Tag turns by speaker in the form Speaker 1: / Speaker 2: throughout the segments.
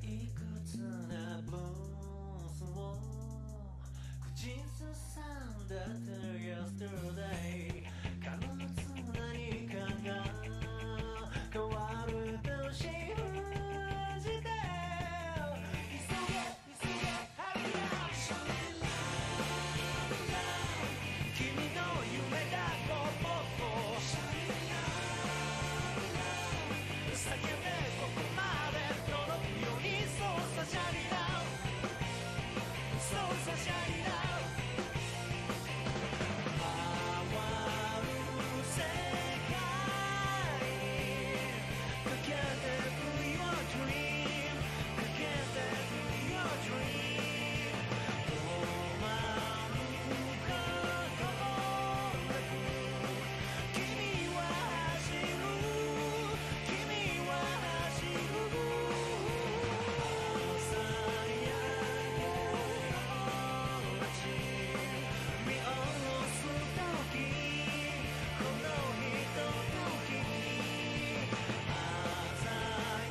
Speaker 1: 退屈なブースを口ずさんだ Till yesterday 必ず何かが変わると信じて急げ急げ Hurry up Shine love love 君の夢だともっと Shine love love 叫んでここまで届くようにそうさシャリラそうさシャリラ回る世界にかけて Do your dream かけて Do your dream 止まることなく君は走る君は走る朝焼けの街見下ろす時このひととき鮮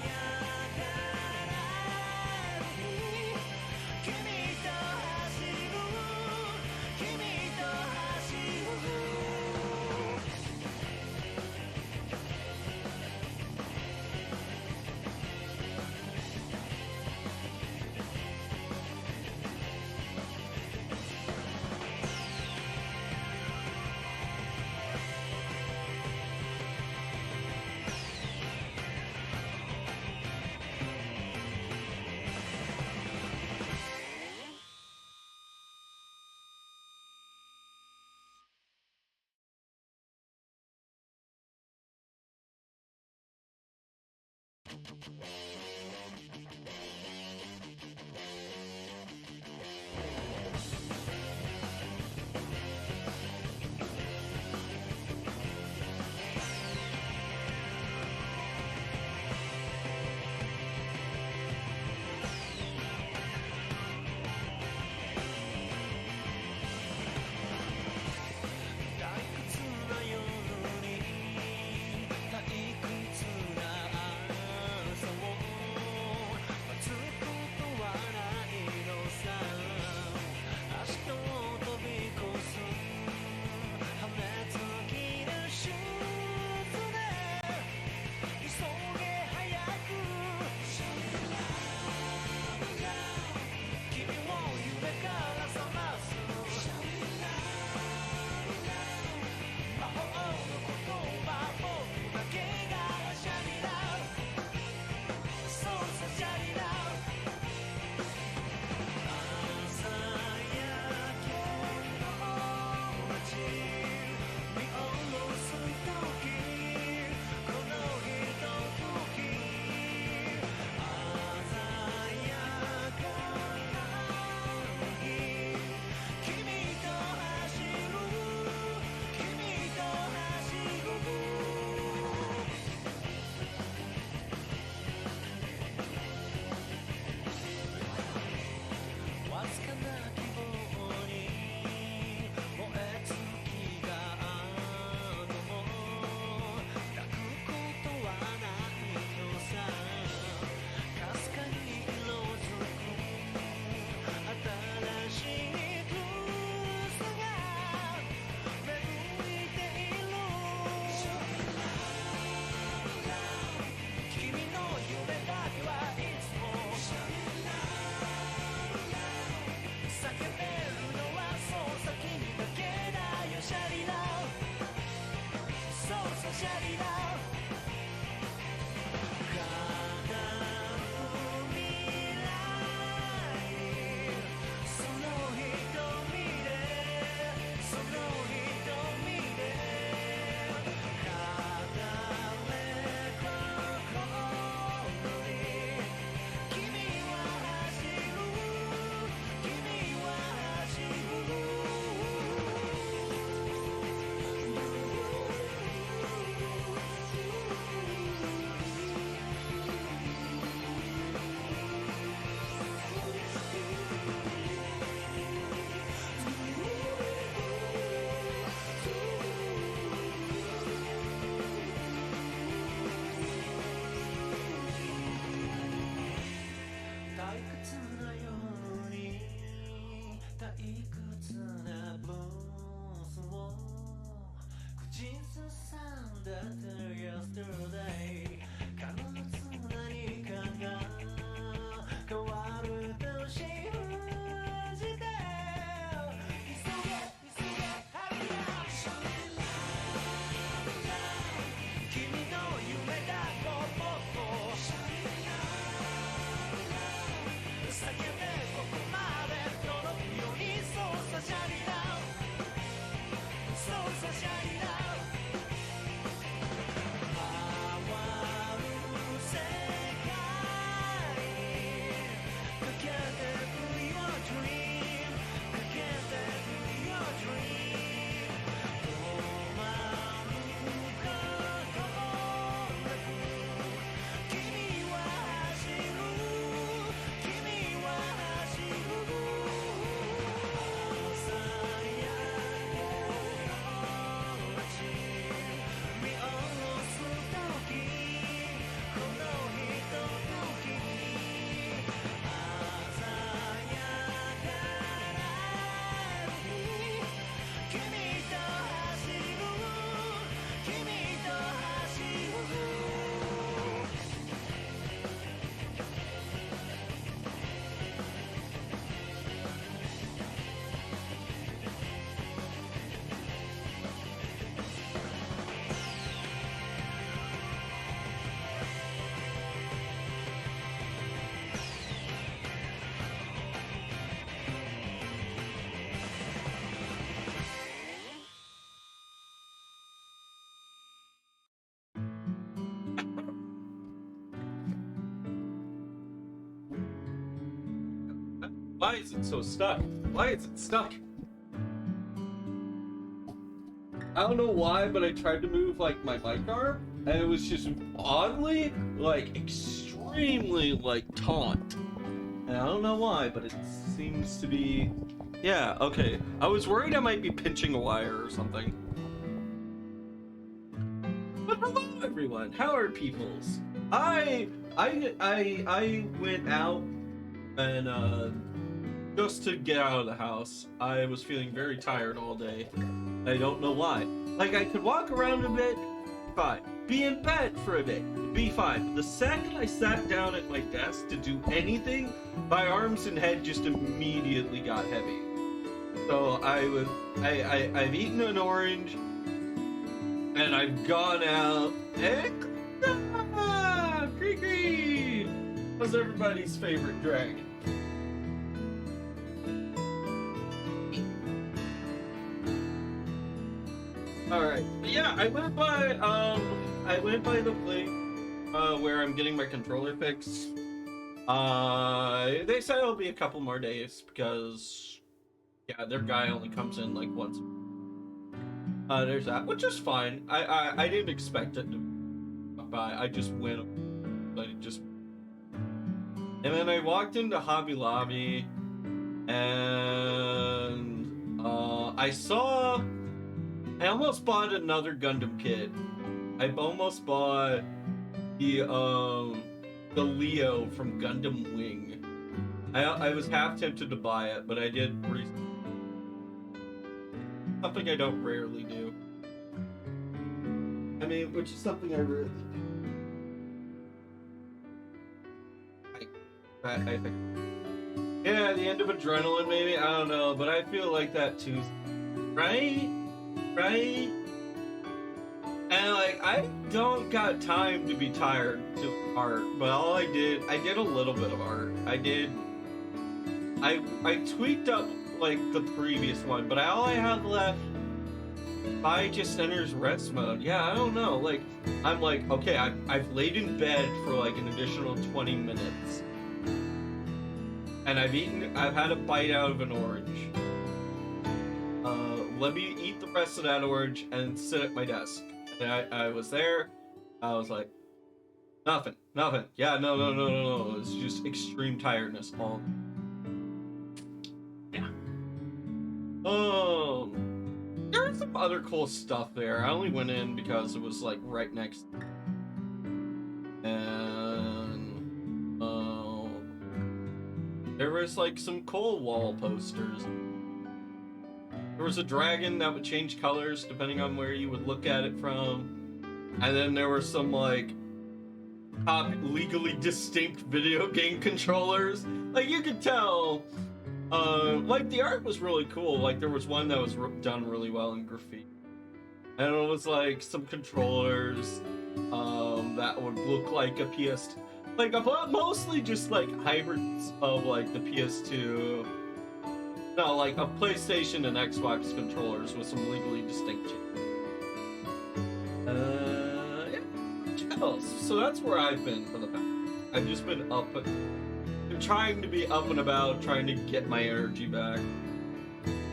Speaker 1: やかな日君と走る君と走る退屈な夜に退屈な朝をつのように退屈なブースを口ずさんだ till yesterday 彼の何かが変わると信じて急げ急げ hurry up 君の夢だもっと叫んでここまで届くようにそうさシャリダウンそうさシャリダウン
Speaker 2: Why is it so stuck? Why is it stuck? I don't know why, but I tried to move like my mic arm, and it was just oddly, like extremely like taut. And I don't know why, but it seems to be. Yeah, okay. I was worried I might be pinching a wire or something. But hello, everyone. How are peoples? I went out and just to get out of the house. I was feeling very tired all day. I don't know why. Like, I could walk around a bit, fine. Be in bed for a bit, be fine. The second I sat down at my desk to do anything, my arms and head just immediately got heavy. So I've eaten an orange, and I've gone out, and Creaky was everybody's favorite dragon. Alright, yeah, I went by the place where I'm getting my controller fixed. They said it'll be a couple more days because, yeah, their guy only comes in like once. There's that, which is fine. I didn't expect it to by. I just went, and then I walked into Hobby Lobby, and I almost bought another Gundam kit. I almost bought the Leo from Gundam Wing. I was half tempted to buy it, but I did something I don't rarely do. I mean, which is something I rarely do. I think. Yeah, the end of Adrenaline, maybe? I don't know, but I feel like that too. Right? Right? And like, I don't got time to be tired to art, but all I did a little bit of art. I tweaked up like the previous one, but all I had left, I just enters rest mode. Yeah, I don't know. Like, I'm like, okay, I've laid in bed for like an additional 20 minutes. And I've had a bite out of an orange. Let me eat the rest of that orange and sit at my desk. And I was there. I was like, nothing. Yeah, no. It's just extreme tiredness. All. Yeah. There was some other cool stuff there. I only went in because it was like right next. And There was like some cool wall posters. There was a dragon that would change colors depending on where you would look at it from. And then there were some like top legally distinct video game controllers. Like you could tell, like the art was really cool. Like there was one that was done really well in graffiti. And it was like some controllers that would look like a PS, like mostly just like hybrids of like the PS2. No, like of PlayStation and Xbox controllers with some legally distinct changes. Yeah. So that's where I've been for the past. I've just been trying to be up and about, trying to get my energy back.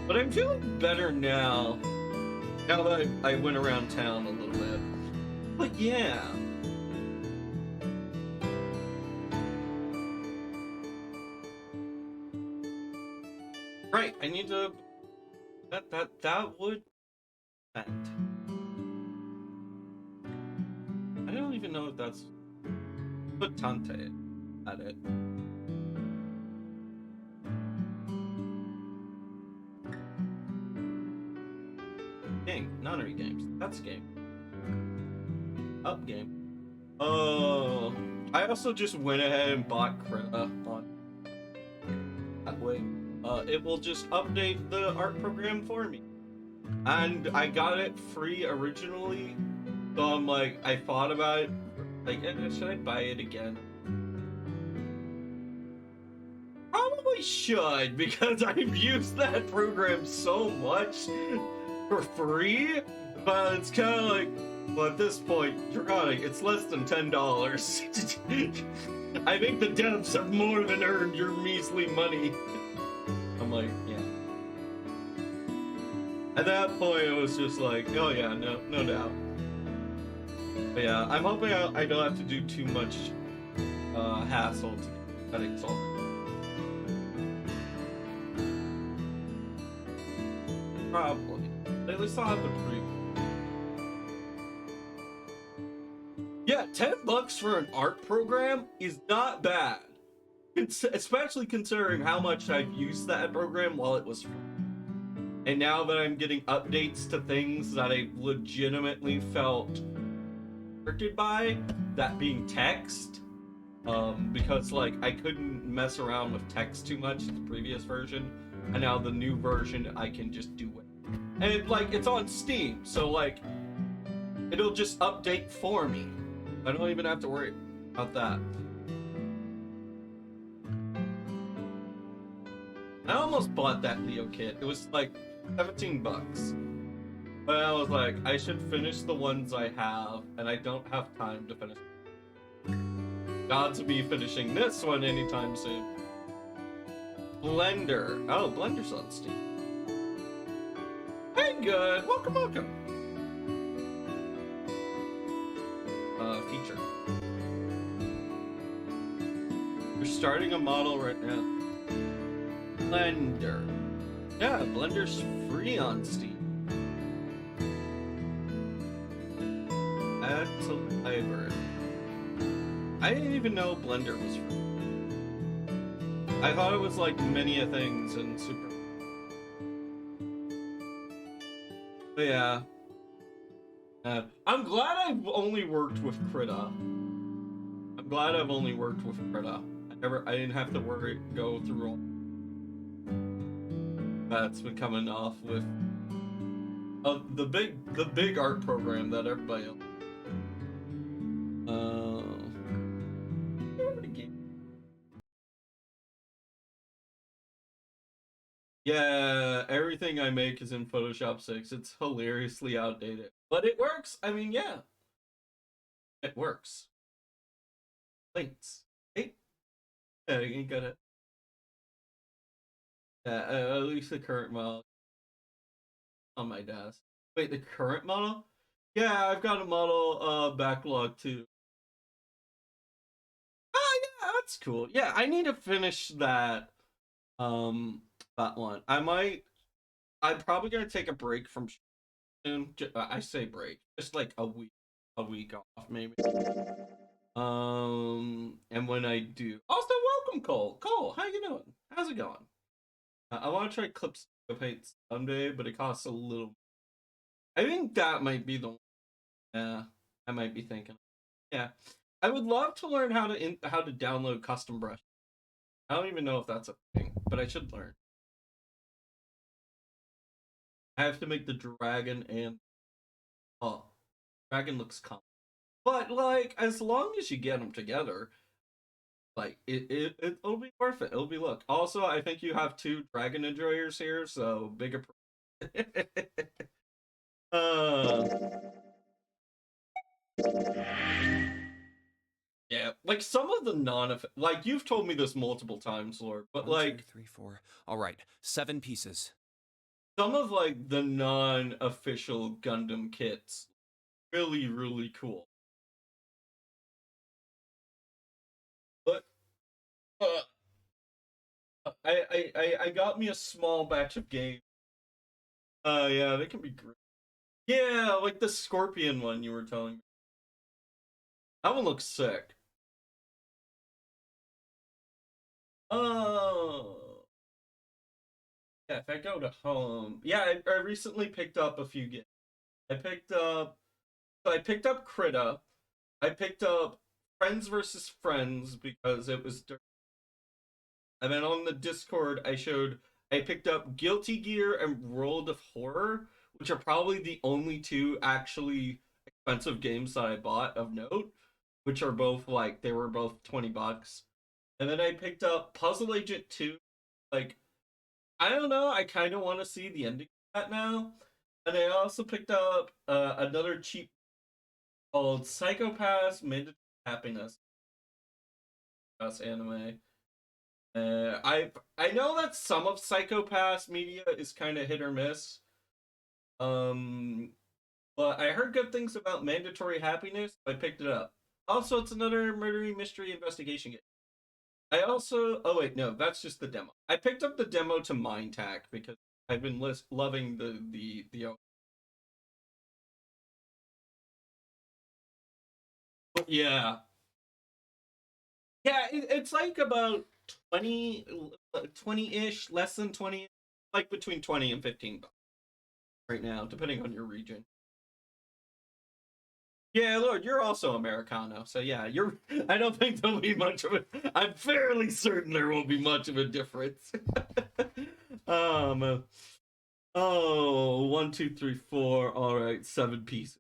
Speaker 2: But I'm feeling better now. Now that I went around town a little bit. But yeah. Right, I need to... That would... That. I don't even know if that's... Put Tante at it. Game. Nunnery games. That's game. Up game. Oh... I also just went ahead and bought Krita on... That way. It will just update the art program for me. And I got it free originally, so I'm like, I thought about it, like, should I buy it again? Probably should, because I've used that program so much for free, but it's kind of like, well, at this point, Draconic, it's less than $10. I think the devs have more than earned your measly money. I'm like, yeah. At that point, it was just like, oh yeah, no doubt. But yeah, I'm hoping I don't have to do too much hassle to get that exalted. Probably. At least I'll have the preview. Yeah, $10 for an art program is not bad. Especially considering how much I've used that program while it was free. And now that I'm getting updates to things that I legitimately felt restricted by, that being text, because like I couldn't mess around with text too much in the previous version, and now the new version I can just do it. And it's on Steam, so like it'll just update for me. I don't even have to worry about that. I almost bought that Leo kit. It was like $17. But I was like, I should finish the ones I have, and I don't have time to finish. Gods be finishing this one anytime soon. Blender. Oh, Blender's on Steam. Hey, good. Welcome. Feature. You're starting a model right now. Blender. Yeah, Blender's free on Steam. Add to library. I didn't even know Blender was free. I thought it was like many a things and super. But yeah. I'm glad I've only worked with Krita. I didn't have to go through all that's been coming off with the big art program that everybody else. Yeah, everything I make is in Photoshop 6. It's hilariously outdated, but it works. I mean, yeah, it works. Thanks. Hey, yeah, you got it. Yeah, at least the current model on my desk. Wait, the current model? Yeah, I've got a model backlog too. Oh yeah, that's cool. Yeah, I need to finish that that one. I'm probably gonna take a break from soon. I say break, just like a week off maybe. And when I do, also doing, Cole? Cole, how you doing? How's it going? I want to try Clips Paint someday, but it costs a little. I think that might be the one. Yeah, I might be thinking. Yeah, I would love to learn how to download custom brush. I don't even know if that's a thing, but I should learn. I have to make the dragon and dragon looks calm, but like as long as you get them together, like it'll be worth it. It'll be look. Also, I think you have 2 dragon enjoyers here, so bigger. uh, yeah, like some of the like you've told me this multiple times, Lord, but
Speaker 3: 1,
Speaker 2: like
Speaker 3: 2, 3, 4. All right, 7 pieces.
Speaker 2: some of like the non-official Gundam kits, really, really cool. But I got me a small batch of games. Yeah, they can be great. Yeah, like the Scorpion one you were telling me. That one looks sick. Oh. Yeah, if I go to home. Yeah, I recently picked up a few games. I picked up Krita. I picked up Friends vs. Friends because it was and then on the Discord I picked up Guilty Gear and World of Horror, which are probably the only 2 actually expensive games that I bought of note, which are both like they were both $20. And then I picked up Puzzle Agent 2. Like, I don't know, I kind of want to see the ending of that now. And I also picked up another cheap called Psycho-Pass Mandatory Happiness. That's anime. I know that some of Psycho-Pass media is kind of hit or miss. But I heard good things about Mandatory Happiness. So I picked it up. Also, it's another murdery mystery investigation game. I also that's just the demo. I picked up the demo to Mindtack because I've been loving the yeah. Yeah, it's like about 20-ish, less than 20, like between 20 and 15 bucks right now, depending on your region. Yeah, Lord, you're also Americano, so yeah, I don't think there'll be much of it. I'm fairly certain there won't be much of a difference. Oh, 1, 2, 3, 4. All right, 7 pieces.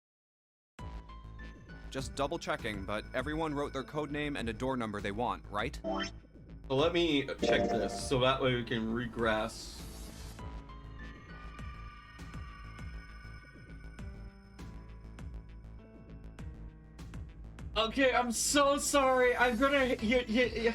Speaker 3: Just double checking, but everyone wrote their code name and a door number they want, right?
Speaker 2: So let me check this, so that way we can regress. Okay, I'm so sorry. I'm gonna yeah.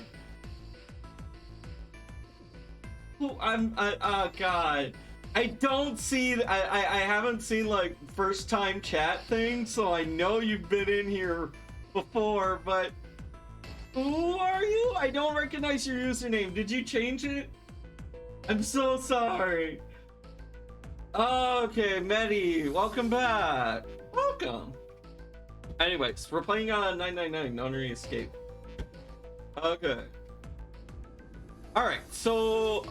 Speaker 2: Oh god. I don't see I haven't seen like first time chat things, so I know you've been in here before, but who are you? I don't recognize your username. Did you change it? I'm so sorry. Okay, Medi, welcome back. Welcome. Anyways, we're playing on 999 Nonary Escape. Okay. Alright, so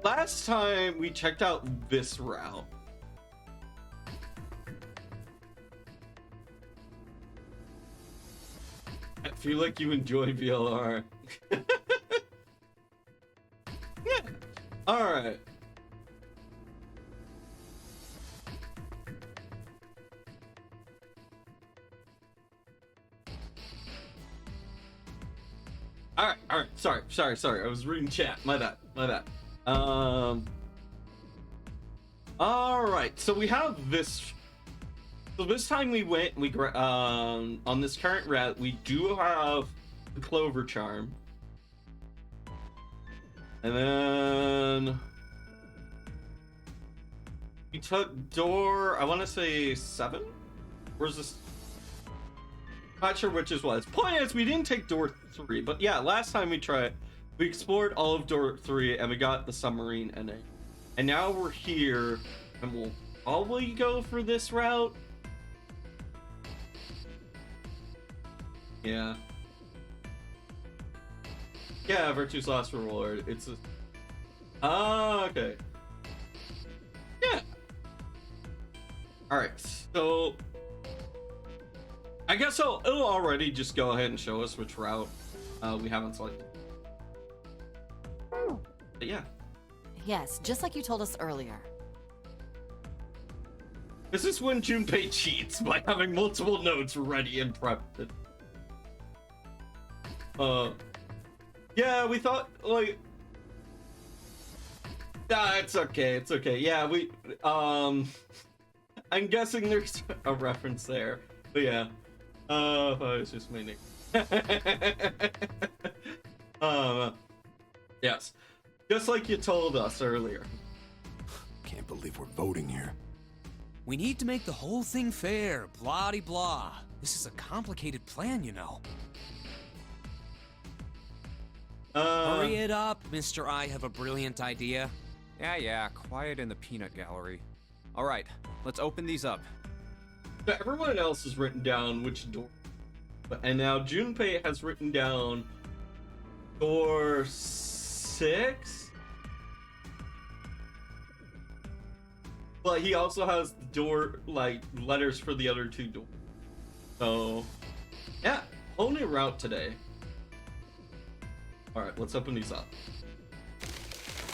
Speaker 2: last time we checked out this route. I feel like you enjoy VLR. Yeah. Alright. Alright. Sorry. I was reading chat. My bad. Alright, so we have this. So this time we on this current route, we do have the Clover Charm. And then we took door, I want to say 7? Where's this? Not sure which is what. Point is, we didn't take door 3, but yeah, last time we explored all of door 3 and we got the submarine ending. And now we're here and we'll probably go for this route. Yeah. Yeah, Virtue's Last Reward. It's a... Ah, okay. Yeah. Alright, so... I guess it'll already just go ahead and show us which route we haven't selected. But yeah.
Speaker 4: Yes, just like you told us earlier.
Speaker 2: This is when Junpei cheats by having multiple notes ready and prepped. Yeah, we thought, like... Nah, it's okay, it's okay. Yeah, I'm guessing there's a reference there. But yeah. I was just meaning. Yes. Just like you told us earlier.
Speaker 5: Can't believe we're voting here.
Speaker 6: We need to make the whole thing fair, blah-de-blah. This is a complicated plan, you know. Hurry it up, Mr. I have a brilliant idea.
Speaker 3: Yeah, quiet in the peanut gallery. All right, let's open these up.
Speaker 2: But everyone else has written down which door. And now Junpei has written down door 6. But he also has the door, like, letters for the other 2 doors. So, yeah, whole new route today. Alright, let's open these up.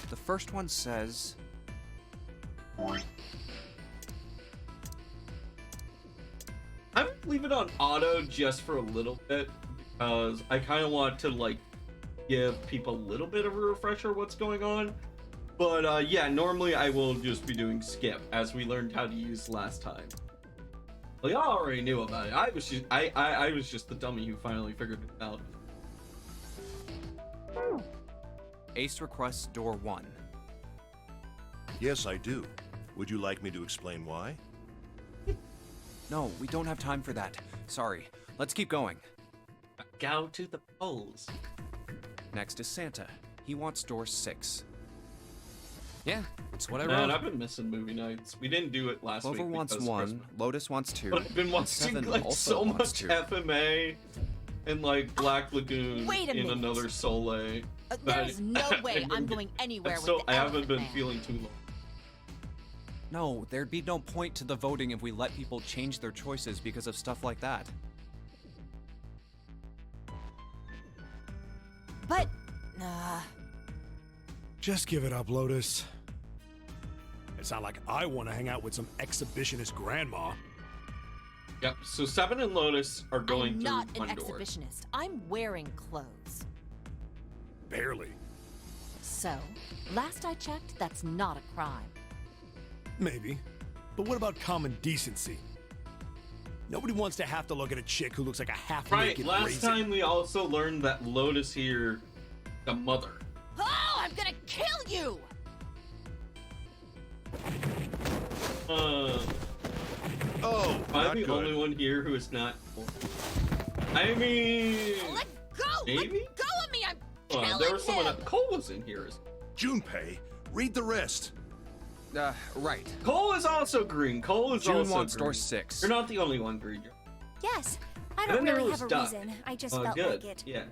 Speaker 3: The first one says...
Speaker 2: I'm gonna leave it on auto just for a little bit, because I kind of want to, like, give people a little bit of a refresher what's going on. But yeah, normally I will just be doing skip, as we learned how to use last time. Well, y'all already knew about it. I was just the dummy who finally figured it out.
Speaker 3: Ace requests door 1.
Speaker 5: Yes, I do. Would you like me to explain why?
Speaker 3: No, we don't have time for that. Sorry. Let's keep going.
Speaker 2: Go to the polls.
Speaker 3: Next is Santa. He wants door 6.
Speaker 6: Yeah, it's what I
Speaker 2: Man,
Speaker 6: wrote.
Speaker 2: I've been missing movie nights. We didn't do it last
Speaker 3: Clover
Speaker 2: week.
Speaker 3: wants
Speaker 2: because
Speaker 3: 1,
Speaker 2: Christmas.
Speaker 3: Lotus wants 2,
Speaker 2: But I've been
Speaker 3: and
Speaker 2: watching
Speaker 3: 7
Speaker 2: like
Speaker 3: also
Speaker 2: so
Speaker 3: wants
Speaker 2: much
Speaker 3: 2.
Speaker 2: FMA and like Black Lagoon
Speaker 4: Wait a
Speaker 2: in
Speaker 4: minute.
Speaker 2: another Soleil.
Speaker 4: There's no way I'm going anywhere with the
Speaker 2: I haven't
Speaker 4: Elephant
Speaker 2: been
Speaker 4: Man.
Speaker 2: feeling too long.
Speaker 3: No, there'd be no point to the voting if we let people change their choices because of stuff like that.
Speaker 4: But,
Speaker 5: Just give it up, Lotus. It's not like I want to hang out with some exhibitionist grandma.
Speaker 2: Yep. So 7 and Lotus are going
Speaker 4: I'm
Speaker 2: through
Speaker 4: not an
Speaker 2: one door.
Speaker 4: exhibitionist. I'm wearing clothes.
Speaker 5: Barely.
Speaker 4: So, last I checked, that's not a crime.
Speaker 5: Maybe. But what about common decency? Nobody wants to have to look at a chick who looks like a
Speaker 2: Right.
Speaker 5: half-naked
Speaker 2: Last
Speaker 5: raisin.
Speaker 2: time we also learned that Lotus here, the mother.
Speaker 4: Oh, I'm gonna kill you!
Speaker 5: Oh,
Speaker 2: Am I
Speaker 5: not
Speaker 2: the
Speaker 5: good.
Speaker 2: only one here who is not? I mean,
Speaker 4: Let go!
Speaker 2: maybe.
Speaker 4: Let go of me! I'm
Speaker 2: Hold on,
Speaker 4: killing
Speaker 2: there was someone.
Speaker 4: him!
Speaker 2: Cole was in here.
Speaker 5: Junpei, read the rest.
Speaker 3: Right.
Speaker 2: Cole is also green. Cole is
Speaker 3: June
Speaker 2: also
Speaker 3: wants
Speaker 2: green.
Speaker 3: door 6.
Speaker 2: You're not the only one green.
Speaker 7: Yes, I
Speaker 2: And
Speaker 7: don't
Speaker 2: then there
Speaker 7: really
Speaker 2: was
Speaker 7: have a
Speaker 2: Duck.
Speaker 7: reason. I just felt
Speaker 2: Good.
Speaker 7: like it.
Speaker 2: Yeah.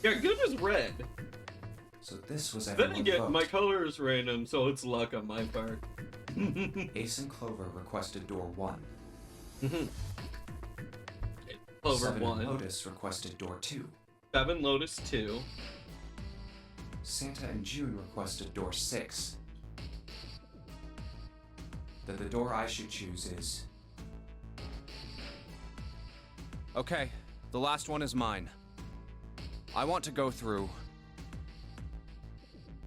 Speaker 2: Yeah, good is red.
Speaker 8: So this was
Speaker 2: Then
Speaker 8: everyone's
Speaker 2: again,
Speaker 8: vote.
Speaker 2: my color is random, so it's luck on my part.
Speaker 8: Ace and Clover requested door 1.
Speaker 2: Clover
Speaker 8: 7 and
Speaker 2: 1.
Speaker 8: Lotus requested door 2.
Speaker 2: 7 Lotus 2.
Speaker 8: Santa and June requested door 6. Then the door I should choose is...
Speaker 3: Okay, the last one is mine. I want to go through...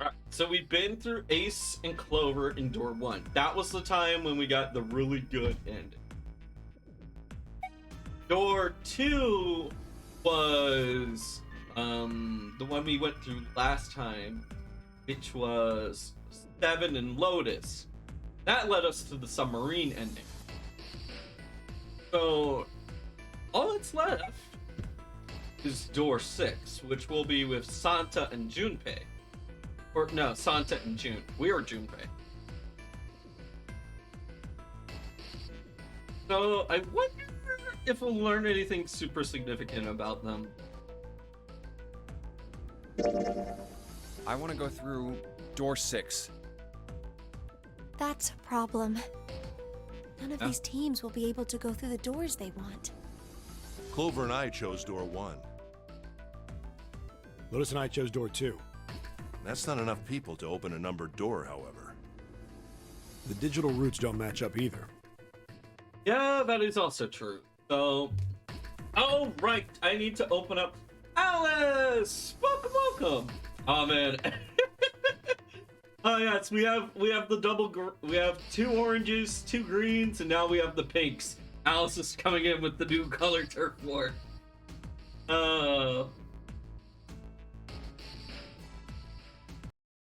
Speaker 2: Alright, so we've been through Ace and Clover in door 1. That was the time when we got the really good ending. Door 2 was the one we went through last time, which was 7 and Lotus. That led us to the submarine ending. So all that's left is door 6, which will be with Santa and Junpei. Or no, Santa and June. We are Junpei. So I wonder if we'll learn anything super significant about them.
Speaker 3: I want to go through door 6.
Speaker 7: That's a problem. None of
Speaker 2: Yeah.
Speaker 7: these teams will be able to go through the doors they want.
Speaker 9: Clover and I chose door 1.
Speaker 5: Lotus and I chose door 2.
Speaker 9: That's not enough people to open a numbered door, however.
Speaker 5: The digital routes don't match up either.
Speaker 2: Yeah, that is also true. So, oh right, I need to open up Alice. Welcome. Oh man. Oh yes, we have the we have 2 oranges, 2 greens, and now we have the pinks. Alice is coming in with the new color turf war. All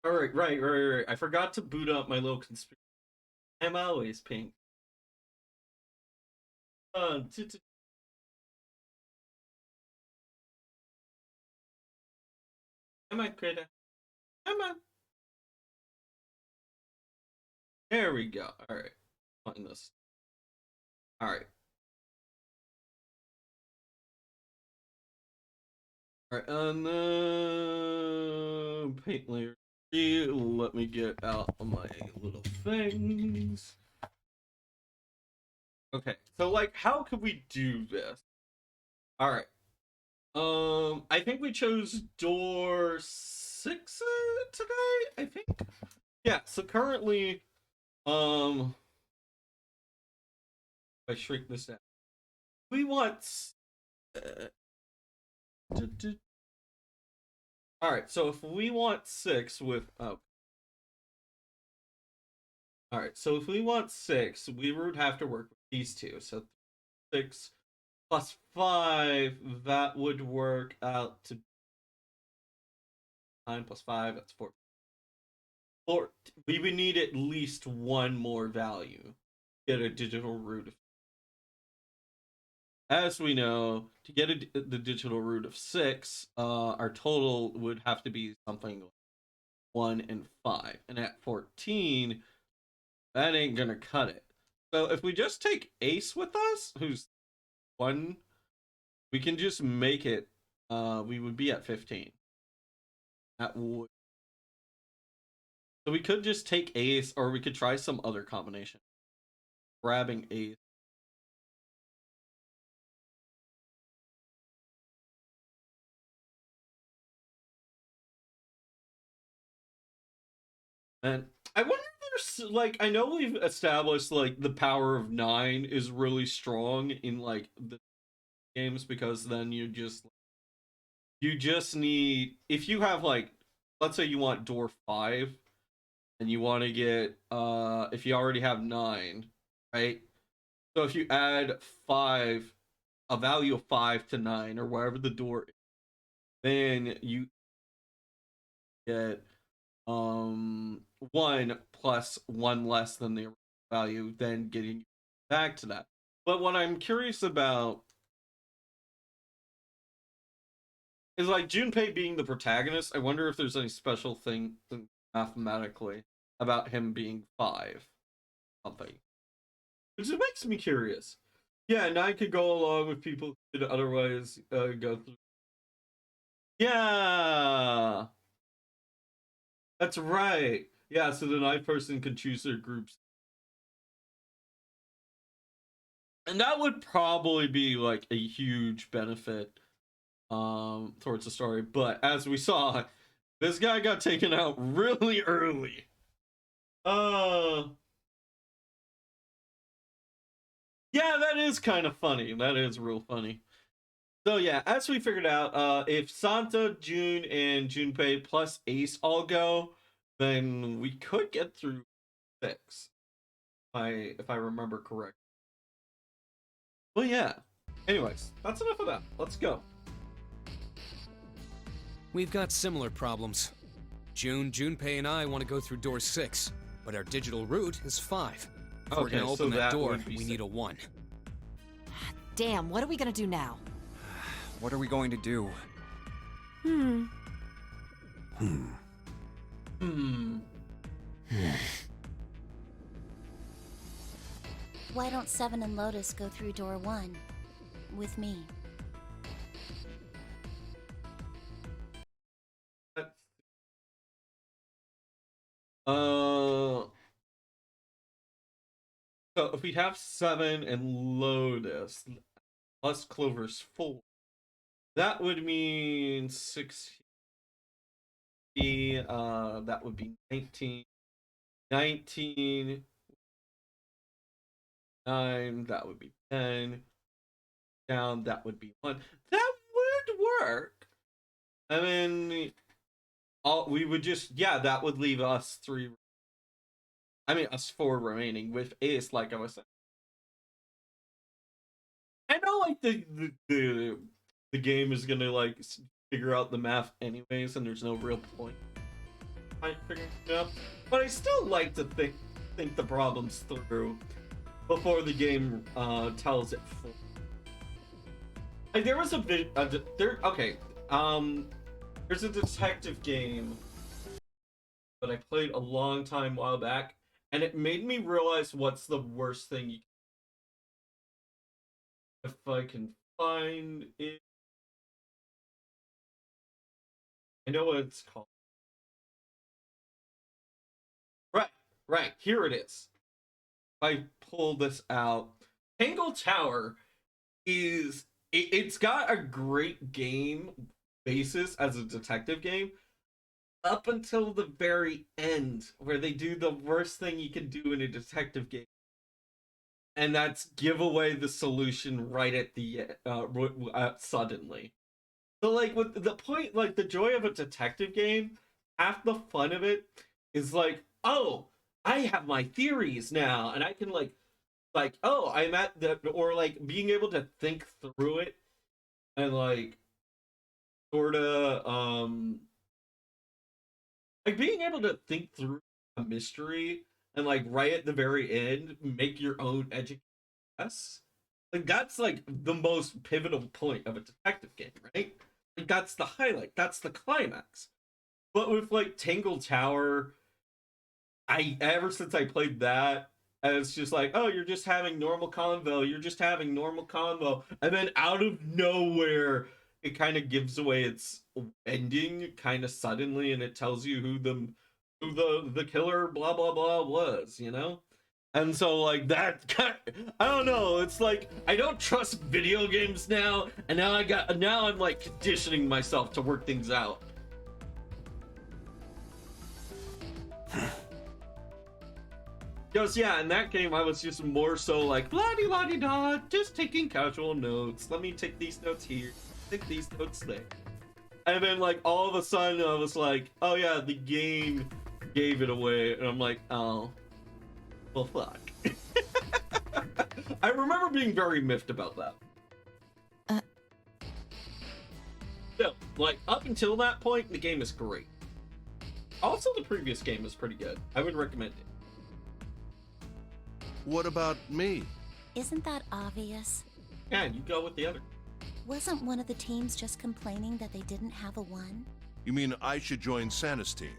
Speaker 2: right, right. I forgot to boot up my little conspiracy. I'm always pink. Come on, critter. Come on. There we go. All right. Find this. All right. All right. Paint layer 3. Let me get out my little things. Okay. So, like, how could we do this? All right. I think we chose door 6 today. I think. Yeah. So currently, if I shrink this down, we want. All right. So if we want 6 with all right. So if we want 6, we would have to work with these 2. So 6 plus 5, that would work out to 9 plus 5, that's 4. We would need at least 1 more value to get a digital root. As we know, to get the digital root of 6, our total would have to be something like 1 and 5. And at 14, that ain't gonna cut it. So if we just take Ace with us, who's 1, we can just make it, we would be at 15. That would. So we could just take Ace, or we could try some other combination. Grabbing Ace. And I wonder if there's, like, I know we've established, like, the power of 9 is really strong in, like, the games, because then you just need, if you have, like, let's say you want door 5, and you want to get, if you already have 9, right? So if you add 5, a value of 5 to 9, or wherever the door is, then you get, 1 plus 1 less than the value, then getting back to that. But what I'm curious about is, like, Junpei being the protagonist, I wonder if there's any special thing mathematically about him being 5 something, which makes me curious. Yeah, 9 could go along with people who could otherwise go through. Yeah, that's right. Yeah, so the 9th person could choose their groups, and that would probably be, like, a huge benefit towards the story. But as we saw, this guy got taken out really early. Yeah, that is kind of funny. That is real funny. So yeah, as we figured out, if Santa, June, and Junpei plus Ace all go, then we could get through 6. If I remember correct. Well, yeah. Anyways, that's enough of that. Let's go.
Speaker 6: We've got similar problems. Junpei, and I want to go through door 6, but our digital route is 5. If we're
Speaker 2: Okay,
Speaker 6: gonna
Speaker 2: so
Speaker 6: open that
Speaker 2: that
Speaker 6: door,
Speaker 2: would be
Speaker 6: we need a 1.
Speaker 4: Damn, what are we gonna do now?
Speaker 3: What are we going to do?
Speaker 7: Why don't Seven and Lotus go through door 1 with me?
Speaker 2: So if we have 7 and Lotus plus Clover's 4, that would mean 60. That would be 19. 19. 9. That would be 10. Down. That would be 1. That would work. I mean, we would just, yeah, that would leave us 3. I mean, us 4 remaining with Ace, like I was saying. I know, like, the game is gonna, like, figure out the math anyways, and there's no real point figuring it out. But I still like to think the problems through before the game tells it full. Like, there was a bit there's a detective game that I played a long time while back, and it made me realize what's the worst thing you can... If I can find it. I know what it's called. Right, here it is. If I pull this out, Tangle Tower it's got a great game basis as a detective game up until the very end, where they do the worst thing you can do in a detective game, and that's give away the solution right at the suddenly. So, like, with the point, like, the joy of a detective game, half the fun of it is like, oh, I have my theories now, and I can like, oh, I'm at the, or like being able to think through it, and like, sorta, like being able to think through a mystery and like right at the very end make your own education guess. Like, that's like the most pivotal point of a detective game, right? Like, that's the highlight, that's the climax. But with like Tangle Tower, ever since I played that, and it's just like, oh, you're just having normal convo, and then out of nowhere it kind of gives away its ending kind of suddenly, and it tells you who the killer blah blah blah was, you know? And so, like, that I don't know, it's like I don't trust video games now, and now I'm like conditioning myself to work things out. Because, yeah, in that game, I was just more so like, blah-de-la-de-da, just taking casual notes. Let me take these notes here, take these notes there. And then, like, all of a sudden, I was like, oh, yeah, the game gave it away. And I'm like, oh, well, fuck. I remember being very miffed about that. Yeah, like, up until that point, the game is great. Also, the previous game was pretty good. I would recommend it.
Speaker 9: What about me?
Speaker 7: Isn't that obvious?
Speaker 2: Yeah, you go with the other.
Speaker 7: Wasn't one of the teams just complaining that they didn't have a 1?
Speaker 9: You mean I should join Santa's team?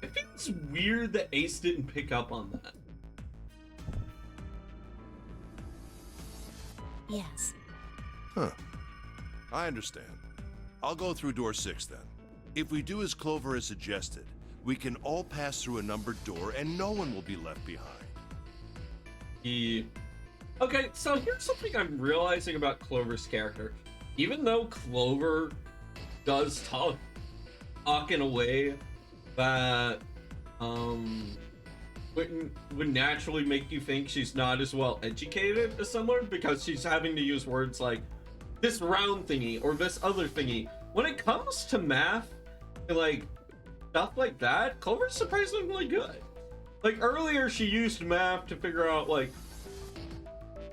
Speaker 2: I think it's weird that Ace didn't pick up on that.
Speaker 7: Yes.
Speaker 9: Huh. I understand. I'll go through door 6 then. If we do as Clover has suggested, we can all pass through a numbered door and no one will be left behind.
Speaker 2: Okay, so here's something I'm realizing about Clover's character. Even though Clover does talk in a way that would naturally make you think she's not as well educated as someone, because she's having to use words like this round thingy or this other thingy. When it comes to math and like stuff like that, Clover's surprisingly good. Like, earlier she used math to figure out like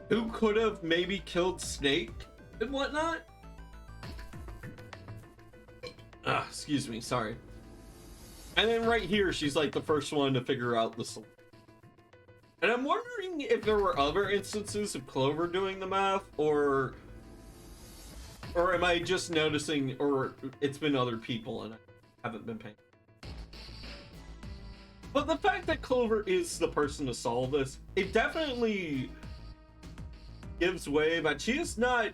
Speaker 2: who could have maybe killed Snake and whatnot. Excuse me, sorry. And then right here, she's like the first one to figure out the solution. And I'm wondering if there were other instances of Clover doing the math, or am I just noticing, or it's been other people and I haven't been paying. But the fact that Clover is the person to solve this, it definitely gives way that she's not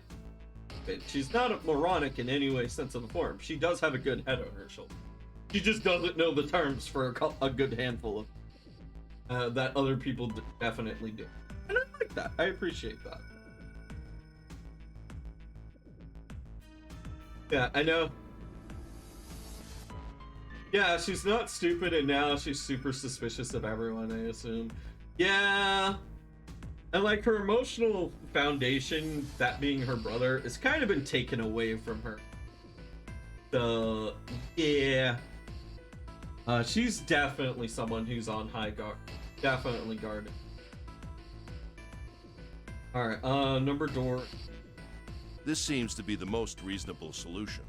Speaker 2: a moronic in any way, sense of the form. She does have a good head on her shoulder. She just doesn't know the terms for a good handful of that other people definitely do. And I like that. I appreciate that. Yeah, I know. Yeah, she's not stupid, and now she's super suspicious of everyone, I assume. Yeah. And like her emotional foundation, that being her brother, has kind of been taken away from her. So, yeah. She's definitely someone who's on high guard. Definitely guarded. Alright, number door.
Speaker 9: This seems to be the most reasonable solution.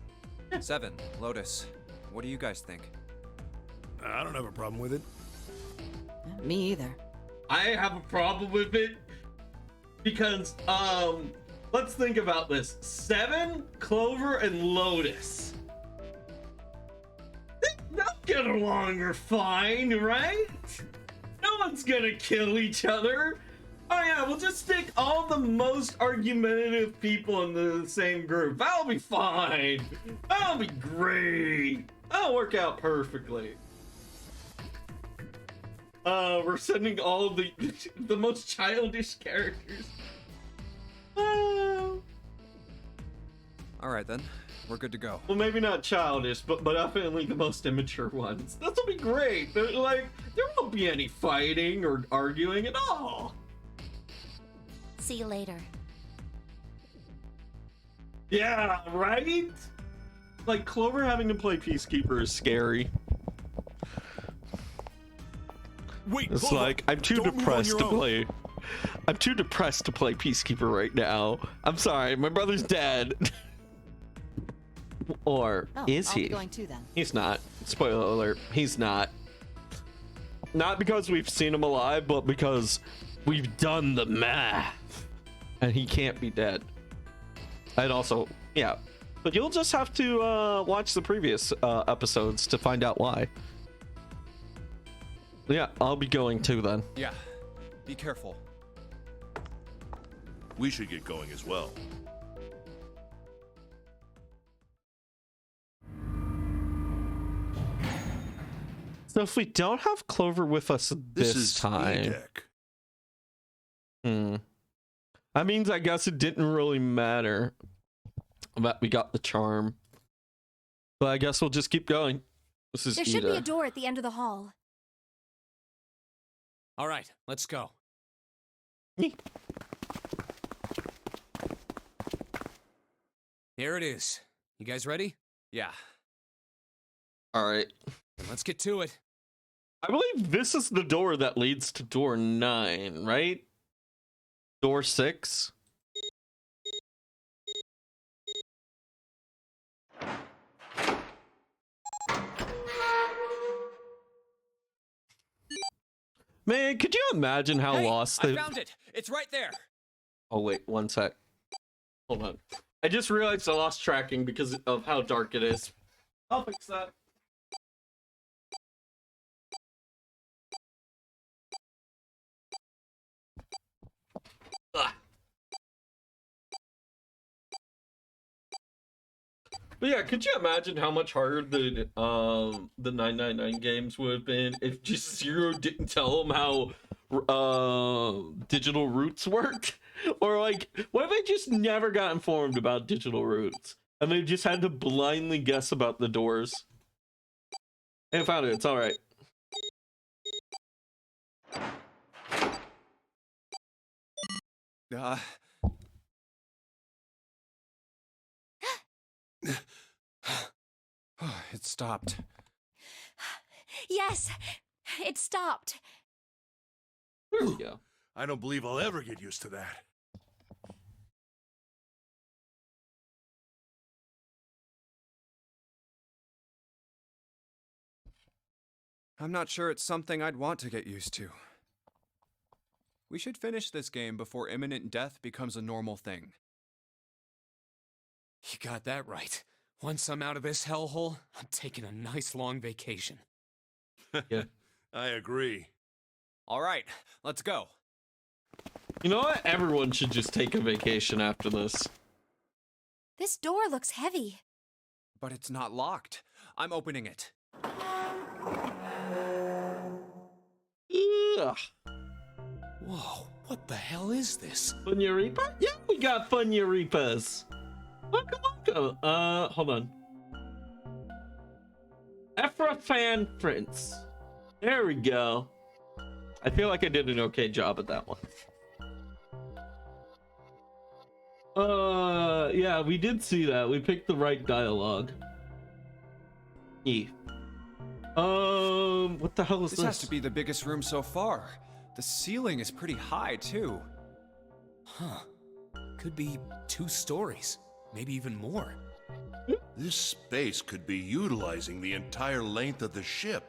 Speaker 3: 7, Lotus. What do you guys think?
Speaker 5: I don't have a problem with it.
Speaker 4: Me either.
Speaker 2: I have a problem with it because, let's think about this. 7, Clover, and Lotus. They'll get along or fine, right? No one's gonna kill each other. Oh yeah, we'll just stick all the most argumentative people in the same group. That'll be fine. That'll be great. That'll work out perfectly. We're sending all the most childish characters.
Speaker 3: All right then, we're good to go.
Speaker 2: Well, maybe not childish, but definitely the most immature ones. This'll be great. There won't be any fighting or arguing at all.
Speaker 7: See you later.
Speaker 2: Yeah, right? Like, Clover having to play Peacekeeper is scary.
Speaker 5: Wait,
Speaker 2: It's
Speaker 5: Clover,
Speaker 2: like, I'm too
Speaker 5: don't move on
Speaker 2: depressed
Speaker 5: your
Speaker 2: to
Speaker 5: own.
Speaker 2: play. I'm too depressed to play Peacekeeper right now. I'm sorry, my brother's dead. Or
Speaker 4: Oh,
Speaker 2: is
Speaker 4: I'll
Speaker 2: he?
Speaker 4: be going too then.
Speaker 2: He's not. Spoiler alert, he's not. Not because we've seen him alive, but because we've done the math. And he can't be dead. And also, yeah. But you'll just have to watch the previous episodes to find out why. Yeah, I'll be going too then.
Speaker 3: Yeah, be careful.
Speaker 9: We should get going as well.
Speaker 2: So if we don't have Clover with us
Speaker 9: This
Speaker 2: this
Speaker 9: is
Speaker 2: time,
Speaker 9: E-Deck.
Speaker 2: that means I guess it didn't really matter that we got the charm. But I guess we'll just keep going. This is
Speaker 10: There should be
Speaker 2: Ida.
Speaker 10: a door at the end of the hall.
Speaker 6: All right, let's go. Here it is. You guys ready?
Speaker 3: Yeah.
Speaker 2: All right.
Speaker 6: Let's get to it.
Speaker 2: I believe this is the door that leads to door 9, right? Door 6? Man, could you imagine how
Speaker 6: Hey,
Speaker 2: lost
Speaker 6: I
Speaker 2: they...
Speaker 6: found it. It's right there.
Speaker 2: Oh, wait, one sec. Hold on. I just realized I lost tracking because of how dark it is. I'll fix that. Ugh. But yeah, could you imagine how much harder the 999 games would have been if just Zero didn't tell them how digital roots worked? Or like, what if they just never got informed about digital roots and they just had to blindly guess about the doors? And found it. It's all right.
Speaker 3: It stopped.
Speaker 10: Yes, it stopped.
Speaker 2: There we go.
Speaker 9: I don't believe I'll ever get used to that.
Speaker 3: I'm not sure it's something I'd want to get used to. We should finish this game before imminent death becomes a normal thing.
Speaker 6: You got that right. Once I'm out of this hellhole, I'm taking a nice long vacation.
Speaker 2: Yeah.
Speaker 9: I agree.
Speaker 3: All right, let's go.
Speaker 2: You know what? Everyone should just take a vacation after this.
Speaker 10: This door looks heavy.
Speaker 3: But it's not locked. I'm opening it.
Speaker 2: Ugh.
Speaker 6: Whoa, what the hell is this?
Speaker 2: Funyaripa? Yeah, we got Funyaripas. Welcome. Hold on. Ephra Prince. There we go. I feel like I did an okay job at that one. Yeah, we did see that. We picked the right dialogue. What the hell is this?
Speaker 3: This has to be the biggest room so far. The ceiling is pretty high, too.
Speaker 6: Huh. Could be 2 stories, maybe even more.
Speaker 9: This space could be utilizing the entire length of the ship.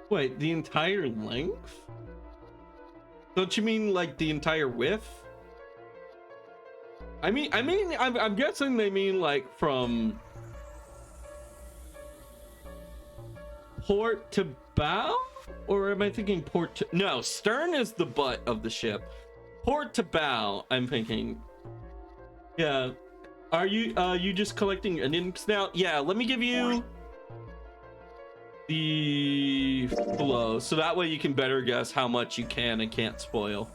Speaker 2: Wait, the entire length? Don't you mean like the entire width? I'm guessing they mean like from port to bow? Or am I thinking port to... No, stern is the butt of the ship. Port to bow, I'm thinking. Yeah. Are you just collecting onions now? Yeah, let me give you the flow, so that way you can better guess how much you can and can't spoil.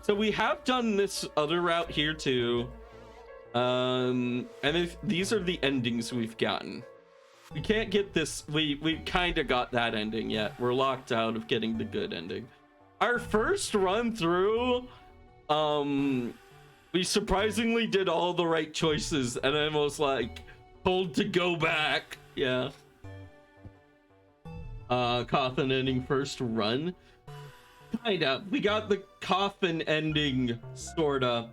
Speaker 2: So we have done this other route here too. And these are the endings we've gotten. We can't get this. We kind of got that ending yet. We're locked out of getting the good ending. Our first run through, we surprisingly did all the right choices, and I was like told to go back. Yeah. Coffin ending first run. Kinda. We got the coffin ending sorta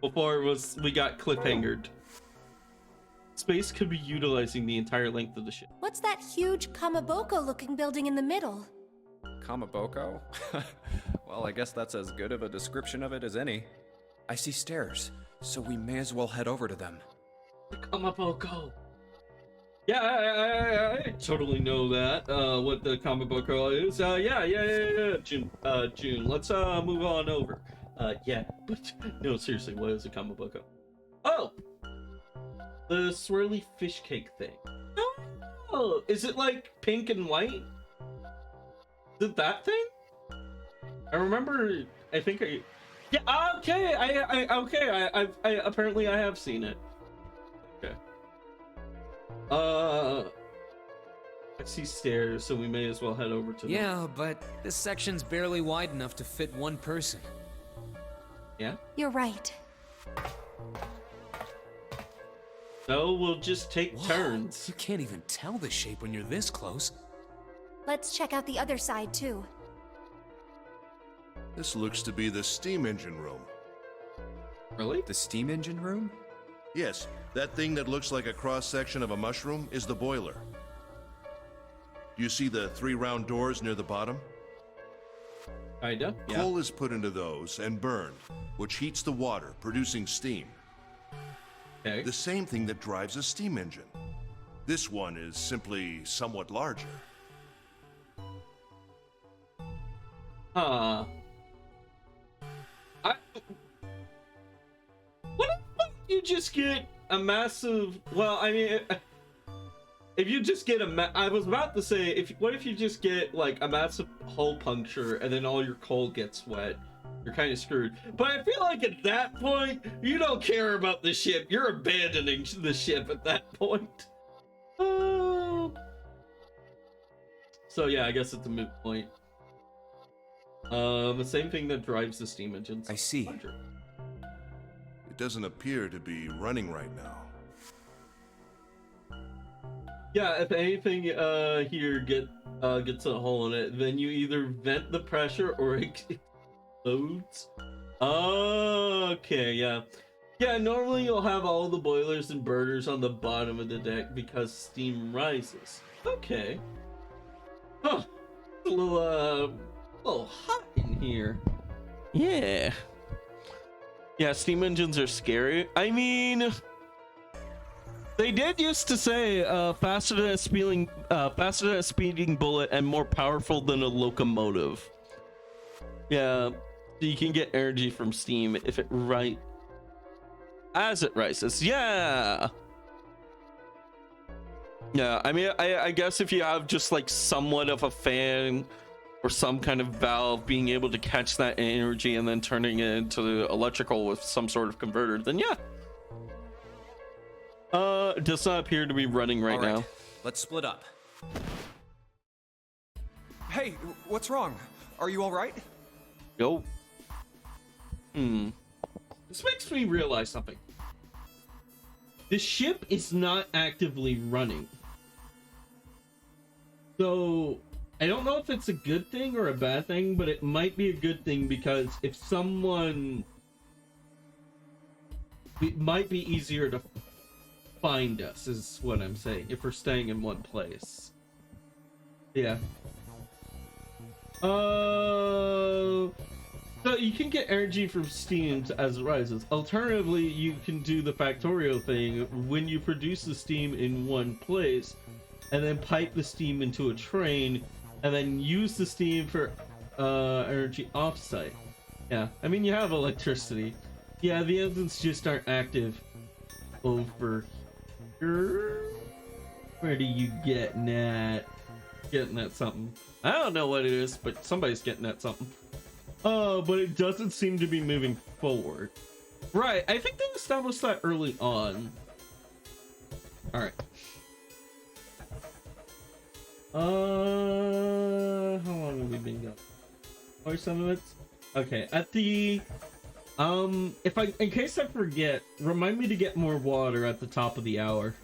Speaker 2: before we got cliffhangered. Space could be utilizing the entire length of the ship.
Speaker 10: What's that huge Kamaboko-looking building in the middle?
Speaker 3: Kamaboko? Well, I guess that's as good of a description of it as any. I see stairs, so we may as well head over to them.
Speaker 2: The Kamaboko. Yeah, I totally know that. What the Kamaboko is. Yeah. June. Let's move on over. Yeah, but no, seriously, what is a Kamaboko? Oh, the swirly fish cake thing. Oh, is it like pink and white? Is it that thing? I remember. I think I. Yeah. Okay. I apparently I have seen it. Okay. I see stairs, so we may as well head over to them.
Speaker 6: Yeah, but this section's barely wide enough to fit one person.
Speaker 2: Yeah?
Speaker 10: You're right.
Speaker 2: So we'll just take
Speaker 6: Whoa,
Speaker 2: turns.
Speaker 6: You can't even tell the shape when you're this close.
Speaker 10: Let's check out the other side, too.
Speaker 9: This looks to be the steam engine room.
Speaker 2: Really?
Speaker 3: The steam engine room?
Speaker 9: Yes, that thing that looks like a cross-section of a mushroom is the boiler. You see the 3 round doors near the bottom?
Speaker 2: Kinda, yeah.
Speaker 9: Coal is put into those and burned, which heats the water, producing steam.
Speaker 2: Okay.
Speaker 9: The same thing that drives a steam engine. This one is simply somewhat larger.
Speaker 2: Huh. What if you just get a massive... Well, I mean... If you just get I was about to say, what if you just get like a massive hull puncture and then all your coal gets wet? You're kind of screwed. But I feel like at that point, you don't care about the ship. You're abandoning the ship at that point. So yeah, I guess it's a moot point. The same thing that drives the steam engines.
Speaker 3: I see.
Speaker 9: It doesn't appear to be running right now.
Speaker 2: Yeah, if anything here gets a hole in it, then you either vent the pressure or it explodes. Okay, yeah. Yeah, normally you'll have all the boilers and burners on the bottom of the deck because steam rises. Okay. Huh. It's a little hot in here. Yeah. Yeah, steam engines are scary. I mean... They did used to say faster than a speeding bullet and more powerful than a locomotive. Yeah, you can get energy from steam if it as it rises. Yeah. Yeah, I mean, I guess if you have just like somewhat of a fan or some kind of valve being able to catch that energy and then turning it into electrical with some sort of converter, then yeah. It does not appear to be running right now.
Speaker 3: Let's split up. Hey, what's wrong? Are you all right?
Speaker 2: Yo. This makes me realize something. The ship is not actively running. So, I don't know if it's a good thing or a bad thing, but it might be a good thing because if someone... It might be easier to find us, is what I'm saying, if we're staying in one place. Yeah. So you can get energy from steam as it rises. Alternatively, you can do the Factorio thing when you produce the steam in one place and then pipe the steam into a train and then use the steam for energy offsite. Yeah, I mean, you have electricity. Yeah, the engines just aren't active over here. Where do you getting at? Getting at something. I don't know what it is, but somebody's getting at something. But it doesn't seem to be moving forward. Right, I think they established that early on. Alright. How long have we been going? 47 minutes? Okay, at the... in case I forget, remind me to get more water at the top of the hour.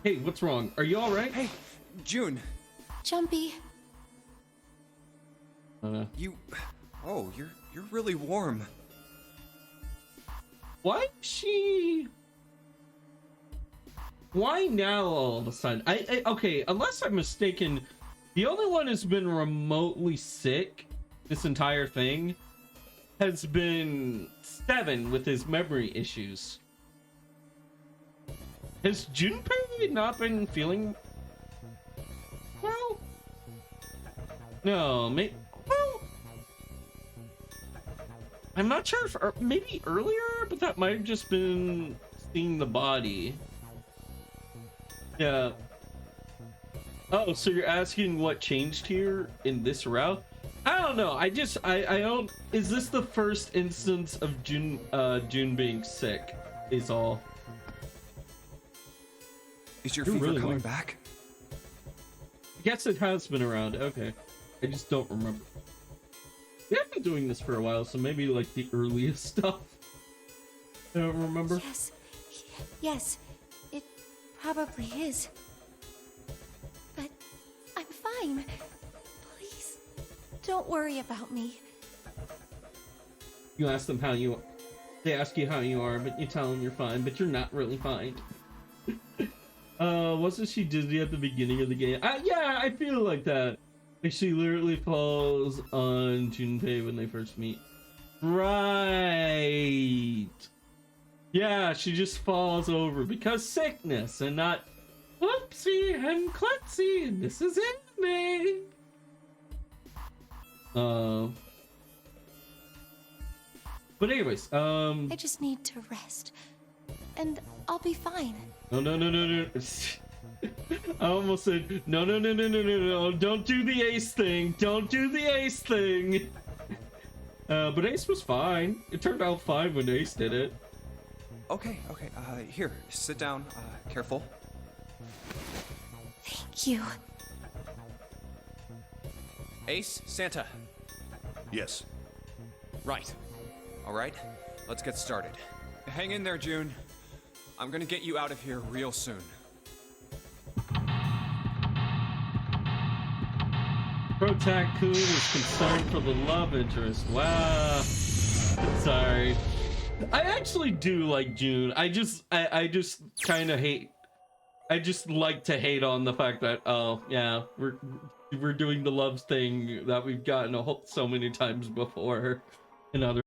Speaker 2: Hey, what's wrong? Are you alright?
Speaker 3: Hey, June.
Speaker 10: Jumpy.
Speaker 3: You... Oh, you're really warm.
Speaker 2: Why she... Why now all of a sudden? Okay, unless I'm mistaken, the only one who's been remotely sick this entire thing has been Seven with his memory issues. Has Junpei not been feeling well? No, well, I'm not sure if maybe earlier, but that might have just been seeing the body. Yeah. Oh, so you're asking what changed here in this route? I don't know. I don't. Is this the first instance of June being sick? Is all.
Speaker 3: Is your fever coming back?
Speaker 2: I guess it has been around. Okay. I just don't remember. We have been doing this for a while, so maybe like the earliest stuff. I don't remember.
Speaker 10: Yes, it probably is. But I'm fine. Please, don't worry about me.
Speaker 2: You ask them how you are. They ask you how you are, but you tell them you're fine, but you're not really fine. Wasn't she dizzy at the beginning of the game? Yeah, I feel like that. Like she literally falls on Junpei when they first meet. Right. Yeah, she just falls over because sickness and not whoopsie and klutzy and this is anime. But anyways,
Speaker 10: I just need to rest. And I'll be fine.
Speaker 2: No. I almost said, no, don't do the Ace thing. Don't do the Ace thing. But Ace was fine. It turned out fine when Ace did it.
Speaker 3: Okay. Here, sit down. Careful.
Speaker 10: Thank you.
Speaker 3: Ace, Santa.
Speaker 9: Yes.
Speaker 3: Right. All right, let's get started. Hang in there, June. I'm gonna get you out of here real soon.
Speaker 2: Pro-Tac-kun is concerned for the love interest. Wow. Sorry. I actually do like June. I just kind of hate. I just like to hate on the fact that, oh yeah, we're doing the love thing that we've gotten so many times before in other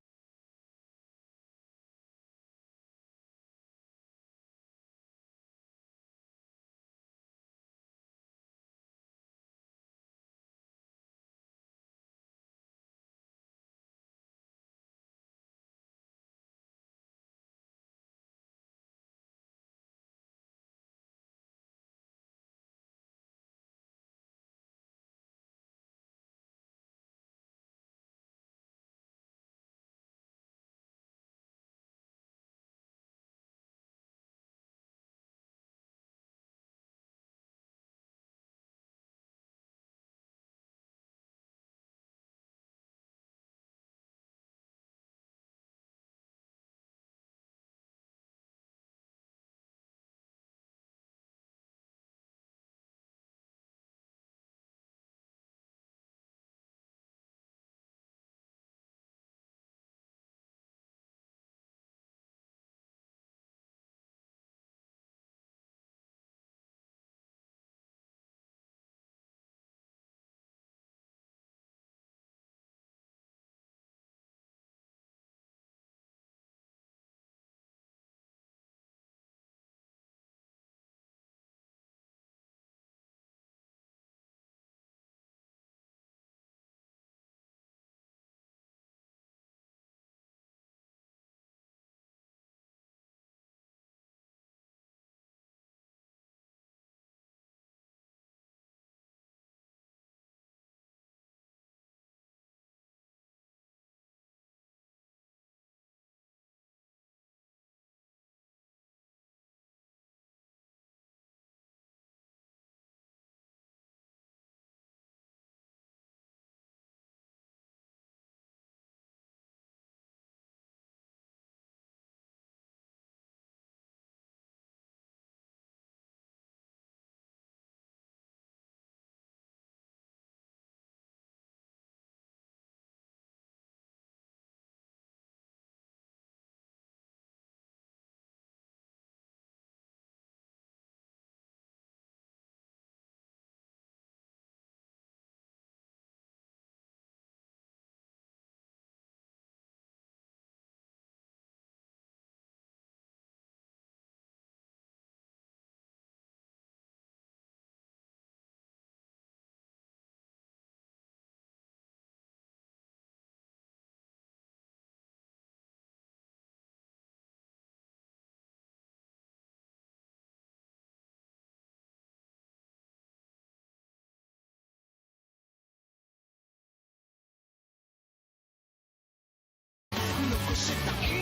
Speaker 1: した痛みに満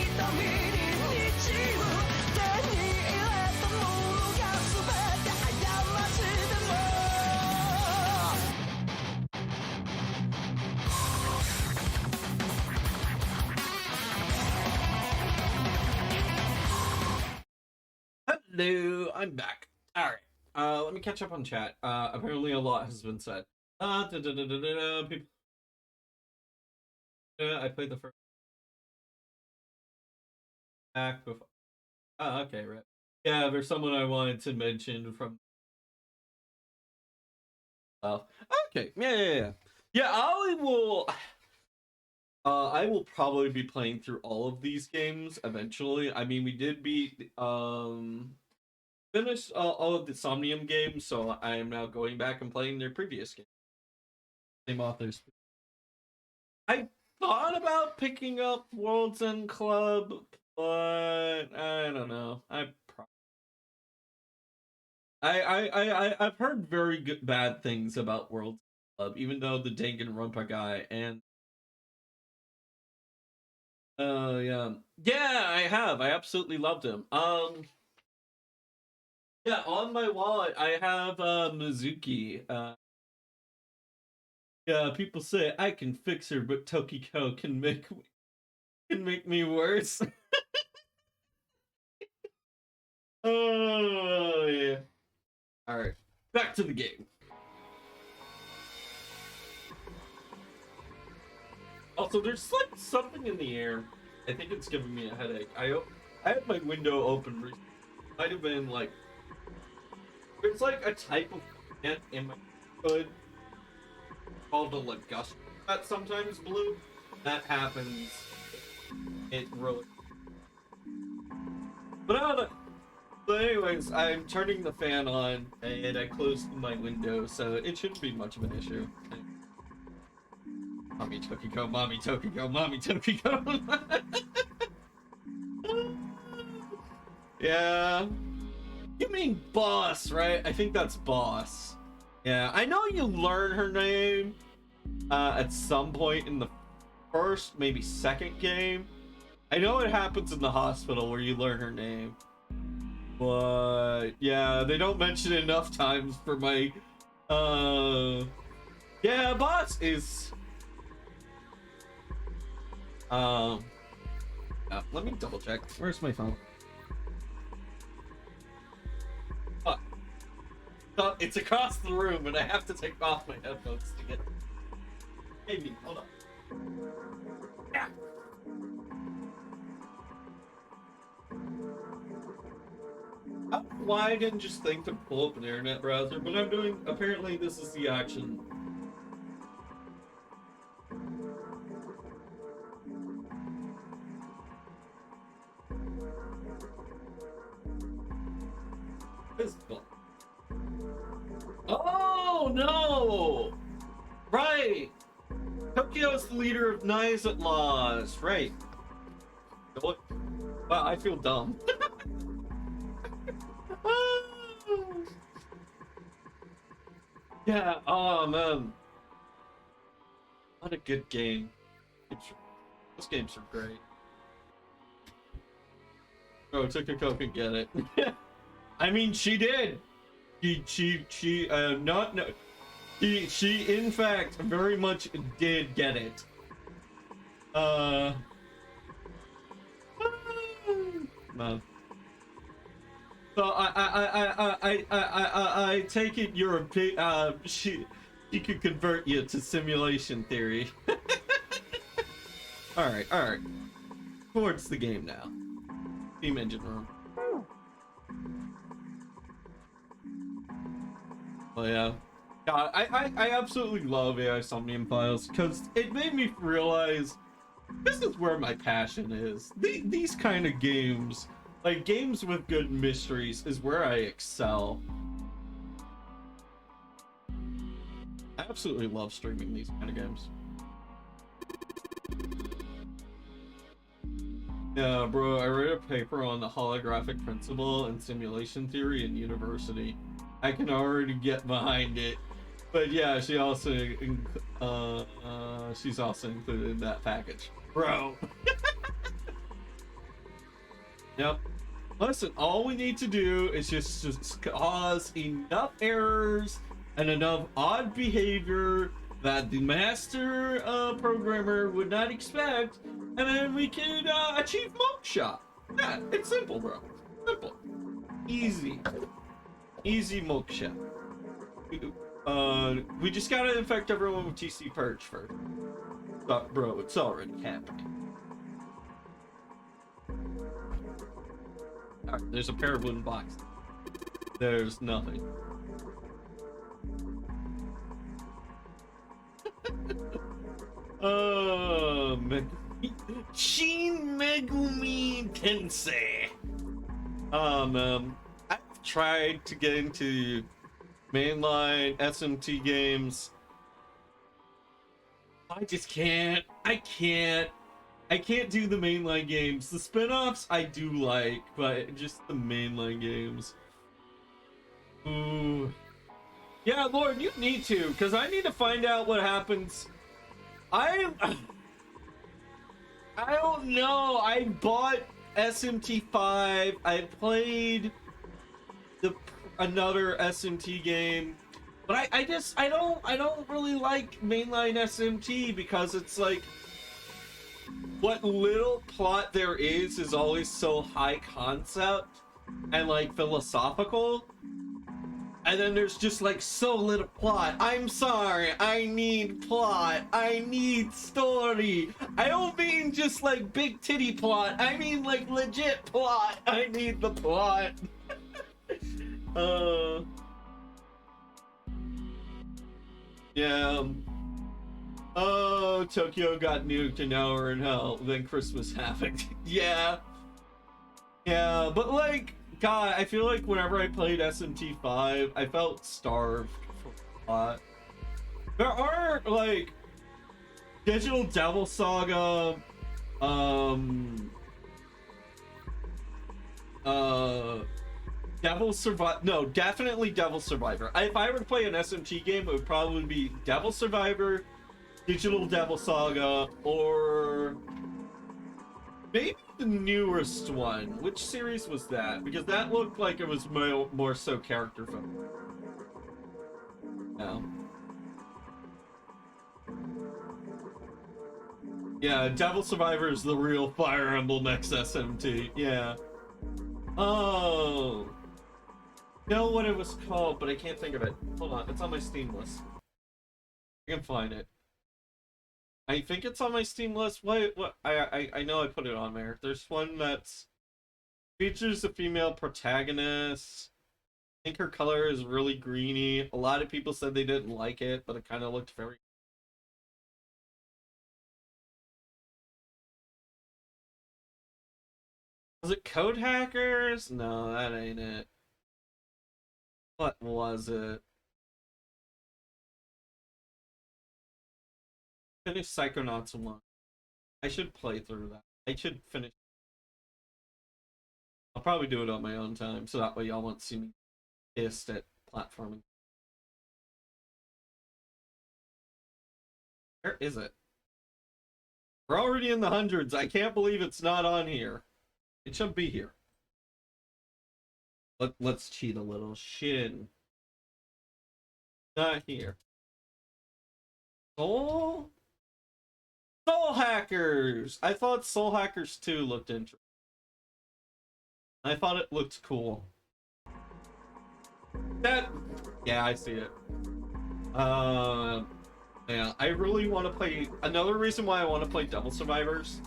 Speaker 1: ちる手に入れたものが全て過ちでも
Speaker 2: Hello, I'm back. All right. Let me catch up on chat. Apparently a lot has been said. People. I played the first back before. Oh, okay, right. Yeah, there's someone I wanted to mention from. Okay. Yeah. Yeah, I will. I will probably be playing through all of these games eventually. I mean, we did beat finished all of the Somnium games, so I am now going back and playing their previous games. Same authors. I thought about picking up World's End Club, but I don't know. I've heard very bad things about World's End Club, even though the Danganronpa guy and yeah, I have. I absolutely loved him. Yeah, on my wallet I have Mizuki. Yeah, people say I can fix her, but Tokiko can make me worse. Oh yeah. All right, back to the game. Also, there's like something in the air. I think it's giving me a headache. I had my window open recently. Might have been like there's like a type of plant in my hood called a ligustrum that sometimes blew. That happens. It really. But I don't know. But anyways, I'm turning the fan on and I closed my window, so it shouldn't be much of an issue. Mommy Tokiko, Mommy Tokiko, Mommy Tokiko. Yeah. You mean Boss, right? I think that's Boss. Yeah, I know you learn her name at some point in the first, maybe second game. I know it happens in the hospital where you learn her name. But yeah, they don't mention it enough times for my yeah, Boss is let me double check. Where's my phone? It's across the room and I have to take off my headphones to get maybe hold on. Yeah. I don't know why I didn't just think to pull up an internet browser, but I'm doing. Apparently, this is the action. Oh no! Right! Tokyo's the leader of Knives at Laws, right? Wow, I feel dumb. Yeah, oh man. What a good game. Those games are great. Oh, Tokiko can get it. I mean, she did. She in fact very much did get it. No. So I take it you're she could convert you to simulation theory. all right. Towards the game now. Steam engine room. Well, yeah. God, I absolutely love AI Somnium Files because it made me realize this is where my passion is. These kind of games, like games with good mysteries, is where I excel. I absolutely love streaming these kind of games. Yeah, bro, I read a paper on the holographic principle and simulation theory in university. I can already get behind it. But yeah, she also she's also included in that package. Bro. Yep. Listen, all we need to do is just cause enough errors and enough odd behavior that the master programmer would not expect, and then we can achieve moksha. Yeah, it's simple, bro. Simple. Easy. Easy moksha. We just gotta infect everyone with TC Purge first. Bro, it's already happening. Alright, there's a pair of wooden boxes. There's nothing. Shin Megami Tensei. I've tried to get into mainline SMT games. I just can't. I can't do the mainline games. The spin-offs I do like, but just the mainline games. Ooh. Yeah, Lord, you need to, because I need to find out what happens. I don't know. I bought SMT5. I played another SMT game, but I don't really like mainline SMT because it's like what little plot there is always so high concept and like philosophical. And then there's just like so little plot. I'm sorry, I need plot. I need story. I don't mean just like big titty plot. I mean like legit plot. I need the plot. Yeah. Oh, Tokyo got nuked and now we're in hell. Then Christmas happened. Yeah. Yeah, but like, God, I feel like whenever I played SMT5, I felt starved for a lot. There are, like, Digital Devil Saga, Devil Survivor. No, definitely Devil Survivor. If I were to play an SMT game, it would probably be Devil Survivor, Digital Devil Saga, or maybe the newest one. Which series was that? Because that looked like it was more so character focused. Yeah. Yeah, Devil Survivor is the real Fire Emblem X SMT. Yeah. Oh. Know what it was called, but I can't think of it. Hold on, it's on my Steam list. I can find it. I think it's on my Steam list. What? I know I put it on there. There's one that's features a female protagonist. I think her color is really greeny. A lot of people said they didn't like it, but it kind of looked very. Was it Code Hackers? No, that ain't it. What was it? Finish Psychonauts 1. I should play through that. I should finish. I'll probably do it on my own time, so that way y'all won't see me pissed at platforming. Where is it? We're already in the hundreds. I can't believe it's not on here. It should be here. Let's cheat a little. Shin. Not here. Soul Hackers! I thought Soul Hackers 2 looked interesting. I thought it looked cool. Yeah, I see it. Yeah, I really want to play. Another reason why I want to play Devil Survivors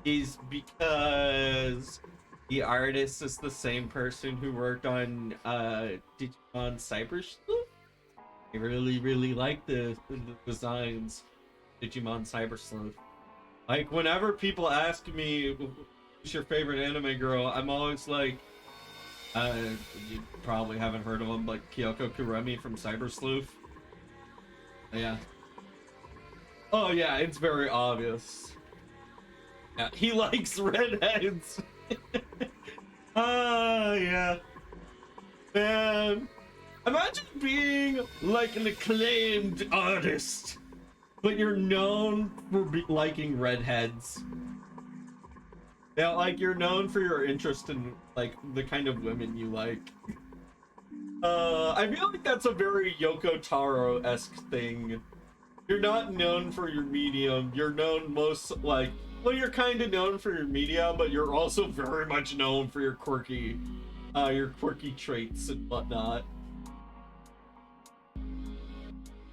Speaker 2: is because the artist is the same person who worked on Digimon Cyber Sleuth. I really like the designs of Digimon Cyber Sleuth. Like, whenever people ask me who's your favorite anime girl, I'm always like, you probably haven't heard of them, but Kyoko Kuremi from Cyber Sleuth. Yeah. Oh yeah, it's very obvious. Yeah, he likes redheads. Yeah. Man, imagine being like an acclaimed artist, but you're known for liking redheads. Yeah, like you're known for your interest in like the kind of women you like. I feel like that's a very Yoko Taro-esque thing. You're not known for your medium. You're known most like, well, you're kind of known for your media, but you're also very much known for your quirky traits and whatnot.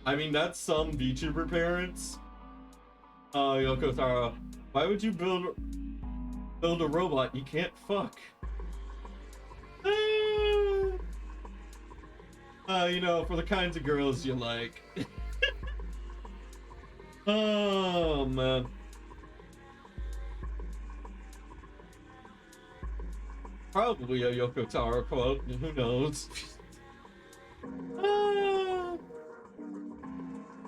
Speaker 2: I mean, that's some VTuber parents. Yoko Taro, why would you build a robot you can't fuck? You know, for the kinds of girls you like. Oh, man. Probably a Yoko Taro quote, who knows?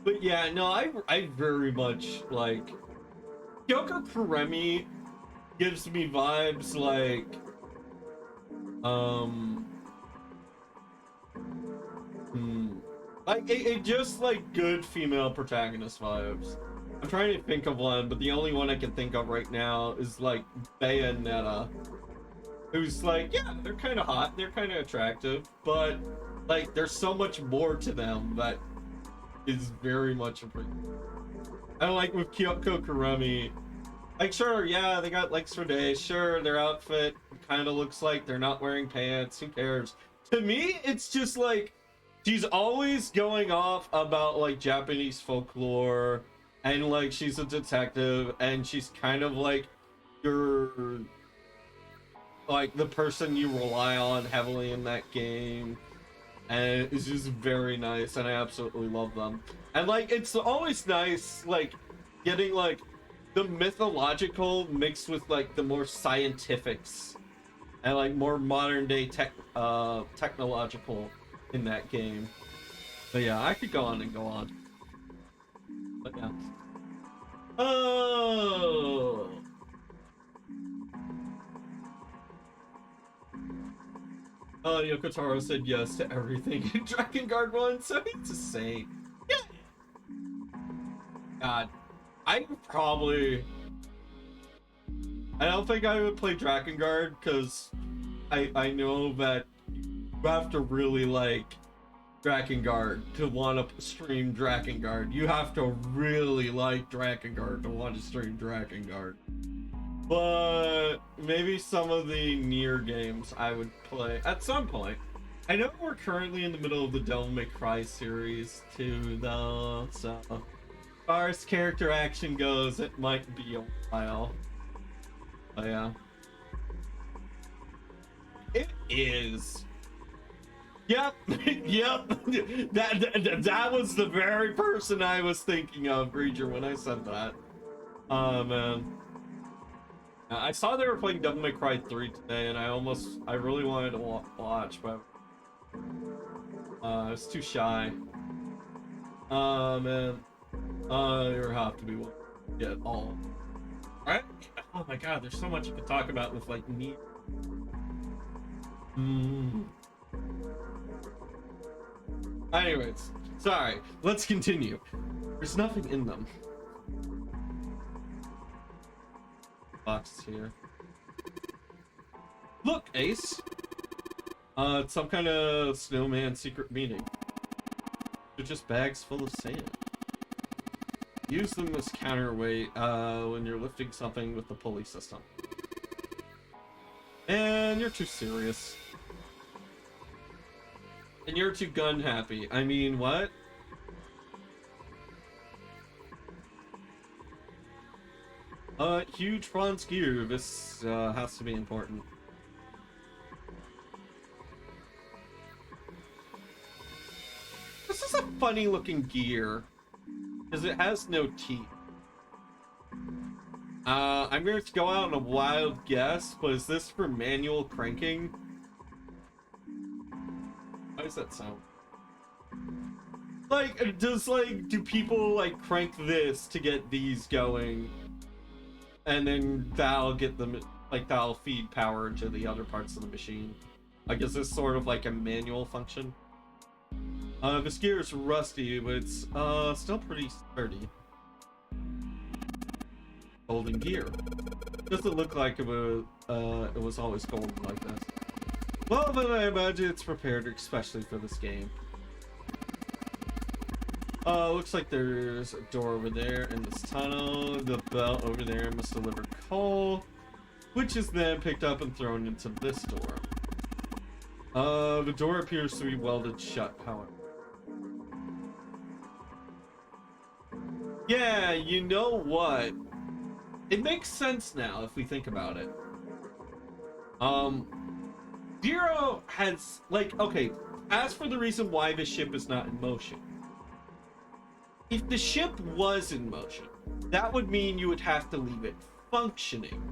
Speaker 2: But yeah, no, I very much like... Yoko Kuremi gives me vibes like... Like, it just like good female protagonist vibes. I'm trying to think of one, but the only one I can think of right now is like Bayonetta. Who's like, yeah, they're kind of hot, they're kind of attractive, but like there's so much more to them that is very much appreciated. And like with Kyoko Kuremi, like sure, yeah, they got legs for days, sure, their outfit kind of looks like they're not wearing pants, who cares? To me, it's just like, she's always going off about like Japanese folklore, and like she's a detective, and she's kind of like your, like the person you rely on heavily in that game, and it's just very nice, and I absolutely love them. And like it's always nice like getting like the mythological mixed with like the more scientifics and like more modern day technological in that game. But yeah, I could go on and go on. But yeah. Oh. Yoko Taro said yes to everything in Dragon Guard 1, so he's a saint. Yeah. God. I don't think I would play Dragon Guard because I know that you have to really like Dragon Guard to want to stream Dragon Guard. You have to really like Dragon Guard to want to stream Dragon Guard. But maybe some of the Nier games I would play at some point. I know we're currently in the middle of the Devil May Cry series too, though, so as far as character action goes, it might be a while. But yeah. It is. Yep, yep. That was the very person I was thinking of, Breacher, when I said that. Oh, man. I saw they were playing Devil May Cry 3 today, and I really wanted to watch, but I was too shy. Man. You have to be one to get all. Right? Oh my god, there's so much you could talk about with, like, Nier. Anyways, sorry. Let's continue. There's nothing in them. Boxes here. Look, Ace. It's some kind of snowman secret meeting. They're just bags full of sand. Use them as counterweight when you're lifting something with the pulley system. And you're too serious. And you're too gun happy. I mean, what? Huge bronze gear. This has to be important. This is a funny looking gear. Because it has no teeth. I'm going to go out on a wild guess, but is this for manual cranking? How does that sound? Like, do people, like, crank this to get these going? And then that'll get them, like, that'll feed power to the other parts of the machine. Like, is this sort of like a manual function? This gear is rusty, but it's, still pretty sturdy. Golden gear. Doesn't look like it was always golden like this. Well, then I imagine it's prepared especially for this game. Looks like there's a door over there in this tunnel. The belt over there must deliver coal, which is then picked up and thrown into this door. The door appears to be welded shut, however. Yeah, you know what? It makes sense now if we think about it. Zero has, like, okay, as for the reason why the ship is not in motion. If the ship was in motion, that would mean you would have to leave it functioning.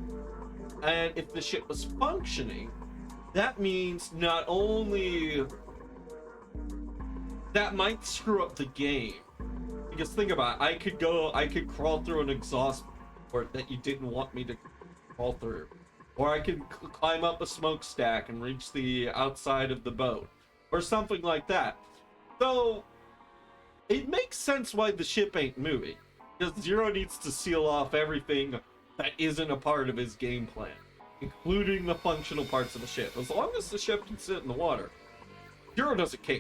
Speaker 2: And if the ship was functioning, that means not only that might screw up the game. Because think about it, I could crawl through an exhaust port that you didn't want me to crawl through. Or I could climb up a smokestack and reach the outside of the boat. Or something like that. So, it makes sense why the ship ain't moving. Because Zero needs to seal off everything that isn't a part of his game plan. Including the functional parts of the ship. As long as the ship can sit in the water, Zero doesn't care.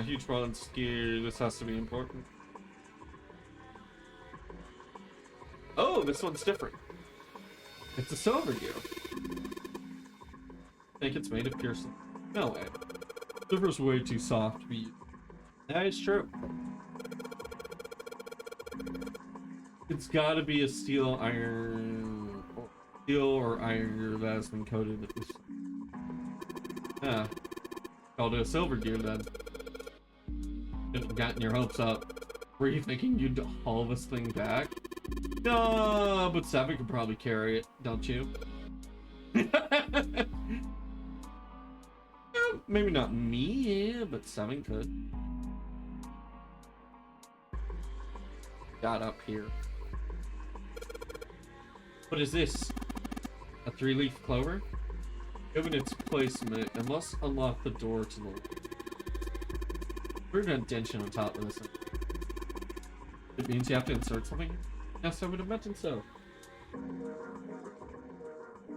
Speaker 2: Huge bronze gear. This has to be important. Oh, this one's different. It's a silver gear. I think it's made of pure silver. No way. Silver's way too soft to be used. That is true. It's gotta be a steel, iron, or steel or iron gear that has been coated with this. Yeah. Called it a silver gear then. You've gotten your hopes up. Were you thinking you'd haul this thing back? No, but Seven could probably carry it, don't you? Maybe not me, but Seven could. Got up here. What is this? A 3-leaf clover? Given its placement, it must unlock the door to the left. Weird indentation on top of this. It means you have to insert something? Yes, I would imagine so.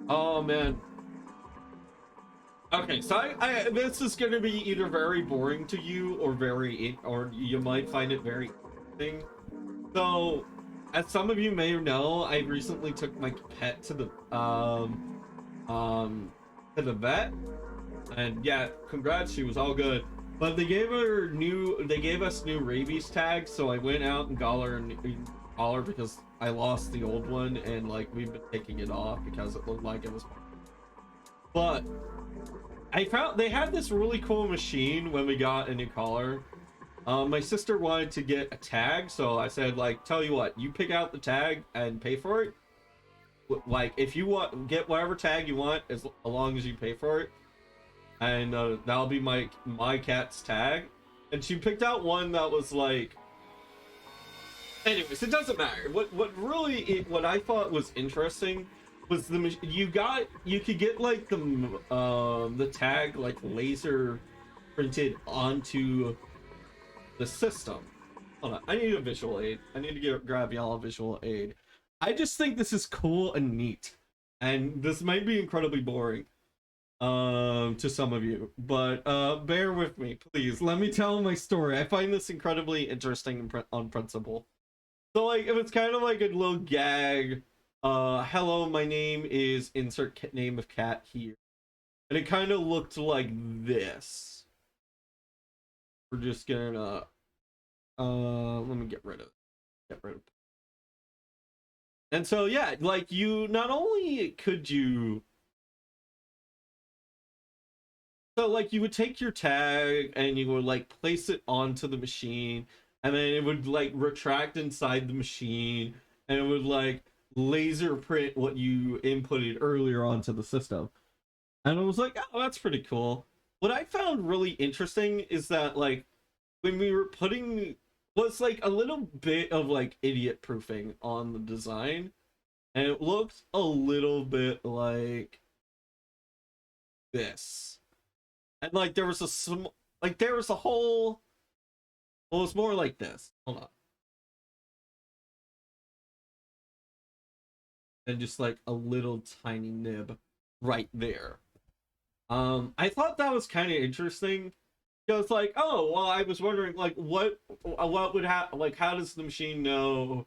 Speaker 2: Oh man. Okay, so this is gonna be either very boring to you or you might find it very interesting. So, as some of you may know, I recently took my pet to the vet, and yeah, congrats, she was all good. But they gave us new rabies tags, so I went out and got her because I lost the old one, and like we've been taking it off because it looked like it was. But I found they had this really cool machine when we got a new collar. My sister wanted to get a tag, so I said, like, tell you what, you pick out the tag and pay for it. Like, if you want, get whatever tag you want, as long as you pay for it, and that'll be my cat's tag. And she picked out one that was like. Anyways, it doesn't matter. What I thought was interesting was you could get like the tag like laser printed onto the system. Hold on, I need a visual aid. I need to grab y'all a visual aid. I just think this is cool and neat, and this might be incredibly boring to some of you, but bear with me, please. Let me tell my story. I find this incredibly interesting on principle. So like, it was kind of like a little gag. Hello, my name is insert name of cat here, and it kind of looked like this. We're just gonna let me get rid of it. And so yeah, like you not only could you you would take your tag and you would like place it onto the machine, and then it would like retract inside the machine, and it would like laser print what you inputted earlier onto the system. And I was like, oh, that's pretty cool. What I found really interesting is that like when we were putting was like a little bit of like idiot proofing on the design, and it looked a little bit like this. And like there was a whole Well, it's more like this. Hold on. And just like a little tiny nib right there. I thought that was kind of interesting. Because like, oh, well, I was wondering like what would happen, like how does the machine know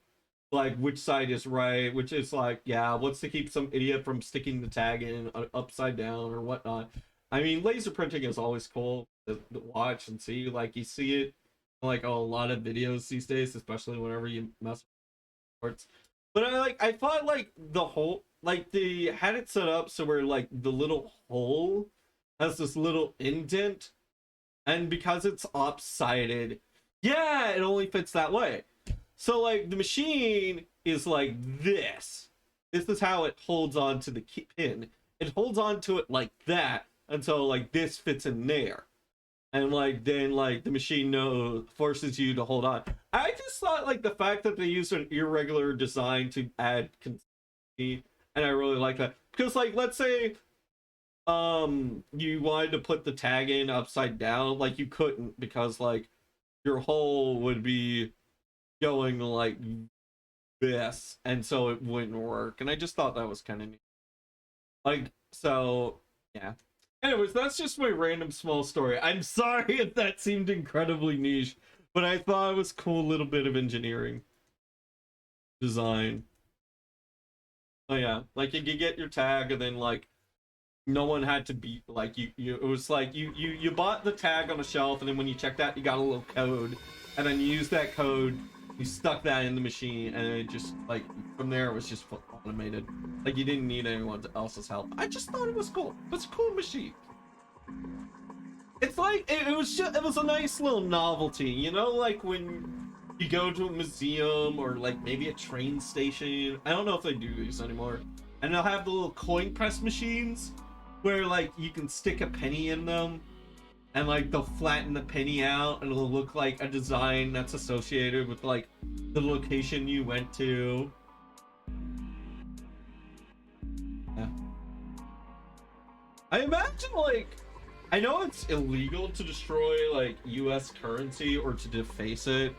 Speaker 2: like which side is right, which is like, yeah, what's to keep some idiot from sticking the tag in upside down or whatnot. I mean, laser printing is always cool to watch and see. Like you see it like a lot of videos these days, especially whenever you mess with sports. But I thought like the whole, like they had it set up so where like the little hole has this little indent, and because it's opsided, yeah, it only fits that way. So like the machine is like this. This is how it holds on to the pin. It holds on to it like that until like this fits in there. And like then like the machine forces you to hold on. I just thought like the fact that they used an irregular design to add consistency, and I really like that. Because like let's say you wanted to put the tag in upside down, like you couldn't because like your hole would be going like this, and so it wouldn't work. And I just thought that was kind of neat. Like, so yeah. Anyways, that's just my random small story. I'm sorry if that seemed incredibly niche, but I thought it was a cool little bit of engineering design. Oh yeah, like you could get your tag, and then like no one had to be like you it was like you bought the tag on a shelf, and then when you checked out, you got a little code, and then you used that code, you stuck that in the machine, and it just like from there it was just automated. Like you didn't need anyone else's help. I just thought it was cool. It's a cool machine. It's like it was a nice little novelty, you know, like when you go to a museum or like maybe a train station. I don't know if they do these anymore. And they'll have the little coin press machines where like you can stick a penny in them, and like they'll flatten the penny out and it'll look like a design that's associated with like the location you went to. Yeah. I imagine like, I know it's illegal to destroy like US currency or to deface it.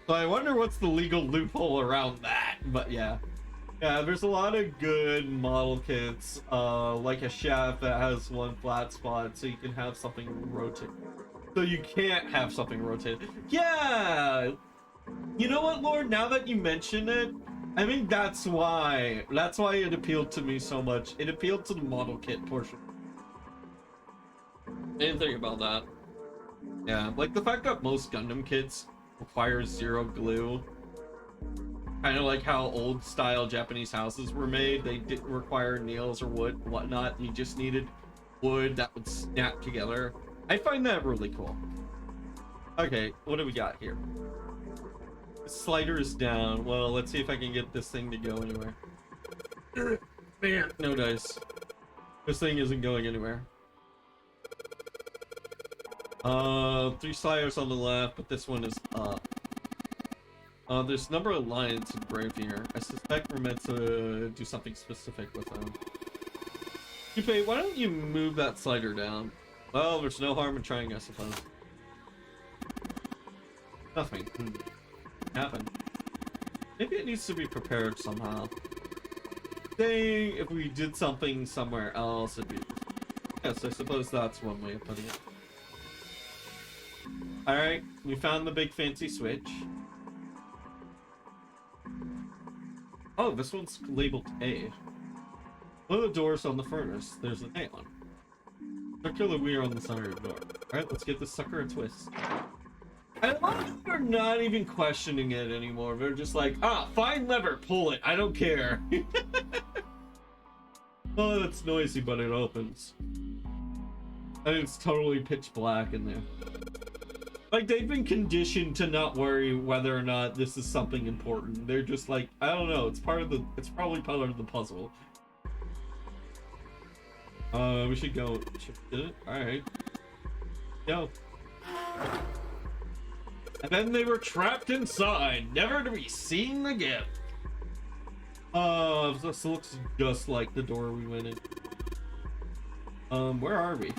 Speaker 2: So I wonder what's the legal loophole around that, but yeah. Yeah, there's a lot of good model kits, like a shaft that has one flat spot so you can have something rotate. So you can't have something rotated. Yeah! You know what, Lord? Now that you mention it, I think that's why it appealed to me so much. It appealed to the model kit portion. I didn't think about that. Yeah, like the fact that most Gundam kits require zero glue. Kind of like how old style Japanese houses were made. They didn't require nails or wood, whatnot. You just needed wood that would snap together. I find that really cool. Okay, what do we got here? The slider is down. Well, let's see if I can get this thing to go anywhere. Man, no dice. This thing isn't going anywhere. 3 sliders on the left, but this one is up. There's a number of lines engraved here. I suspect we're meant to do something specific with them. Yuppie, why don't you move that slider down? Well, there's no harm in trying, I suppose. Nothing. Happened. Maybe it needs to be prepared somehow. Say if we did something somewhere else, it'd be... Yes, I suppose that's one way of putting it. Alright, we found the big fancy switch. Oh, this one's labeled A. One of the doors on the furnace, there's an A on. Circular wheel on the center of the door. Alright, let's give this sucker a twist. I love they're not even questioning it anymore. They're just like, ah, fine lever, pull it, I don't care. Oh, it's noisy, but it opens. And it's totally pitch black in there. Like, they've been conditioned to not worry whether or not this is something important. They're just like, I don't know, it's probably part of the puzzle. We should go. Alright. Go. And then they were trapped inside, never to be seen again. This looks just like the door we went in. Where are we?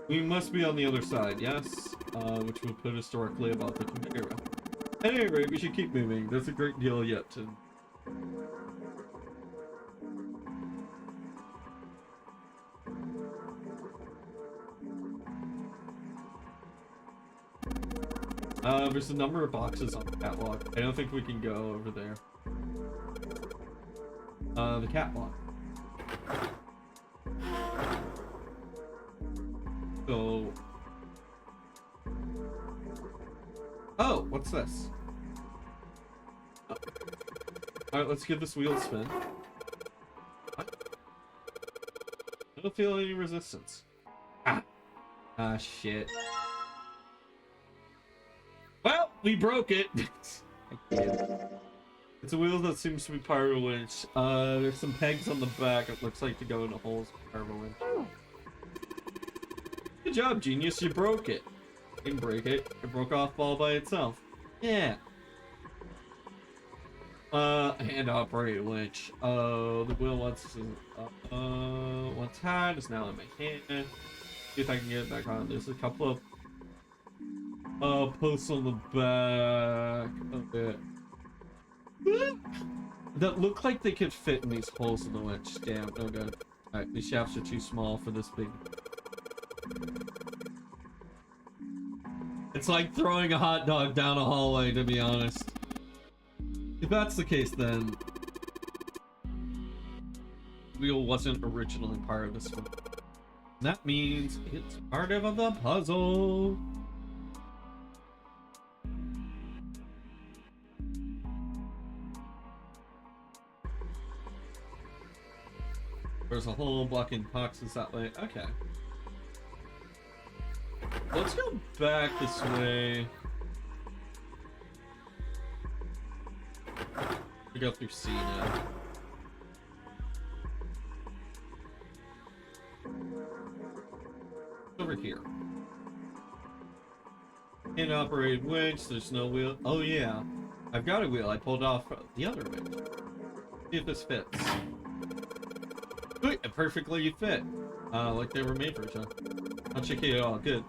Speaker 2: We must be on the other side, yes? Which would put us directly above the computer. At any rate, we should keep moving. There's a great deal yet to... There's a number of boxes on the catwalk. I don't think we can go over there. The catwalk. So... Oh, what's this? Alright, let's give this wheel a spin. What? I don't feel any resistance. Ah, shit. Well, we broke it. I can't. It's a wheel that seems to be part of a winch. There's some pegs on the back. It looks like to go into holes part of a winch. Good job, genius. You broke it. You didn't break it. It broke off all by itself. Yeah. Hand operated winch. The wheel once had is now in my hand. See if I can get it back on. There's a couple of posts on the back of it that look like they could fit in these holes in the winch. Damn, no good. Alright, these shafts are too small for this big. It's like throwing a hot dog down a hallway, to be honest. If that's the case, then the wheel wasn't originally part of this one. That means it's part of the puzzle. There's a hole blocking boxes that way. Okay. Let's go back this way. We go through C now. Over here. Hand operated winch, there's no wheel. Oh yeah. I've got a wheel. I pulled off the other winch. See if this fits. Wait, it perfectly fit. Like they were made for each other. Not shaky at all. Good.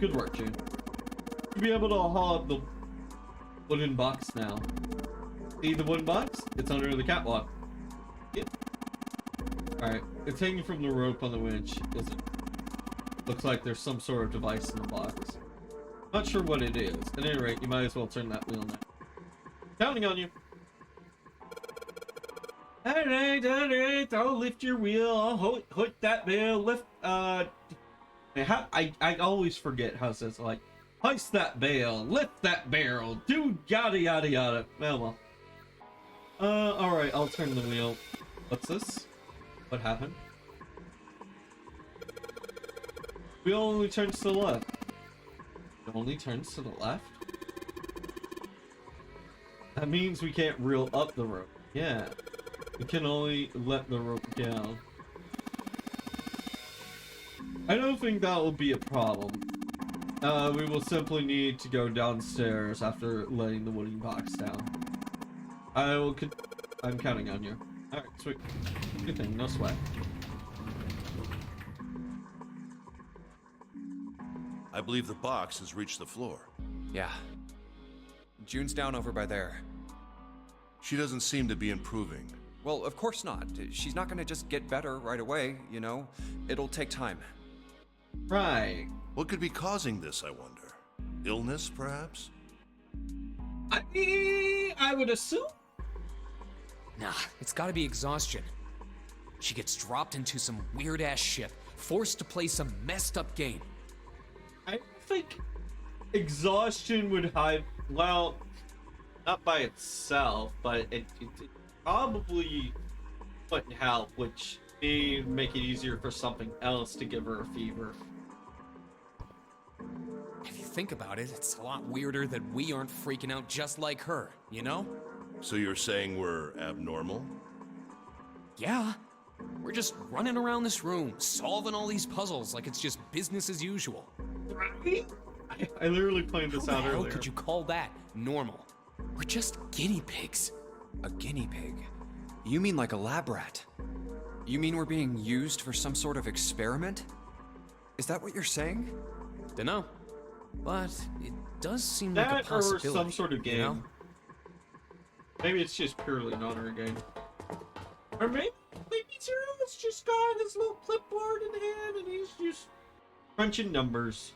Speaker 2: Good work, June. You'll be able to haul up the wooden box now. See the wooden box? It's under the catwalk. Yep. Alright, it's hanging from the rope on the winch. Looks like there's some sort of device in the box. Not sure what it is. At any rate, you might as well turn that wheel now. Counting on you. Alright, I'll lift your wheel. I'll hook that wheel. Lift, I always forget how it says, like, hoist that bale, lift that barrel, do yada yada yada. Well. Alright, I'll turn the wheel. What's this? What happened? Wheel only turns to the left. It only turns to the left? That means we can't reel up the rope. Yeah. We can only let the rope down. I don't think that will be a problem. We will simply need to go downstairs after letting the wooden box down. I'm counting on you. Alright, sweet. Good thing, no sweat.
Speaker 9: I believe the box has reached the floor.
Speaker 3: Yeah. June's down over by there.
Speaker 9: She doesn't seem to be improving.
Speaker 3: Well, of course not. She's not gonna just get better right away, you know? It'll take time.
Speaker 2: Right.
Speaker 9: What could be causing this, I wonder? Illness, perhaps?
Speaker 2: I would assume.
Speaker 6: Nah, it's gotta be exhaustion. She gets dropped into some weird-ass ship, forced to play some messed-up game.
Speaker 2: I think exhaustion would hide, well, not by itself, but it probably wouldn't help, which may make it easier for something else to give her a fever.
Speaker 6: If you think about it, it's a lot weirder that we aren't freaking out just like her, you know?
Speaker 9: So you're saying we're abnormal?
Speaker 6: Yeah. We're just running around this room, solving all these puzzles like it's just business as usual.
Speaker 2: Right? I literally planned this out
Speaker 6: How
Speaker 2: earlier.
Speaker 6: could you call that normal? We're just guinea pigs.
Speaker 3: A guinea pig? You mean like a lab rat? You mean we're being used for some sort of experiment? Is that what you're saying?
Speaker 6: Dunno. But it does seem like a
Speaker 2: That or
Speaker 6: possibility.
Speaker 2: some sort of game.
Speaker 6: You know?
Speaker 2: Maybe it's just purely an honor game. Or maybe Zero's just got his little clipboard in hand and he's just crunching numbers.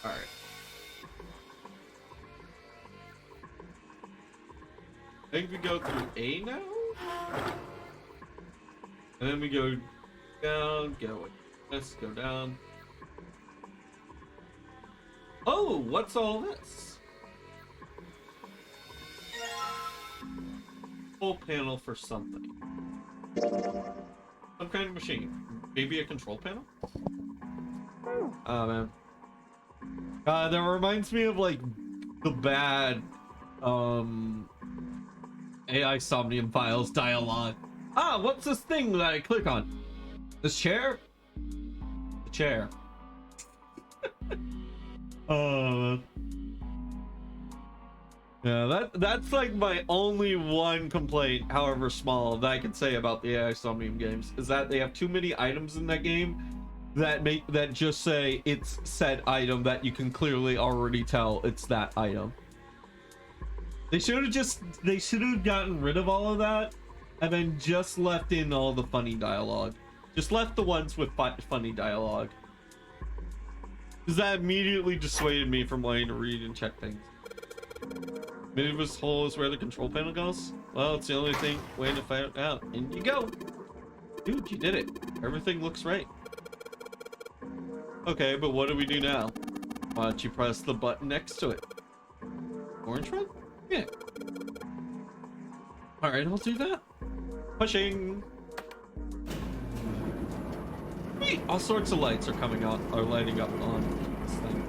Speaker 2: Alright. I think we go through A now? And then we go down, go let's go down. Oh, what's all this? Full panel for something. Some kind of machine. Maybe a control panel? Oh man. That reminds me of like the bad AI Somnium Files dialogue. Ah, what's this thing that I click on? This chair? The chair. Yeah, that's like my only one complaint, however small, that I can say about the AI Somnium games is that they have too many items in that game that just say it's said item that you can clearly already tell it's that item. They should have gotten rid of all of that and then just left in all the funny dialogue. Just left the ones with funny dialogue. Because that immediately dissuaded me from wanting to read and check things. Maybe this hole is where the control panel goes? Well, it's the only way to find out. In you go! Dude, you did it. Everything looks right. Okay, but what do we do now? Why don't you press the button next to it? Orange one? Yeah. Alright, I'll do that. Pushing! Wait, all sorts of lights are coming on, are lighting up on this thing.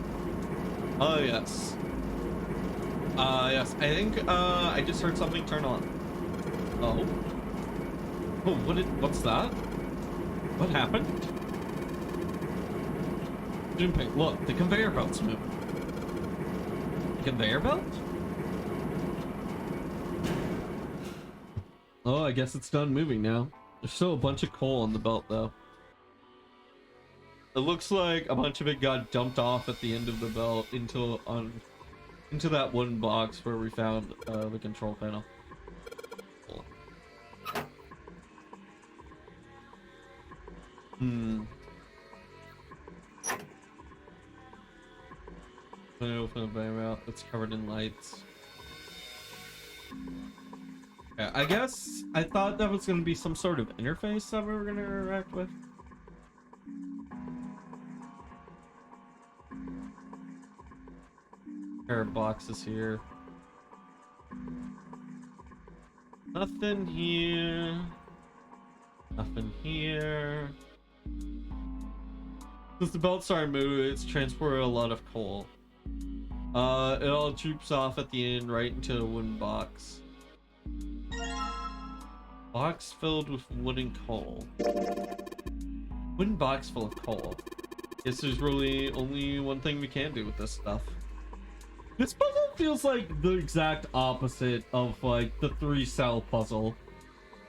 Speaker 2: Oh, yes. Yes, I think, I just heard something turn on. Oh. Oh, what's that? What happened? Junpei, look, the conveyor belt's moving. The conveyor belt? Oh, I guess it's done moving now. There's still a bunch of coal on the belt, though. It looks like a bunch of it got dumped off at the end of the belt into that one box where we found the control panel. When I open the conveyor belt, it's covered in lights. Yeah, I guess I thought that was going to be some sort of interface that we were going to interact with. Pair of boxes here. Nothing here. Nothing here. Since the belt started moving, it's transported a lot of coal. It all droops off at the end right into a wooden box. Box filled with wooden coal. Wooden box full of coal. Guess there's really only one thing we can do with this stuff. This puzzle feels like the exact opposite of like the 3-cell puzzle.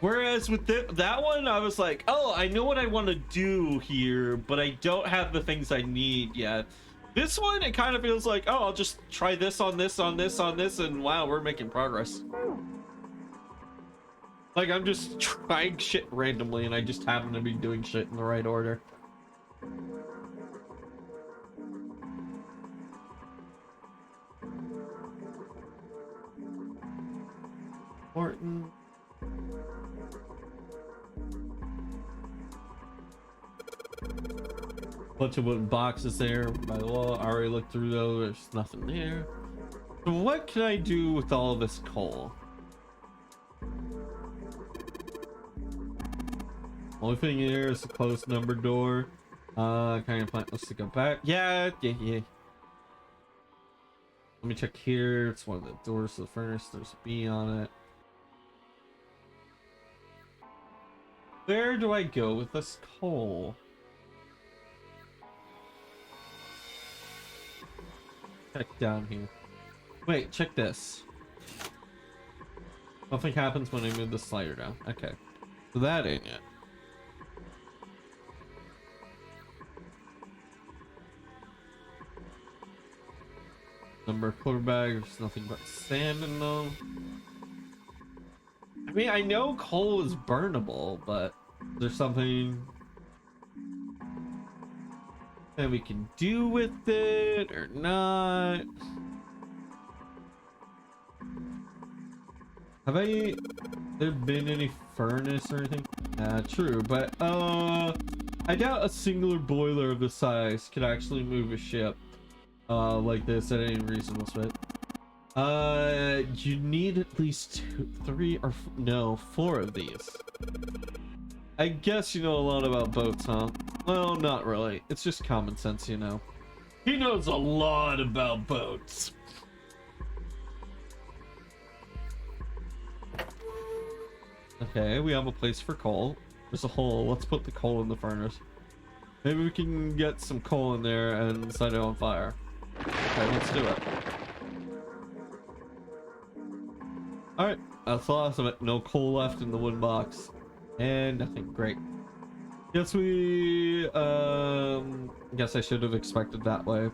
Speaker 2: Whereas with that one, I was like, oh, I know what I want to do here, but I don't have the things I need yet. This one, it kind of feels like, oh, I'll just try this on this, on this, on this, and wow, we're making progress. Like, I'm just trying shit randomly, and I just happen to be doing shit in the right order. Important. Bunch of wooden boxes there by the wall. I already looked through those. There's nothing there. So what can I do with all of this coal? Only thing here is a closed number door. Kind of pointless to go back. Yeah. Let me check here. It's one of the doors to the furnace. There's a B on it. Where do I go with this coal? Check down here. Wait, check this.
Speaker 11: Nothing happens when I move the slider down. Okay. So that ain't it. Number of clover bags, nothing but sand in them. I mean, I know coal is burnable, but there's something that we can do with it or not. Have there been any furnace or anything? True, but I doubt a singular boiler of this size could actually move a ship like this at any reasonable speed. You need at least 4 of these. I guess you know a lot about boats, huh? Well, not really. It's just common sense, you know. He knows a lot about boats. Okay, we have a place for coal. There's a hole. Let's put the coal in the furnace. Maybe we can get some coal in there and set it on fire. Okay, let's do it. Alright, that's the last of it. No coal left in the wooden box. And nothing. Great. Guess I should have expected that way.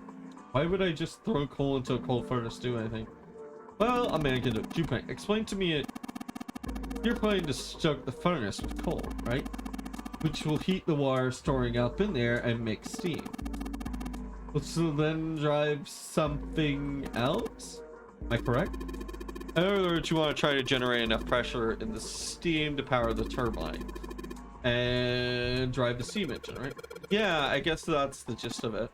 Speaker 11: Why would I just throw coal into a coal furnace to do anything? Well, a man can do it. Junpei, explain to me you're planning to stoke the furnace with coal, right? Which will heat the water storing up in there and make steam. Which will then drive something else? Am I correct? In other words, you want to try to generate enough pressure in the steam to power the turbine and drive the steam engine, right? Yeah, I guess that's the gist of it.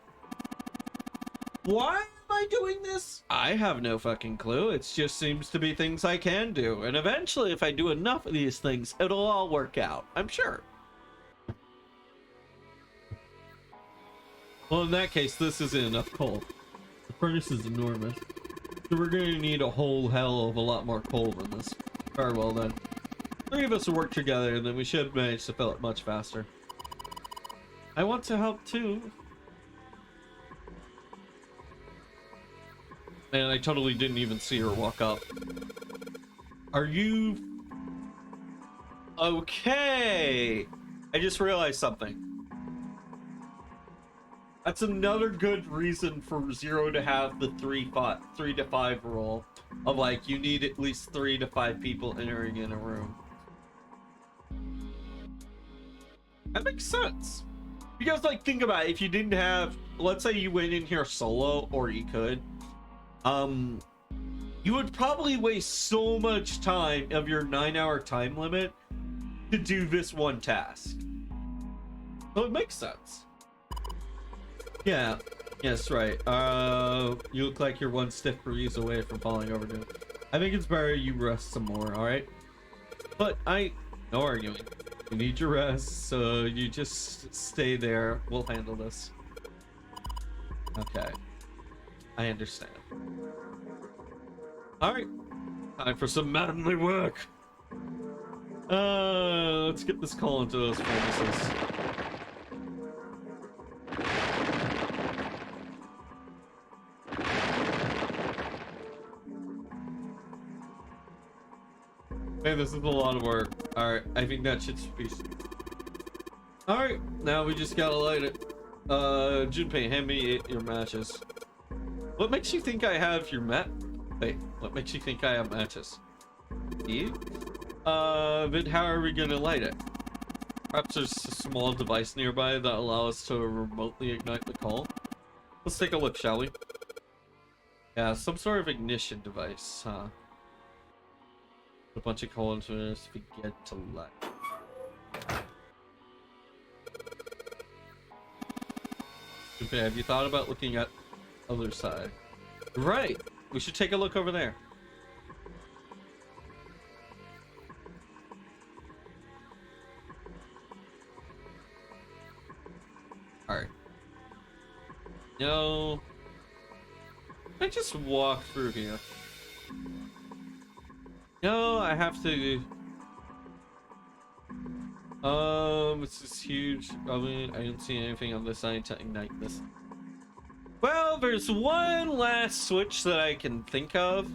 Speaker 11: Why am I doing this? I have no fucking clue. It just seems to be things I can do. And eventually, if I do enough of these things, it'll all work out. I'm sure. Well, in that case, this isn't enough coal. The furnace is enormous. So we're going to need a whole hell of a lot more coal than this. Very well then. 3 of us will work together and then we should manage to fill it much faster. I want to help too. Man, I totally didn't even see her walk up. Are you... Okay. I just realized something. That's another good reason for Zero to have the 3 to 5 rule of like you need at least 3 to 5 people entering in a room. That makes sense. Because like think about it, if you didn't have, let's say you went in here solo, or you could, you would probably waste so much time of your 9-hour time limit to do this one task. So it makes sense. Yeah, yes, right. You look like you're one stiff breeze away from falling over, dude. I think it's better you rest some more, alright? But no arguing. You need your rest, so you just stay there. We'll handle this. Okay. I understand. Alright. Time for some manly work. Let's get this coal into those furnaces. Man, this is a lot of work. Alright, I think that should be... Alright, now we just gotta light it. Junpei, hand me your matches. What makes you think I have your Wait, what makes you think I have matches? Eve? But how are we gonna light it? Perhaps there's a small device nearby that allows us to remotely ignite the coal? Let's take a look, shall we? Yeah, some sort of ignition device, huh? A bunch of coal into this if we get to light. Okay, have you thought about looking at the other side? Right! We should take a look over there. Alright. No. I just walk through here. No, I have to. This is huge. I mean, I don't see anything on this side to ignite this. Well, there's one last switch that I can think of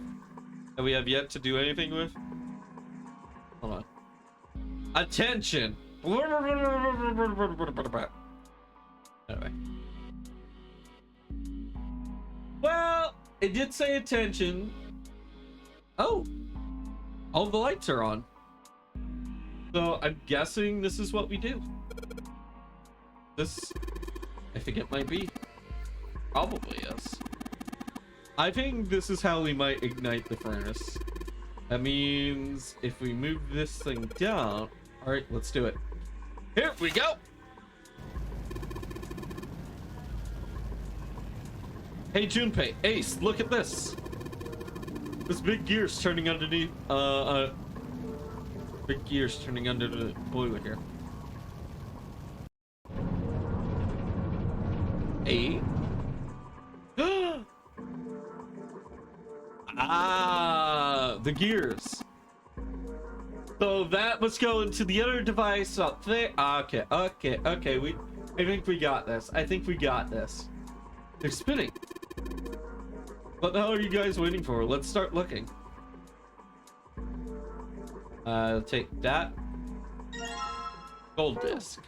Speaker 11: that we have yet to do anything with. Attention. Anyway. Well, it did say attention. Oh, all the lights are on. So I'm guessing this is what we do. This, I think it might be. Probably is. I think this is how we might ignite the furnace. That means if we move this thing down. All right, let's do it. Here we go. Hey Junpei, Ace, look at this. This big gear's turning underneath. Big gear's turning under the boiler here. Hey. Ah, the gears. So that must go into the other device up there. Okay. I think we got this. They're spinning. What the hell are you guys waiting for? Let's start looking. Take that. Gold disc.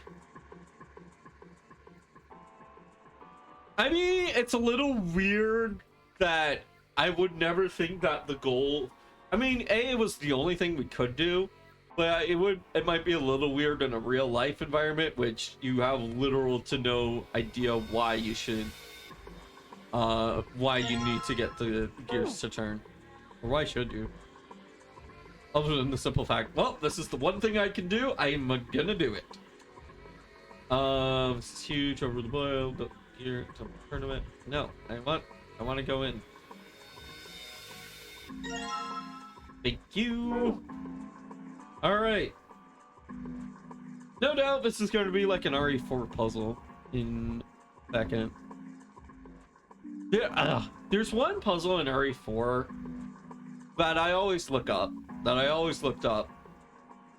Speaker 11: I mean, it's a little weird that I would never think that the goal... I mean, it was the only thing we could do, but it might be a little weird in a real life environment, which you have literal to no idea why you should... why you need to get the gears to turn. Or why should you? Other than the simple fact, well, this is the one thing I can do, I'm gonna do it. This is huge over the boil, but here to tournament. No, I want to go in. Thank you. All right. No doubt this is going to be like an RE4 puzzle in a second. Yeah, there's one puzzle in RE4 that I always looked up.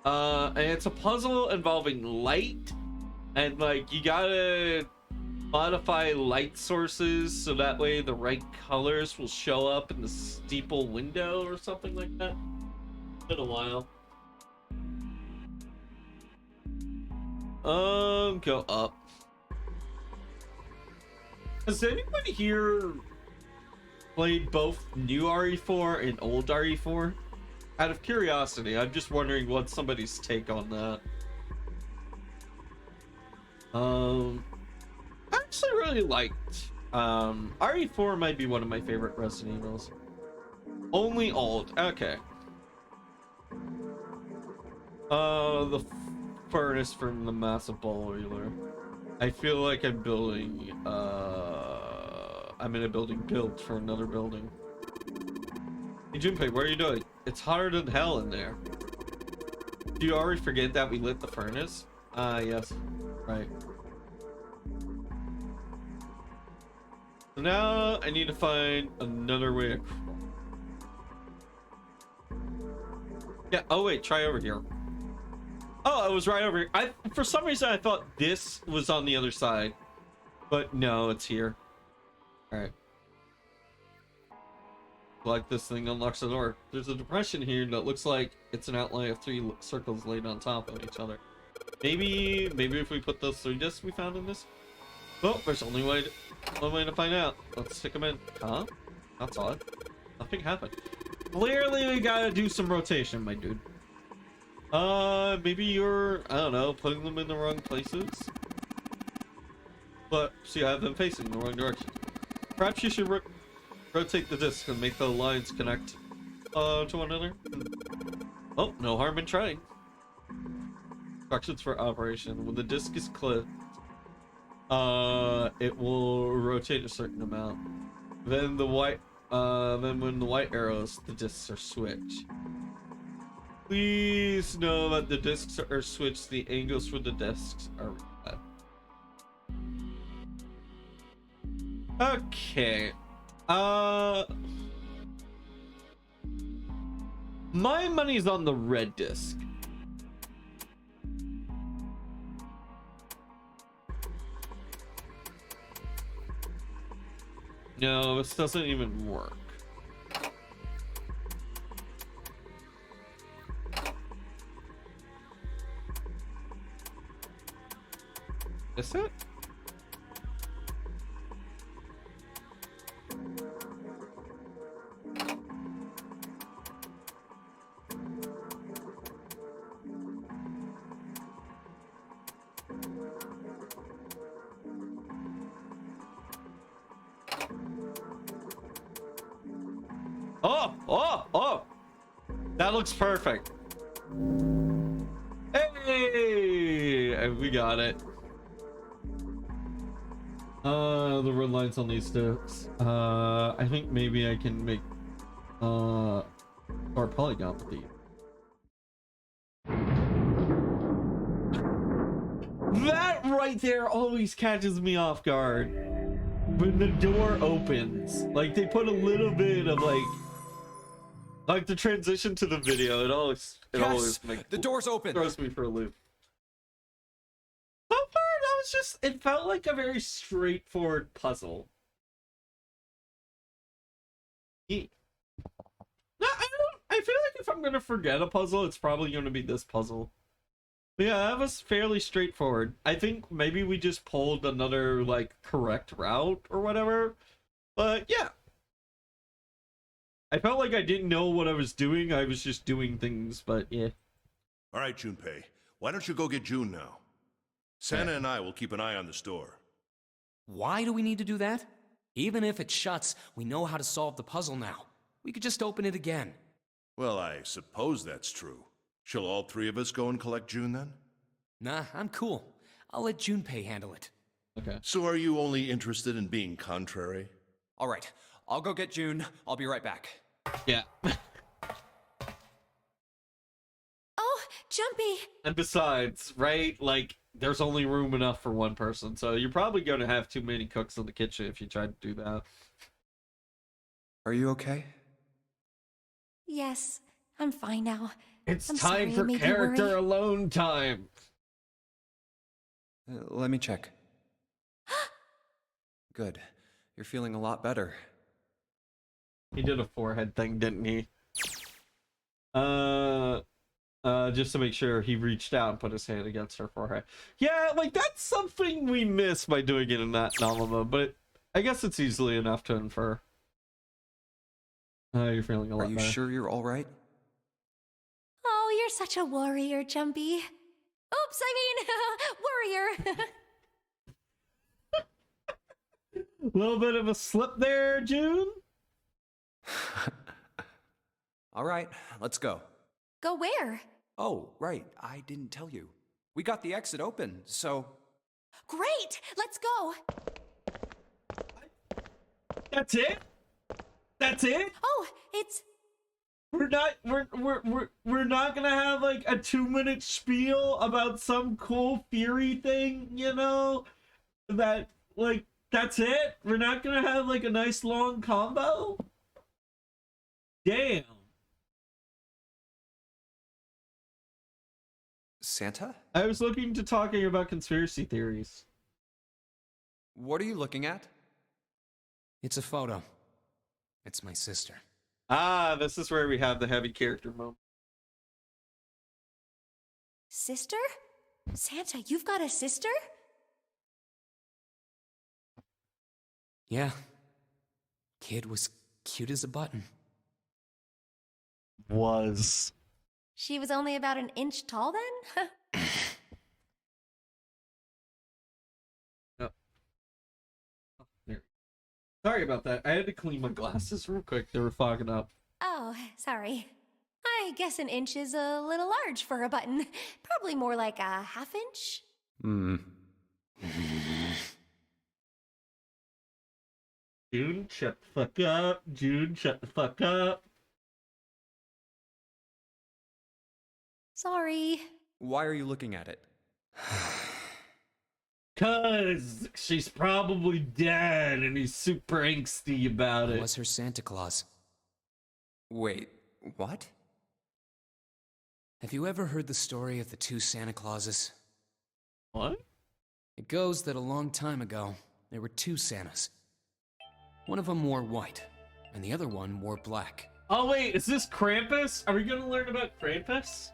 Speaker 11: And it's a puzzle involving light, and like you gotta modify light sources so that way the right colors will show up in the steeple window or something like that. It's been a while. Go up. Has anybody here played both new RE4 and old RE4? Out of curiosity, I'm just wondering what somebody's take on that. I actually really liked RE4 might be one of my favorite Resident Evils. Only old. Okay. The furnace from the massive boiler. I feel like I'm building I'm in a building built for another building. Hey Junpei, what are you doing? It's hotter than hell in there. Do you already forget that we lit the furnace? Yes. Right. So now I need to find another way across. Yeah, oh wait, try over here. Oh, it was right over here. For some reason I thought this was on the other side. But no, it's here. Alright. Like this thing unlocks the door. There's a depression here that looks like it's an outline of 3 circles laid on top of each other. Maybe if we put those 3 discs we found in this. Oh, there's only one way to find out. Let's stick them in. Huh? That's odd. Nothing happened. Clearly we gotta do some rotation, my dude. Maybe you're, I don't know, putting them in the wrong places. But see, I have them facing the wrong direction. Perhaps you should rotate the disc and make the lines connect to one another. Oh, no harm in trying. Instructions for operation. When the disc is clipped, it will rotate a certain amount. Then when the white arrows, the discs are switched. Please know that the discs are switched. The angles for the discs are reset. Okay. My money's on the red disc. No, this doesn't even work. Is it? Oh! That looks perfect. Hey! We got it. The red lights on these sticks. I think maybe I can make or polygon with these. That right there always catches me off guard. When the door opens, like they put a little bit of like the transition to the video. It always makes
Speaker 3: the door's open.
Speaker 11: Throws me for a loop. So far, that was just, it felt like a very straightforward puzzle. Yeah. No, I feel like if I'm gonna forget a puzzle, it's probably gonna be this puzzle. But yeah, that was fairly straightforward. I think maybe we just pulled another like correct route or whatever. But yeah. I felt like I didn't know what I was doing. I was just doing things, but yeah.
Speaker 9: All right, Junpei. Why don't you go get June now? Santa and I will keep an eye on the store.
Speaker 6: Why do we need to do that? Even if it shuts, we know how to solve the puzzle now. We could just open it again.
Speaker 9: Well, I suppose that's true. Shall all three of us go and collect June then?
Speaker 6: Nah, I'm cool. I'll let Junpei handle it.
Speaker 11: Okay.
Speaker 9: So are you only interested in being contrary?
Speaker 3: All right, I'll go get June. I'll be right back.
Speaker 11: Yeah.
Speaker 10: Oh, Jumpy!
Speaker 11: And besides, right, like, there's only room enough for one person, so you're probably going to have too many cooks in the kitchen if you try to do that.
Speaker 3: Are you okay?
Speaker 10: Yes, I'm fine now.
Speaker 11: It's
Speaker 10: I'm
Speaker 11: time
Speaker 10: sorry,
Speaker 11: for
Speaker 10: it made you
Speaker 11: character
Speaker 10: worry.
Speaker 11: alone time.
Speaker 3: Let me check. Good. You're feeling a lot better.
Speaker 11: He did a forehead thing, didn't he? Just to make sure he reached out and put his hand against her forehead. Yeah, like, that's something we miss by doing it in that novel mode, but I guess it's easily enough to infer. You're feeling a lot
Speaker 3: Are you
Speaker 11: better.
Speaker 3: sure you're all right?
Speaker 10: Oh, you're such a warrior, Jumpy. Oops, I mean, warrior.
Speaker 11: A little bit of a slip there, June?
Speaker 3: All right, let's go.
Speaker 10: Go where?
Speaker 3: Oh, right, I didn't tell you. We got the exit open, so...
Speaker 10: Great, let's go.
Speaker 11: That's it? That's it?
Speaker 10: Oh, it's...
Speaker 11: We're not gonna have like a 2-minute spiel about some cool theory thing, you know? That, like, that's it? We're not gonna have like a nice long combo? Damn.
Speaker 3: Santa?
Speaker 11: I was looking to talking about conspiracy theories.
Speaker 3: What are you looking at?
Speaker 6: It's a photo. It's my sister.
Speaker 11: Ah, this is where we have the heavy character moment.
Speaker 10: Sister? Santa, you've got a sister?
Speaker 6: Yeah. Kid was cute as a button.
Speaker 11: Was.
Speaker 10: She was only about an inch tall then?
Speaker 11: Sorry about that. I had to clean my glasses real quick. They were fogging up.
Speaker 10: Oh, sorry. I guess an inch is a little large for a button. Probably more like a half inch.
Speaker 11: June, shut the fuck up. June, shut the fuck up.
Speaker 10: Sorry.
Speaker 3: Why are you looking at it?
Speaker 11: Cause she's probably dead and he's super angsty about
Speaker 6: I
Speaker 11: it.
Speaker 6: was her Santa Claus.
Speaker 3: Wait, what?
Speaker 6: Have you ever heard the story of the two Santa Clauses?
Speaker 11: What?
Speaker 6: It goes that a long time ago, there were two Santas. One of them wore white, and the other one wore black.
Speaker 11: Oh wait, is this Krampus? Are we gonna learn about Krampus?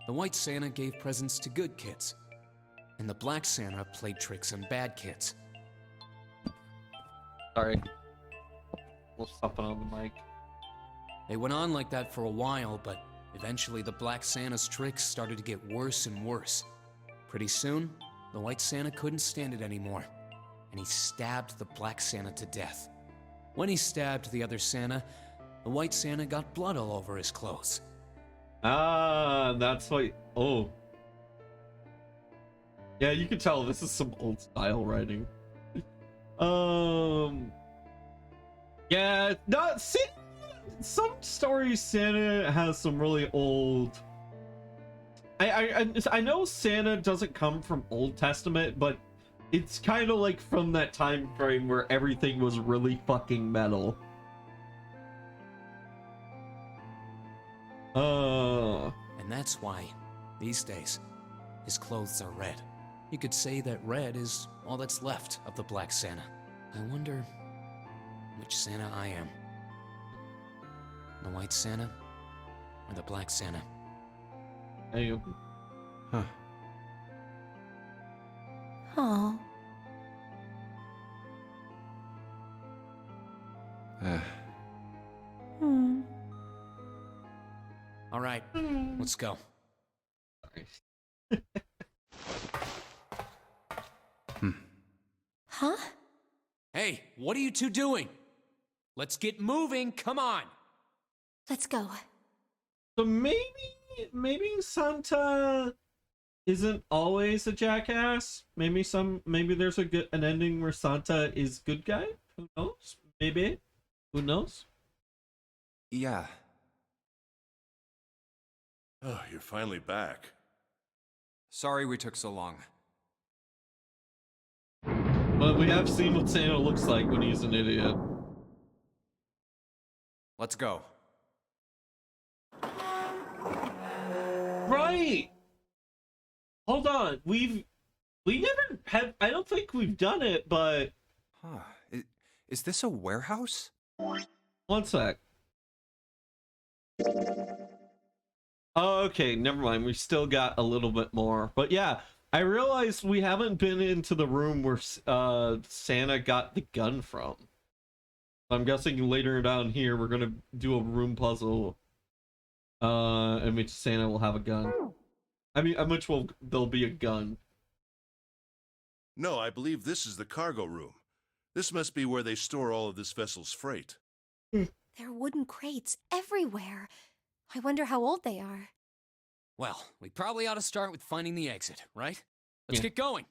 Speaker 6: The white Santa gave presents to good kids. and the Black Santa played tricks on bad kids.
Speaker 11: Sorry. We'll stop it on the mic.
Speaker 6: They went on like that for a while, but eventually the Black Santa's tricks started to get worse and worse. Pretty soon, the White Santa couldn't stand it anymore, and he stabbed the Black Santa to death. When he stabbed the other Santa, the White Santa got blood all over his clothes.
Speaker 11: Ah, that's why. Oh. Yeah, you can tell this is some old style writing. Yeah, not Santa. Some stories Santa has some really old. I know Santa doesn't come from Old Testament, but it's kind of like from that time frame where everything was really fucking metal.
Speaker 6: And that's why, these days, his clothes are red. You could say that red is all that's left of the Black Santa. I wonder which Santa I am. The White Santa or the Black Santa?
Speaker 11: Hey,
Speaker 2: Huh.
Speaker 7: Oh.
Speaker 6: All right, let's go.
Speaker 7: Huh?
Speaker 6: Hey, what are you two doing? Let's get moving, come on!
Speaker 10: Let's go.
Speaker 11: So maybe Santa isn't always a jackass. Maybe there's an ending where Santa is good guy. Who knows? Maybe. Who knows?
Speaker 3: Yeah.
Speaker 9: Oh, you're finally back.
Speaker 3: Sorry we took so long.
Speaker 11: But we have seen what Santa looks like when he's an idiot.
Speaker 3: Let's go.
Speaker 11: Right. Hold on. We never have. I don't think we've done it, but.
Speaker 3: Huh. Is this a warehouse?
Speaker 11: One sec. Oh, okay, never mind. We still got a little bit more. But yeah, I realized we haven't been into the room where Santa got the gun from. I'm guessing later down here we're gonna do a room puzzle in which Santa will have a gun. I mean, in which there'll be a gun.
Speaker 9: No, I believe this is the cargo room. This must be where they store all of this vessel's freight.
Speaker 10: There are wooden crates everywhere. I wonder how old they are.
Speaker 6: Well, we probably ought to start with finding the exit, right? Let's get going.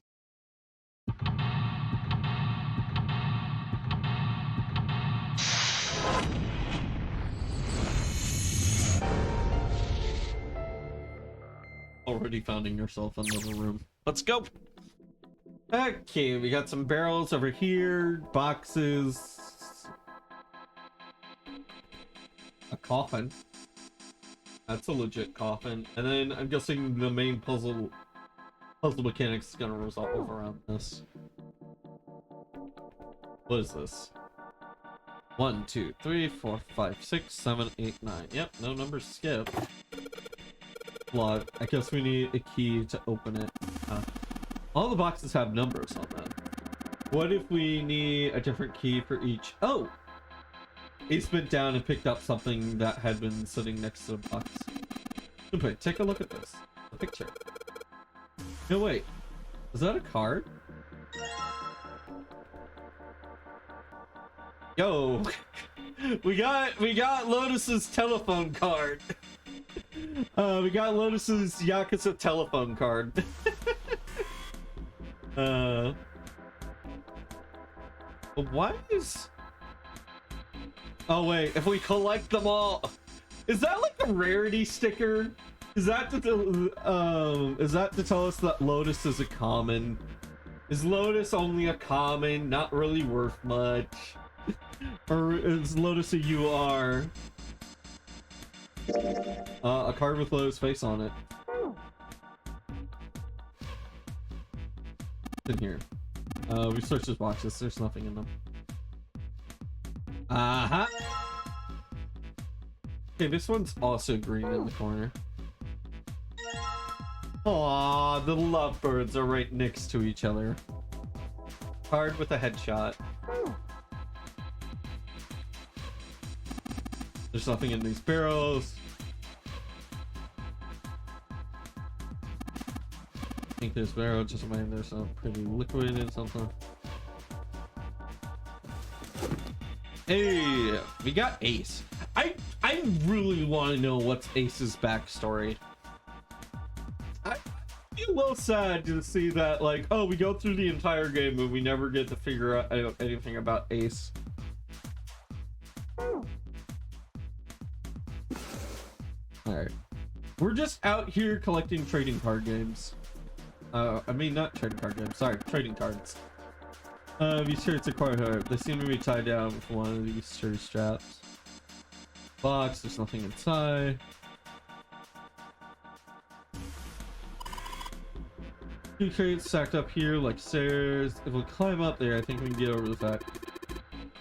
Speaker 11: Already finding yourself another room. Let's go. Okay, we got some barrels over here, boxes, a coffin. That's a legit coffin. And then I'm guessing the main puzzle mechanics is gonna resolve around this. What is this? 1, 2, 3, 4, 5, 6, 7, 8, 9. Yep, no numbers skipped. Lock. I guess we need a key to open it. All the boxes have numbers on them. What if we need a different key for each? Oh! Ace bent down and picked up something that had been sitting next to the box. Okay, take a look at this. The picture. No, wait. Is that a card? Yo! we got Lotus's telephone card. We got Lotus's Yakuza telephone card. Why is... Oh wait, if we collect them all... Is that like a rarity sticker? Is that to tell us that Lotus is a common? Is Lotus only a common, not really worth much? Or is Lotus a UR? A card with Lotus' face on it. In here. We searched his boxes, there's nothing in them. Uh-huh. Okay, this one's also green in the corner. Aw, the lovebirds are right next to each other. Card with a headshot. There's nothing in these barrels. I think this barrel just reminded there's some pretty liquid and something. Hey, we got Ace. I really want to know what's Ace's backstory. I feel a little sad to see that, like, oh, we go through the entire game and we never get to figure out anything about Ace. Alright. We're just out here collecting trading card games. I mean, not trading card games, sorry, trading cards. These shirts are quite hard. They seem to be tied down with one of these shirt straps. Box, there's nothing inside. Two crates stacked up here like stairs. If we climb up there, I think we can get over the fact.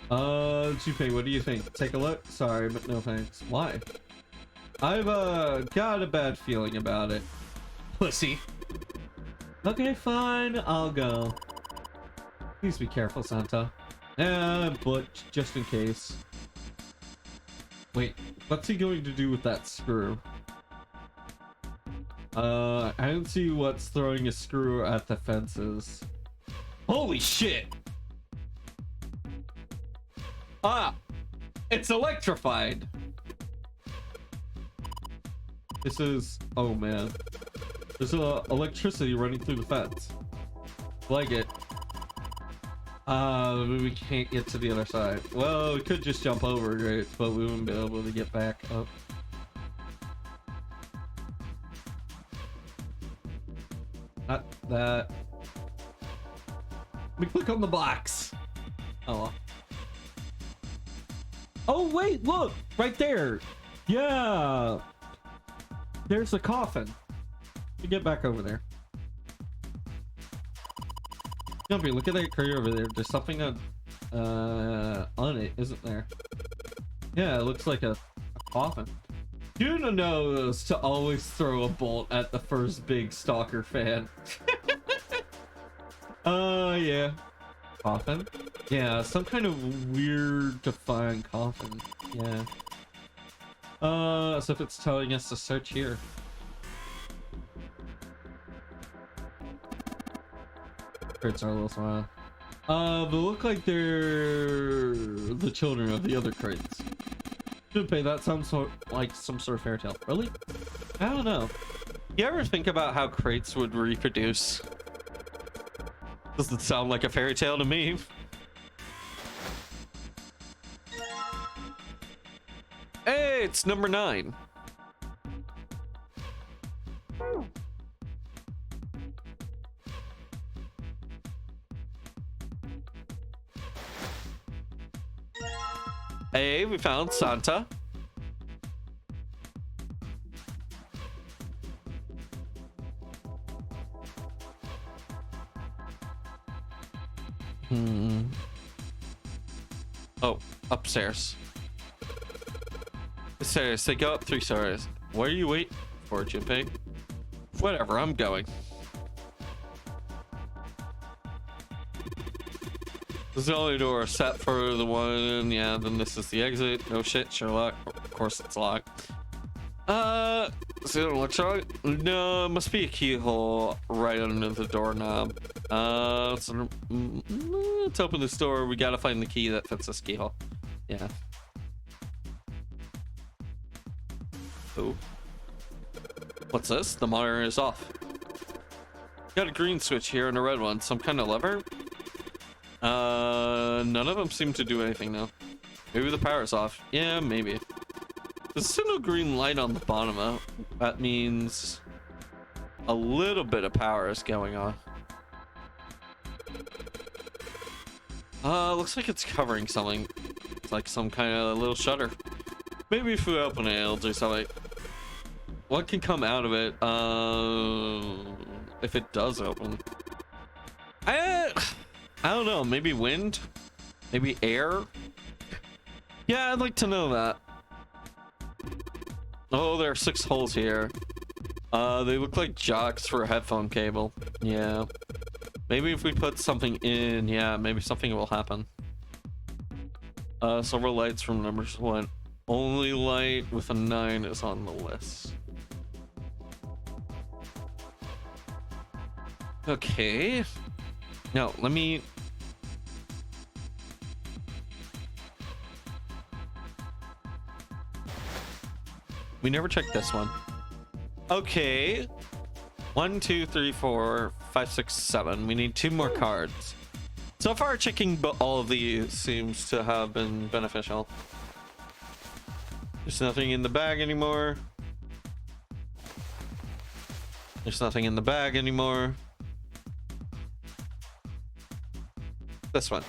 Speaker 11: Junpei, what do you think? Take a look? Sorry, but no thanks. Why? I've got a bad feeling about it. Pussy. Okay, fine, I'll go. Please be careful, Santa. But just in case. Wait, what's he going to do with that screw? I don't see what's throwing a screw at the fences. Holy shit! Ah! It's electrified! This is... oh man. There's electricity running through the fence. Like it. We can't get to the other side. Well, we could just jump over it, but we wouldn't be able to get back up. Not that. We click on the box. Oh. Oh wait, look! Right there! Yeah! There's a coffin. We get back over there. Jumpy, look at that crate over there. There's something on it, isn't there? Yeah, it looks like a coffin. Yuna knows to always throw a bolt at the first big Stalker fan. Yeah. Coffin? Yeah, some kind of weird to find coffin. Yeah. As if it's telling us to search here. Crates are a little small. But look like they're the children of the other crates. Junpei, that sounds like some sort of fairy tale. Really? I don't know. You ever think about how crates would reproduce? Doesn't sound like a fairy tale to me. Hey, it's number 9. Hey, we found Santa. Oh, upstairs. Stairs, they go up 3 stories. What are you waiting for, Junpei? Whatever, I'm going. This is the only door set for the one, yeah, then this is the exit. No shit, Sherlock. Of course it's locked. See what it looks like? No, it must be a keyhole right under the doorknob. Let's open this door. We gotta find the key that fits this keyhole. Yeah. Oh. What's this? The monitor is off. Got a green switch here and a red one. Some kind of lever? None of them seem to do anything now. Maybe the power's off. Yeah, maybe. There's still no green light on the bottom. That means a little bit of power is going on. Looks like it's covering something. It's like some kind of little shutter. Maybe if we open it, it'll do something. What can come out of it? If it does open. I don't know. Maybe wind? Maybe air? Yeah, I'd like to know that. Oh, there are 6 holes here. They look like jocks for a headphone cable. Yeah. Maybe if we put something in, yeah, maybe something will happen. Silver lights from numbers 1. Only light with a 9 is on the list. Okay. No, let me... We never checked this one. Okay. 1, 2, 3, 4, 5, 6, 7. We need 2 more cards. So far, checking all of these seems to have been beneficial. There's nothing in the bag anymore. There's nothing in the bag anymore. This one.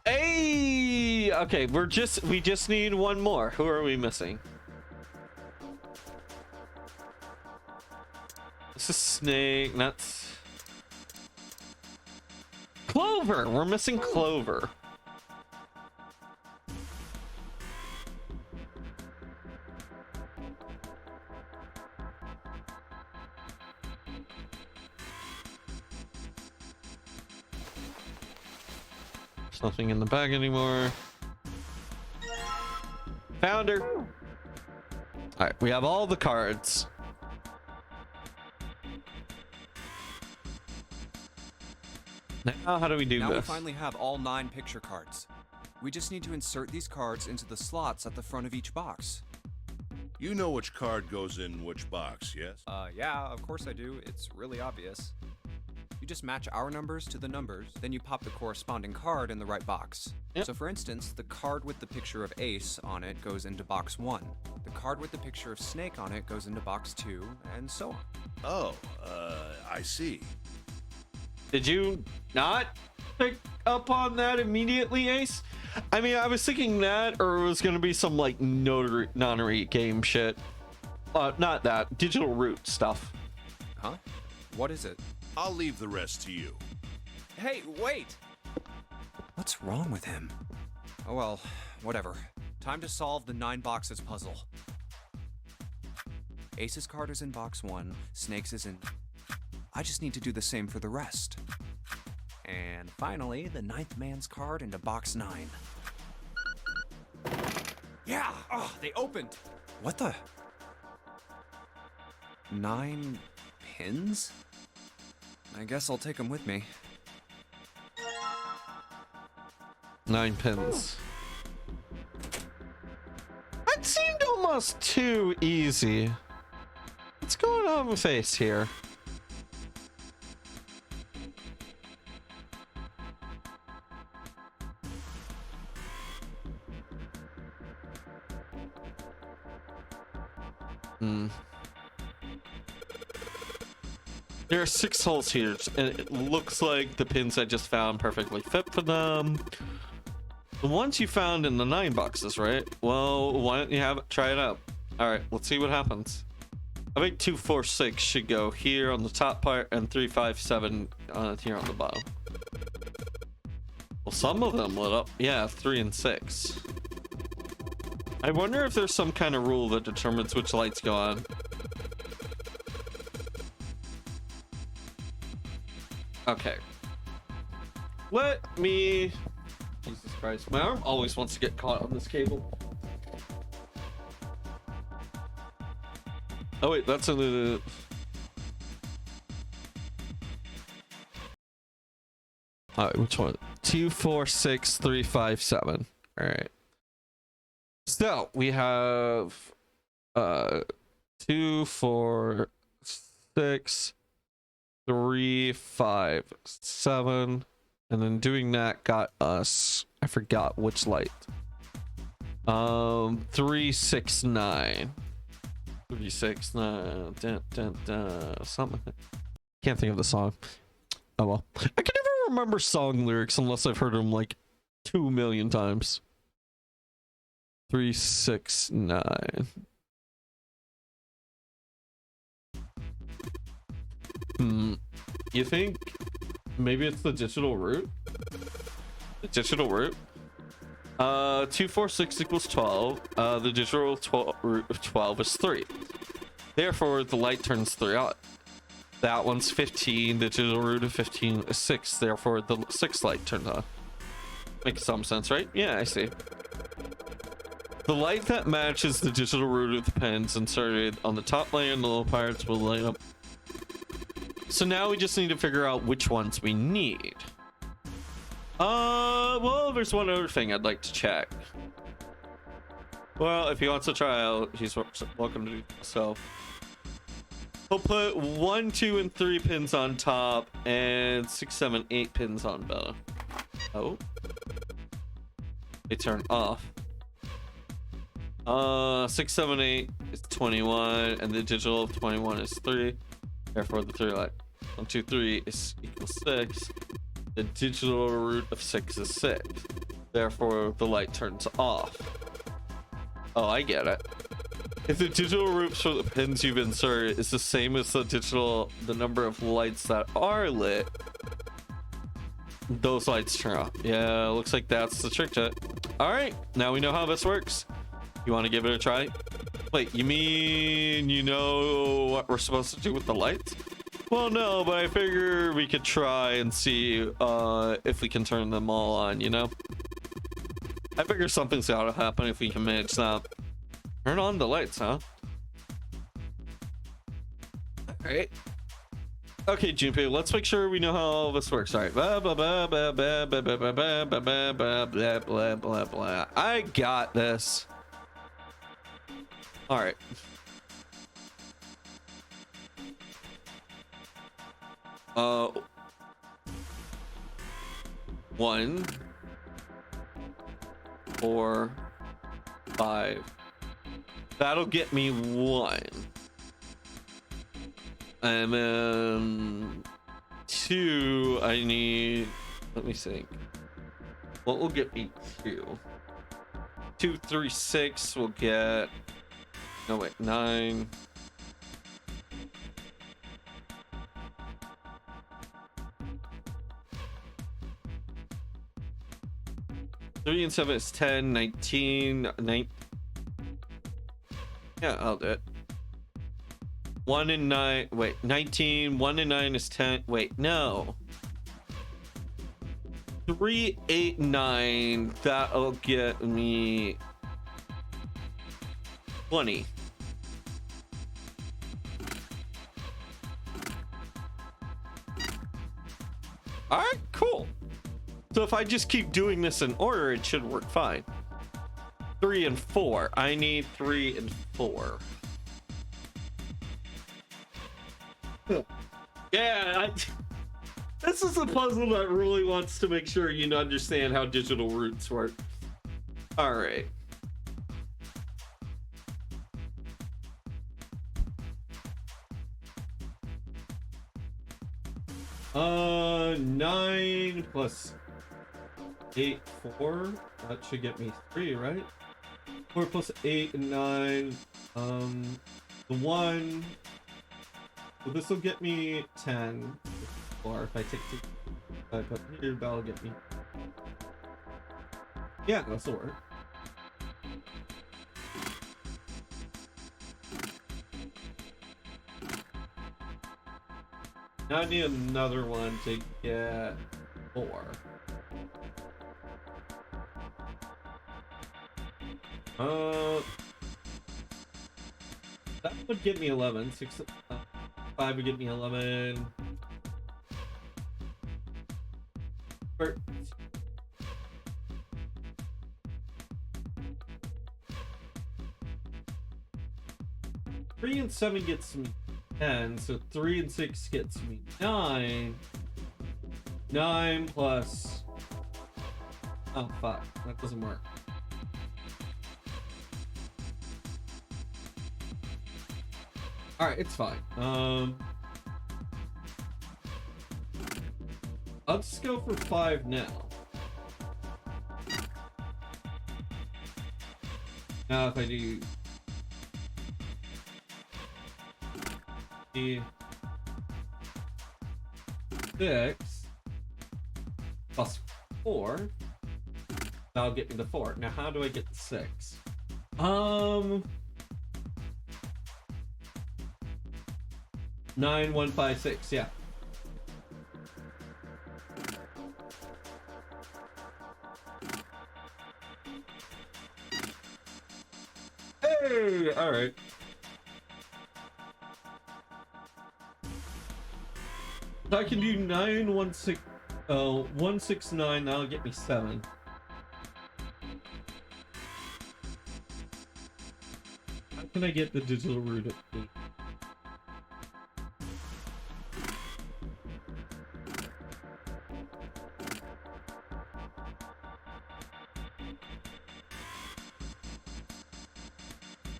Speaker 11: Hey! Okay, we just need one more. Who are we missing? This is Snake, nuts. Clover! We're missing Clover. There's nothing in the bag anymore. Found her. All right, we have all the cards. Now, how do we do
Speaker 3: now
Speaker 11: this?
Speaker 3: We finally have all 9 picture cards. We just need to insert these cards into the slots at the front of each box.
Speaker 9: You know which card goes in which box, yes?
Speaker 3: Yeah, of course I do. It's really obvious. You just match our numbers to the numbers, then you pop the corresponding card in the right box.
Speaker 11: Yep.
Speaker 3: So for instance, the card with the picture of Ace on it goes into box 1. The card with the picture of Snake on it goes into box 2, and so on.
Speaker 9: Oh, I see.
Speaker 11: Did you not pick up on that immediately, Ace? I mean, I was thinking that, or it was going to be some like nonary game shit. Not that, digital root stuff.
Speaker 3: Huh? What is it?
Speaker 9: I'll leave the rest to you.
Speaker 3: Hey, wait! What's wrong with him? Oh well, whatever. Time to solve the 9 boxes puzzle. Ace's card is in box 1, Snake's is in... I just need to do the same for the rest. And finally, the 9th man's card into box 9. Yeah! Oh, they opened! What the? 9 pins? I guess I'll take them with me.
Speaker 11: 9 pins. That seemed almost too easy. What's going on with Ace here? There are 6 holes here, and it looks like the pins I just found perfectly fit for them. The ones you found in the 9 boxes, right? Well, why don't you try it out? All right, let's see what happens. I think 2, 4, 6 should go here on the top part, and 3, 5, 7 here on the bottom. Well, some of them lit up. Yeah, 3 and 6. I wonder if there's some kind of rule that determines which lights go on. Okay. Let me... Jesus Christ. My arm always wants to get caught on this cable. Oh wait, that's a... Alright, which one? 2, 4, 6, 3, 5, 7. Alright. So, we have... 2, 4, 6... 3, 5, 7, and then doing that got us, I forgot which light. 3, 6, 9. 3, 6, 9. Something. Can't think of the song. Oh well. I can never remember song lyrics unless I've heard them like 2 million times. 3, 6, 9. You think maybe it's the digital root? The digital root? 2, 4, 6 equals 12. The digital root of 12 is 3. Therefore, the light turns 3 on. That one's 15. The digital root of 15 is 6. Therefore, the 6th light turns on. Makes some sense, right? Yeah, I see. The light that matches the digital root of the pins inserted on the top layer and the little parts will light up. So now we just need to figure out which ones we need. Well, there's one other thing I'd like to check. Well, if he wants to try out, he's welcome to do so. He'll put 1, 2, and 3 pins on top and 6, 7, 8 pins on bottom. Oh. They turn off. 6, 7, 8 is 21, and the digital of 21 is 3. Therefore, the 3 light 1, 2, 3 is equals 6. The digital root of 6 is 6. Therefore, the light turns off. Oh, I get it. If the digital root for the pins you've inserted is the same as the number of lights that are lit, those lights turn off. Yeah, looks like that's the trick to it. All right, now we know how this works. You want to give it a try? Wait, you mean you know what we're supposed to do with the lights? Well, no, but I figure we could try and see if we can turn them all on, you know? I figure something's gotta happen if we can manage that. Turn on the lights, huh? Alright. Okay, Junpei, let's make sure we know how all this works. Alright. Blah, blah, blah, blah, blah, blah, blah, blah, blah, blah, blah, blah, blah, blah, blah. I got this. Alright. One, 4, 5. That'll get me 1. And then 2, I need, let me think. What will get me 2? 2, 3, 6 will get, no wait, 9. Three and 7 is 10, 19, 9. Yeah, I'll do it. 1 and 9, wait, 19, 1 and 9 is 10, wait, no. 3, 8, 9, that'll get me 20. All right, cool. So if I just keep doing this in order, it should work fine. 3 and 4. I need 3 and 4. Yeah, this is a puzzle that really wants to make sure you understand how digital roots work. All right. Uh, 9 plus 8, 4. That should get me 3, right? 4 plus 8 and 9. The 1. So this will get me 10. Or if I take 2, I put here, that'll get me. Yeah, that'll work. Now I need another one to get 4. That would get me 11. 6, 5 would get me 11. Or, three and 7 gets me 10, so 3 and 6 gets me 9. 9 plus... Oh, 5. That doesn't work. Alright, it's fine. I'll just go for 5 now. Now if I do... 6 plus 4, that'll get me the 4. Now how do I get the 6? 9156, yeah. Hey, all right. So I can do 169. That'll get me 7. How can I get the digital root at 8?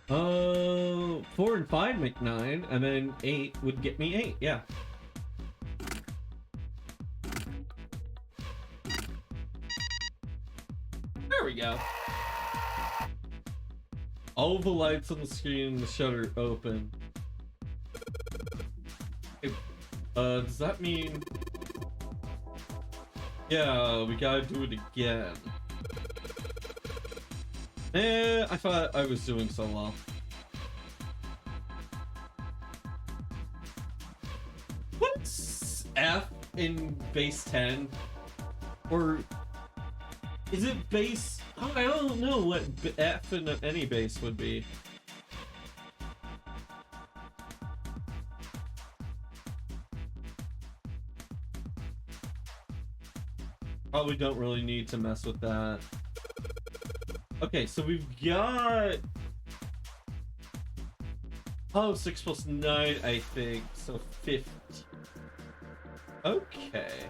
Speaker 11: Oh, 4 and 5 make 9, and then 8 would get me 8, yeah. There we go. All the lights on the screen and the shutter open. Does that mean... Yeah, we gotta do it again. I thought I was doing so well. What's F in base 10? Or is it base? Oh, I don't know what F in any base would be. Probably don't really need to mess with that. Okay, so we've got... Oh, 6 plus 9, I think. So 50. Okay.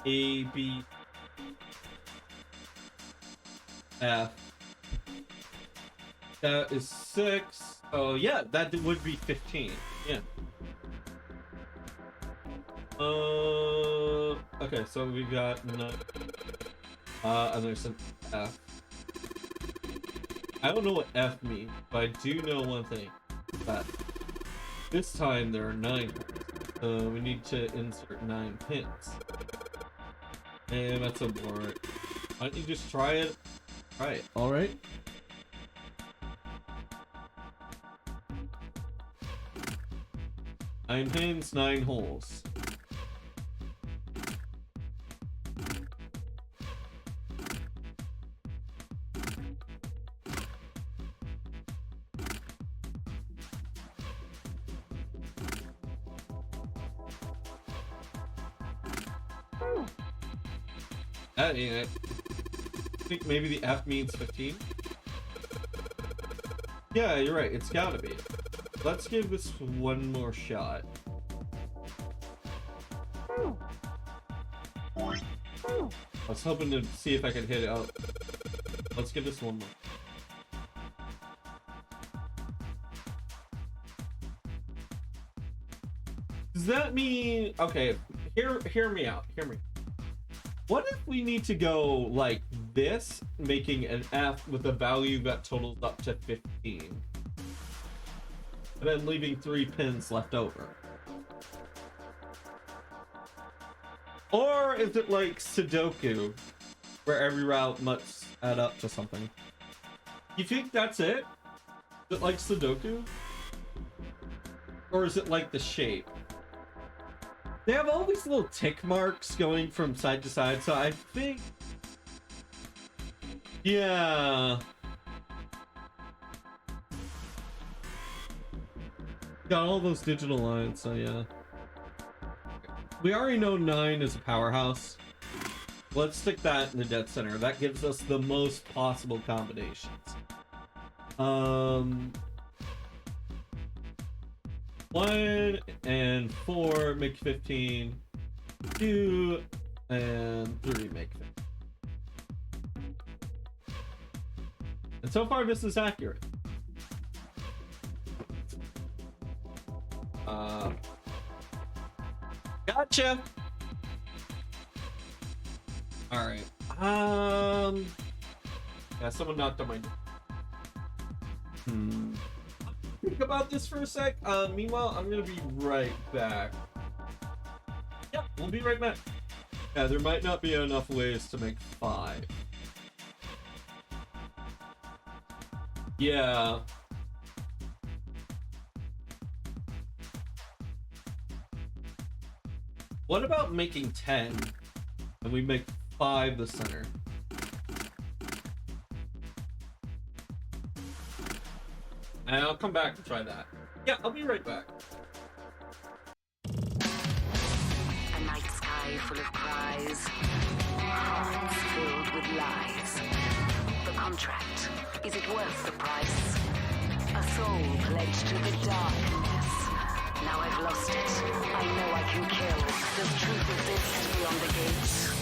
Speaker 11: A, B, F. That is 6. Oh, yeah, that would be 15. Yeah. Okay, so we got 9. And there's some F. I don't know what F means, but I do know one thing. That this time there are 9 pins. We need to insert 9 pins. And that's a board. Why don't you just try it? Try it. Alright. Nine pins, 9 holes. That ain't it. I think maybe the F means 15. Yeah, you're right. It's gotta be. Let's give this one more shot. I was hoping to see if I could hit it out. Let's give this one more. Does that mean... Okay, hear me out. Hear me. What if we need to go like this, making an F with a value that totals up to 15? And then leaving 3 pins left over? Or is it like Sudoku, where every route must add up to something? You think that's it? Is it like Sudoku? Or is it like the shape? They have all these little tick marks going from side to side, so I think... Yeah. Got all those digital lines, so yeah. We already know 9 is a powerhouse. Let's stick that in the dead center. That gives us the most possible combinations. 1 and 4 make 15. 2 and 3 make 15. And so far this is accurate. Gotcha. All right. Yeah, someone knocked on my door. Think about this for a sec. Meanwhile, I'm gonna be right back. Yep, we'll be right back. Yeah, there might not be enough ways to make 5. Yeah. What about making 10 and we make 5 the center? And I'll come back and try that. Yeah, I'll be right back.
Speaker 12: A night sky full of cries, hearts filled with lies. The contract, is it worth the price? A soul pledged to the darkness. Now I've lost it. I know I can kill. Does truth exist beyond the gates?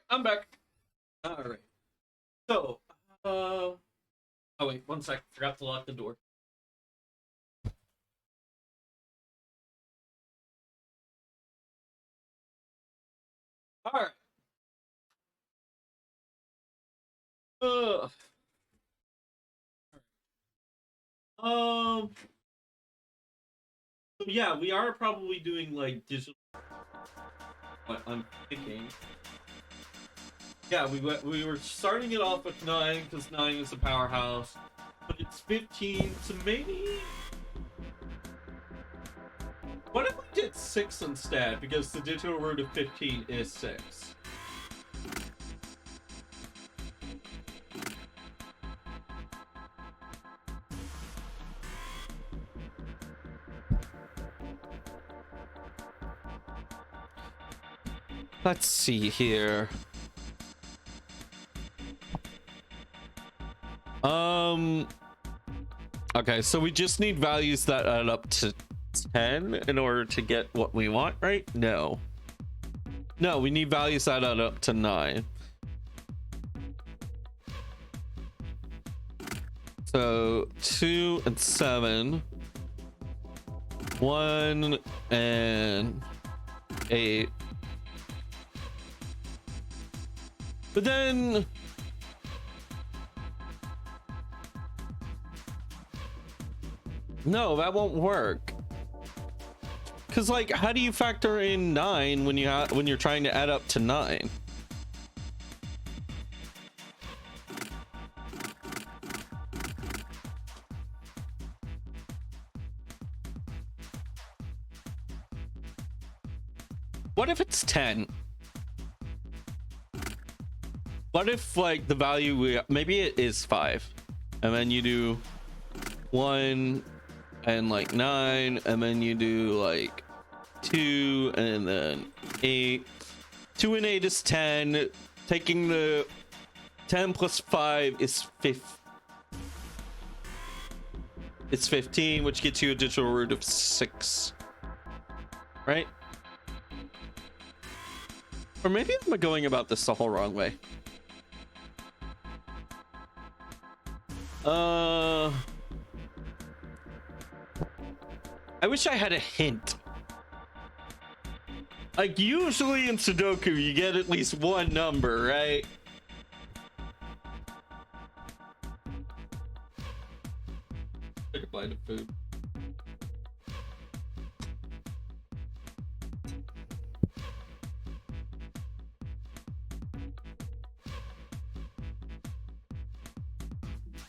Speaker 11: I'm back. All right. So, oh wait, one sec. Forgot to lock the door. All right. So yeah, we are probably doing like digital. What I'm thinking. Yeah, we were starting it off with 9 because 9 is a powerhouse, but it's 15, so maybe. What if we did 6 instead? Because the digital root of 15 is 6. Let's see here. Okay, so we just need values that add up to 10 in order to get what we want, right? No, we need values that add up to 9. So 2 and 7, 1 and 8. But then no, that won't work. Cause like, how do you factor in 9 when you're trying to add up to 9? What if it's 10? What if like the value maybe it is 5, and then you do 1 and like 9, and then you do like 2 and then 8. 2 and 8 is 10. Taking the 10 plus 5 is 15. It's 15, which gets you a digital root of 6, right? Or maybe I'm going about this the whole wrong way. I wish I had a hint. Like usually in Sudoku you get at least one number, right? Take a bite of food.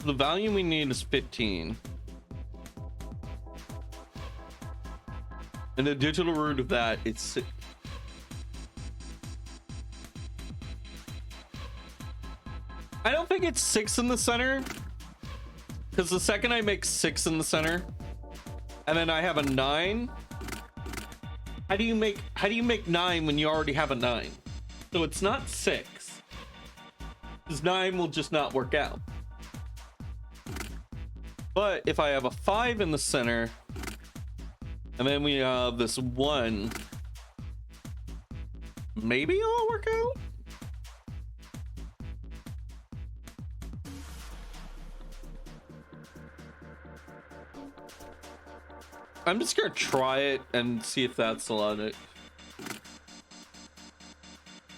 Speaker 11: The value we need is 15. And the digital root of that is 6. I don't think it's 6 in the center, because the second I make 6 in the center and then I have a 9, how do you make 9 when you already have a 9? So it's not 6, because 9 will just not work out. But if I have a 5 in the center and then we have this 1, maybe it'll work out. I'm just gonna try it and see if that's the logic.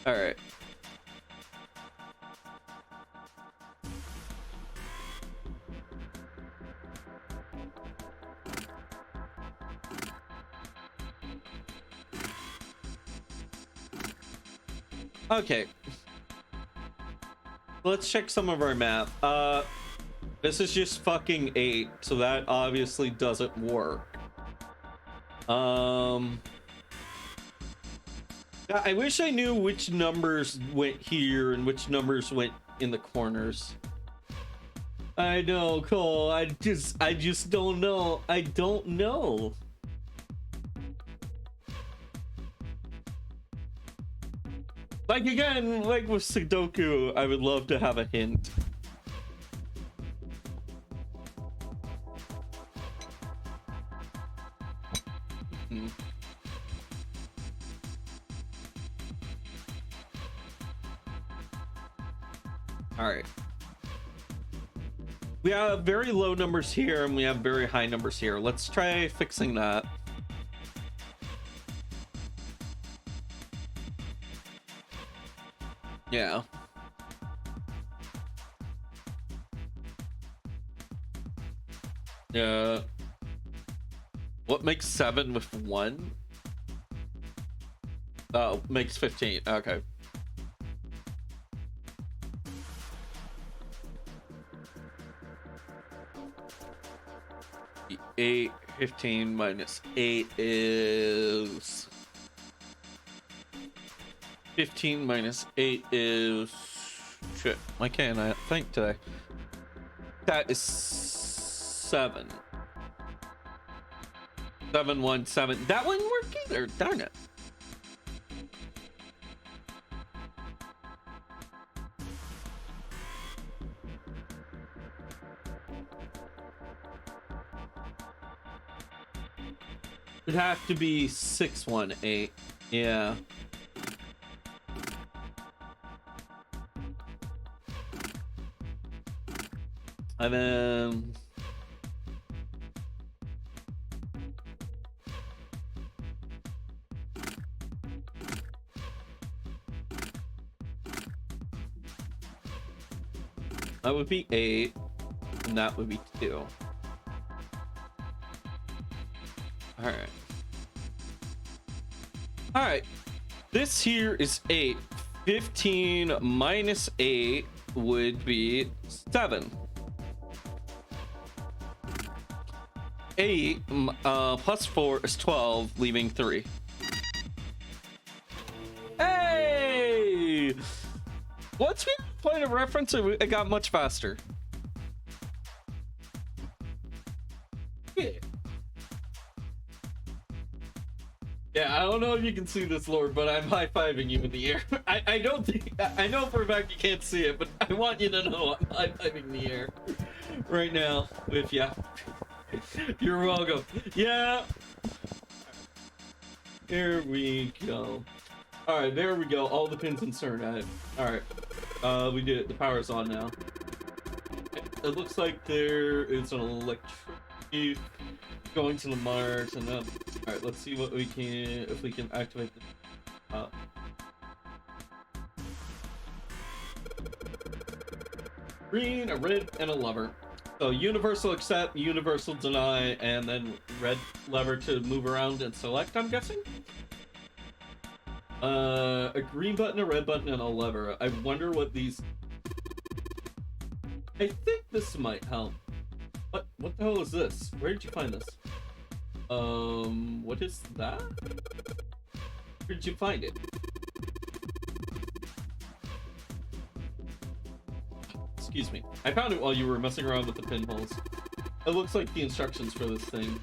Speaker 11: All right. Okay. Let's check some of our map. This is just fucking 8, so that obviously doesn't work. I wish I knew which numbers went here and which numbers went in the corners. I know, Cole. I just don't know. I don't know. Like, again, like with Sudoku, I would love to have a hint. All right. We have very low numbers here and we have very high numbers here. Let's try fixing that. Yeah. Yeah. What makes 7 with 1? Oh, makes 15. Okay. The 15 minus 8 is 15 minus 8 is shit. Why can't I think today? That is 7. 7 1 7. That wouldn't work either. Darn it. It'd have to be 6 1 8. Yeah. And then that would be 8, and that would be 2. All right. This here is 8. 15 minus 8 would be 7. 8 plus 4 is 12, leaving 3. Hey! Once we played a reference, it got much faster. Yeah. Yeah, I don't know if you can see this, Lord, but I'm high-fiving you in the air. I don't think... I know for a fact you can't see it, but I want you to know I'm high-fiving the air right now with ya. You're welcome. Yeah. Here we go. All right, there we go. All the pins inserted. All right, we did it. The power's on now. It looks like there is an electricity going to the Mars, and then. All right, let's see what we can, if we can activate the. Green, a red, and a lever. So universal accept, universal deny, and then red lever to move around and select, I'm guessing? A green button, a red button, and a lever. I wonder what these... I think this might help. What the hell is this? Where did you find this? What is that? Where did you find it? Excuse me. I found it while you were messing around with the pinholes. It looks like the instructions for this thing.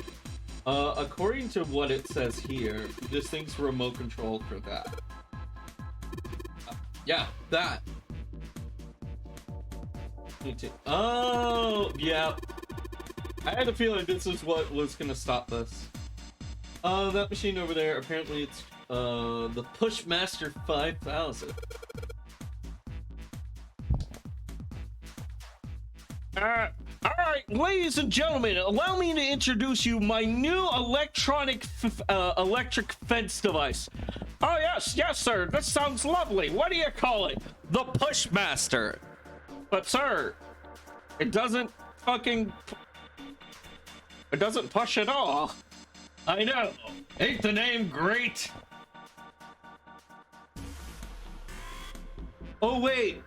Speaker 11: According to what it says here, this thing's remote controlled for that. Yeah, that. Me too. Oh, yeah. I had a feeling this is what was gonna stop this. That machine over there, apparently it's the Pushmaster 5000.
Speaker 2: Alright, ladies and gentlemen, allow me to introduce you my new electric fence device. Oh yes, sir, this sounds lovely. What do you call it? The Pushmaster. But sir, it doesn't push at all. I know. Ain't the name great? Oh wait.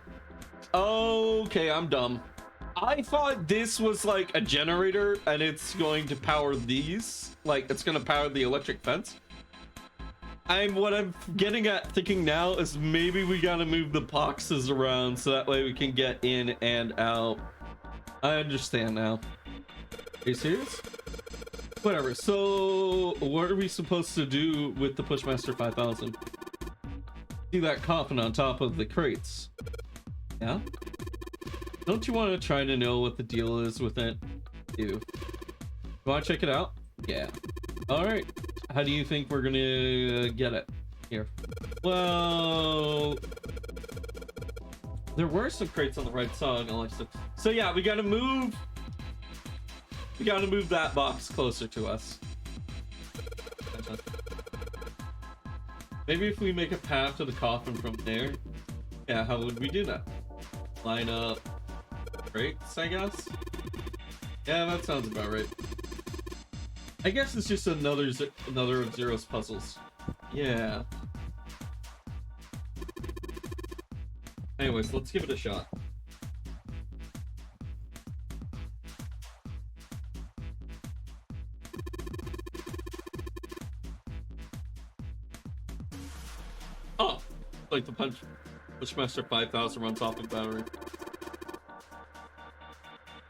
Speaker 2: Okay, I'm dumb. I thought this was like a generator and it's going to power these. Like it's gonna power the electric fence. What I'm getting at thinking now is maybe we gotta move the boxes around so that way we can get in and out. I understand now. Are you serious? Whatever. So what are we supposed to do with the Pushmaster 5000? See that coffin on top of the crates? Yeah? Don't you want to try to know what the deal is with it? You want to check it out? Yeah. All right. How do you think we're gonna get it? Here. Well, there were some crates on the right side, Alexa. So yeah, we gotta move that box closer to us. Maybe if we make a path to the coffin from there. Yeah, how would we do that? Line up crates, I guess? Yeah, that sounds about right. I guess it's just another of Zero's puzzles. Yeah. Anyways, let's give it a shot. Oh! Like the Pushmaster 5000 runs off of battery.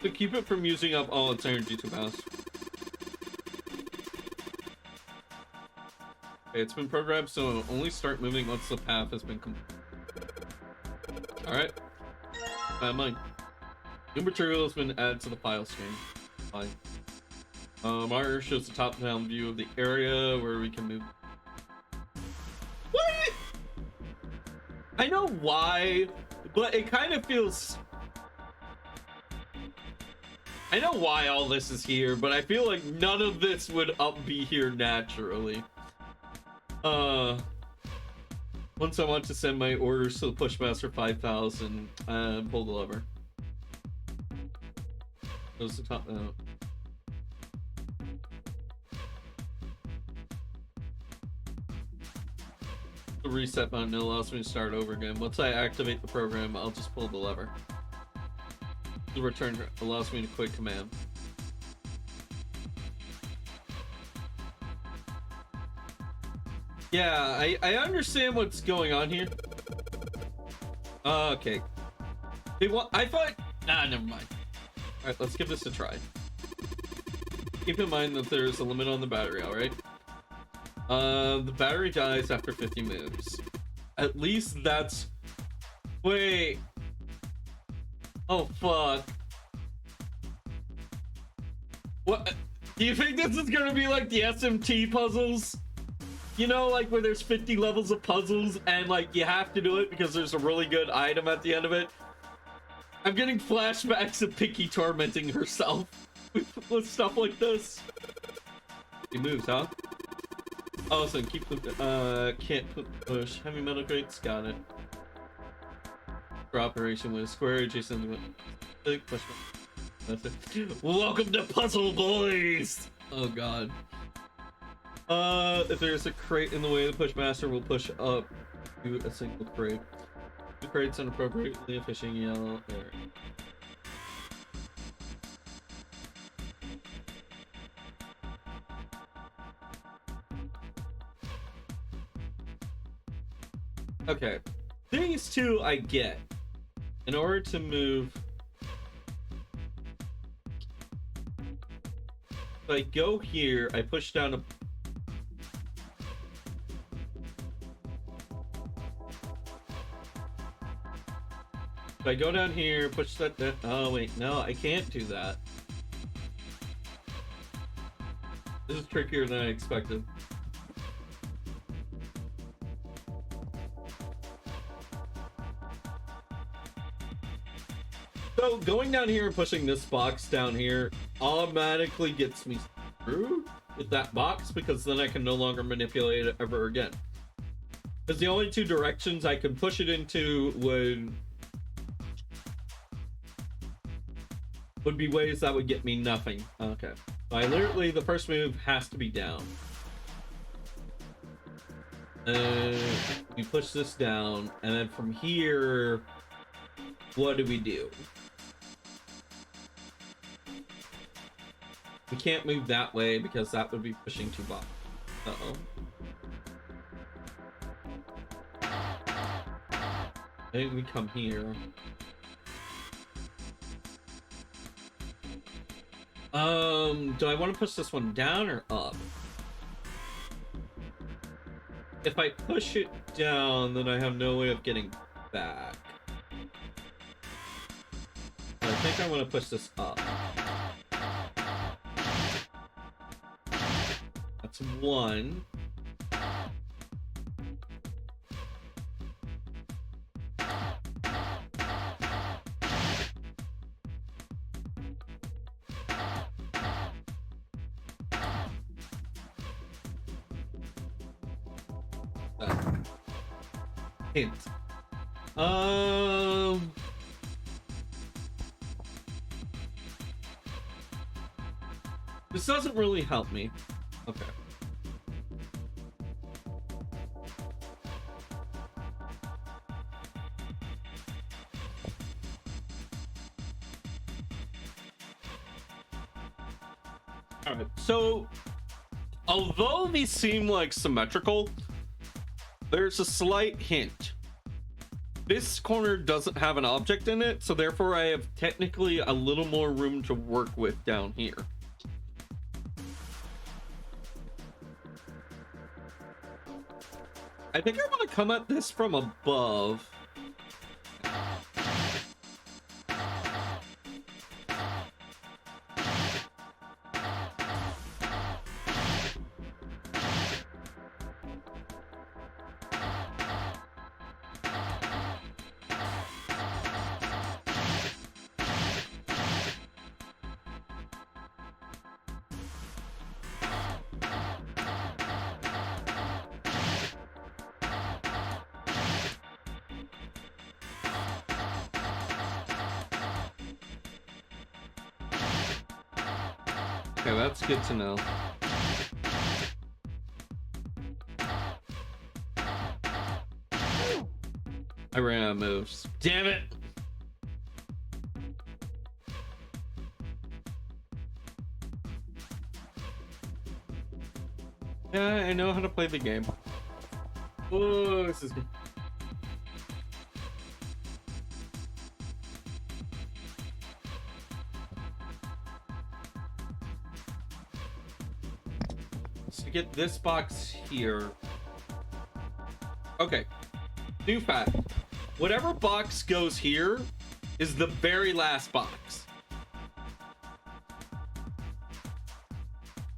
Speaker 2: To keep it from using up all its energy too fast. Okay, it's been programmed so it'll only start moving once the path has been completed. Alright. Mine. New material has been added to the file stream. Fine. Marker shows the top-down view of the area where we can move. What? I know why, but it kind of feels... I know why all this is here, but I feel like none of this would be here naturally. Once I want to send my orders to the Pushmaster 5000 and pull the lever. Goes the top out. The reset button allows me to start over again. Once I activate the program, I'll just pull the lever. The return allows me to quit command. Yeah, I understand what's going on here. Okay. I thought... Nah, never mind. Alright, let's give this a try. Keep in mind that there's a limit on the battery, alright? The battery dies after 50 moves. At least that's... Wait... Oh, fuck. What? Do you think this is gonna be like the SMT puzzles? You know, like where there's 50 levels of puzzles and like you have to do it because there's a really good item at the end of it? I'm getting flashbacks of Pinky tormenting herself with stuff like this. He moves, huh? Oh, so keep the, can't push. Heavy metal crates, got it. For operation with a square adjacent to it. Push. That's it. Welcome to Puzzle Boys! Oh god. If there's a crate in the way, the Pushmaster will push up to a single crate. The crates inappropriately a fishing yellow there. Okay. These two I get. In order to move So I go here, I push down a... So I go down here, push that down. Oh wait, no, I can't do that. This is trickier than I expected. So going down here and pushing this box down here automatically gets me screwed with that box, because then I can no longer manipulate it ever again. Because the only two directions I can push it into would be ways that would get me nothing. Okay. So I literally, the first move has to be down. We push this down, and then from here, what do we do? We can't move that way because that would be pushing two blocks. Uh-oh. I think we come here. Do I want to push this one down or up? If I push it down, then I have no way of getting back. I think I want to push this up. That's one. Hint. This doesn't really help me. Okay. Alright, so although these seem like symmetrical, there's a slight hint. This corner doesn't have an object in it, so therefore I have technically a little more room to work with down here. I think I want to come at this from above. Okay, that's good to know. I ran out of moves. Damn it! Yeah, I know how to play the game. Oh, this is... To get this box here. Okay. New fact. Whatever box goes here is the very last box.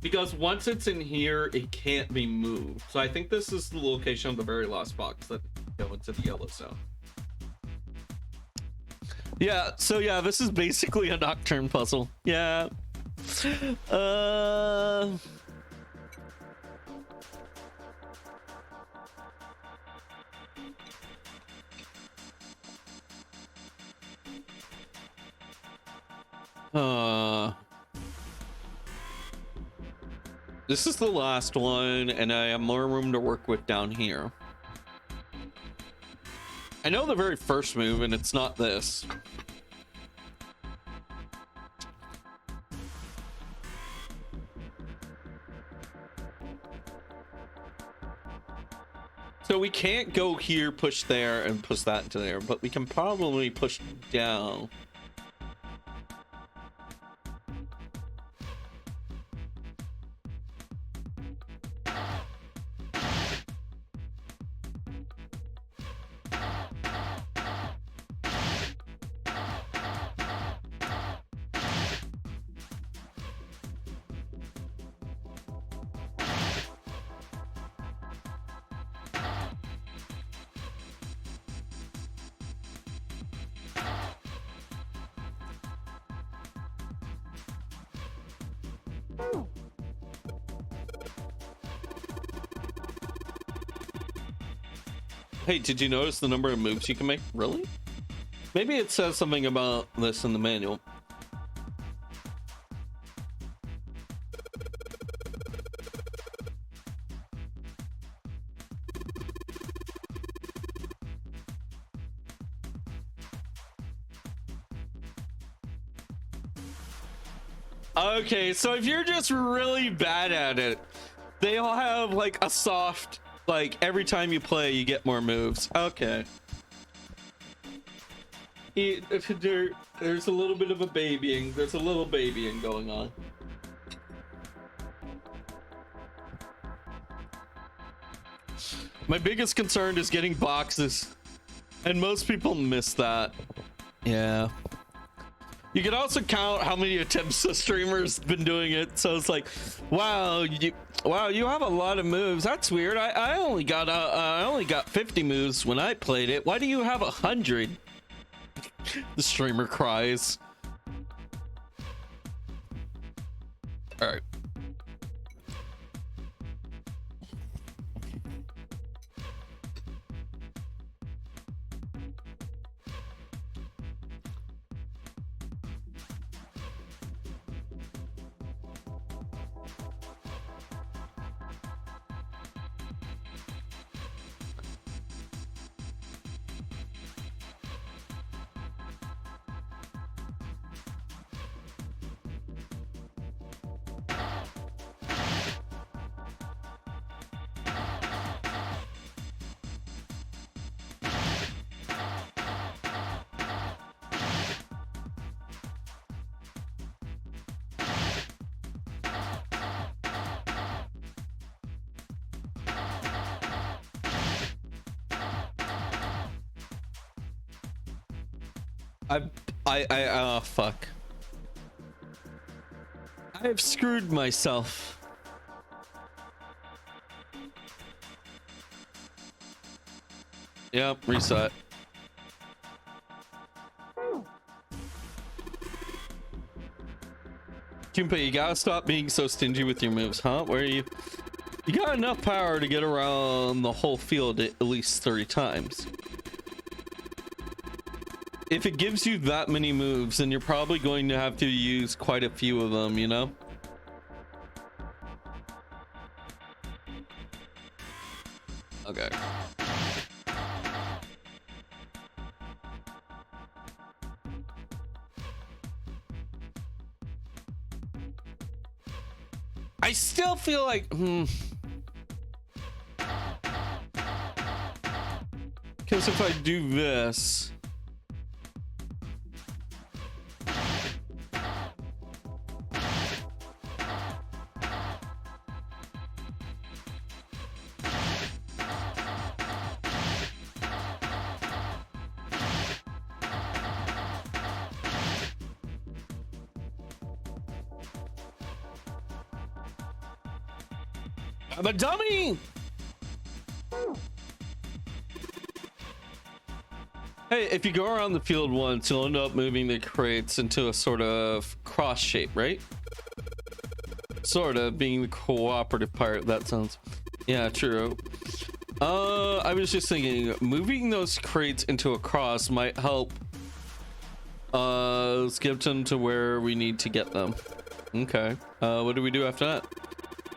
Speaker 2: Because once it's in here, it can't be moved. So I think this is the location of the very last box that go into the yellow zone. Yeah, so yeah, this is basically a Nocturne puzzle. Yeah. This is the last one, and I have more room to work with down here. I know the very first move, and it's not this. So we can't go here, push there, and push that into there, but we can probably push down. Hey, did you notice the number of moves you can make? Really? Maybe it says something about this in the manual. Okay, so if you're just really bad at it, they all have like a soft, like every time you play you get more moves. Okay. There's a little bit of a babying. There's a little babying going on. My biggest concern is getting boxes, and most people miss that. Yeah. You can also count how many attempts a streamer's been doing it, so it's like, wow, you have a lot of moves. That's weird. I only got 50 moves when I played it. Why do you have 100? The streamer cries. All right. Oh fuck. I've screwed myself. Yep, reset. Junpei, you gotta stop being so stingy with your moves, huh? Where you got enough power to get around the whole field at least 30 times. If it gives you that many moves, then you're probably going to have to use quite a few of them, you know? Okay. I still feel like, because if I do this, I'm a dummy! Hey, if you go around the field once, you'll end up moving the crates into a sort of cross shape, right? Sort of, being the cooperative part. That sounds... Yeah, true. I was just thinking, moving those crates into a cross might help let's get them to where we need to get them. Okay. What do we do after that?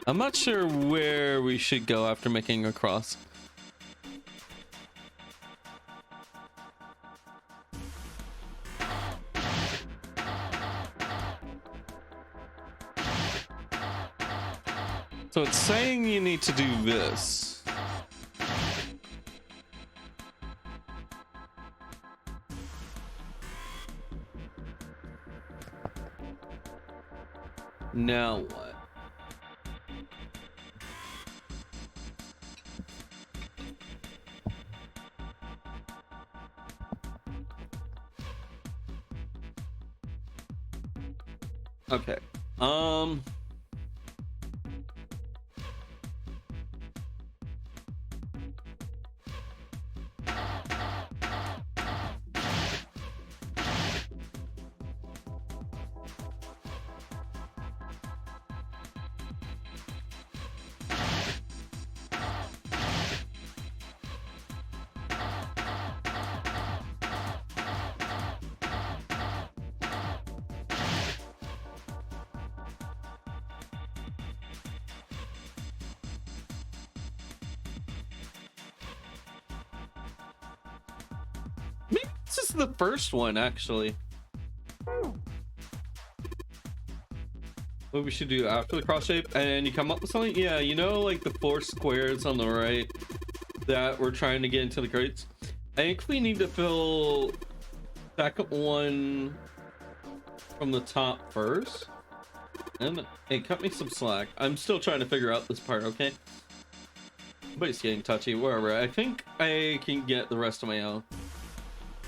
Speaker 2: I'm not sure where we should go after making a cross. So it's saying you need to do this. Now what? Okay.
Speaker 11: is the first one, actually. What we should do after the cross shape, and you come up with something? Yeah, you know, like the 4 squares on the right that we're trying to get into the crates? I think we need to fill second one from the top first. And hey, cut me some slack. I'm still trying to figure out this part, okay? Everybody's getting touchy, wherever. I think I can get the rest of my own.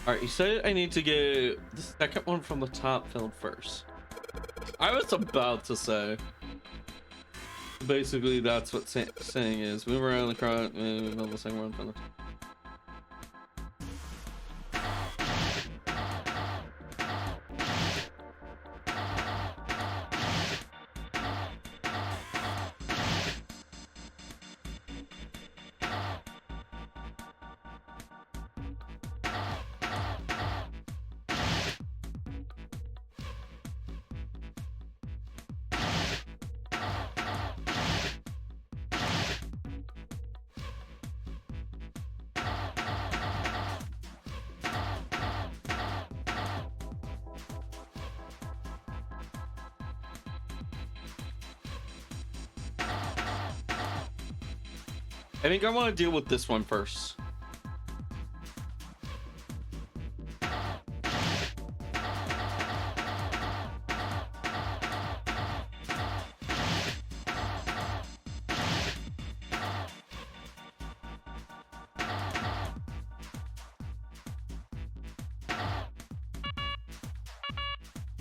Speaker 11: Alright, you said I need to get the second one from the top filled first. I was about to say. Basically, that's what saying is. Move around the crowd, move on the second one from the top. I think I want to deal with this one first.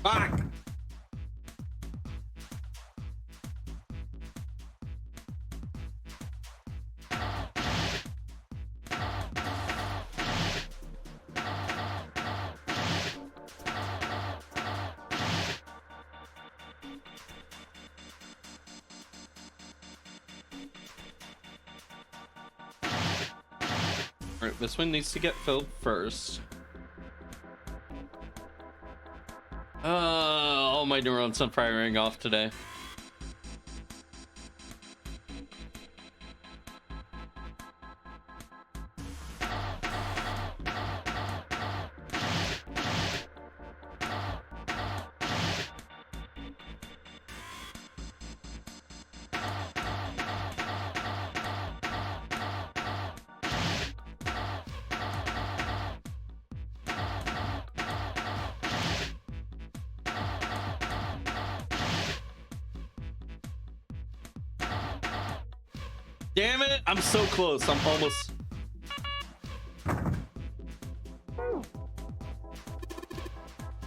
Speaker 11: Fuck! Alright, this one needs to get filled first. All my neurons are firing off today. Damn it! I'm so close. I'm almost.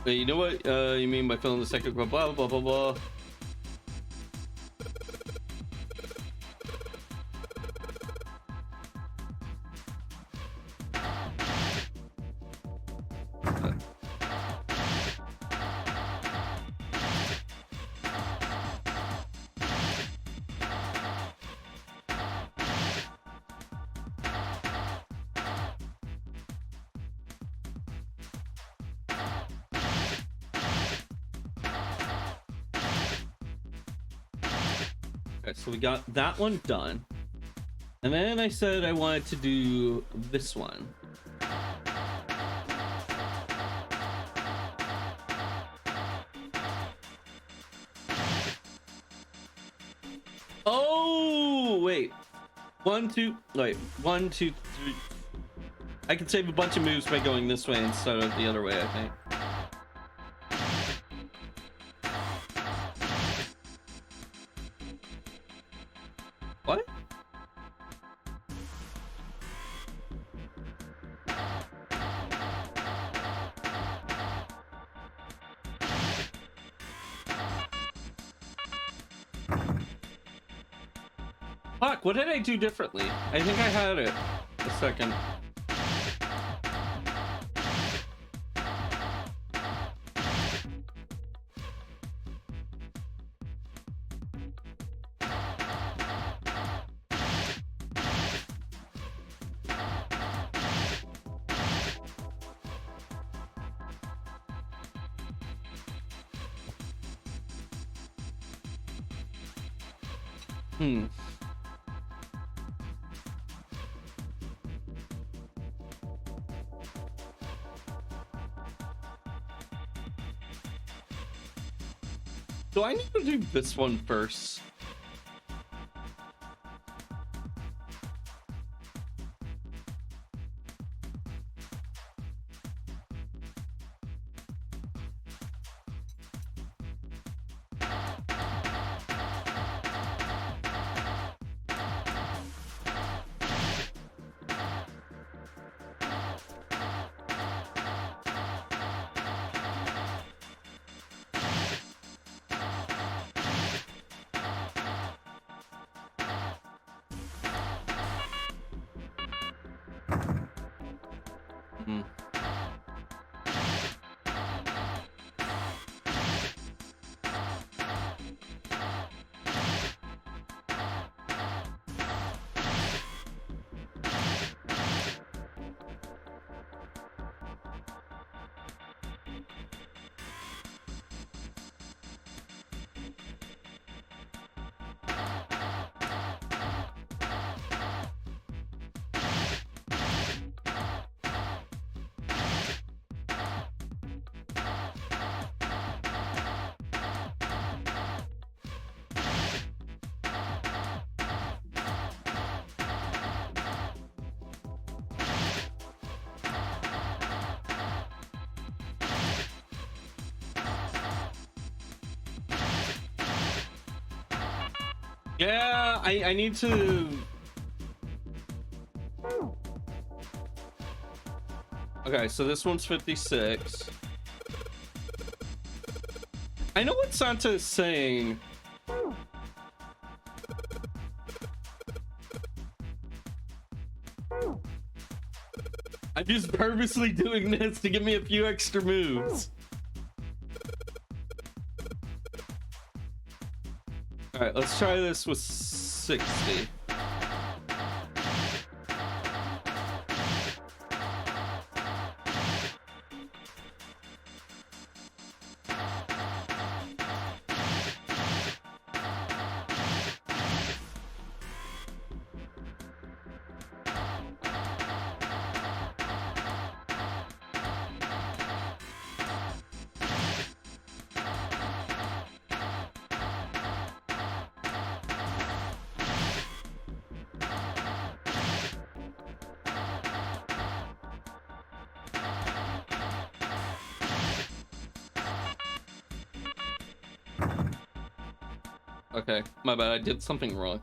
Speaker 11: Wait, you know what you mean by filling the second? Blah blah blah blah blah. Okay, so we got that one done. And then I said I wanted to do this one. Oh, wait. 1, 2, wait. 1, 2, 3. I can save a bunch of moves by going this way instead of the other way, I think. What? Fuck, what did I do differently? I think I had it. A second.
Speaker 2: Do I need to do this one first? Yeah, I need to... Okay, so this one's 56. I know what Santa is saying. I'm just purposely doing this to give me a few extra moves. All right, let's try this with 60. Okay, my bad, I did something wrong.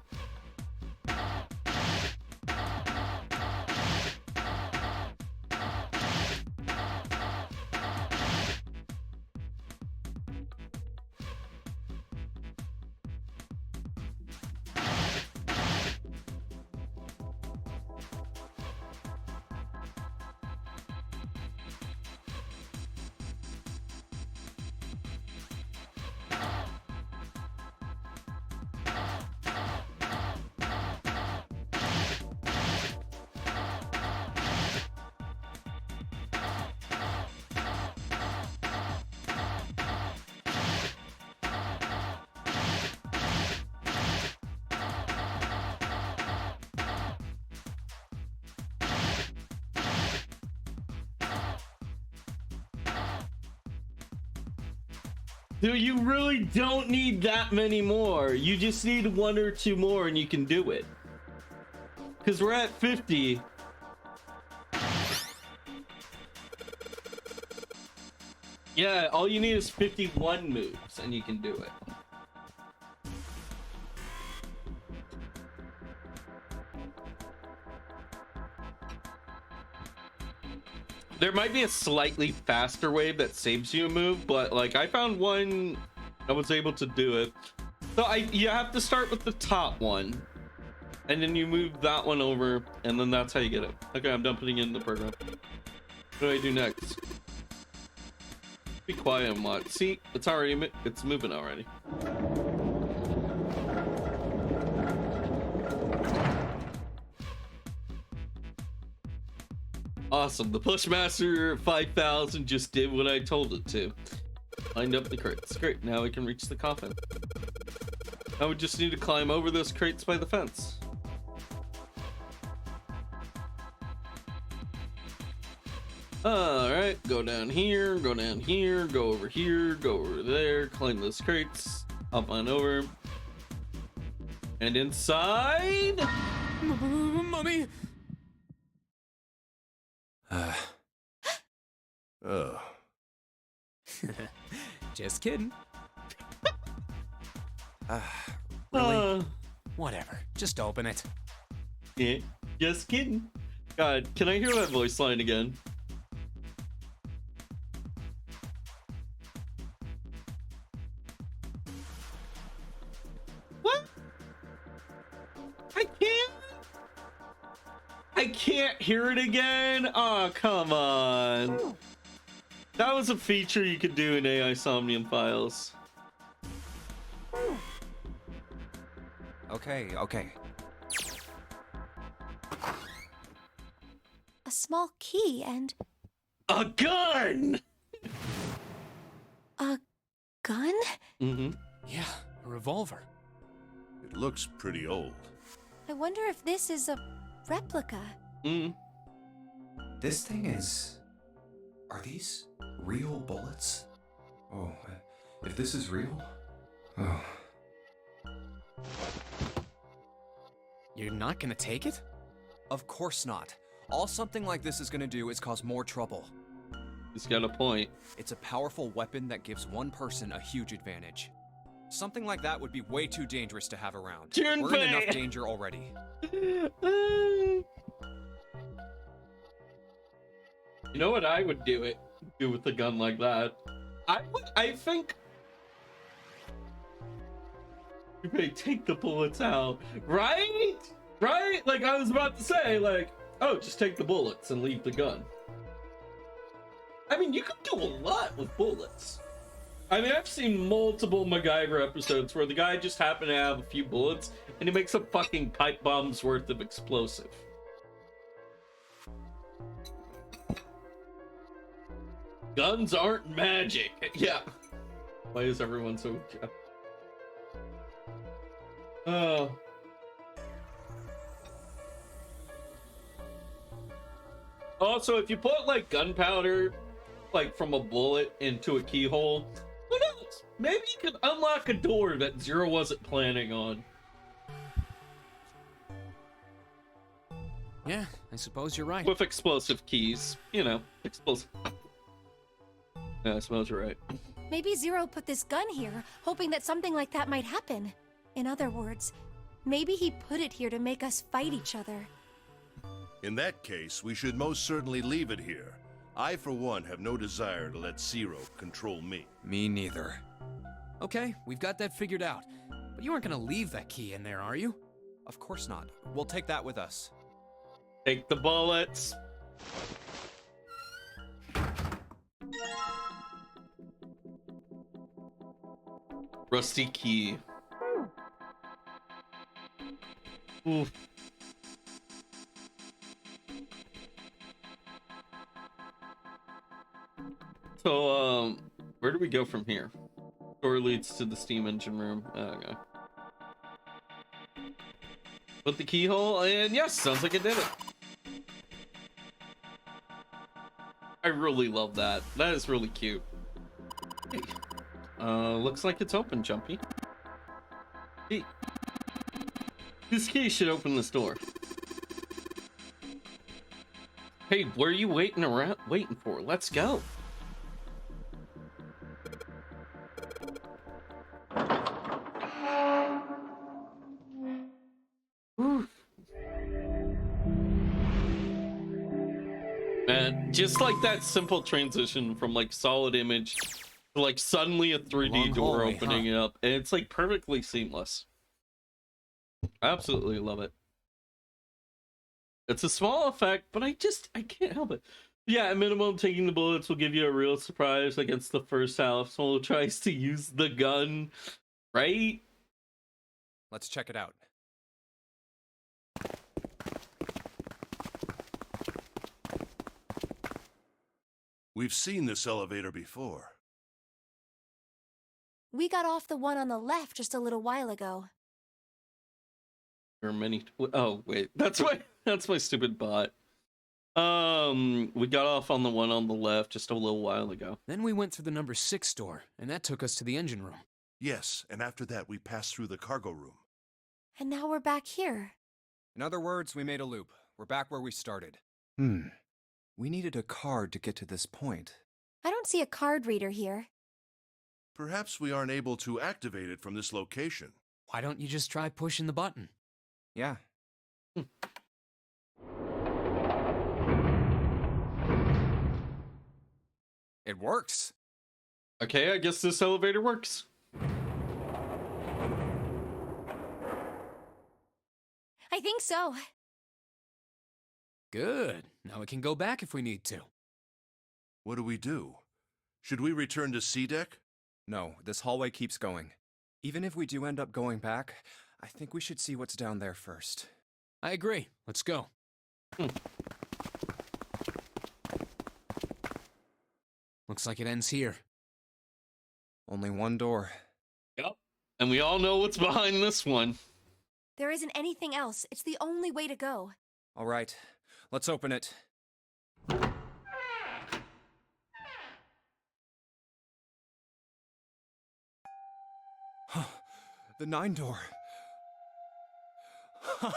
Speaker 2: Dude, you really don't need that many more. You just need one or two more and you can do it. Because we're at 50. Yeah, all you need is 51 moves and you can do it. There might be a slightly faster wave that saves you a move, but like I found one I was able to do it. So you have to start with the top one and then you move that one over and then that's how you get it. Okay, I'm done putting in the program. What do I do next? Be quiet and watch. See, it's moving already. Awesome, the Pushmaster 5000 just did what I told it to. Lined up the crates. Great, now we can reach the coffin. I would just need to climb over those crates by the fence. Alright, go down here, go over here, go over there, climb those crates.
Speaker 11: hop on over. And inside.
Speaker 6: Mummy.
Speaker 9: Oh.
Speaker 6: Just kidding.
Speaker 8: Really?
Speaker 6: Whatever. Just open it.
Speaker 11: Yeah, just kidding. God, can I hear that voice line again? What? I can't hear it again. Oh, come on. That was a feature you could do in AI Somnium files.
Speaker 3: Okay, okay.
Speaker 10: A small key and
Speaker 11: A gun!
Speaker 10: a gun?
Speaker 11: Mm-hmm.
Speaker 6: Yeah, a revolver.
Speaker 9: It looks pretty old.
Speaker 10: I wonder if this is a replica.
Speaker 11: Mm.
Speaker 8: This thing is... Are these real bullets? Oh, if this is real... Oh.
Speaker 6: You're not gonna take it?
Speaker 3: Of course not. All something like this is gonna do is cause more trouble.
Speaker 11: He's got a point.
Speaker 3: It's a powerful weapon that gives one person a huge advantage. Something like that would be way too dangerous to have around.
Speaker 11: Junpei!
Speaker 3: We're in enough danger already.
Speaker 11: You know what I would do with a gun like that? I think you may take the bullets out, right? Right? Like I was about to say, like, oh, just take the bullets and leave the gun. I mean, you could do a lot with bullets. I mean, I've seen multiple MacGyver episodes where the guy just happened to have a few bullets and he makes a fucking pipe bomb's worth of explosive. Guns aren't magic. Yeah. Why is everyone so... Oh. Also, if you put, like, gunpowder, like, from a bullet into a keyhole, who knows? Maybe you could unlock a door that Zero wasn't planning on.
Speaker 6: Yeah, I suppose you're right.
Speaker 11: With explosive keys. You know, explosive... Yeah, I suppose you're right.
Speaker 10: Maybe Zero put this gun here, hoping that something like that might happen. In other words, maybe he put it here to make us fight each other.
Speaker 9: In that case, we should most certainly leave it here. I, for one, have no desire to let Zero control me.
Speaker 3: Me neither.
Speaker 6: Okay, we've got that figured out. But you aren't gonna leave that key in there, are you?
Speaker 3: Of course not. We'll take that with us.
Speaker 11: Take the bullets. Rusty key. Oof. So, where do we go from here? Door leads to the steam engine room. Okay. Put the keyhole, and yes, sounds like it did it. I really love that. That is really cute. Looks like it's open, Jumpy. Hey. This key should open this door. Hey, what are you waiting for? Let's go. Whew. Man, just like that simple transition from like solid image to like suddenly a 3D
Speaker 6: Long
Speaker 11: door
Speaker 6: hallway,
Speaker 11: opening up, and it's like perfectly seamless. I absolutely love it. It's a small effect, but I can't help it. Yeah, at minimum, taking the bullets will give you a real surprise against the first half. Solo tries to use the gun, right?
Speaker 3: Let's check it out.
Speaker 9: We've seen this elevator before.
Speaker 10: We got off the one on the left just a little while ago.
Speaker 11: There are many. Oh wait, that's my stupid bot. We got off on the one on the left just a little while ago.
Speaker 6: Then we went through the number 6 door, and that took us to the engine room.
Speaker 9: Yes, and after that we passed through the cargo room.
Speaker 10: And now we're back here.
Speaker 3: In other words, we made a loop. We're back where we started. We needed a card to get to this point.
Speaker 10: I don't see a card reader here.
Speaker 9: Perhaps we aren't able to activate it from this location.
Speaker 6: Why don't you just try pushing the button?
Speaker 3: Yeah. It works.
Speaker 11: Okay, I guess this elevator works.
Speaker 10: I think so.
Speaker 6: Good. Now we can go back if we need to.
Speaker 9: What do we do? Should we return to C deck?
Speaker 3: No, this hallway keeps going. Even if we do end up going back, I think we should see what's down there first.
Speaker 6: I agree. Let's go. Looks like it ends here.
Speaker 3: Only one door.
Speaker 11: Yep. And we all know what's behind this one.
Speaker 10: There isn't anything else. It's the only way to go.
Speaker 3: All right, let's open it. The 9 door. Of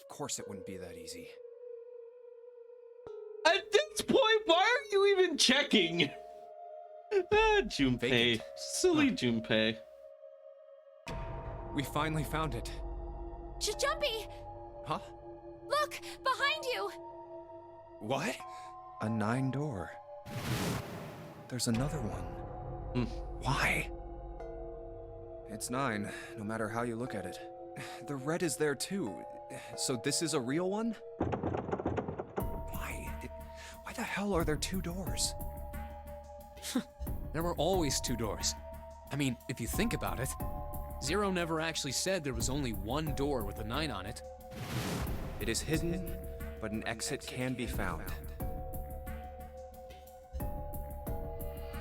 Speaker 3: course it wouldn't be that easy.
Speaker 11: At this point, why are you even checking? Junpei. Silly Junpei.
Speaker 3: We finally found it.
Speaker 10: Jumpy!
Speaker 3: Huh?
Speaker 10: Look! Behind you!
Speaker 3: What? A 9 door. There's another one. Why? It's 9, no matter how you look at it. The red is there too. So this is a real one? Why? Why the hell are there 2 doors?
Speaker 6: There were always 2 doors. I mean, if you think about it, Zero never actually said there was only one door with a 9 on it.
Speaker 3: It is hidden, but an exit can be found.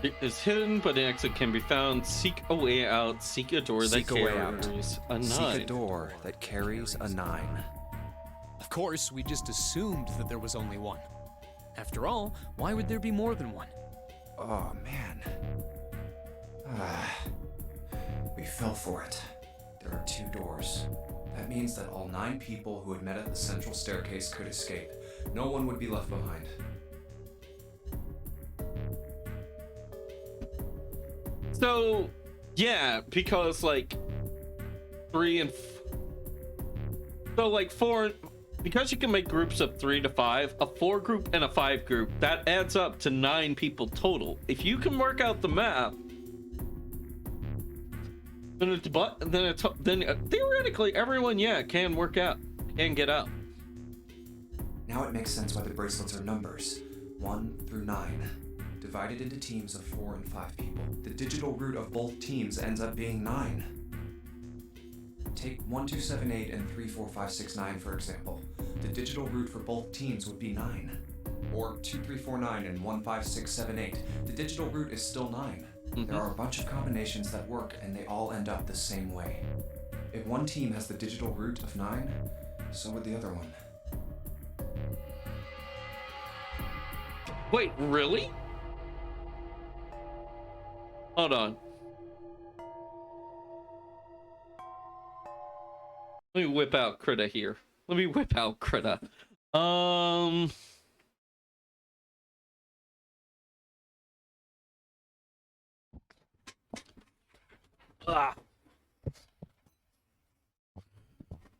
Speaker 11: It is hidden, but an exit can be found. Seek a way out. Seek a door that carries a 9.
Speaker 3: Seek a door that carries a 9.
Speaker 6: Of course, we just assumed that there was only one. After all, why would there be more than one?
Speaker 8: Oh, man. We fell for it. There are 2 doors. That means that all 9 people who had met at the central staircase could escape. No one would be left behind.
Speaker 11: So, yeah, because like 3 and so like 4, because you can make groups of 3 to 5, a 4 group and a 5 group, that adds up to 9 people total. If you can work out the map, then theoretically everyone, can work out, can get out.
Speaker 8: Now it makes sense why the bracelets are numbers, 1 through 9, divided into teams of 4 and 5 people. The digital root of both teams ends up being 9. Take 1, 2, 7, 8 and 3, 4, 5, 6, 9 for example. The digital root for both teams would be 9. Or 2, 3, 4, 9 and 1, 5, 6, 7, 8. The digital root is still 9. There are a bunch of combinations that work and they all end up the same way. If one team has the digital root of 9, so would the other one.
Speaker 11: Wait, really? Hold on. Let me whip out Krita here. Let me whip out Krita.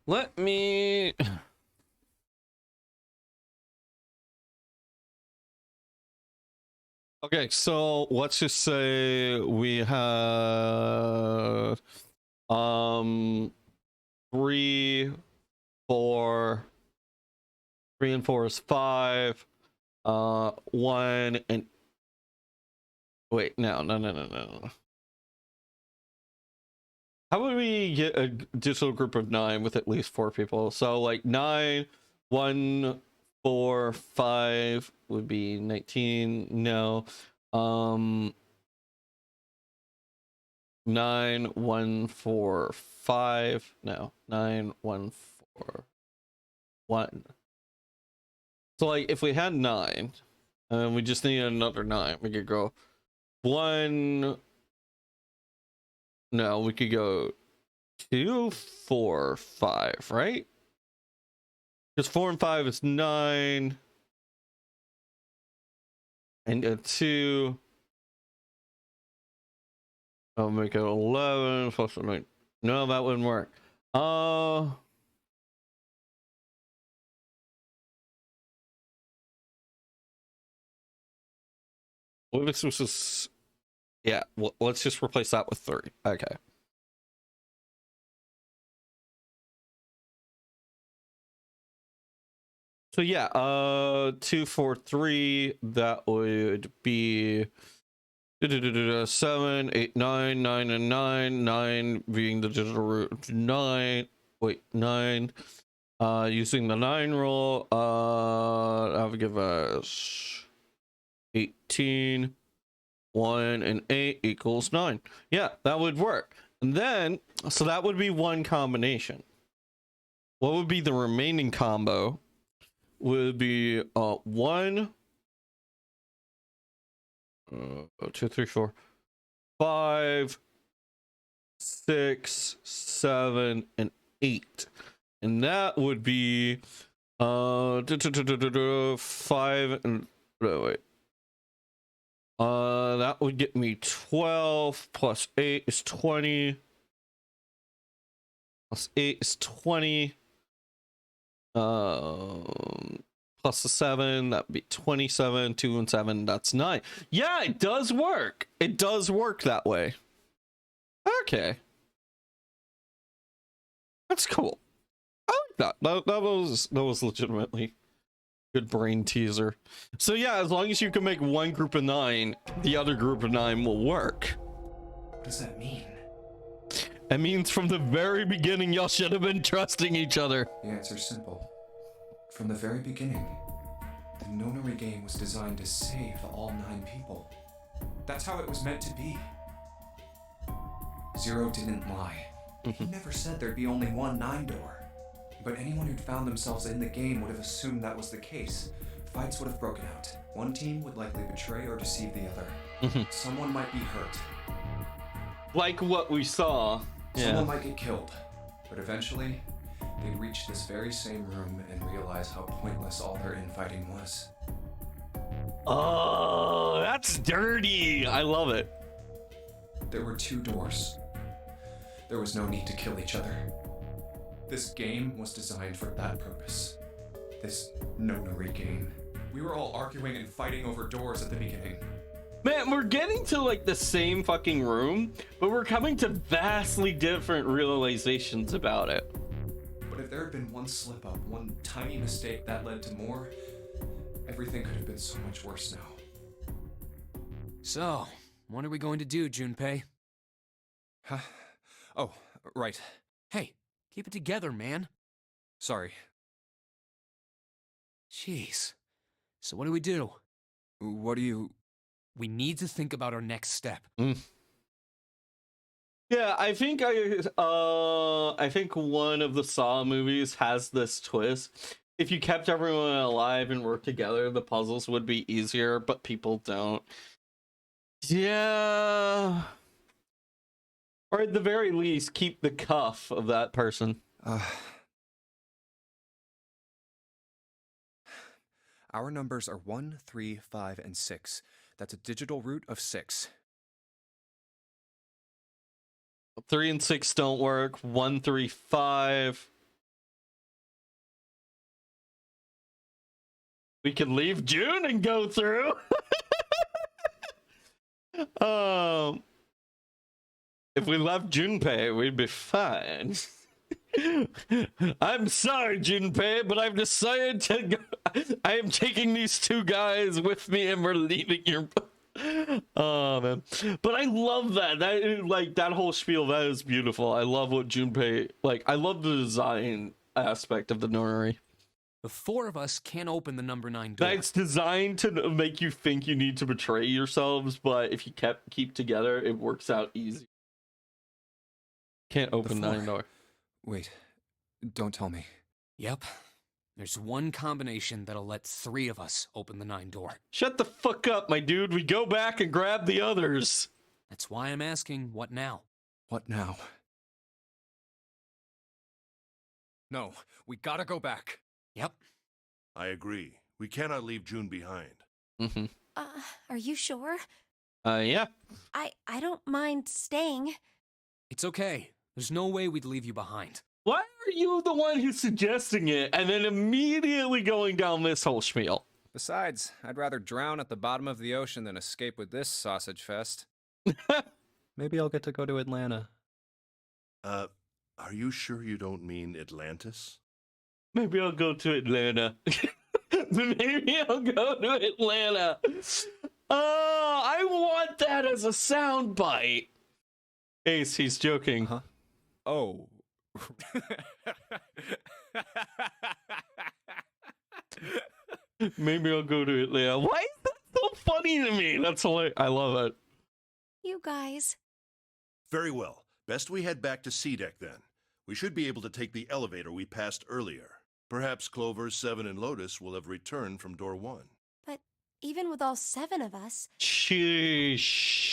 Speaker 11: Let me... Okay, so let's just say we have 3, 4, 3 and 4 is 5, 1 and wait, no. How would we get a digital group of 9 with at least 4 people? So like 9, 1, 4, 5 would be 19. No. 9, 1, 4, 5. No. 9, 1, 4, 1. So like if we had 9, And we just need another 9. We could go 1. No, we could go 2, 4, 5, right? Because 4 and 5 is 9. And a 2. I'll make it 11 plus 9. No, that wouldn't work. What if this was just... Yeah, well, let's just replace that with 3. Okay. So yeah, 2, 4, 3, that would be 7, 8, 9, 9, and 9. 9 being the digital root of 9. Wait, 9. Using the 9 roll, that would give us 18. 1 and 8 equals 9. Yeah, that would work. And then, so that would be one combination. What would be the remaining combo? Would be 1, 2, 3, 4, 5, 6, 7, and 8. And that would be 5 and wait. That would get me 12 plus 8 is 20. Plus 8 is 20. Plus the 7, that'd be 27. 2 and 7, that's 9. Yeah, it does work. It does work that way. Okay. That's cool. I like that. That was legitimately good brain teaser. So yeah, as long as you can make one group of 9, the other group of 9 will work.
Speaker 8: What does that mean?
Speaker 11: It means from the very beginning, y'all should have been trusting each other.
Speaker 8: The answer's simple. From the very beginning, the Nonary game was designed to save all 9 people. That's how it was meant to be. Zero didn't lie. He never said there'd be only one 9 door. But anyone who'd found themselves in the game would have assumed that was the case. Fights would have broken out. One team would likely betray or deceive the other. Someone might be hurt.
Speaker 11: Like what we saw.
Speaker 8: Someone might get killed. But eventually, they'd reach this very same room and realize how pointless all their infighting was.
Speaker 11: Oh, that's dirty. I love it.
Speaker 8: There were 2 doors. There was no need to kill each other. This game was designed for that purpose. This Nonary game. We were all arguing and fighting over doors at the beginning.
Speaker 11: Man, we're getting to like the same fucking room, but we're coming to vastly different realizations about it.
Speaker 8: But if there had been one slip up, one tiny mistake that led to more, everything could have been so much worse now.
Speaker 6: So, what are we going to do, Junpei?
Speaker 8: Huh? Oh, right.
Speaker 6: Hey, keep it together, man.
Speaker 8: Sorry.
Speaker 6: Jeez. So what do we do?
Speaker 8: What do you...
Speaker 6: We need to think about our next step.
Speaker 11: Yeah, I think I think one of the Saw movies has this twist. If you kept everyone alive and worked together, the puzzles would be easier, but people don't. Yeah. Or at the very least, keep the cuff of that person.
Speaker 3: Our numbers are 1, 3, 5, and 6. That's a digital root of 6.
Speaker 11: 3 and 6 don't work. 1, 3, 5. We could leave June and go through. If we left Junpei, we'd be fine. I'm sorry, Junpei, but I've decided to go. I am taking these 2 guys with me, and we're leaving your. Oh man, but I love that. That like that whole spiel. That is beautiful. I love what Junpei like. I love the design aspect of the Nonary.
Speaker 6: The 4 of us can't open the number 9 door.
Speaker 11: That's designed to make you think you need to betray yourselves, but if you keep together, it works out easy. Can't open 9 door.
Speaker 3: Wait, don't tell me.
Speaker 6: Yep. There's one combination that'll let 3 of us open the 9 door.
Speaker 11: Shut the fuck up, my dude. We go back and grab the others.
Speaker 6: That's why I'm asking, what now?
Speaker 3: What now? No, we gotta go back.
Speaker 6: Yep.
Speaker 9: I agree. We cannot leave June behind.
Speaker 11: Mm-hmm.
Speaker 10: Are you sure?
Speaker 11: Yeah.
Speaker 10: I don't mind staying.
Speaker 6: It's okay. There's no way we'd leave you behind.
Speaker 11: Why are you the one who's suggesting it and then immediately going down this whole spiel?
Speaker 3: Besides, I'd rather drown at the bottom of the ocean than escape with this sausage fest. Maybe I'll get to go to Atlanta.
Speaker 9: Are you sure you don't mean Atlantis?
Speaker 11: Maybe I'll go to Atlanta. Maybe I'll go to Atlanta. Oh, I want that as a soundbite. Ace, he's joking.
Speaker 3: Huh? Oh.
Speaker 11: Maybe I'll go to Atlanta. Why is that so funny to me? That's hilarious. I love it.
Speaker 10: You guys.
Speaker 9: Very well. Best we head back to C-Deck then. We should be able to take the elevator we passed earlier. Perhaps Clover, 7, and Lotus will have returned from door 1.
Speaker 10: But even with all 7 of us...
Speaker 11: Shush.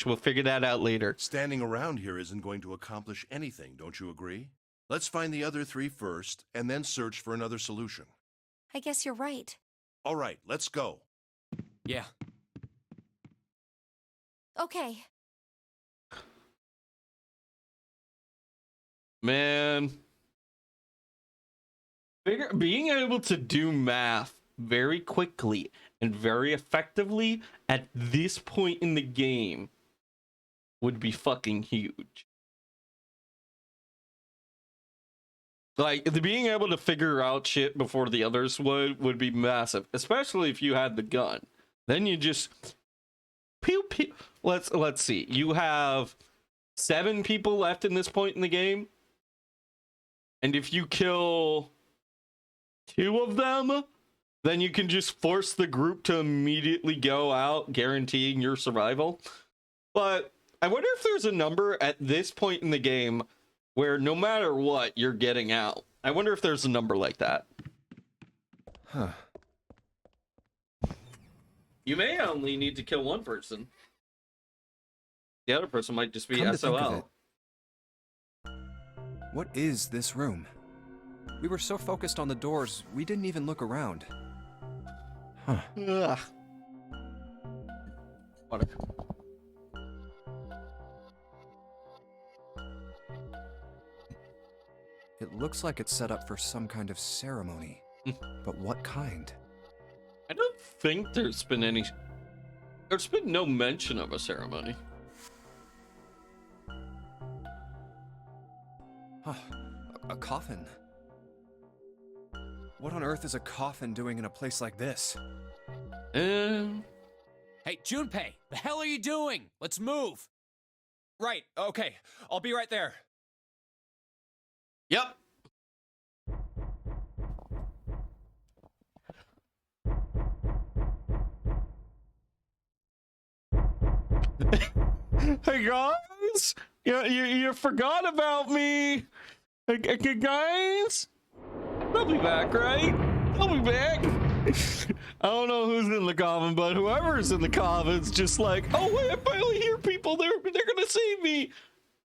Speaker 11: We'll figure that out later.
Speaker 9: Standing around here isn't going to accomplish anything, don't you agree? Let's find the other 3 first, and then search for another solution.
Speaker 10: I guess you're right.
Speaker 9: All right, let's go.
Speaker 6: Yeah.
Speaker 10: Okay.
Speaker 11: Man. Being able to do math very quickly and very effectively at this point in the game would be fucking huge. Like, being able to figure out shit before the others would be massive, especially if you had the gun. Then you just pew pew. Let's see. You have 7 people left in this point in the game, and if you kill 2 of them, then you can just force the group to immediately go out, guaranteeing your survival. But I wonder if there's a number at this point in the game where no matter what, you're getting out. I wonder if there's a number like that.
Speaker 3: Huh.
Speaker 11: You may only need to kill 1 person. The other person might just be
Speaker 3: Come to think of
Speaker 11: SOL.
Speaker 3: it, what is this room? We were so focused on the doors, we didn't even look around. Huh.
Speaker 11: Ugh. Water.
Speaker 3: It looks like it's set up for some kind of ceremony. But what kind?
Speaker 11: I don't think there's been any... There's been no mention of a ceremony.
Speaker 3: Huh. A coffin. What on earth is a coffin doing in a place like this?
Speaker 6: Hey, Junpei, the hell are you doing? Let's move.
Speaker 3: Right, okay. I'll be right there.
Speaker 11: Yep. Hey guys, you forgot about me. Hey guys, I'll be back, right? I'll be back. I don't know who's in the coffin, but whoever's in the coffin's just like, oh wait, I finally hear people. They're gonna save me.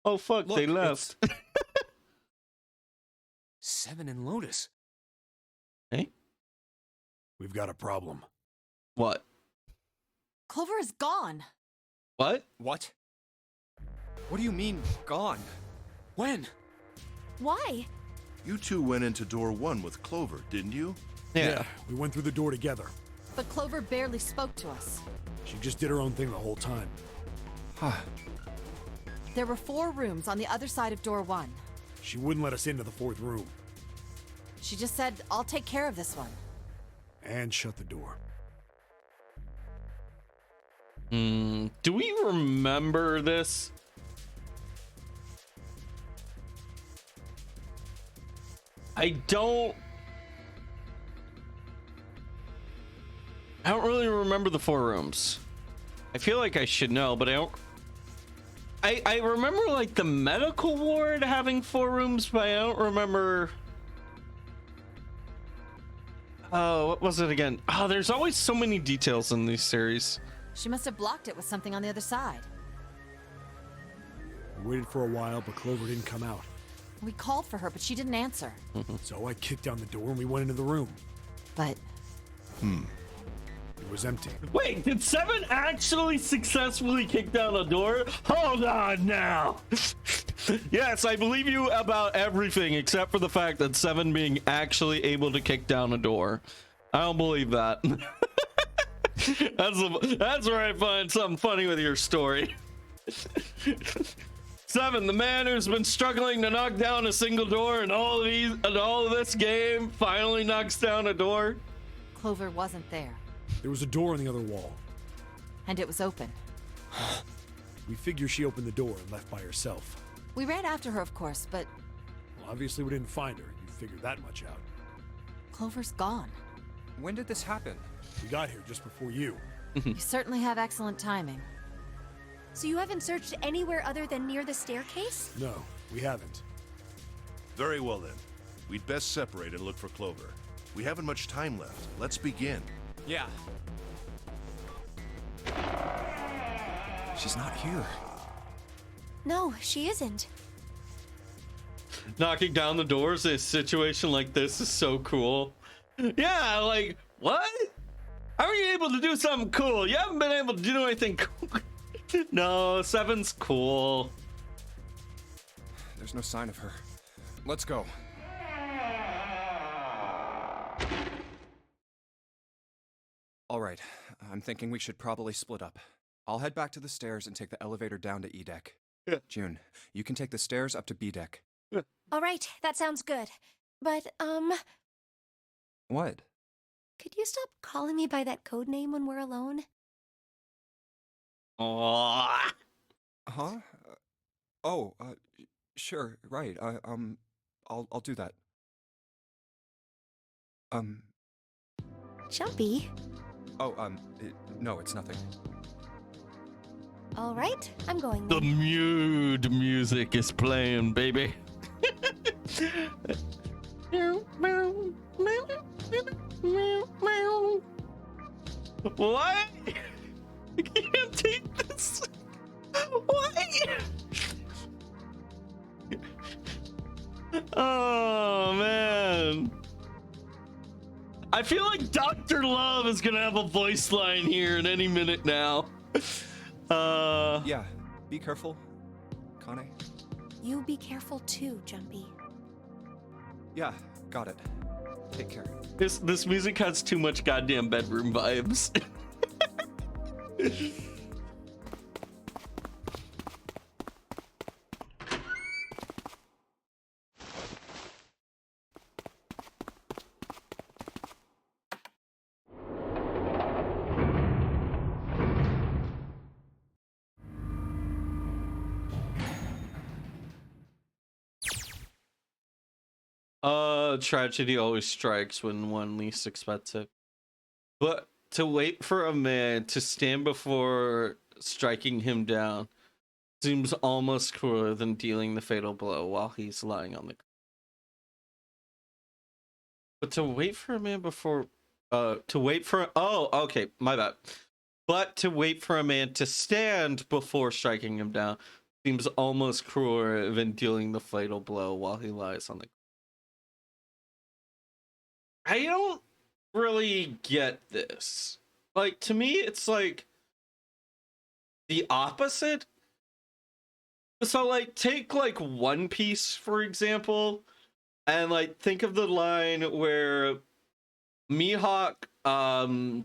Speaker 11: Oh fuck,
Speaker 3: Look,
Speaker 11: they left.
Speaker 6: 7 and Lotus.
Speaker 11: Hey,
Speaker 5: We've got a problem.
Speaker 11: what?
Speaker 4: Clover is gone.
Speaker 11: What?
Speaker 3: What? What do you mean, gone?
Speaker 6: When?
Speaker 10: Why?
Speaker 9: You 2 went into door 1 with Clover, didn't you?
Speaker 11: Yeah.
Speaker 5: We went through the door together.
Speaker 4: But Clover barely spoke to us.
Speaker 5: She just did her own thing the whole time.
Speaker 3: Huh.
Speaker 4: There were 4 rooms on the other side of door 1.
Speaker 5: She wouldn't let us into the 4th room.
Speaker 4: She just said, I'll take care of this one.
Speaker 5: And shut the door.
Speaker 11: Do we remember this? I don't really remember the 4 rooms. I feel like I should know, but I don't. I remember like the medical ward having 4 rooms, but I don't remember
Speaker 2: Oh, what was it again? Oh, there's always so many details in these series.
Speaker 4: She must have blocked it with something on the other side.
Speaker 5: We waited for a while, but Clover didn't come out.
Speaker 4: We called for her, but she didn't answer.
Speaker 5: So I kicked down the door and we went into the room.
Speaker 4: But
Speaker 5: It was empty.
Speaker 2: Wait, did Seven actually successfully kick down a door? Hold on now. Yes, I believe you about everything except for the fact that Seven being actually able to kick down a door. I don't believe that. That's where I find something funny with your story. Seven, the man who's been struggling to knock down a single door in all of this game, finally knocks down a door.
Speaker 4: Clover wasn't there.
Speaker 5: There was a door on the other wall.
Speaker 4: And it was open.
Speaker 5: We figure she opened the door and left by herself.
Speaker 4: We ran after her, of course, but
Speaker 5: Well, obviously we didn't find her. You figured that much out.
Speaker 4: Clover's gone.
Speaker 3: When did this happen?
Speaker 5: We got here just before you.
Speaker 4: You certainly have excellent timing.
Speaker 10: So you haven't searched anywhere other than near the staircase?
Speaker 5: No, we haven't.
Speaker 9: Very well then. We'd best separate and look for Clover. We haven't much time left. Let's begin.
Speaker 3: Yeah. She's not here.
Speaker 10: No, she isn't.
Speaker 2: Knocking down the doors in a situation like this is so cool. Yeah, like, what? How are you able to do something cool? You haven't been able to do anything cool. No, Seven's cool.
Speaker 3: There's no sign of her. Let's go. All right, I'm thinking we should probably split up. I'll head back to the stairs and take the elevator down to E deck.
Speaker 2: Yeah.
Speaker 3: June, you can take the stairs up to B deck.
Speaker 10: All right, that sounds good. But,
Speaker 3: What?
Speaker 10: could you stop calling me by that code name when we're alone?
Speaker 2: Aww.
Speaker 3: Huh? Sure, right. I'll do that.
Speaker 10: Jumpy.
Speaker 3: No, it's nothing.
Speaker 10: All right, I'm going
Speaker 2: The
Speaker 10: then.
Speaker 2: mood music is playing, baby. What? I can't take this. Why? Oh man. I feel like Dr. Love is gonna have a voice line here in any minute now.
Speaker 3: Yeah, be careful, Kane.
Speaker 10: You be careful too, Jumpy.
Speaker 3: Yeah, got it. Take care.
Speaker 2: This music has too much goddamn bedroom vibes. Tragedy always strikes when one least expects it. But to wait for a man to stand before striking him down seems almost crueler than dealing the fatal blow while he's lying on the ground. But to wait for a man before okay, my bad. But to wait for a man to stand before striking him down seems almost crueler than dealing the fatal blow while he lies on the ground. I don't really get this. Like, to me, it's like the opposite. So, like, take like One Piece, for example, and like think of the line where Mihawk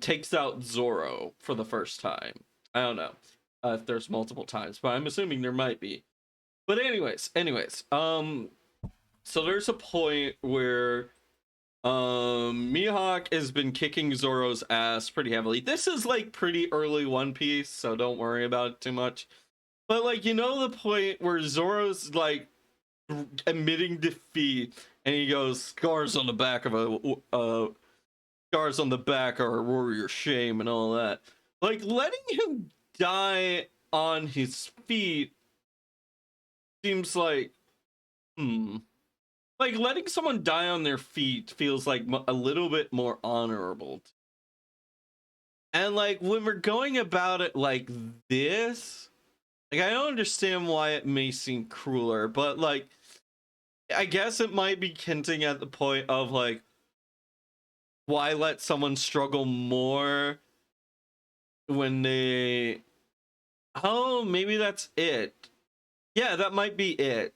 Speaker 2: takes out Zoro for the first time. I don't know if there's multiple times, but I'm assuming there might be. But anyways, so there's a point where Mihawk has been kicking Zoro's ass pretty heavily. This is like pretty early One Piece, so don't worry about it too much. But like, you know, the point where Zoro's like admitting defeat and he goes, scars on the back are a warrior's shame and all that. Like, letting him die on his feet seems like, like, like letting someone die on their feet feels like a little bit more honorable. And like when we're going about it like this, like I don't understand why it may seem crueler, but like I guess it might be hinting at the point of like, why let someone struggle more when they... Oh, maybe that's it. Yeah, that might be it.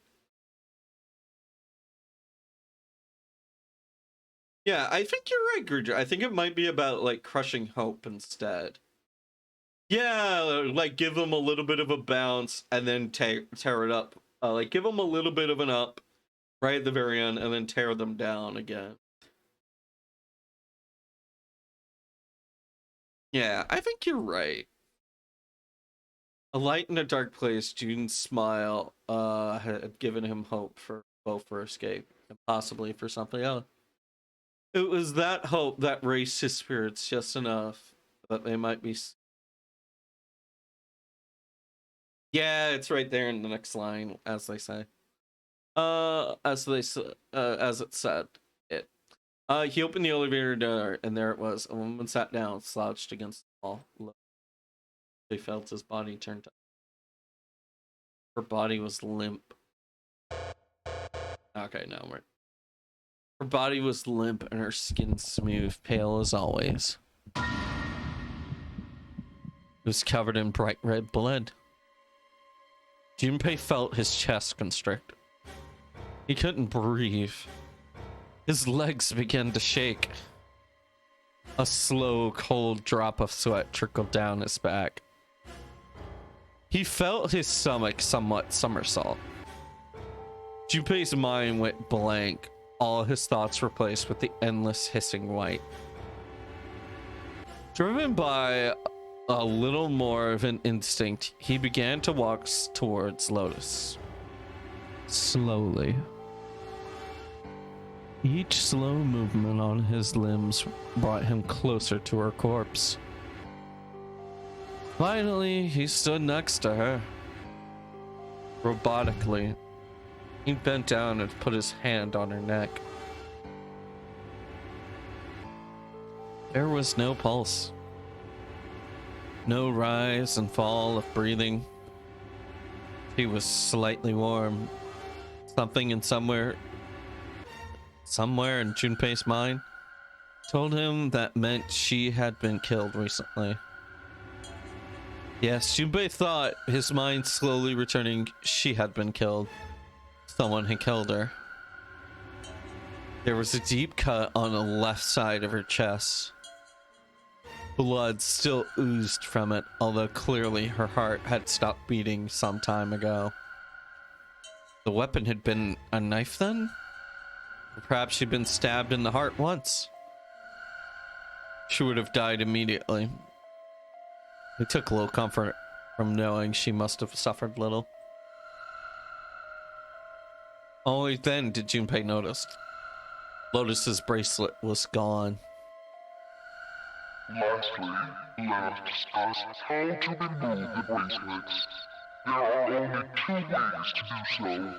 Speaker 2: Yeah, I think you're right, Gurja. I think it might be about like crushing hope instead. Yeah, like give them a little bit of a bounce and then tear it up. Like give them a little bit of an up right at the very end and then tear them down again. Yeah, I think you're right. A light in a dark place, June's smile had given him hope for both for escape and possibly for something else. It was that hope that raised his spirits just enough that they might be... Yeah, it's right there in the next line, as they say. As it said. He opened the elevator door, and there it was. A woman sat down, slouched against the wall. They felt his body turn to... Her body was limp. Okay, no, we're... Her body was limp and her skin smooth, pale as always. It was covered in bright red blood. Junpei felt his chest constrict. He couldn't breathe. His legs began to shake. A slow, cold drop of sweat trickled down his back. He felt his stomach somewhat somersault. Junpei's mind went blank. All his thoughts replaced with the endless hissing white. Driven by a little more of an instinct, he began to walk towards Lotus. Slowly. Each slow movement on his limbs brought him closer to her corpse. Finally, he stood next to her. Robotically, he bent down and put his hand on her neck. There was no pulse. No rise and fall of breathing. She was slightly warm. Something in somewhere in Junpei's mind told him that meant she had been killed recently. Yes, Junpei thought, his mind slowly returning, she had been killed. Someone had killed her. There was a deep cut on the left side of her chest. Blood still oozed from it, although clearly her heart had stopped beating some time ago. The weapon had been a knife then? Or perhaps she'd been stabbed in the heart once. She would have died immediately. He took little comfort from knowing she must have suffered little. Only then did Junpei notice. Lotus's bracelet was gone.
Speaker 13: Lastly, let us discuss how to remove the bracelets. There are only 2 ways to do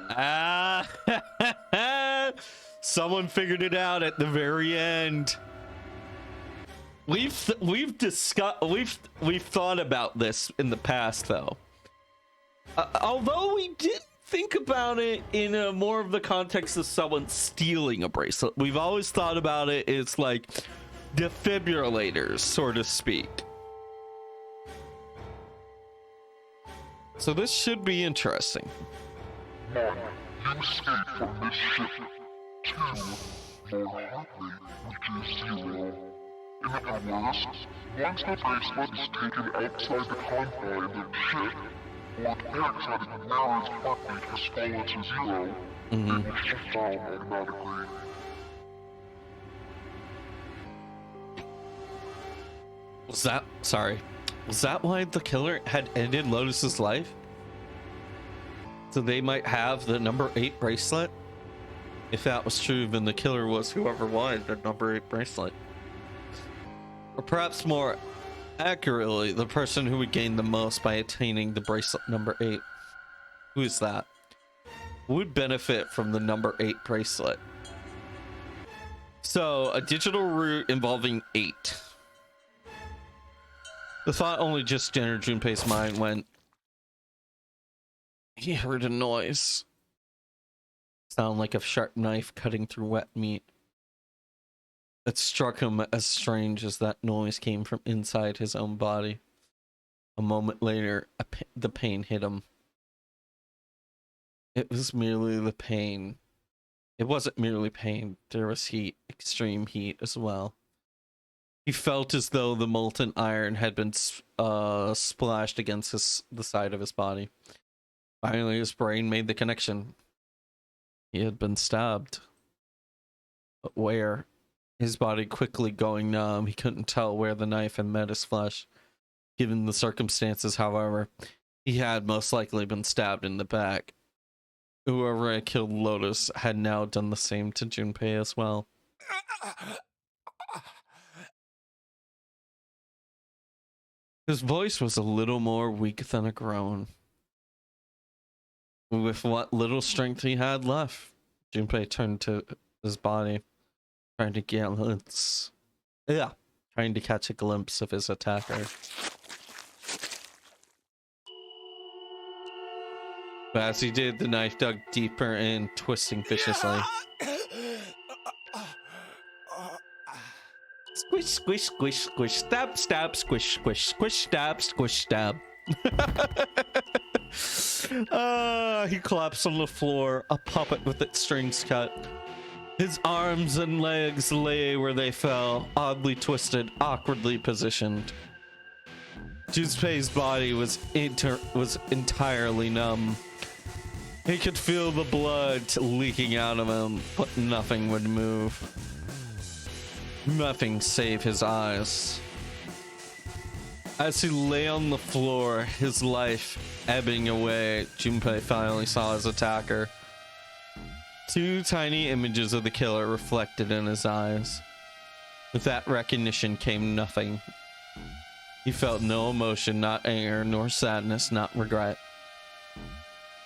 Speaker 13: so.
Speaker 2: Someone figured it out at the very end. We've thought about this in the past though. Although we did think about it in a more of the context of someone stealing a bracelet. We've always thought about it as like defibrillators, so to speak. So this should be interesting.
Speaker 13: 1. You escape from this ship. 2. Your heart rate reaches 0. In other words, once the bracelet is taken outside the confine of the ship, or the paramedic Mary's heartbeat has fallen to 0, it will shut down automatically.
Speaker 2: Was that why the killer had ended Lotus's life? So they might have the number 8 bracelet? If that was true, then the killer was whoever wanted the number 8 bracelet. Or perhaps more accurately, the person who would gain the most by attaining the bracelet number 8. Who is that?
Speaker 11: would benefit from the number 8 bracelet. So, a digital route involving 8. The thought only just entered Junpei's mind when he heard a noise. Sound like a sharp knife cutting through wet meat. It struck him as strange as that noise came from inside his own body. A moment later, the pain hit him. It was merely the pain. It wasn't merely pain. There was heat, extreme heat as well. He felt as though the molten iron had been splashed against the side of his body. Finally, his brain made the connection. He had been stabbed. But where? His body quickly going numb. He couldn't tell where the knife had met his flesh. Given the circumstances, however, he had most likely been stabbed in the back. Whoever had killed Lotus had now done the same to Junpei as well. His voice was a little more weak than a groan. With what little strength he had left, Junpei turned to his body, trying to catch a glimpse of his attacker. But as he did, the knife dug deeper in, twisting viciously. Squish, squish, squish, squish, stab, stab, squish, squish, squish, stab, squish, stab. He collapsed on the floor, a puppet with its strings cut. His arms and legs lay where they fell, oddly twisted, awkwardly positioned. Junpei's body was entirely numb. He could feel the blood leaking out of him, but nothing would move. Nothing save his eyes. As he lay on the floor, his life ebbing away, Junpei finally saw his attacker. 2 tiny images of the killer reflected in his eyes. With that recognition came nothing. He felt no emotion, not anger, nor sadness, not regret.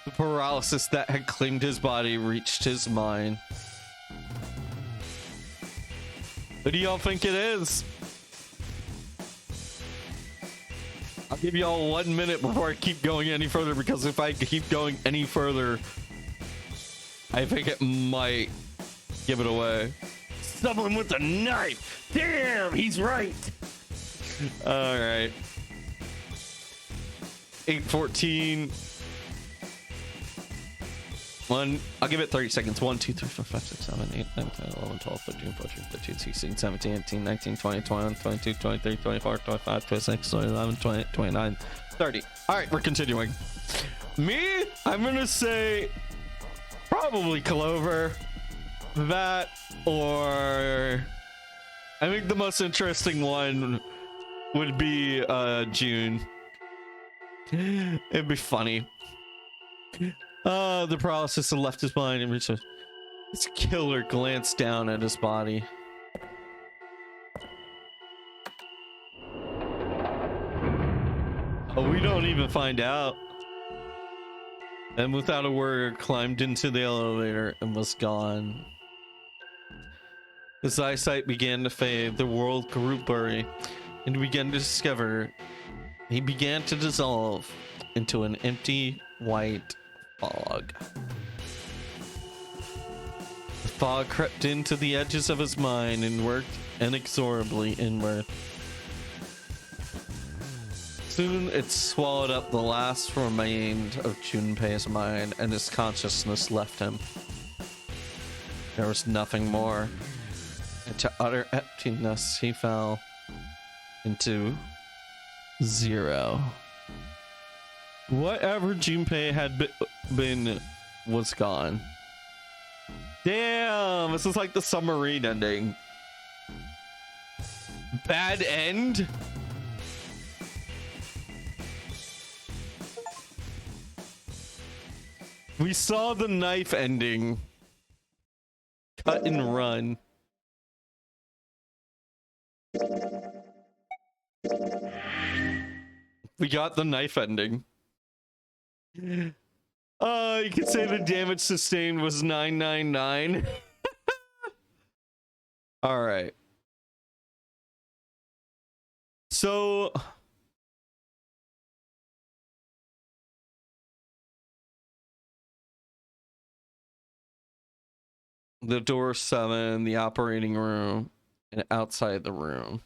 Speaker 11: The paralysis that had claimed his body reached his mind. What do y'all think it is? I'll give y'all 1 minute before I keep going any further, because if I keep going any further, I think it might give it away. Someone with a knife! Damn, he's right! Alright. 8:14. I'll give it 30 seconds. 1, 2, 3, 4, 5, 6, 7, 8, 9, 10, 11, 12, 13, 14, 15, 16, 17, 18, 19, 20, 21, 22, 23, 24, 25, 26, 27, 28, 29, 30. Alright, we're continuing. Me? I'm gonna say probably Clover. That, or I think the most interesting one would be June. It'd be funny. The paralysis had left his mind and reached his killer glanced down at his body. Oh, we don't even find out. And without a word, climbed into the elevator and was gone. His eyesight began to fade, the world grew blurry, and he began to dissolve into an empty, white fog. The fog crept into the edges of his mind and worked inexorably inward. Soon it swallowed up the last remained of Junpei's mind, and his consciousness left him. There was nothing more. Into utter emptiness he fell. Into zero. Whatever Junpei had been was gone. Damn, this is like the submarine ending. Bad end? We saw the knife ending. Cut and run. We got the knife ending. You could say the damage sustained was 999. All right. So the door 7, the operating room, and outside the room.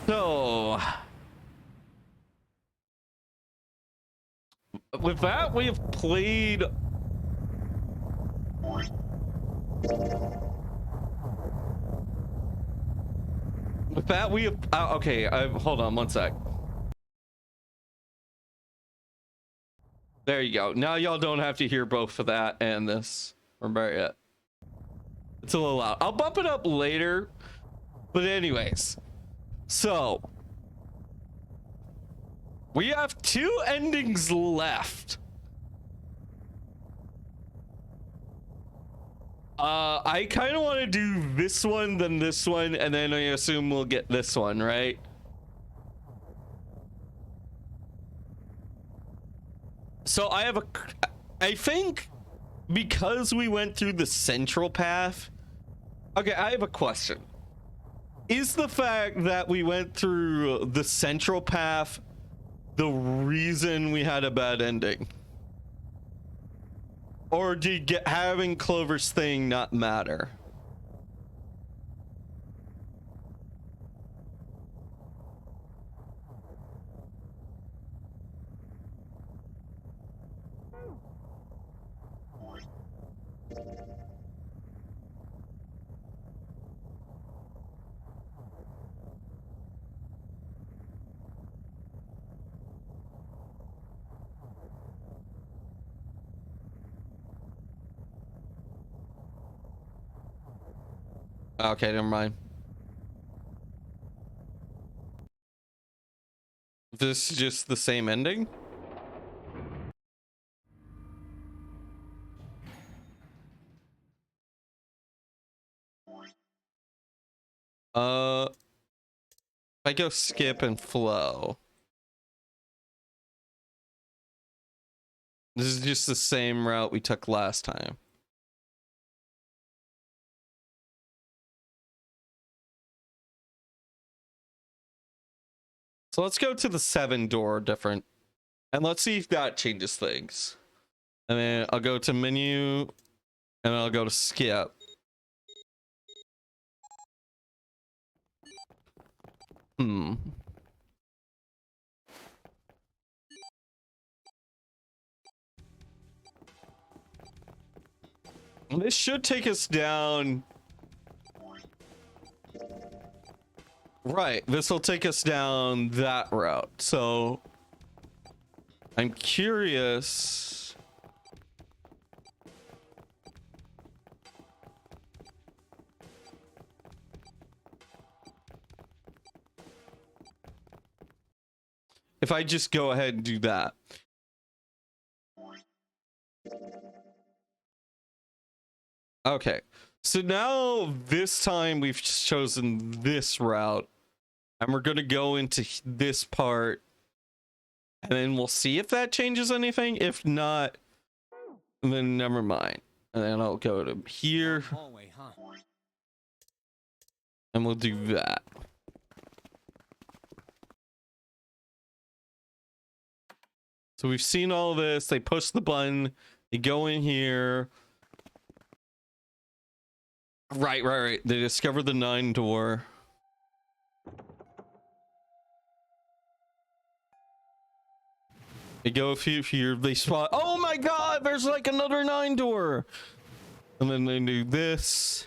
Speaker 11: So with that, we have played okay, hold on one sec. There you go. Now y'all don't have to hear both of that and this. Remember it. It's a little loud. I'll bump it up later. But anyways, so we have 2 endings left. I kind of want to do this one, then this one, and then I assume we'll get this one, right? So I think because we went through the central path. Okay, I have a question. Is the fact that we went through the central path the reason we had a bad ending? Or did having Clover's thing not matter? Okay, never mind. This is just the same ending? If I go skip and flow. This is just the same route we took last time. So let's go to the 7 door different, and let's see if that changes things. And then I'll go to menu, and I'll go to skip. This should take us down. Right, this will take us down that route. So I'm curious. If I just go ahead and do that. Okay, so now this time we've chosen this route. And we're going to go into this part. And then we'll see if that changes anything. If not, then never mind. And then I'll go to here. And we'll do that. So we've seen all this. They push the button. They go in here. Right. They discover the 9 door. They go here, they spot, oh my god, there's like another 9 door. And then they do this.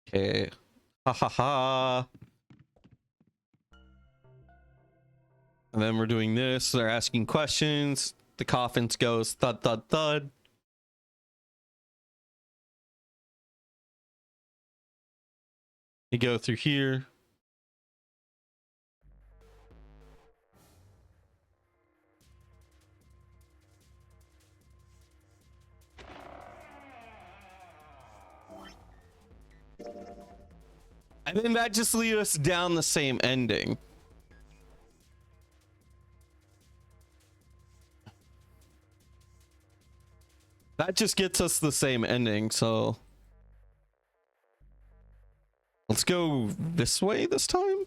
Speaker 11: Okay. Ha ha ha. And then we're doing this. They're asking questions. The coffins goes thud thud thud. You go through here.
Speaker 14: I think that just leads us down the same ending. That just gets us the same ending, so let's go this way this time.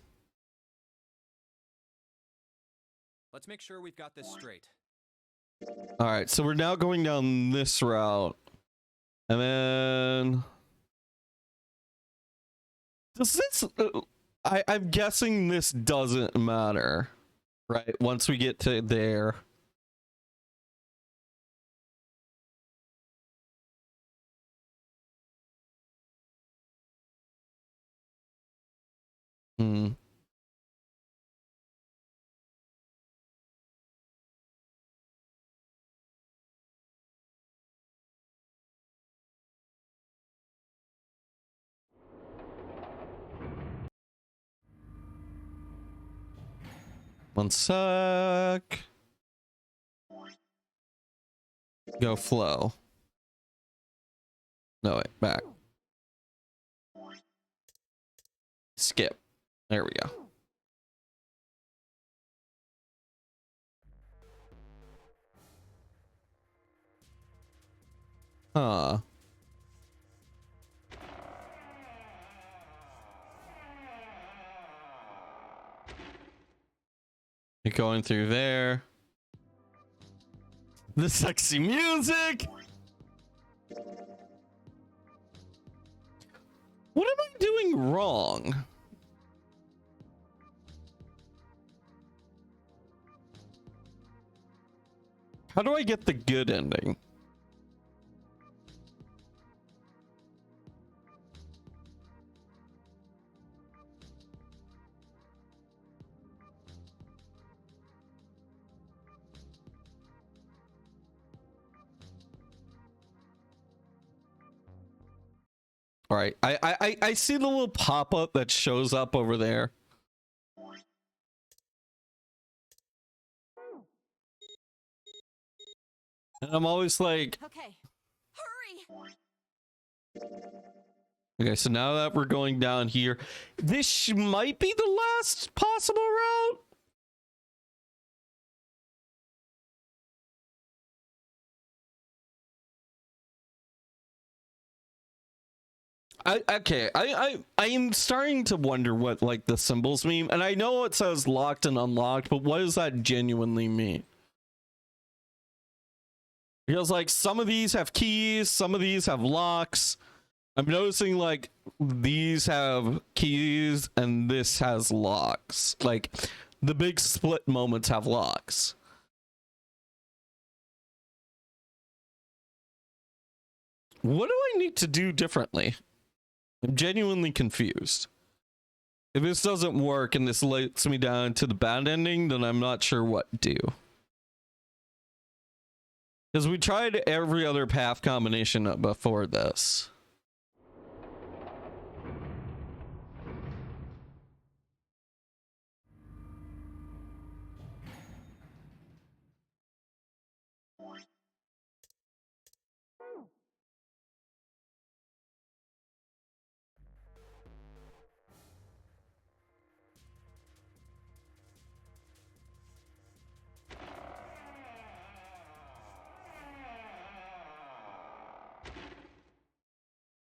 Speaker 3: Let's make sure we've got this straight.
Speaker 14: All right, so we're now going down this route, and then does this? I'm guessing this doesn't matter, right? Once we get to there. One sec. Go flow. No, wait, back. Skip. There we go. Huh. You're going through there. The sexy music. What am I doing wrong? How do I get the good ending? All right, I see the little pop-up that shows up over there. And I'm always like,
Speaker 4: okay, hurry.
Speaker 14: Okay, so now that we're going down here, this might be the last possible route. I am starting to wonder what like the symbols mean, and I know it says locked and unlocked, but what does that genuinely mean? Because like some of these have keys, some of these have locks. I'm noticing like these have keys and this has locks. Like the big split moments have locks. What do I need to do differently? I'm genuinely confused. If this doesn't work and this lets me down to the bad ending, then I'm not sure what to do. Because we tried every other path combination before this.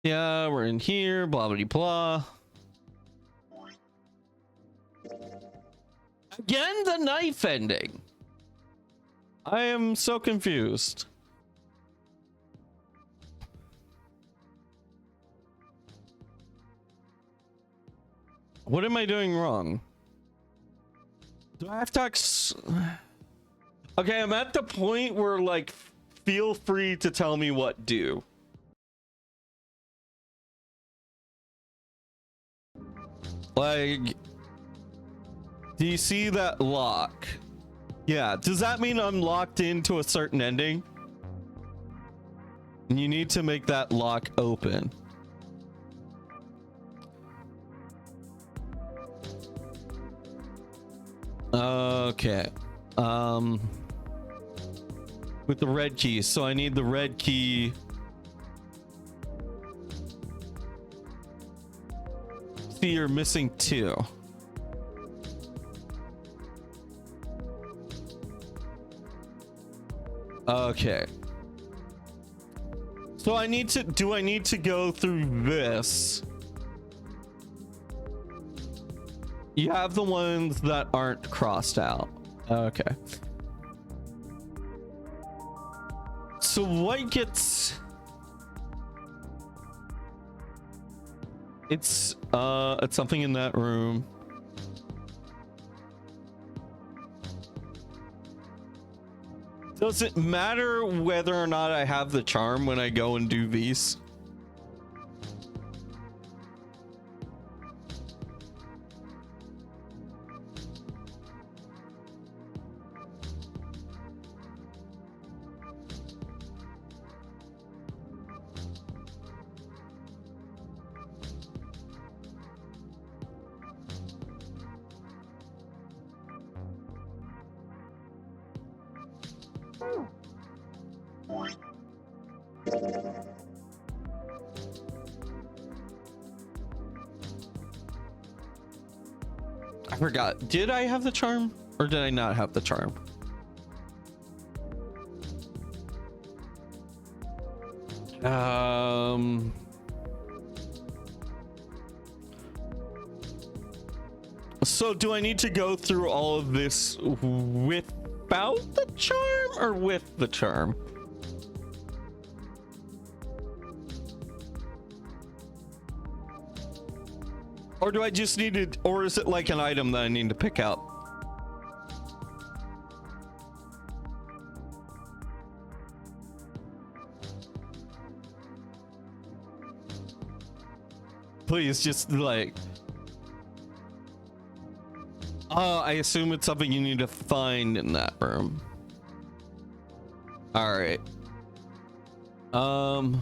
Speaker 14: Yeah, we're in here, blah, blah, blah. Again, the knife ending. I am so confused. What am I doing wrong? Do I have to... Okay, I'm at the point where, like, feel free to tell me what to do. Like, do you see that lock? Yeah, does that mean I'm locked into a certain ending? And you need to make that lock open. Okay. With the red key, so I need the red key. see you're missing 2. Okay. So I need to, do I need to go through this? You have the ones that aren't crossed out. Okay. So what gets... It's something in that room. Does it matter whether or not I have the charm when I go and do these? I forgot. Did I have the charm or did I not have the charm? So do I need to go through all of this without the charm or with the charm? Or do I just need it, or is it like an item that I need to pick out? Please, just like... Oh, I assume it's something you need to find in that room. All right. I'm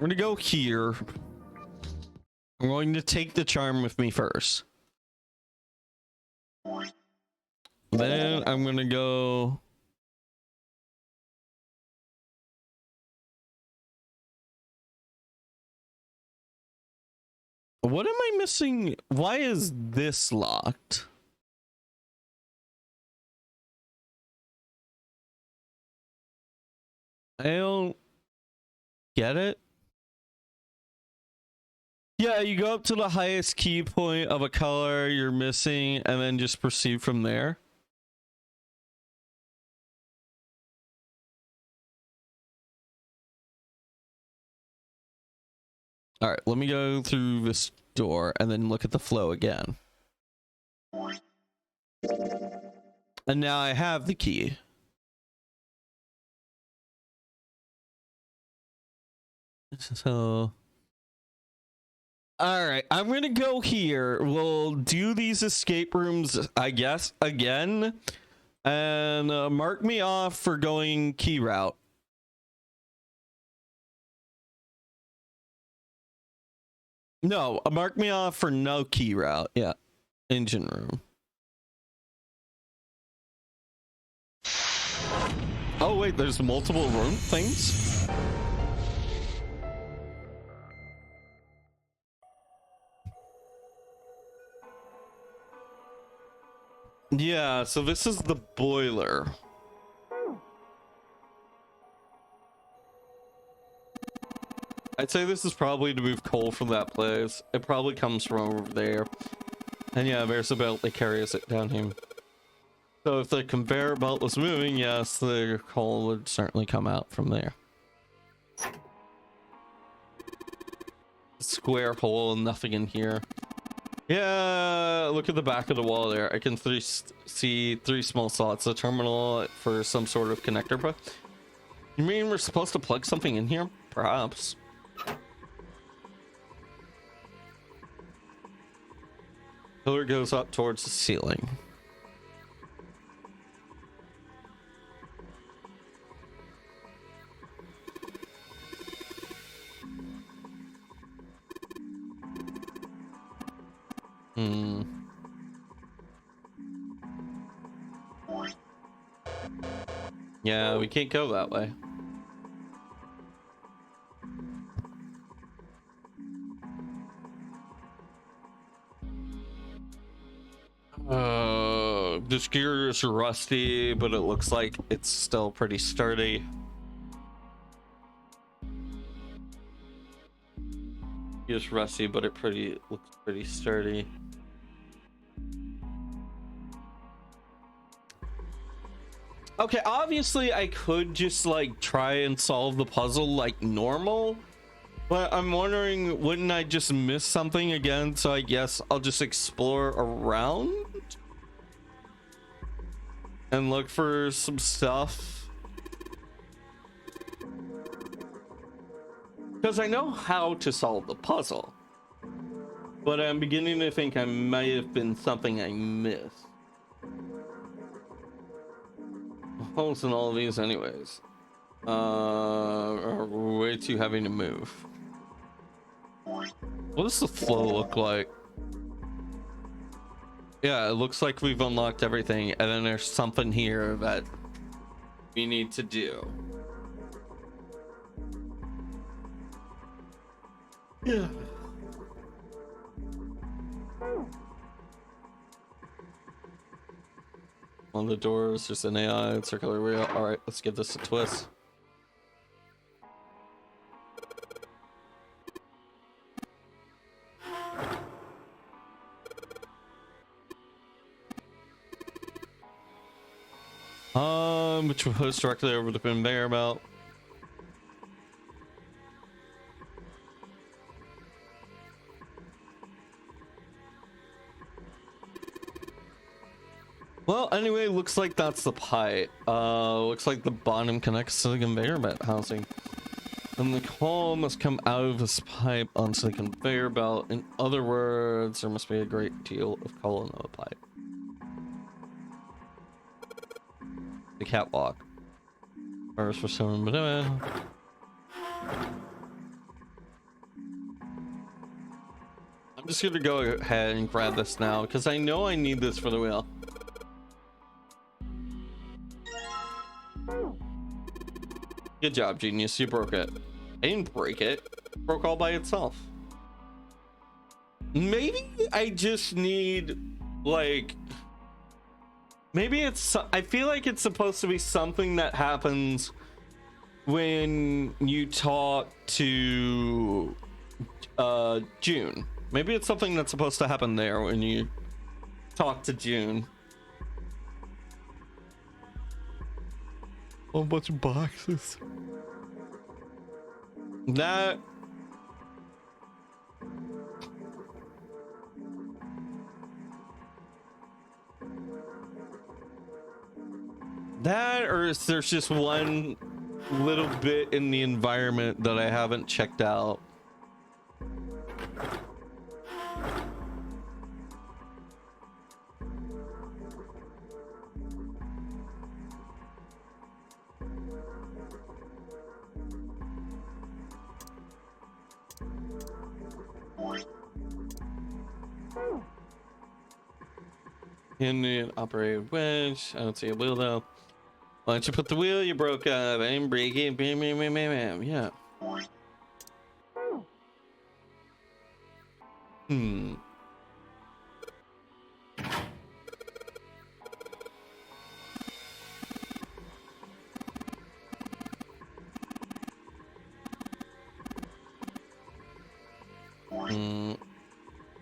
Speaker 14: gonna go here. I'm going to take the charm with me first. Then I'm gonna go... What am I missing? Why is this locked? I don't get it. Yeah, you go up to the highest key point of a color you're missing and then just proceed from there. All right, let me go through this door and then look at the flow again. And now I have the key. So... All right, I'm gonna go here. We'll do these escape rooms, I guess, again. And mark me off for going key route. No, mark me off for no key route. Yeah, engine room. Oh wait, there's multiple room things? Yeah, so this is the boiler. I'd say this is probably to move coal from that place. It probably comes from over there. And yeah, there's a belt that carries it down here. So if the conveyor belt was moving, yes, the coal would certainly come out from there. Square hole, nothing in here. Yeah, look at the back of the wall there. I can see 3 small slots. A terminal for some sort of connector. But you mean we're supposed to plug something in here? Perhaps. Pillar goes up towards the ceiling. Yeah, we can't go that way. This gear is rusty, but it looks like it's still pretty sturdy. It's rusty, but it looks pretty sturdy. Okay, obviously I could just like try and solve the puzzle like normal, but I'm wondering, wouldn't I just miss something again? So I guess I'll just explore around and look for some stuff, because I know how to solve the puzzle, but I'm beginning to think I might have been something I missed. Holes in all of these anyways are way too heavy to move. What does the flow look like? Yeah, it looks like we've unlocked everything, and then there's something here that we need to do. Yeah. On the doors, there's an AI, circular wheel. All right, let's give this a twist. Which will host directly over the conveyor belt. Well, anyway, looks like that's the pipe. Looks like the bottom connects to the conveyor belt housing. And the coal must come out of this pipe onto the conveyor belt. In other words, there must be a great deal of coal in the pipe. The catwalk. First for someone, but I'm just gonna go ahead and grab this now because I know I need this for the wheel. Good job, genius. You broke it. I didn't break it. It broke all by itself. Maybe I just need, like... Maybe it's... I feel like it's supposed to be something that happens when you talk to June. Maybe it's something that's supposed to happen there when you talk to June. A bunch of boxes. That... That, or is there's just one little bit in the environment that I haven't checked out? Indian operated winch. I don't see a wheel though. Why don't you put the wheel you broke up and break it? Bam, bam, bam, bam, bam. Yeah.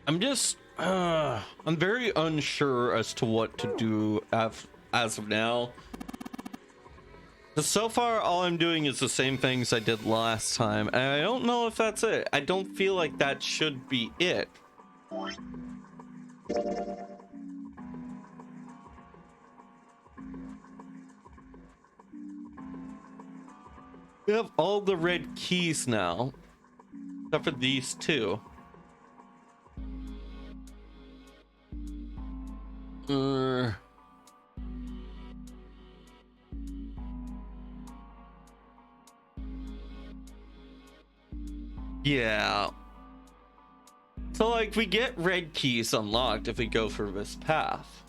Speaker 14: I'm just I'm very unsure as to what to do as of now. So far, all I'm doing is the same things I did last time, and I don't know if that's it. I don't feel like that should be it. We have all the red keys now, except for these two. Yeah. So like we get red keys unlocked if we go for this path.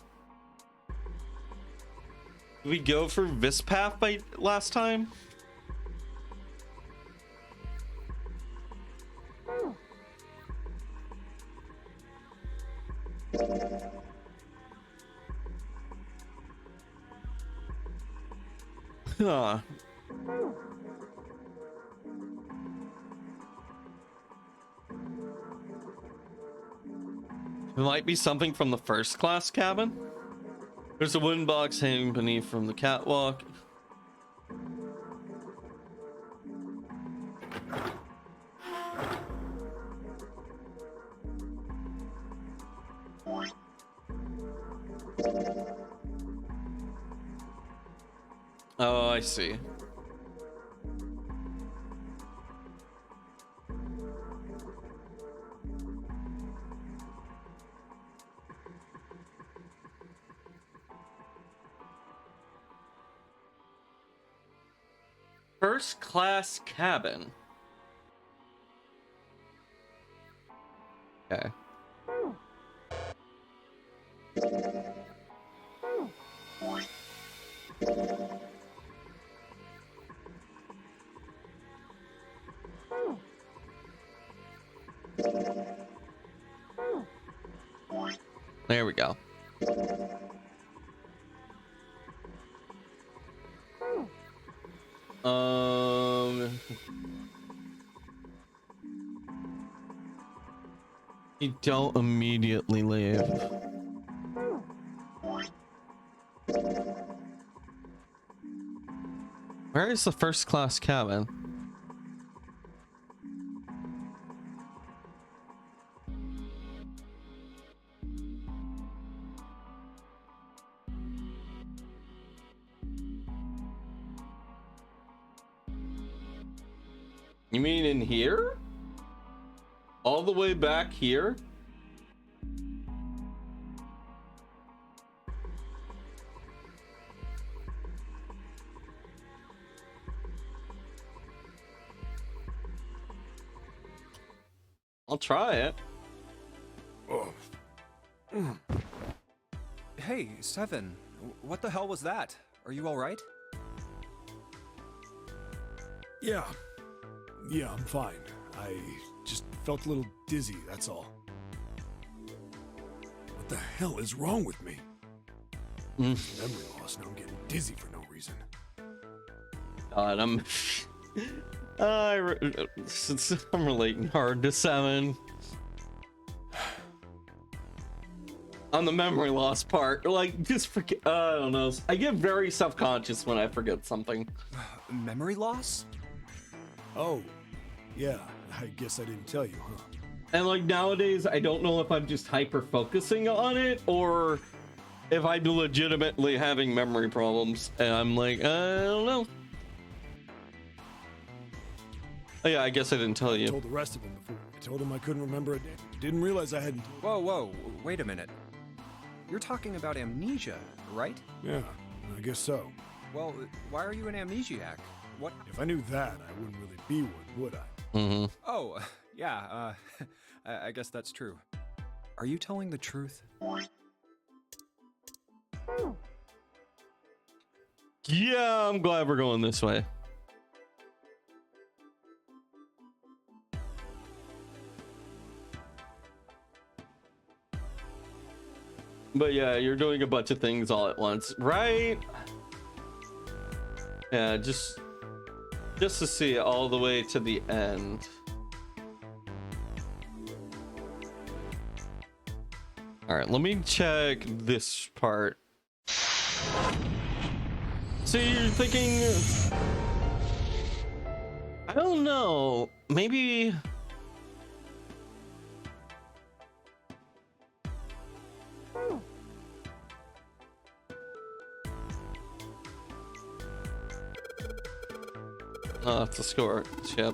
Speaker 14: Did we go for this path by last time? Huh. It might be something from the first class cabin. There's a wooden box hanging beneath from the catwalk. Oh, I see. First class cabin. Okay. There we go. You don't immediately leave. Where is the first class cabin? You mean in here? All the way back here? I'll try it.
Speaker 3: Oh. Hey, Seven. What the hell was that? Are you alright?
Speaker 5: Yeah, I'm fine. I just felt a little dizzy, that's all. What the hell is wrong with me? Memory loss, now I'm getting dizzy for no reason.
Speaker 14: God, I'm relating hard to Seven. On the memory loss part, like, just forget. I don't know. I get very self-conscious when I forget something.
Speaker 3: Memory loss?
Speaker 5: Oh, yeah. I guess I didn't tell you, huh?
Speaker 14: And like nowadays, I don't know if I'm just hyper focusing on it or if I'm legitimately having memory problems. And I'm like, I don't know. Oh yeah, I guess I didn't tell you.
Speaker 5: I told the rest of them before. I told them I couldn't remember it. Didn't realize I hadn't.
Speaker 3: Whoa, wait a minute. You're talking about amnesia, right?
Speaker 5: Yeah, I guess so.
Speaker 3: Well, why are you an amnesiac? What?
Speaker 5: If I knew that, I wouldn't really be one, would I?
Speaker 14: Mm-hmm.
Speaker 3: Oh, yeah, I guess that's true. Are you telling the truth?
Speaker 14: Yeah, I'm glad we're going this way. But yeah, you're doing a bunch of things all at once, right? Yeah, just to see it all the way to the end. All right, let me check this part. So you're thinking, I don't know, maybe. Oh, that's a score. Yep.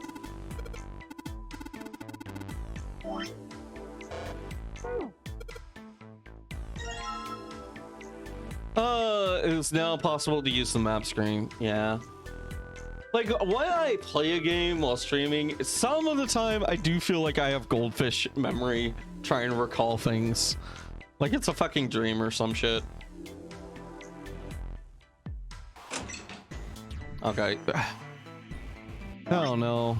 Speaker 14: It's now possible to use the map screen. Yeah. Like, when I play a game while streaming, some of the time I do feel like I have goldfish memory trying to recall things. Like it's a fucking dream or some shit. Okay. I don't know.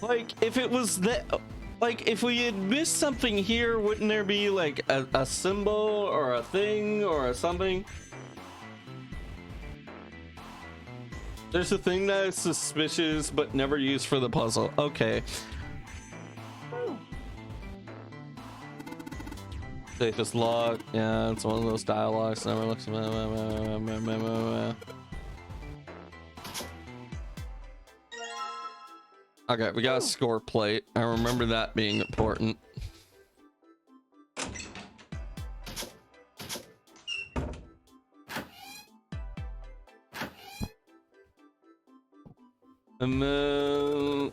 Speaker 14: Like, if it was that, like, if we had missed something here, wouldn't there be like a symbol or a thing or something? There's a thing that is suspicious but never used for the puzzle. Okay. Safe is locked. Yeah, it's one of those dialogues. Never looks. Okay, we got a score plate. I remember that being important. And then...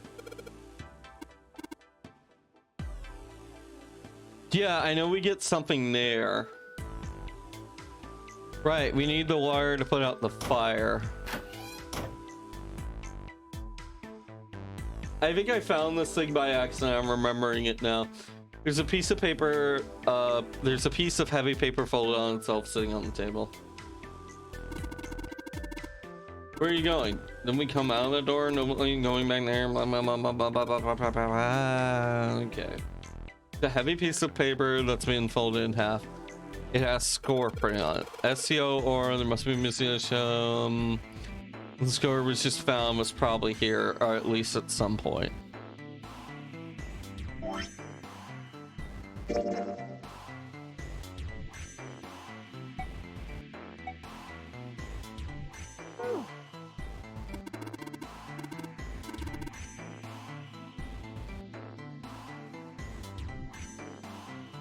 Speaker 14: yeah, I know we get something there. Right, we need the wire to put out the fire. I think I found this thing by accident. I'm remembering it now. There's a piece of paper, there's a piece of heavy paper folded on itself sitting on the table. Where are you going? Then we come out of the door, nobody going back there. Okay. The heavy piece of paper that's been folded in half. It has score printed on it. SCO, or there must be missing a show. The score was just found was probably here, or at least at some point.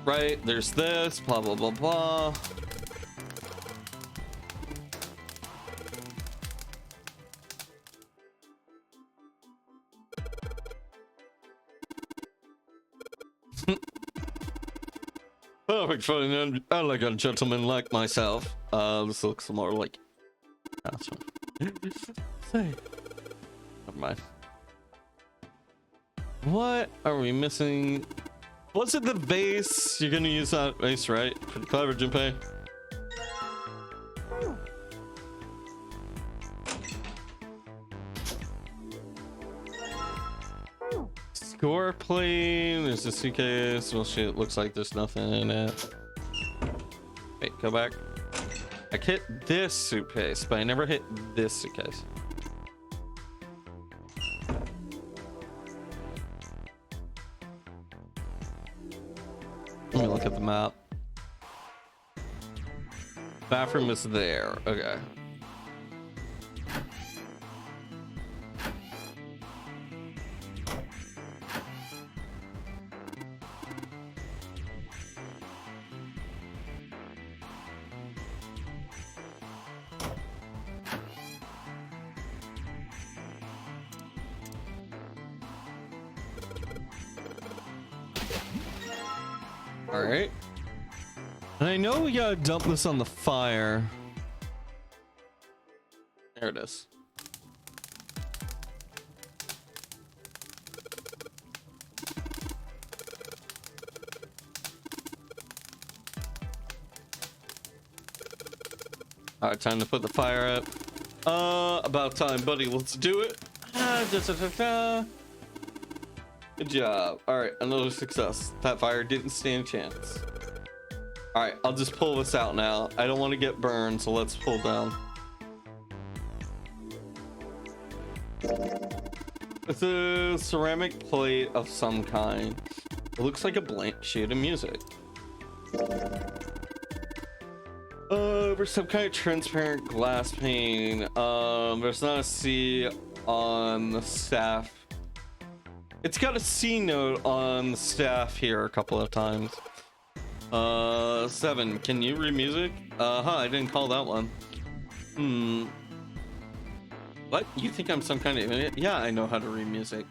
Speaker 14: Right, there's this, blah, blah, blah, blah. Perfect for an elegant gentleman like myself. This looks more like... that's one. Say. Never mind. What are we missing? Was it the vase? You're gonna use that vase, right? Pretty clever, Junpei. Score plane. There's a suitcase. Well, shit, looks like there's nothing in it. Wait, go back. I hit this suitcase, but I never hit this suitcase. Let me look at the map. Bathroom is there. Okay. All right. And I know we gotta dump this on the fire. There it is. All right, time to put the fire up. About time, buddy. Let's do it. Good job. All right, another success. That fire didn't stand a chance. All right, I'll just pull this out now. I don't want to get burned, so let's pull down. It's a ceramic plate of some kind. It looks like a blank sheet of music. Over some kind of transparent glass pane. There's not a C on the staff. It's got a C note on the staff here a couple of times. 7. Can you read music? I didn't call that one. What? You think I'm some kind of idiot? Yeah, I know how to read music.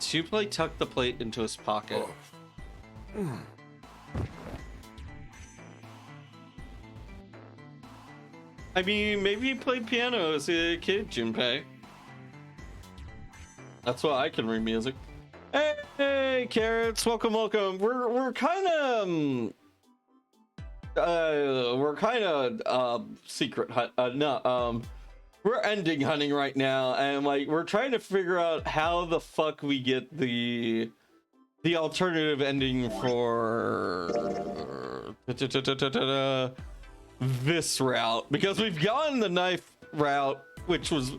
Speaker 14: Chuplay tucked the plate into his pocket. I mean, maybe he played piano as a kid, Junpei. That's why I can read music. Hey, Carrots, welcome. We're kind of secret hunt. We're ending hunting right now, and like we're trying to figure out how the fuck we get the alternative ending for this route, because we've gone the knife route, which was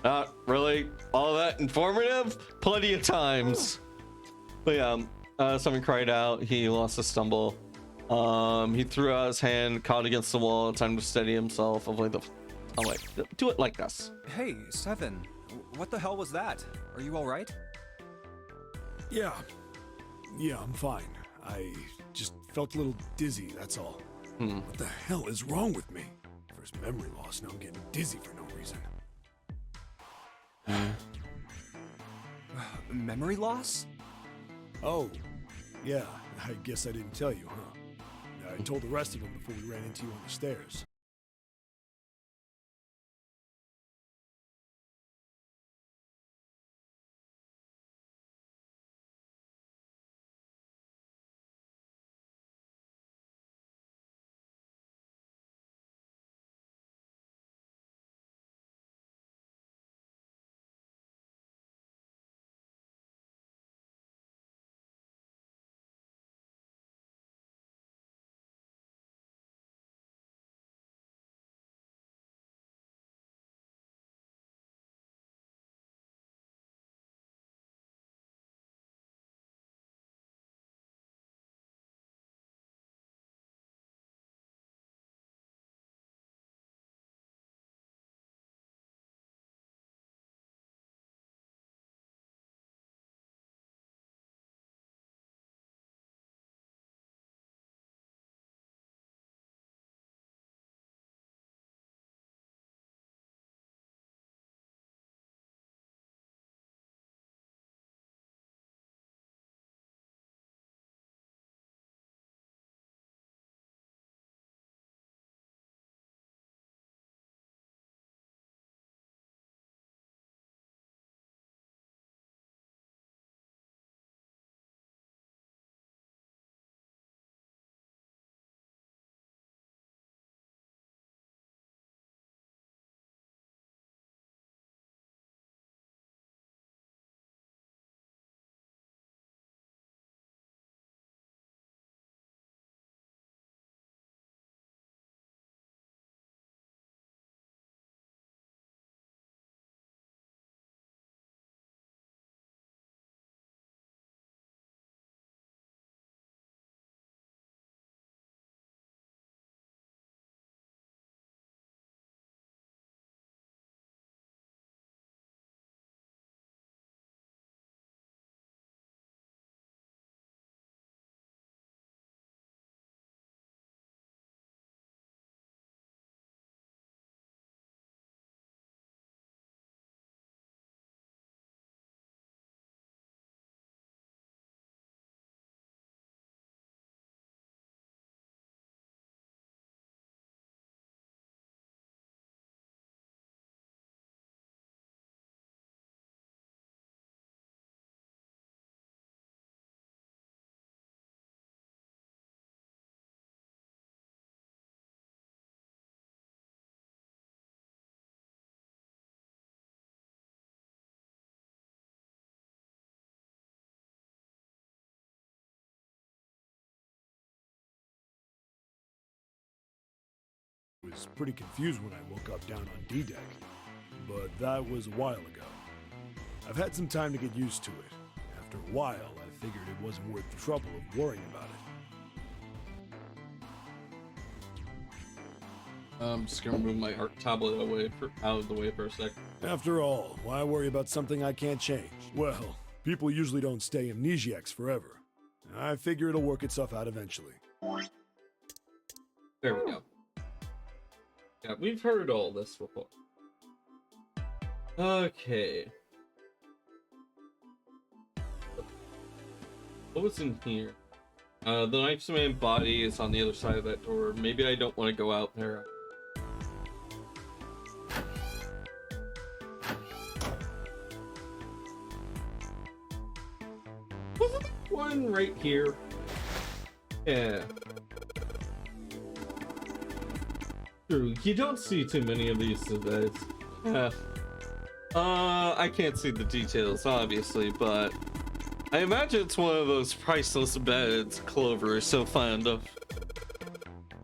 Speaker 14: not really all that informative plenty of times. But yeah, someone cried out. He lost a stumble. He threw out his hand, caught against the wall. Time to steady himself. Avoid the. Oh wait, do it like this.
Speaker 3: Hey, Seven. What the hell was that? Are you all right?
Speaker 5: Yeah, I'm fine. I just felt a little dizzy, that's all. What the hell is wrong with me? First memory loss, now I'm getting dizzy for no reason.
Speaker 3: Memory loss?
Speaker 5: Oh, yeah, I guess I didn't tell you, huh? I told the rest of them before we ran into you on the stairs. I was pretty confused when I woke up down on D-Deck, but that was a while ago. I've had some time to get used to it. After a while, I figured it wasn't worth the trouble of worrying about it.
Speaker 2: I'm just gonna move my art tablet out of the way for a sec.
Speaker 5: After all, why worry about something I can't change? Well, people usually don't stay amnesiacs forever. I figure it'll work itself out eventually.
Speaker 2: There we go. Yeah, we've heard all this before. Okay. What was in here? The Knife's Man body is on the other side of that door. Maybe I don't want to go out there. Wasn't there one right here? Yeah. True, you don't see too many of these today. Yeah. I can't see the details, obviously, but I imagine it's one of those priceless beds Clover is so fond of.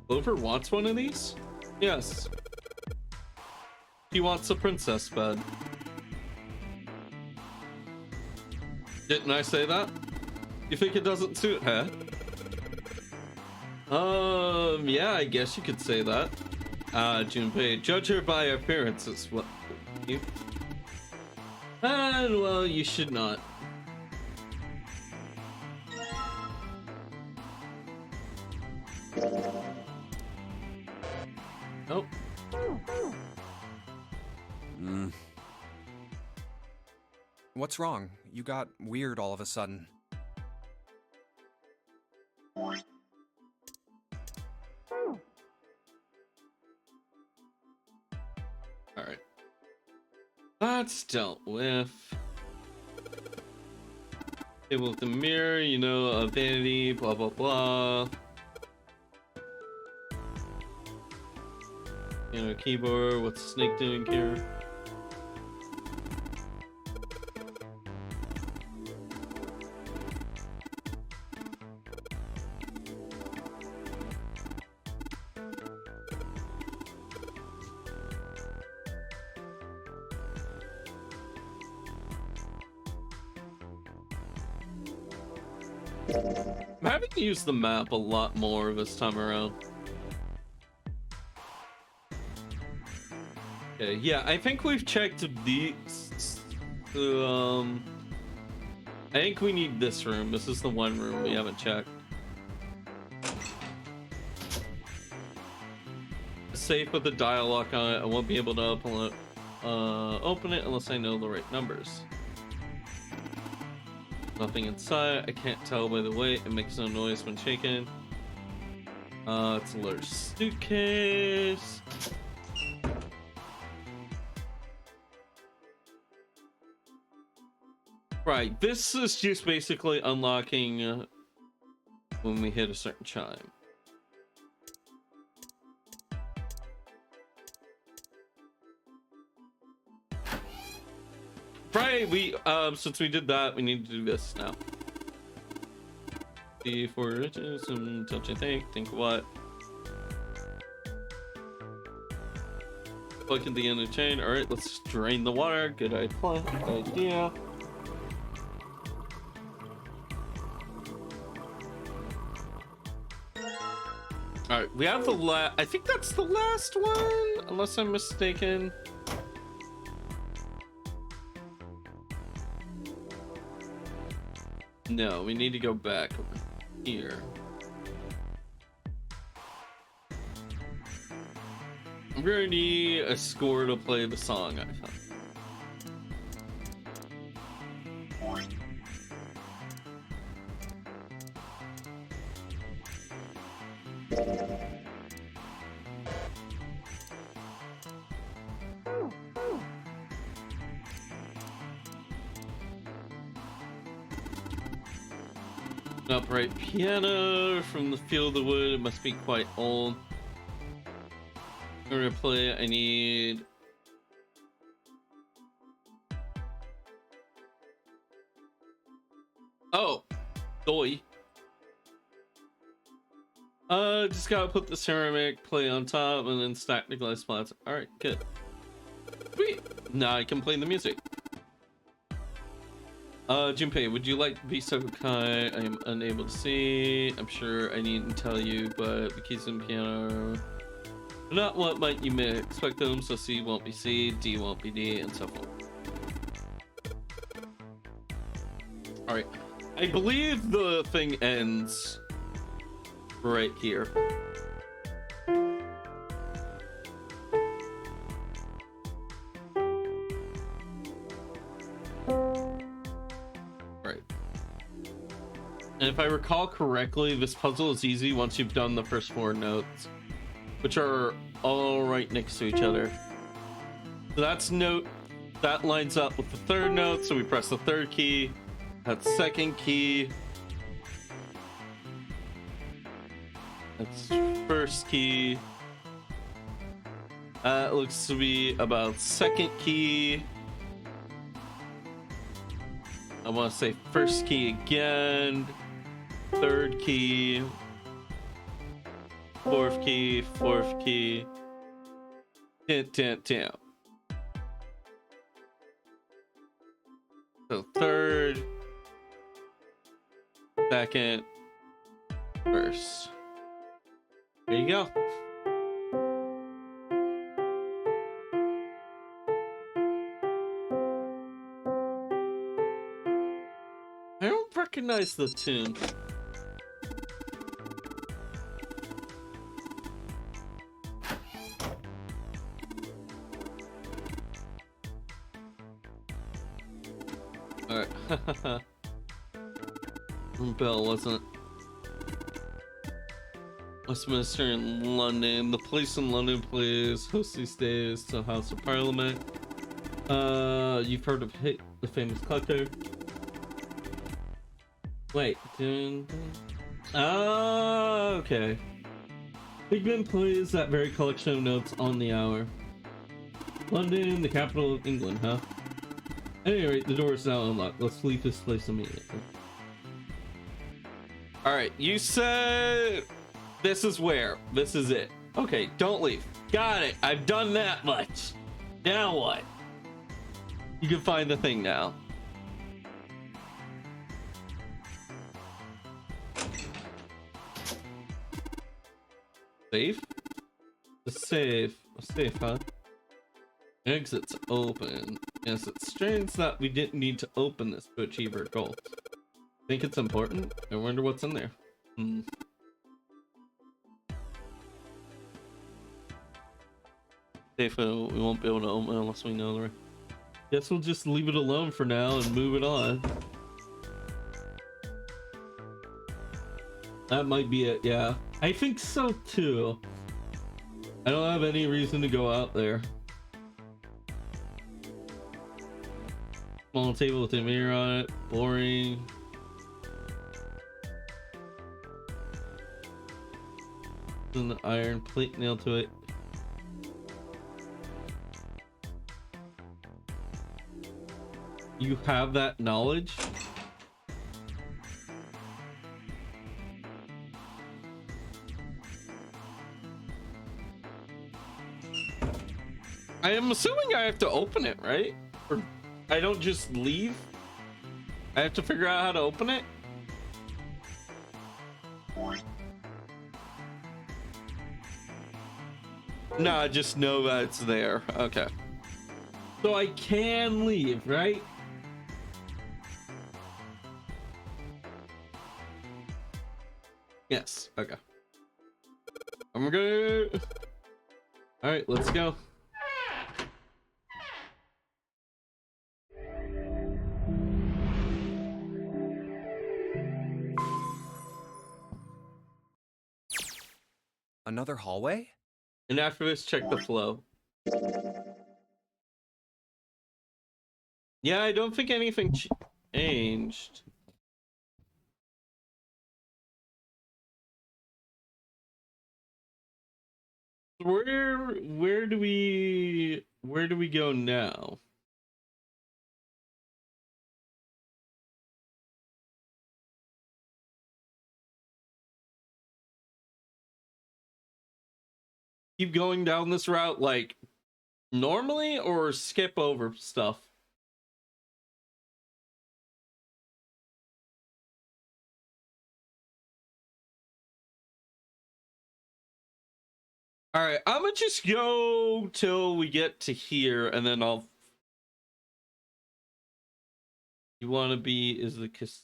Speaker 14: Clover wants one of these? Yes. He wants a princess bed. Didn't I say that? You think it doesn't suit her? Yeah, I guess you could say that. Junpei, judge her by her appearances. What? You? And well, you should not. Oh.
Speaker 3: What's wrong? You got weird all of a sudden.
Speaker 14: Alright. That's dealt with. Table with the mirror, you know, a vanity, blah blah blah. You know, keyboard, what's Snake doing here? I'm having to use the map a lot more this time around. Okay, yeah, I think we've checked these. I think we need this room. This is the one room we haven't checked. Safe with the dialogue on it. I won't be able to open it unless I know the right numbers. Nothing inside. I can't tell by the weight. It makes no noise when shaken. It's a large suitcase. Right, this is just basically unlocking when we hit a certain chime. Right, we since we did that, we need to do this now. Before riches and touch, I think what? Plug in the end of the chain. Alright, let's drain the water. Good idea. Alright, we have the I think that's the last one, unless I'm mistaken. No, we need to go back over here. I'm gonna need a score to play the song, I thought. Upright piano from the feel of the wood. It must be quite old. I'm gonna play it. I need doi. Just gotta put the ceramic plate on top and then stack the glass plats. Alright, good. Sweet. Now I can play the music. Junpei, would you like to be so kind? I am unable to see. I'm sure I needn't tell you, but the keys and piano are not what might you may expect them, so C won't be C, D won't be D, and so forth. Alright. I believe the thing ends right here. And if I recall correctly, this puzzle is easy once you've done the first 4 notes, which are all right next to each other. So that's note, that lines up with the 3rd note, so we press the 3rd key, that's 2nd key, that's 1st key, that looks to be about 2nd key. I want to say 1st key again, 3rd key,
Speaker 2: fourth key, fourth key. Damn. So third, second, first. There you go. I don't recognize the tune. Alright. Bell wasn't. Westminster in London. The police in London plays host these days to House of Parliament. You've heard of Hit, the famous collector. Wait. Okay. Big Ben plays that very collection of notes on the hour. London, the capital of England, huh? At any rate, the door is now unlocked. Let's leave this place immediately. Alright, you said this is where? This is it. Okay, don't leave. Got it. I've done that much. Now what? You can find the thing now. Safe? The safe. A safe, huh? Exit's open. Yes, it's strange that we didn't need to open this to achieve our goal. Think it's important? I wonder what's in there. Safe, we won't be able to open it unless we know the right. Guess we'll just leave it alone for now and move it on. That might be it, yeah. I think so too. I don't have any reason to go out there. Small table with a mirror on it. Boring. And the iron plate nailed to it. You have that knowledge? I am assuming I have to open it, right? Or I don't just leave? I have to figure out how to open it? No, I just know that it's there. Okay. So I can leave, right? Yes. Okay. I'm good. All right, let's go.
Speaker 8: Another hallway?
Speaker 2: And after this, check the flow. Yeah, I don't think anything changed. Where do we go now? Keep going down this route like normally or skip over stuff? All right, I'm gonna just go till we get to here and then I'll. You want to be is the kiss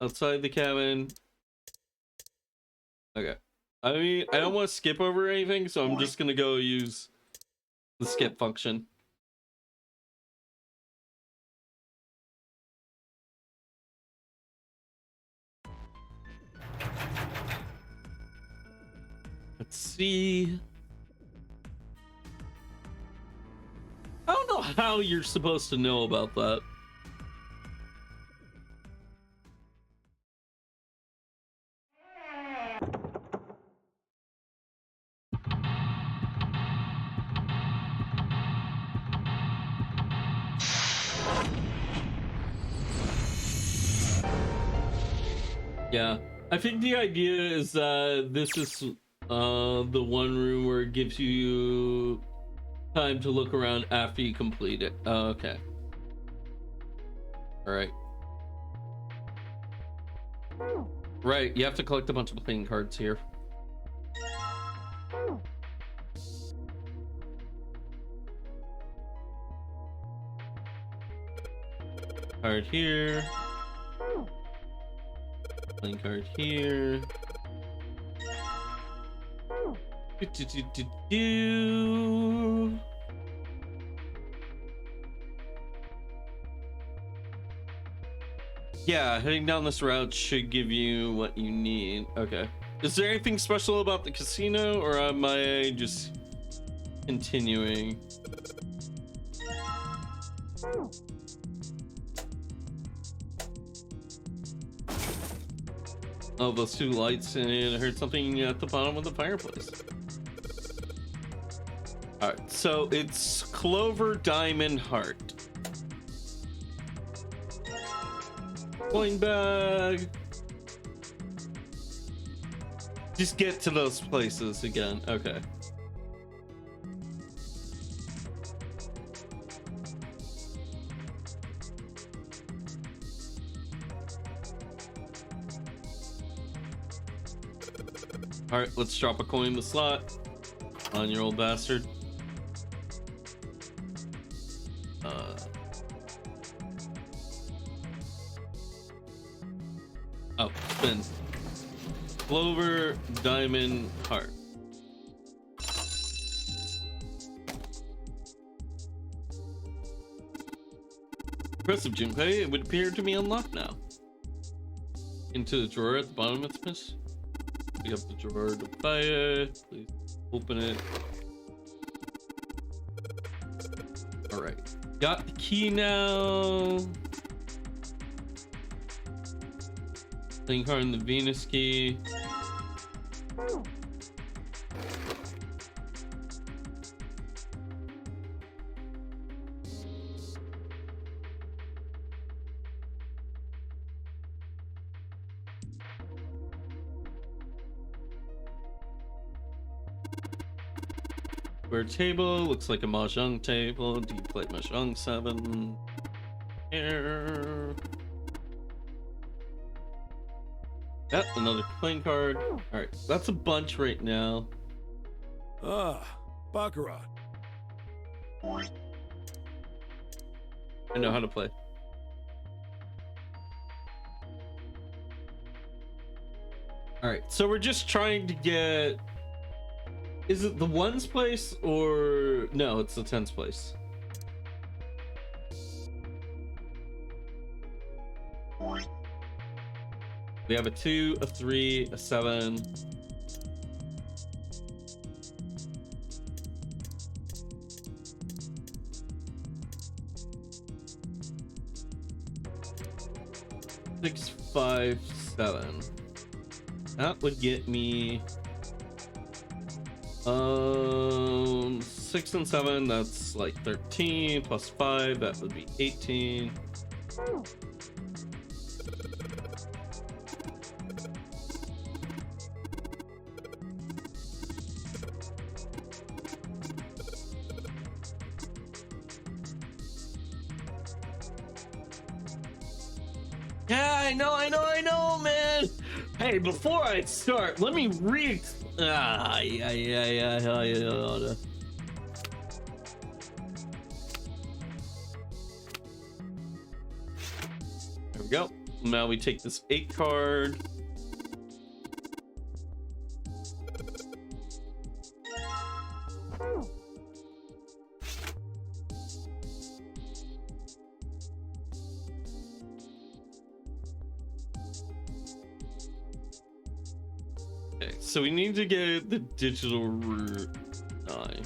Speaker 2: outside the cabin. Okay. I mean, I don't want to skip over anything, so I'm just gonna go use the skip function. Let's see. I don't know how you're supposed to know about that. Yeah,
Speaker 11: I think the idea is that this is the one room where it gives you time to look around after you complete it. Oh, okay. All right. Right, you have to collect a bunch of playing cards here. Card here. Playing card here. Yeah, heading down this route should give you what you need. Okay. Is there anything special about the casino, or am I just continuing? Oh, those two lights, and I heard something at the bottom of the fireplace. Alright, so it's Clover Diamond Heart. Coin bag. Just get to those places again. Okay. All right, let's drop a coin in the slot on your old bastard. Oh, spin. Clover Diamond Heart. Impressive, Junpei. It would appear to be unlocked now. Into the drawer at the bottom of this. Pick up the drawer to buy it. Please open it. Alright. Got the key now. Playing card in the Venus key. Square table, looks like a mahjong table. Do you play mahjong 7? Here. Yep, another playing card. Alright, that's a bunch right now.
Speaker 5: Ah, Baccarat.
Speaker 11: I know how to play. Alright, so we're just trying to get... Is it the ones place or... No, it's the tens place. We have a 2, a 3, a 7. Six, 5, 7. That would get me 6 and 7, that's like 13 plus 5, that would be 18. Yeah, I know, man. Hey, before I start, let me read. Yeah. There we go. Now we take this 8 card. Okay, so we need to get the digital root die.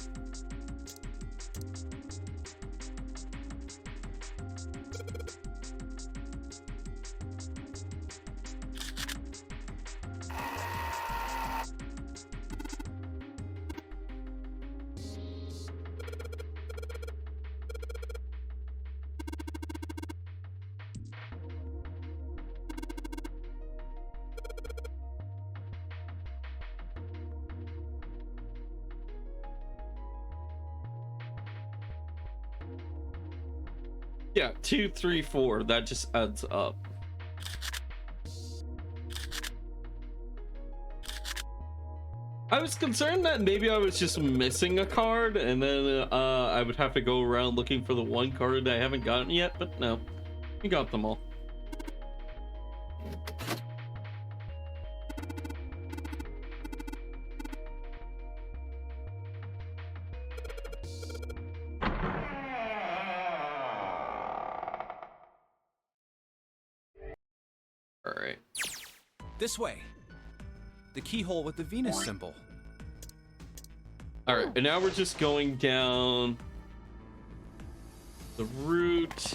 Speaker 2: Yeah, 2, 3, 4. That just adds up. I was concerned that maybe I was just missing a card, and then I would have to go around looking for the one card I haven't gotten yet, but no. We got them all. Alright.
Speaker 3: This way. The keyhole with the Venus symbol.
Speaker 2: Alright, and now we're just going down the route.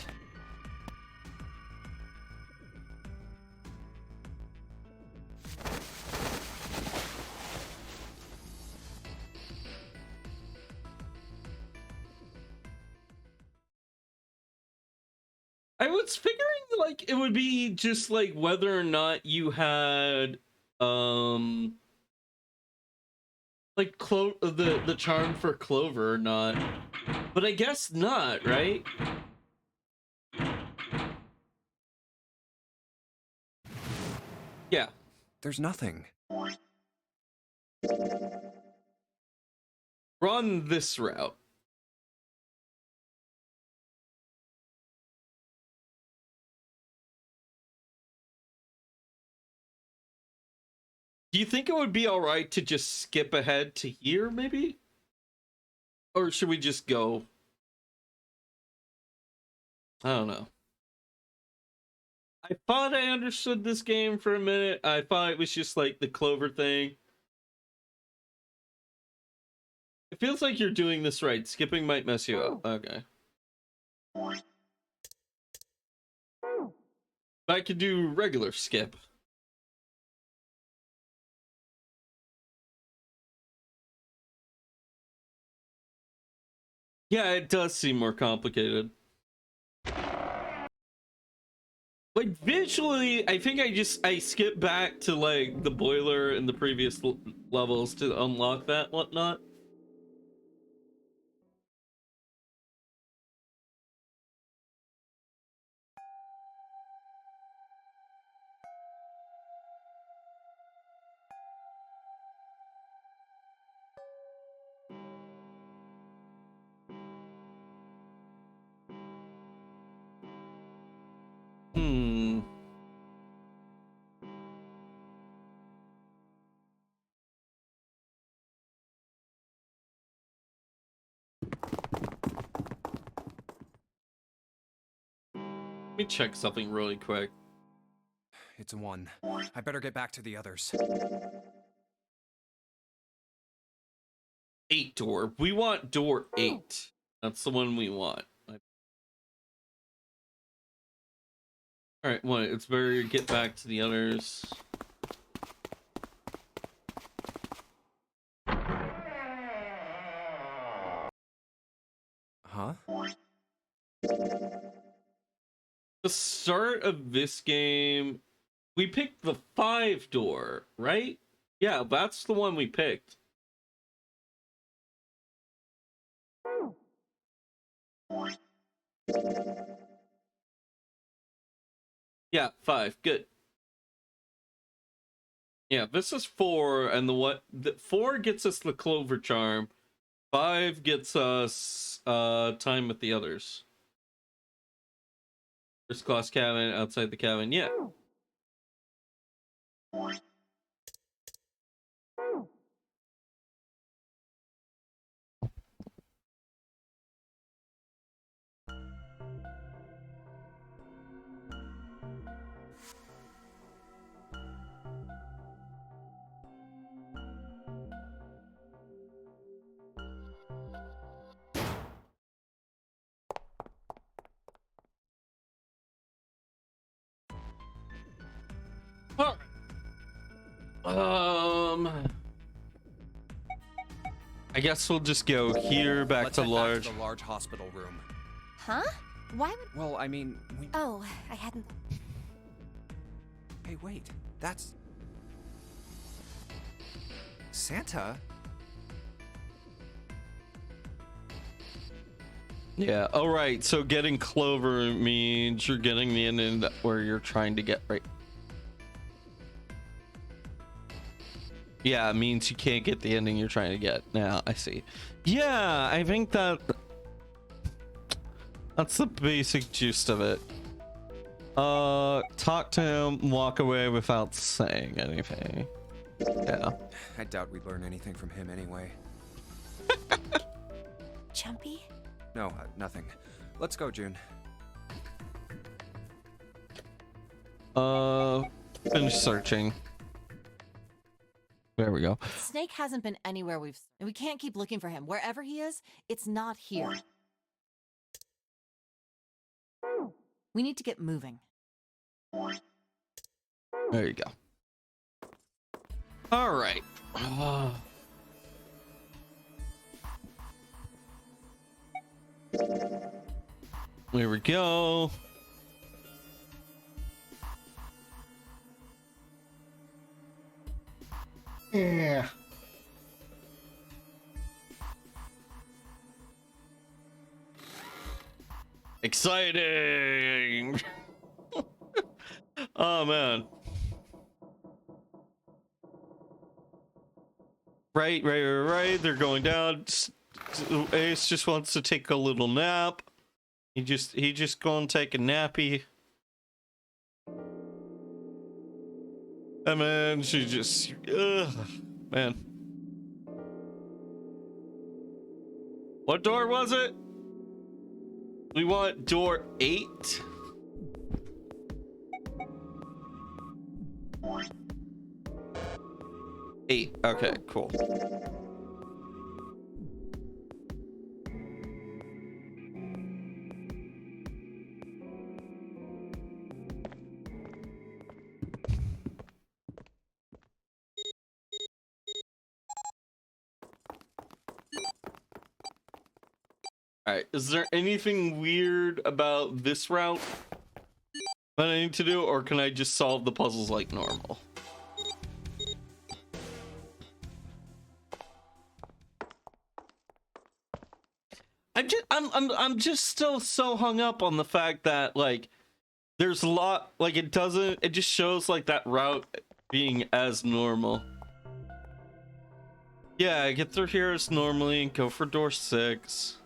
Speaker 2: I was figuring like it would be just like whether or not you had like the charm for Clover or not, but I guess not, right? Yeah,
Speaker 3: there's nothing.
Speaker 2: Run this route. Do you think it would be all right to just skip ahead to here, maybe? Or should we just go? I don't know. I thought I understood this game for a minute. I thought it was just like the Clover thing. It feels like you're doing this right. Skipping might mess you up. Okay. But I could do regular skip. Yeah, it does seem more complicated. Like visually, I think I skip back to like the boiler in the previous levels to unlock that whatnot. Let me check something really quick.
Speaker 3: It's a 1. I better get back to the others.
Speaker 2: 8 door. We want door 8. That's the one we want. Alright, well, it's better to get back to the others.
Speaker 3: Huh?
Speaker 2: The start of this game, we picked the 5 door, right? Yeah, that's the one we picked. Yeah, 5. Good. Yeah, this is 4, and the 4 gets us the Clover charm. 5 gets us time with the others. First class cabin, outside the cabin. Yeah. I guess we'll just go here back
Speaker 3: Let's
Speaker 2: to
Speaker 3: head
Speaker 2: large.
Speaker 3: Back to the large hospital room.
Speaker 7: Huh? Why would...
Speaker 3: Well, I mean, we...
Speaker 10: Oh, I hadn't...
Speaker 3: Hey, wait. That's... Santa?
Speaker 14: Yeah. All right. So getting Clover means you're getting the ending where you're trying to get, right? Yeah, it means you can't get the ending you're trying to get. Now I see. Yeah, I think that's the basic gist of it. Talk to him, walk away without saying anything. Yeah.
Speaker 3: I doubt we'd learn anything from him anyway.
Speaker 10: Jumpy?
Speaker 3: No, nothing. Let's go, June.
Speaker 14: Finish searching. There we go.
Speaker 4: Snake hasn't been anywhere we can't keep looking for him. Wherever he is, it's not here. We need to get moving.
Speaker 14: There you go. All right. There we go. Yeah. Exciting. Oh man. Right. They're going down. Ace just wants to take a little nap. He just gonna take a nappy. And then she just, man. What door was it? We want door 8. Okay, cool. Alright, is there anything weird about this route that I need to do, or can I just solve the puzzles like normal? I'm just still so hung up on the fact that, like, there's a lot, like, it just shows like that route being as normal. Yeah, get through here as normally, go for door 6.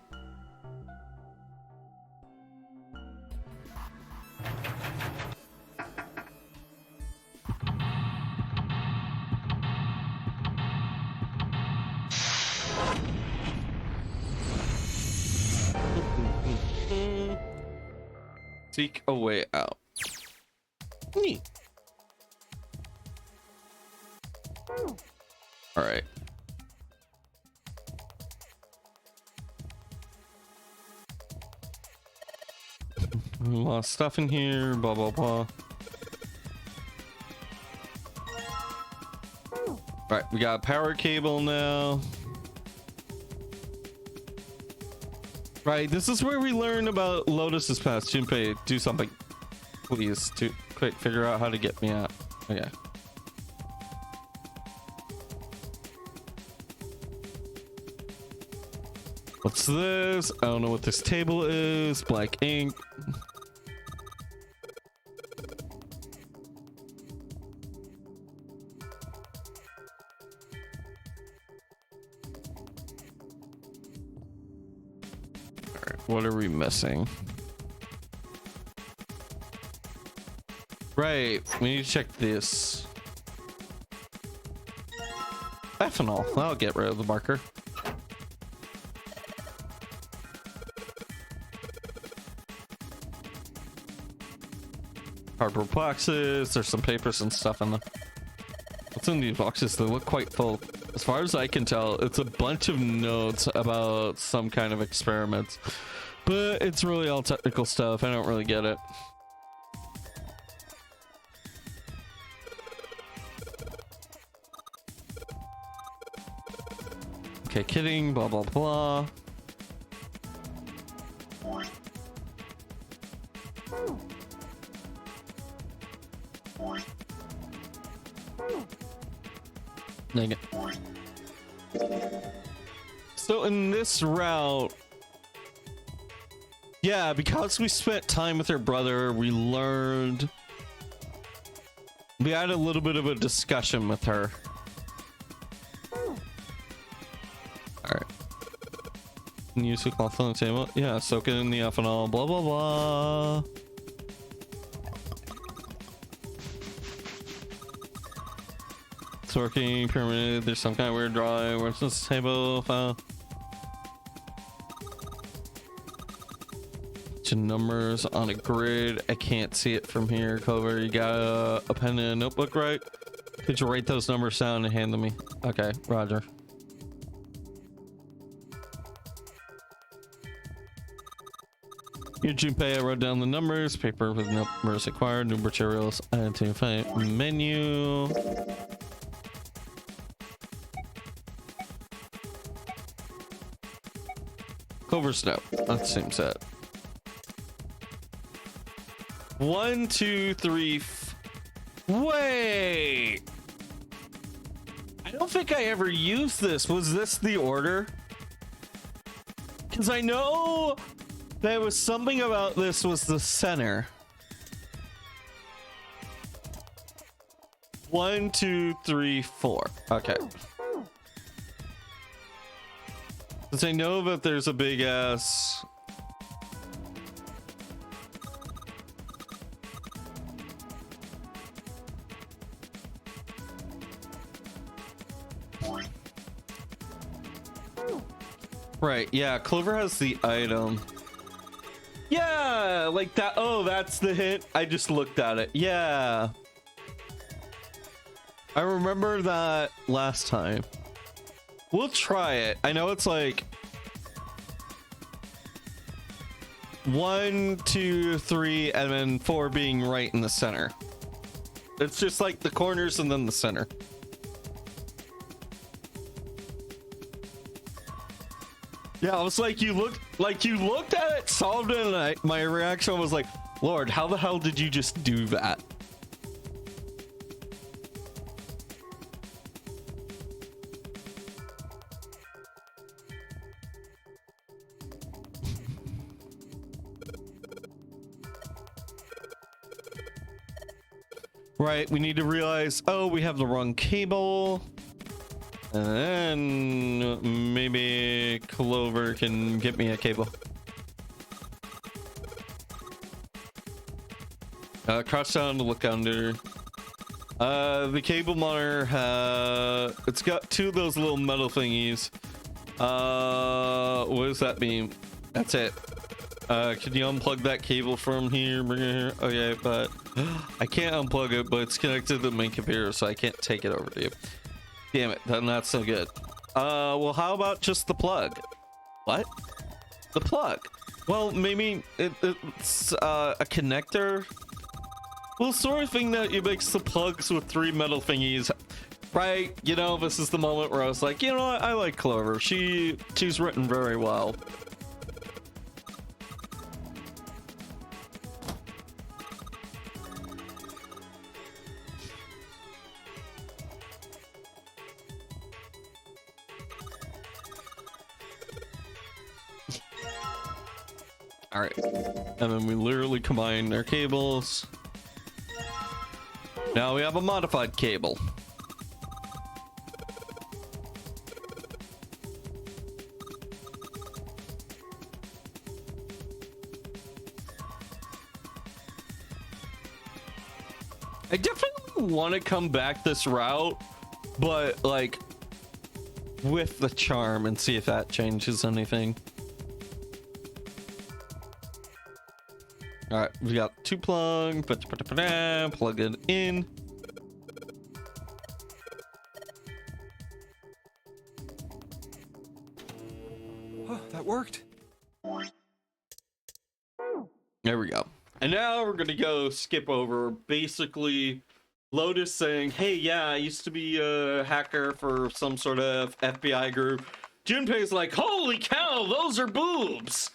Speaker 14: Seek a way out. Neat. All right. Lost stuff in here. Blah blah blah. All right, we got a power cable now. Right, this is where we learn about Lotus's past. Junpei, do something, please. Quick, figure out how to get me out. Okay. What's this? I don't know what this table is. Black ink. What are we missing? Right, we need to check this. Ethanol. I'll get rid of the marker. Cardboard boxes. There's some papers and stuff in them. What's in these boxes? They look quite full. As far as I can tell, it's a bunch of notes about some kind of experiments. But it's really all technical stuff. I don't really get it. Okay, kidding, blah, blah, blah. Dang it. So in this route, Yeah, because we spent time with her brother, we learned. We had a little bit of a discussion with her. Alright. Use the cloth on the table. Yeah, soak it in the ethanol. Blah, blah, blah. It's working. Pyramid. There's some kind of weird drawing. Where's this table file? Numbers on a grid. I can't see it from here. Clover, you got a pen and a notebook, right? Could you write those numbers down and hand them me? Okay, roger. Here, Junpei, I wrote down the numbers. Paper with numbers acquired. New materials. Identify menu. Clover's note. That seems it. 1, 2, 3. Wait. I don't think I ever used this. Was this the order? Because I know there was something about this was the center. 1, 2, 3, 4. Okay. Because I know that there's a big ass. Right, yeah, Clover has the item. Yeah, like that. Oh, that's the hint. I just looked at it. Yeah. I remember that last time. We'll try it. I know it's like 1, 2, 3, and then 4 being right in the center. It's just like the corners and then the center. Yeah, I was like, you looked at it, solved it, and my reaction was like, Lord, how the hell did you just do that? Right, we need to realize, oh, we have the wrong cable. And then maybe Clover can get me a cable. Crouch down to look under. The cable monitor, it's got 2 of those little metal thingies. What does that mean? That's it. Can you unplug that cable from here? Bring it here. Okay, but I can't unplug it, but it's connected to the main computer, so I can't take it over to you. Damn it, then that's so good. Well, how about just the plug? What? The plug? Well, maybe it's a connector. Well, sort of thing that it makes the plugs with 3 metal thingies. Right, you know, this is the moment where I was like, you know what, I like Clover. She's written very well. All right, and then we literally combine our cables. Now we have a modified cable. I definitely want to come back this route, but like with the charm and see if that changes anything. All right, we got 2 plug, plug it in.
Speaker 3: Oh, that worked.
Speaker 14: There we go. And now we're gonna go skip over basically Lotus saying, hey, yeah, I used to be a hacker for some sort of FBI group. Junpei's like, holy cow, those are boobs.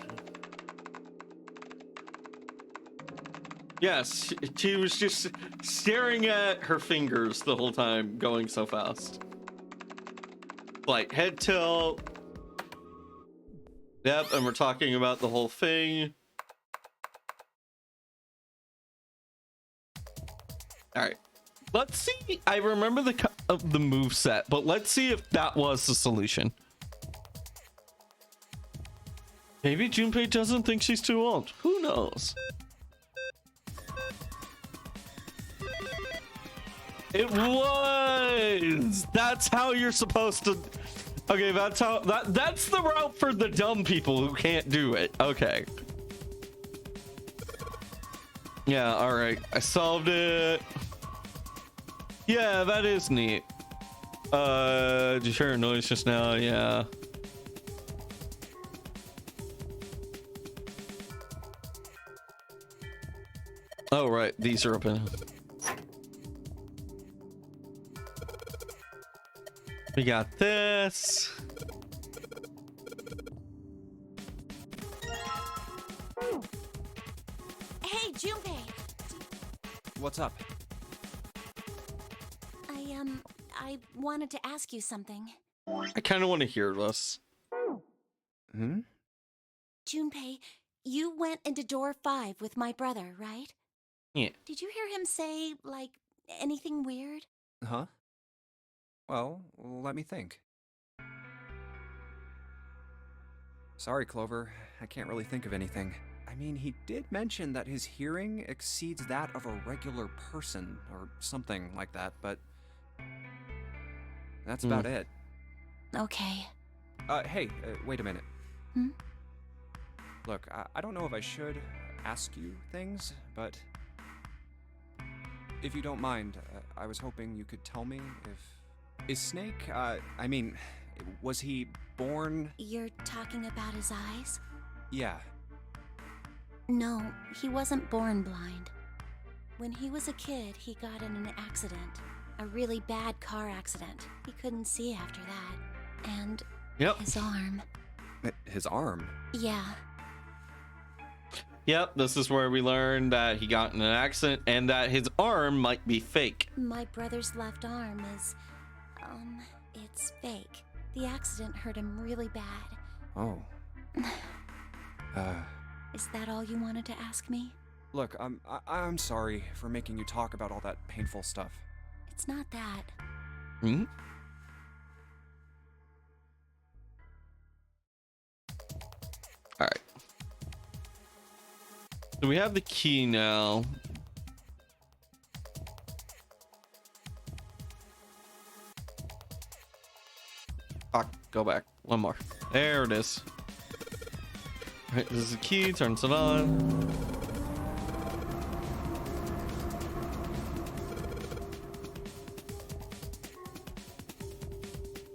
Speaker 14: Yes, she was just staring at her fingers the whole time, going so fast. Like head tilt. Yep, and we're talking about the whole thing. All right. Let's see. I remember the move set, but let's see if that was the solution. Maybe Junpei doesn't think she's too old. Who knows? It was. That's how you're supposed to. Okay, that's how. That's the route for the dumb people who can't do it. Okay. Yeah. All right. I solved it. Yeah, that is neat. Did you hear a noise just now? Yeah. Oh, right. These are open. We got this.
Speaker 7: Hey, Junpei.
Speaker 3: What's up?
Speaker 7: I wanted to ask you something.
Speaker 14: I kind of want to hear this.
Speaker 3: Hmm?
Speaker 7: Junpei, you went into door 5 with my brother, right?
Speaker 14: Yeah.
Speaker 7: Did you hear him say, like, anything weird?
Speaker 3: Huh? Well, let me think. Sorry, Clover. I can't really think of anything. I mean, he did mention that his hearing exceeds that of a regular person, or something like that, but that's about it.
Speaker 7: Okay.
Speaker 3: Hey, wait a minute.
Speaker 7: Hmm?
Speaker 3: Look, I don't know if I should ask you things, but if you don't mind, I was hoping you could tell me if... Is Snake, I mean, was he born...
Speaker 7: You're talking about his eyes?
Speaker 3: Yeah.
Speaker 7: No, he wasn't born blind. When he was a kid, he got in an accident. A really bad car accident. He couldn't see after that. And his arm.
Speaker 3: His arm?
Speaker 7: Yeah.
Speaker 14: Yep, this is where we learned that he got in an accident and that his arm might be fake.
Speaker 7: My brother's left arm is, it's fake. The accident hurt him really bad.
Speaker 3: Oh.
Speaker 7: Is that all you wanted to ask me?
Speaker 3: Look, I'm sorry for making you talk about all that painful stuff.
Speaker 7: It's not that.
Speaker 14: Hmm? Alright. So we have the key now. Go back. One more. There it is. Alright, this is the key. Turns it on.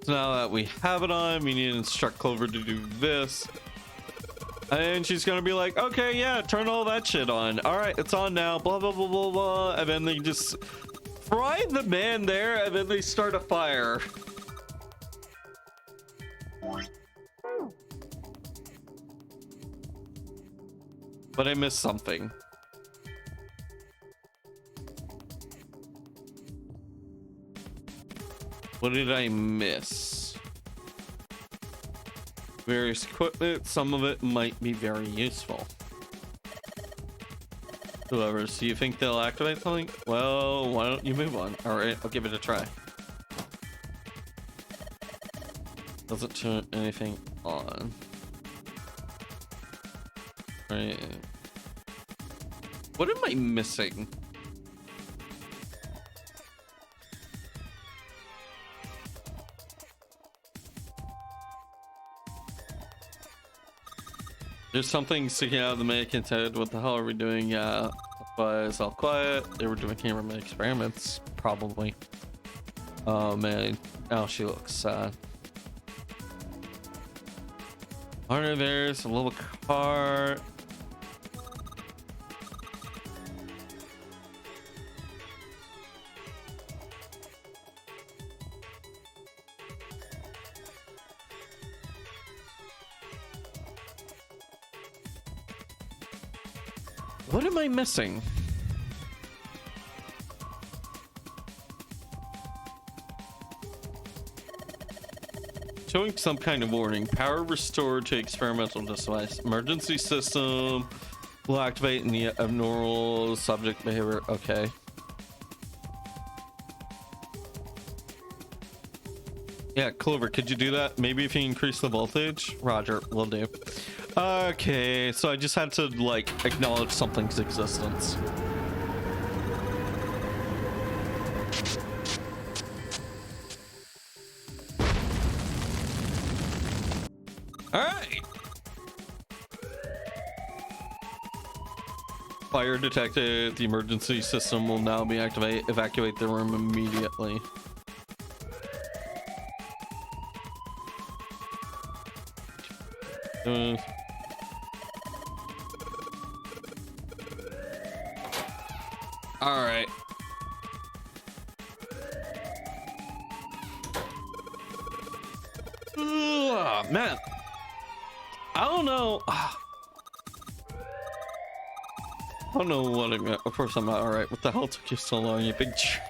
Speaker 14: So now that we have it on, we need to instruct Clover to do this. And she's gonna be like, okay, yeah, turn all that shit on. All right, it's on now, blah, blah, blah, blah, blah. And then they just fry the man there, and then they start a fire. But I missed something. What did I miss? Various equipment. Some of it might be very useful. Whoever, so you think they'll activate something? Well, why don't you move on? All right, I'll give it a try. Doesn't turn anything on. Right. What am I missing? There's something sticking out of the mannequin's head. What the hell are we doing? Yeah, it's all quiet. They were doing cameraman experiments, probably. Oh man, oh she looks sad. There's a little cart. What am I missing? Showing some kind of warning. Power restored to experimental device. Emergency system will activate in the abnormal subject behavior. Okay. Yeah, Clover, could you do that? Maybe if you increase the voltage? Roger, will do. Okay, so I just had to, like, acknowledge something's existence. Alright! Fire detected. The emergency system will now be activated. Evacuate the room immediately. All right. Man, I don't know. I don't know what I meant. Of course, I'm not all right. What the hell took you so long, you big jerk?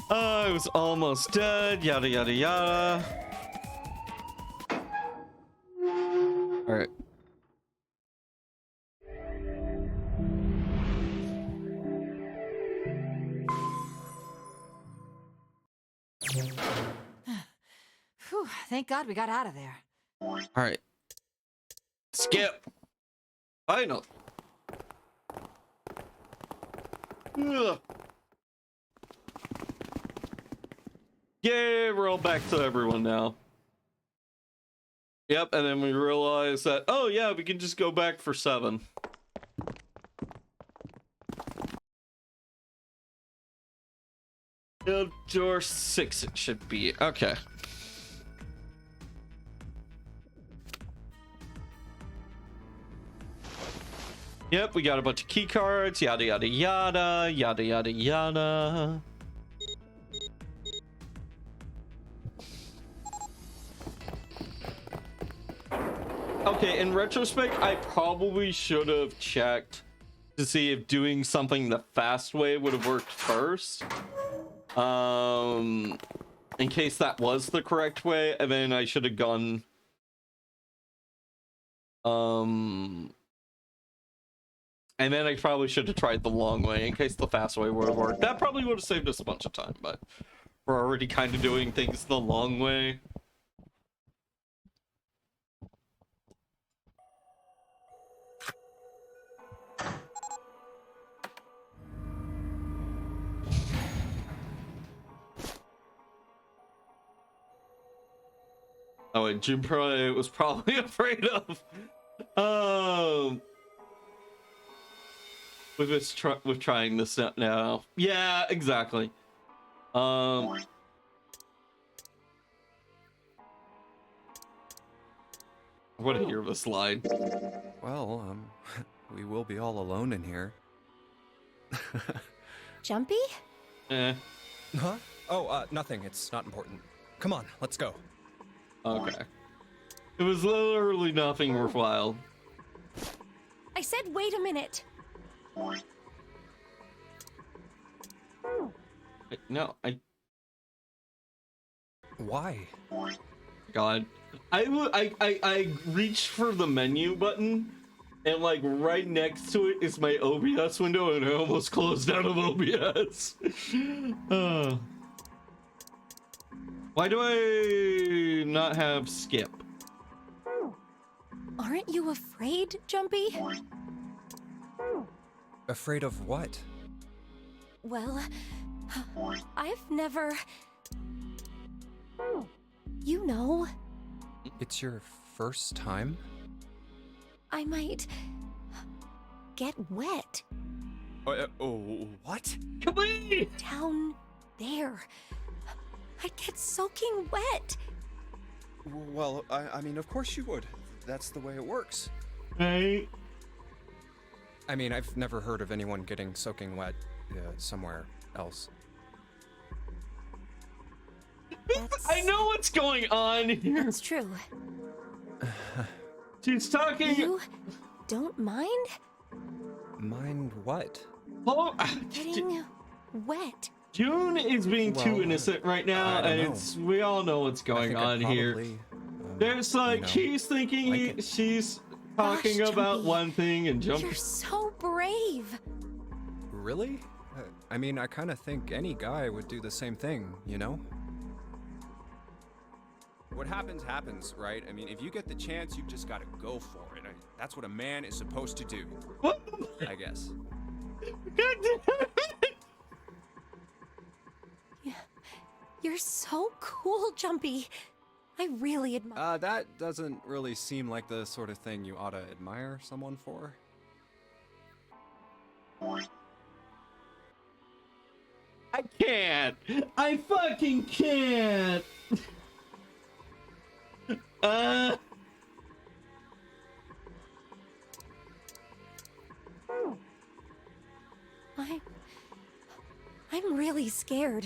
Speaker 14: I was almost dead. Yada yada yada. All right.
Speaker 4: Whew, thank God we got out of there.
Speaker 14: All right. Skip. Final. Ugh. Yay, we're all back to everyone now. Yep, and then we realized that, oh yeah, we can just go back for 7. Door 6 it should be. Okay. Yep, we got a bunch of key cards, yada yada yada, yada yada yada. Okay, in retrospect, I probably should have checked to see if doing something the fast way would have worked first. In case that was the correct way, and then I should have gone and then I probably should have tried the long way in case the fast way would have worked. That probably would have saved us a bunch of time, but we're already kind of doing things the long way. Oh wait, Junpei was probably afraid of with trying this now. Yeah, exactly. What a hear of a slide.
Speaker 3: Well, we will be all alone in here.
Speaker 10: Jumpy?
Speaker 14: Eh.
Speaker 3: Huh? Oh, nothing. It's not important. Come on, let's go.
Speaker 14: Okay. It was literally nothing worthwhile.
Speaker 10: I said wait a minute.
Speaker 14: No,
Speaker 3: Why?
Speaker 14: God. I reached for the menu button, and like right next to it is my OBS window, and I almost closed out of OBS. Why do I not have skip?
Speaker 10: Aren't you afraid, Jumpy?
Speaker 3: Afraid of what?
Speaker 10: Well, I've never... You know.
Speaker 3: It's your first time?
Speaker 10: I might... get wet.
Speaker 3: What?
Speaker 14: Come on!
Speaker 10: Down there. I'd get soaking wet.
Speaker 3: Well, I mean, of course you would. That's the way it works.
Speaker 14: Right.
Speaker 3: I mean, I've never heard of anyone getting soaking wet somewhere else.
Speaker 14: I know what's going on here.
Speaker 10: That's true.
Speaker 14: She's talking.
Speaker 10: You don't mind?
Speaker 3: Mind what?
Speaker 14: Oh,
Speaker 10: getting wet.
Speaker 14: June is being too innocent right now, and we all know what's going on here. There's like she's thinking she's talking about one thing and jumping.
Speaker 10: You're so brave.
Speaker 3: Really? I mean, I kind of think any guy would do the same thing, you know? What happens, happens, right? I mean, if you get the chance, you've just gotta go for it. That's what a man is supposed to do. I guess.
Speaker 10: Yeah. You're so cool, Jumpy. I really admire.
Speaker 3: That doesn't really seem like the sort of thing you ought to admire someone for.
Speaker 11: I can't. I fucking can't.
Speaker 10: I'm really scared.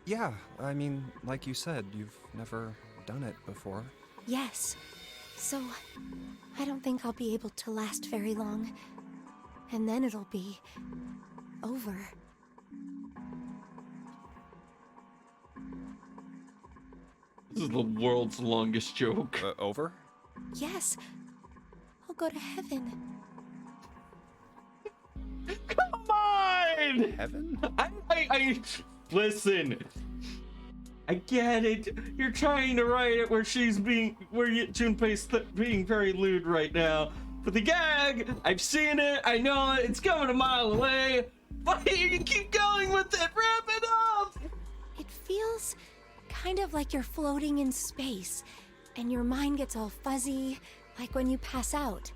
Speaker 3: Yeah, I mean, like you said, you've never done it before.
Speaker 10: Yes. So, I don't think I'll be able to last very long. And then it'll be over.
Speaker 11: This is the world's longest joke.
Speaker 3: Over?
Speaker 10: Yes. I'll go to heaven.
Speaker 11: Come on!
Speaker 3: Heaven?
Speaker 11: I listen. I get it. You're trying to write it where Junpei's being very lewd right now. But the gag, I've seen it. I know it. It's coming a mile away. But you can keep going with it. Wrap it up.
Speaker 10: It feels kind of like you're floating in space, and your mind gets all fuzzy, like when you pass out.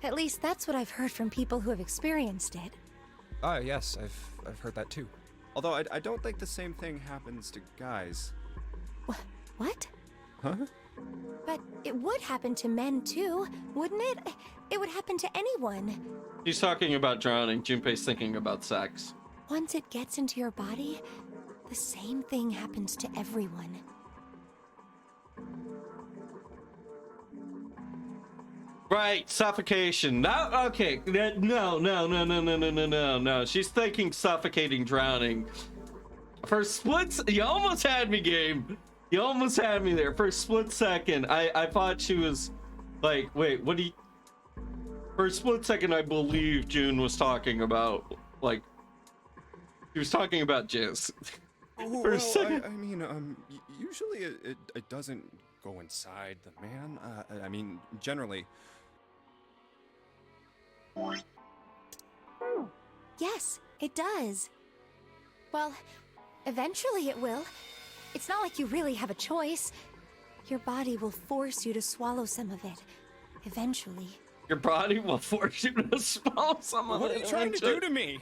Speaker 10: At least that's what I've heard from people who have experienced it.
Speaker 3: Yes, I've heard that too. Although I don't think the same thing happens to guys.
Speaker 10: What?
Speaker 3: Huh?
Speaker 10: But it would happen to men too, wouldn't it? It would happen to anyone.
Speaker 11: She's talking about drowning. Junpei's thinking about sex.
Speaker 10: Once it gets into your body, the same thing happens to everyone.
Speaker 11: Right, suffocation. No, okay. No. She's thinking suffocating, drowning. For splits, you almost had me, game. You almost had me there. For a split second, I thought she was like, wait, what do you... For a split second, I believe June was talking about, like, she was talking about jizz.
Speaker 3: Oh,
Speaker 11: For a
Speaker 3: well,
Speaker 11: second.
Speaker 3: I mean, usually it doesn't go inside the man. I mean, generally.
Speaker 10: Yes, it does. Well, eventually it will. It's not like you really have a choice. Your body will force you to swallow some of it. Eventually.
Speaker 11: Your body will force you to swallow some of it.
Speaker 3: What are you trying to do to me?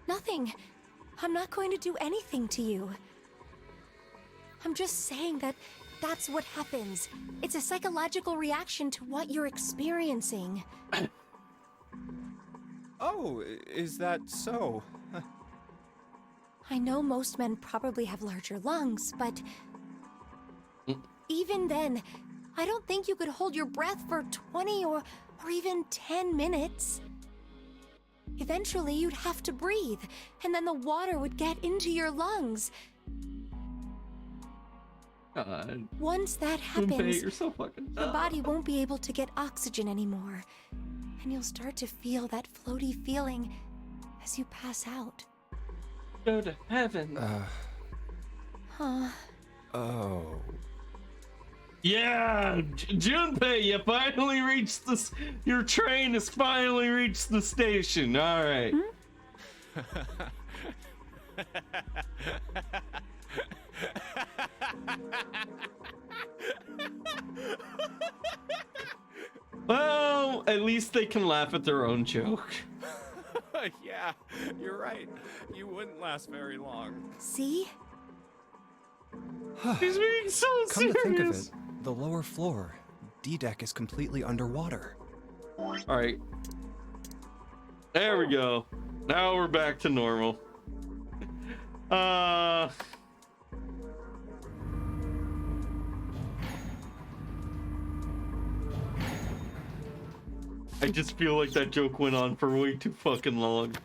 Speaker 10: Nothing. I'm not going to do anything to you. I'm just saying that that's what happens. It's a psychological reaction to what you're experiencing.
Speaker 3: Oh, is that so?
Speaker 10: I know most men probably have larger lungs, but even then, I don't think you could hold your breath for 20 or even 10 minutes. Eventually, you'd have to breathe, and then the water would get into your lungs.
Speaker 11: God.
Speaker 10: Once that
Speaker 11: Junpei,
Speaker 10: happens,
Speaker 11: you're so fucking
Speaker 10: your body won't be able to get oxygen anymore, and you'll start to feel that floaty feeling as you pass out.
Speaker 11: Go to heaven.
Speaker 10: Huh.
Speaker 3: Oh.
Speaker 11: Yeah, Junpei, you finally reached this. Your train has finally reached the station. All right. Well, at least they can laugh at their own joke.
Speaker 3: Yeah, you're right. You wouldn't last very long.
Speaker 10: See?
Speaker 11: He's being so
Speaker 3: Come
Speaker 11: serious.
Speaker 3: to think of it, the lower floor, D-deck is completely underwater.
Speaker 11: All right. There we go. Now we're back to normal. I just feel like that joke went on for way too fucking long.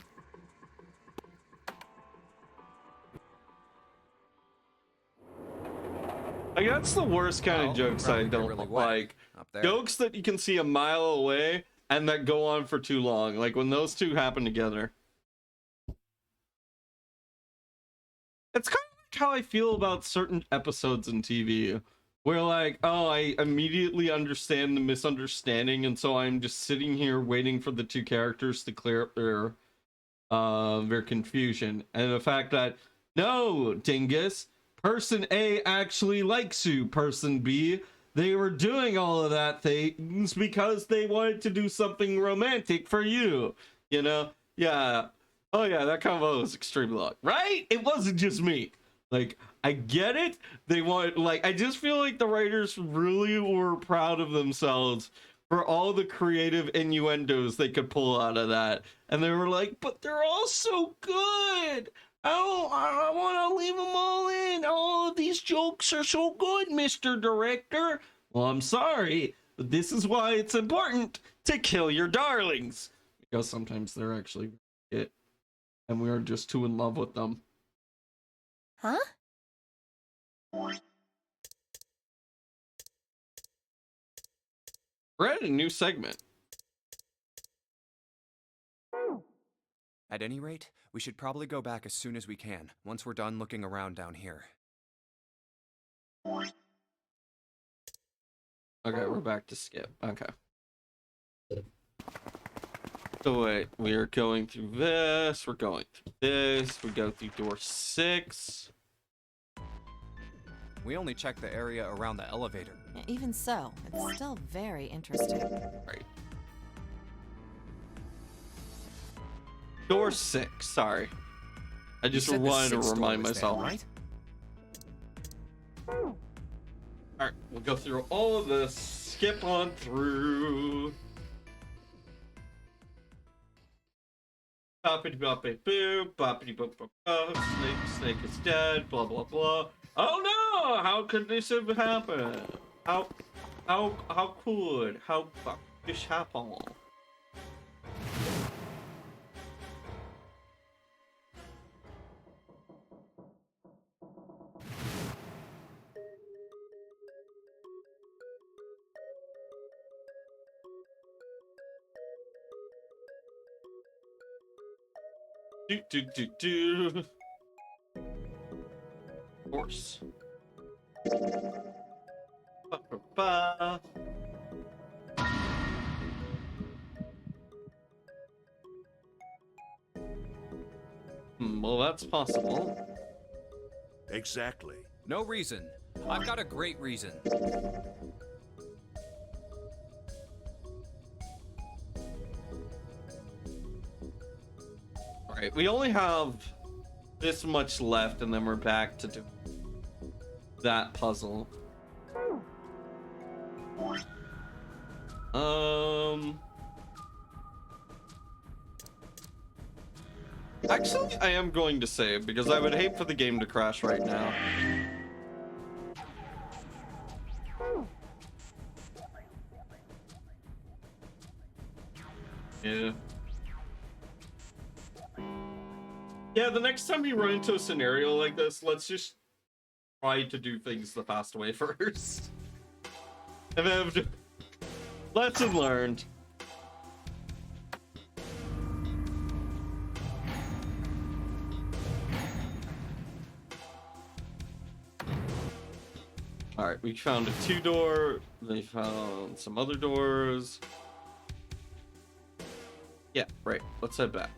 Speaker 11: Like, that's the worst kind of jokes I don't
Speaker 3: really wet
Speaker 11: like.
Speaker 3: up there.
Speaker 11: Jokes that you can see a mile away and that go on for too long. Like when those two happen together. It's kind of how I feel about certain episodes in TV, where like, oh, I immediately understand the misunderstanding, and so I'm just sitting here waiting for the two characters to clear up their confusion, and the fact that no, dingus, person A actually likes you, person B, they were doing all of that things because they wanted to do something romantic for you, you know? Yeah. Oh yeah, that combo was extremely long, right? It wasn't just me. Like, I get it. They want, like, I just feel like the writers really were proud of themselves for all the creative innuendos they could pull out of that. And they were like, but they're all so good. I want to leave them all in. All of these jokes are so good, Mr. Director. Well, I'm sorry, but this is why it's important to kill your darlings. Because sometimes they're actually it, and we are just too in love with them.
Speaker 10: Huh?
Speaker 11: We're at a new segment.
Speaker 3: At any rate, we should probably go back as soon as we can, once we're done looking around down here.
Speaker 11: Okay, we're back to skip. Okay. So wait, we are going through this, we're going through this, we go through door 6.
Speaker 3: We only checked the area around the elevator.
Speaker 4: Even so, it's still very interesting.
Speaker 11: Right. Door 6, sorry. I just wanted to remind myself.
Speaker 3: There, right?
Speaker 11: Alright, we'll go through all of this, skip on through. Boppity boppity boo, boppity boop boop boop, snake is dead, blah blah blah. Oh no! How could this have happened? How could? How fuck this happen? Do. Of course. Ba. Well, that's possible.
Speaker 9: Exactly.
Speaker 3: No reason. I've got a great reason.
Speaker 11: Alright, we only have this much left, and then we're back to do that puzzle. Actually, I am going to save, because I would hate for the game to crash right now. Yeah. Yeah, the next time we run into a scenario like this, let's just try to do things the fast way first. And then, lesson learned. Alright, we found a 2-door, they found some other doors. Yeah, right, let's head back.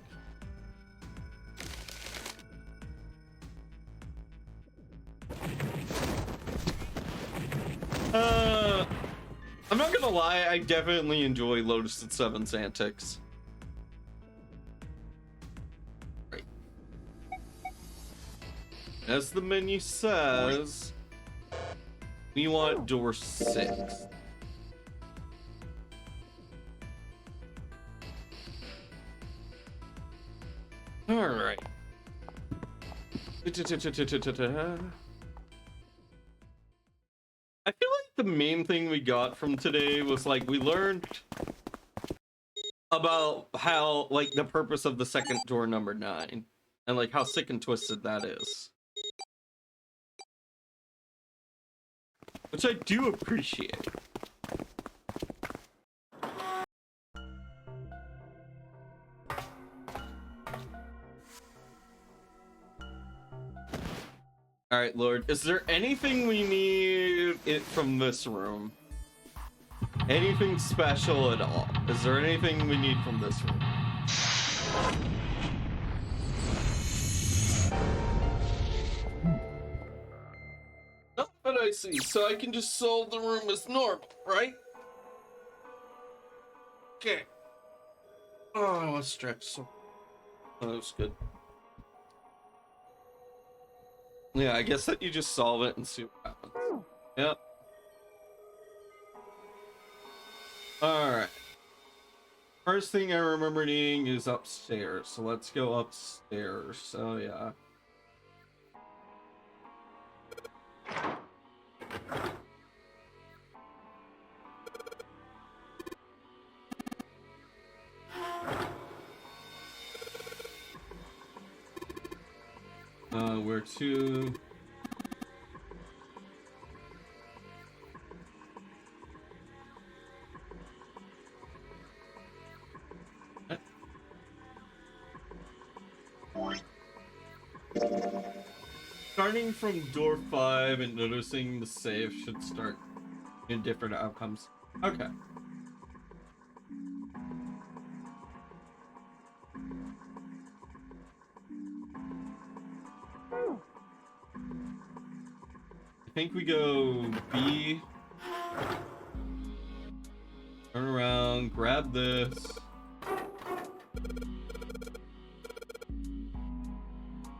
Speaker 11: I'm not gonna lie, I definitely enjoy Lotus and Seven's antics. Right. As the menu says, we want door 6. Alright. I feel like the main thing we got from today was like we learned about how like the purpose of the second door number 9 and like how sick and twisted that is, which I do appreciate.
Speaker 2: Alright, Lord. Is there anything we need from this room? Anything special at all? Is there anything we need from this room? Not that I see, so I can just solve the room as normal, right? Okay. Oh, I was stretched so. Oh, that was good. Yeah, I guess that you just solve it and see what happens. Yep. Alright. First thing I remember needing is upstairs, so let's go upstairs. Oh, yeah. Where to? Starting from door 5 and noticing the save should start in different outcomes. Okay. I think we go B. Turn around, grab this.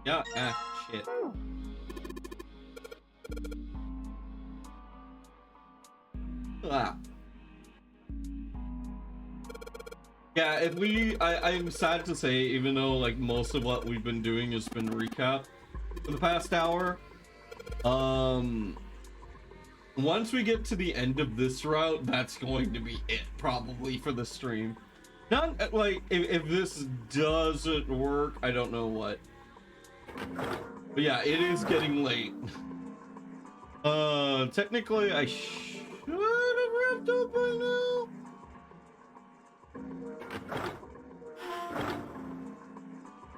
Speaker 2: Yeah, shit. Ah. Yeah, if we, I'm sad to say, even though like most of what we've been doing has been recap for the past hour, once we get to the end of this route, that's going to be it probably for the stream. Not like if this doesn't work, I don't know what. But yeah, it is getting late. Technically I should have wrapped up by now.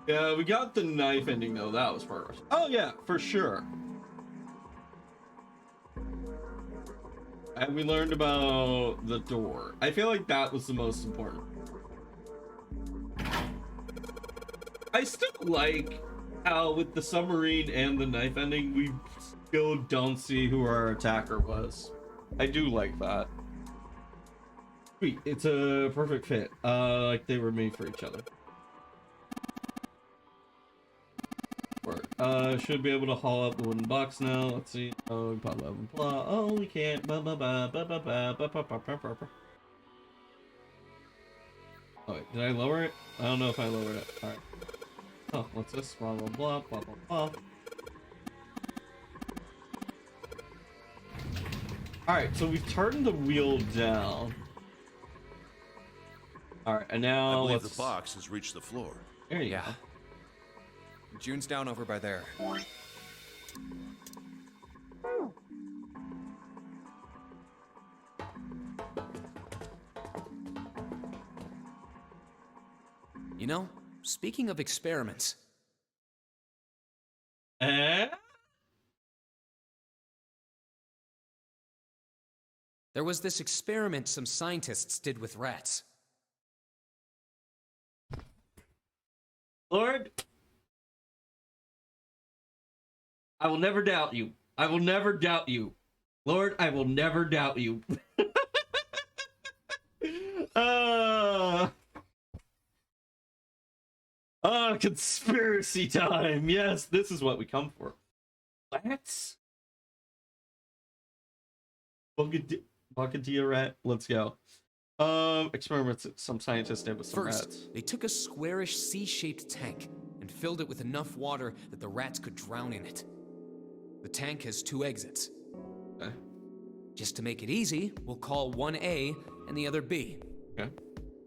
Speaker 2: Yeah, we got the knife ending though. That was first. Oh yeah, for sure. And we learned about the door. I feel like that was the most important. I still like how with the submarine and the knife ending, we still don't see who our attacker was. I do like that. Sweet, it's a perfect fit. Like they were made for each other. Should be able to haul up the wooden box now. Let's see. Oh, blah blah blah. Oh, we can't. Blah blah blah blah blah blah blah blah blah blah blah. Oh wait, did I lower it? I don't know if I lowered it. All right. Oh, what's this? Blah blah blah blah blah blah. All right, so we've turned the wheel down. All right, and now
Speaker 9: I believe the box has reached the floor.
Speaker 2: There you go.
Speaker 3: June's down over by there.
Speaker 6: You know, speaking of experiments.
Speaker 2: Eh?
Speaker 6: There was this experiment some scientists did with rats.
Speaker 2: Lord, I will never doubt you. I will never doubt you. Lord, I will never doubt you. Conspiracy time. Yes, this is what we come for. Rats? Bucketia rat. Let's go. Experiments some scientists did with some
Speaker 6: First,
Speaker 2: rats.
Speaker 6: they took a squarish C-shaped tank and filled it with enough water that the rats could drown in it. The tank has 2 exits.
Speaker 2: Okay.
Speaker 6: Just to make it easy, we'll call one A and the other B.
Speaker 2: Okay.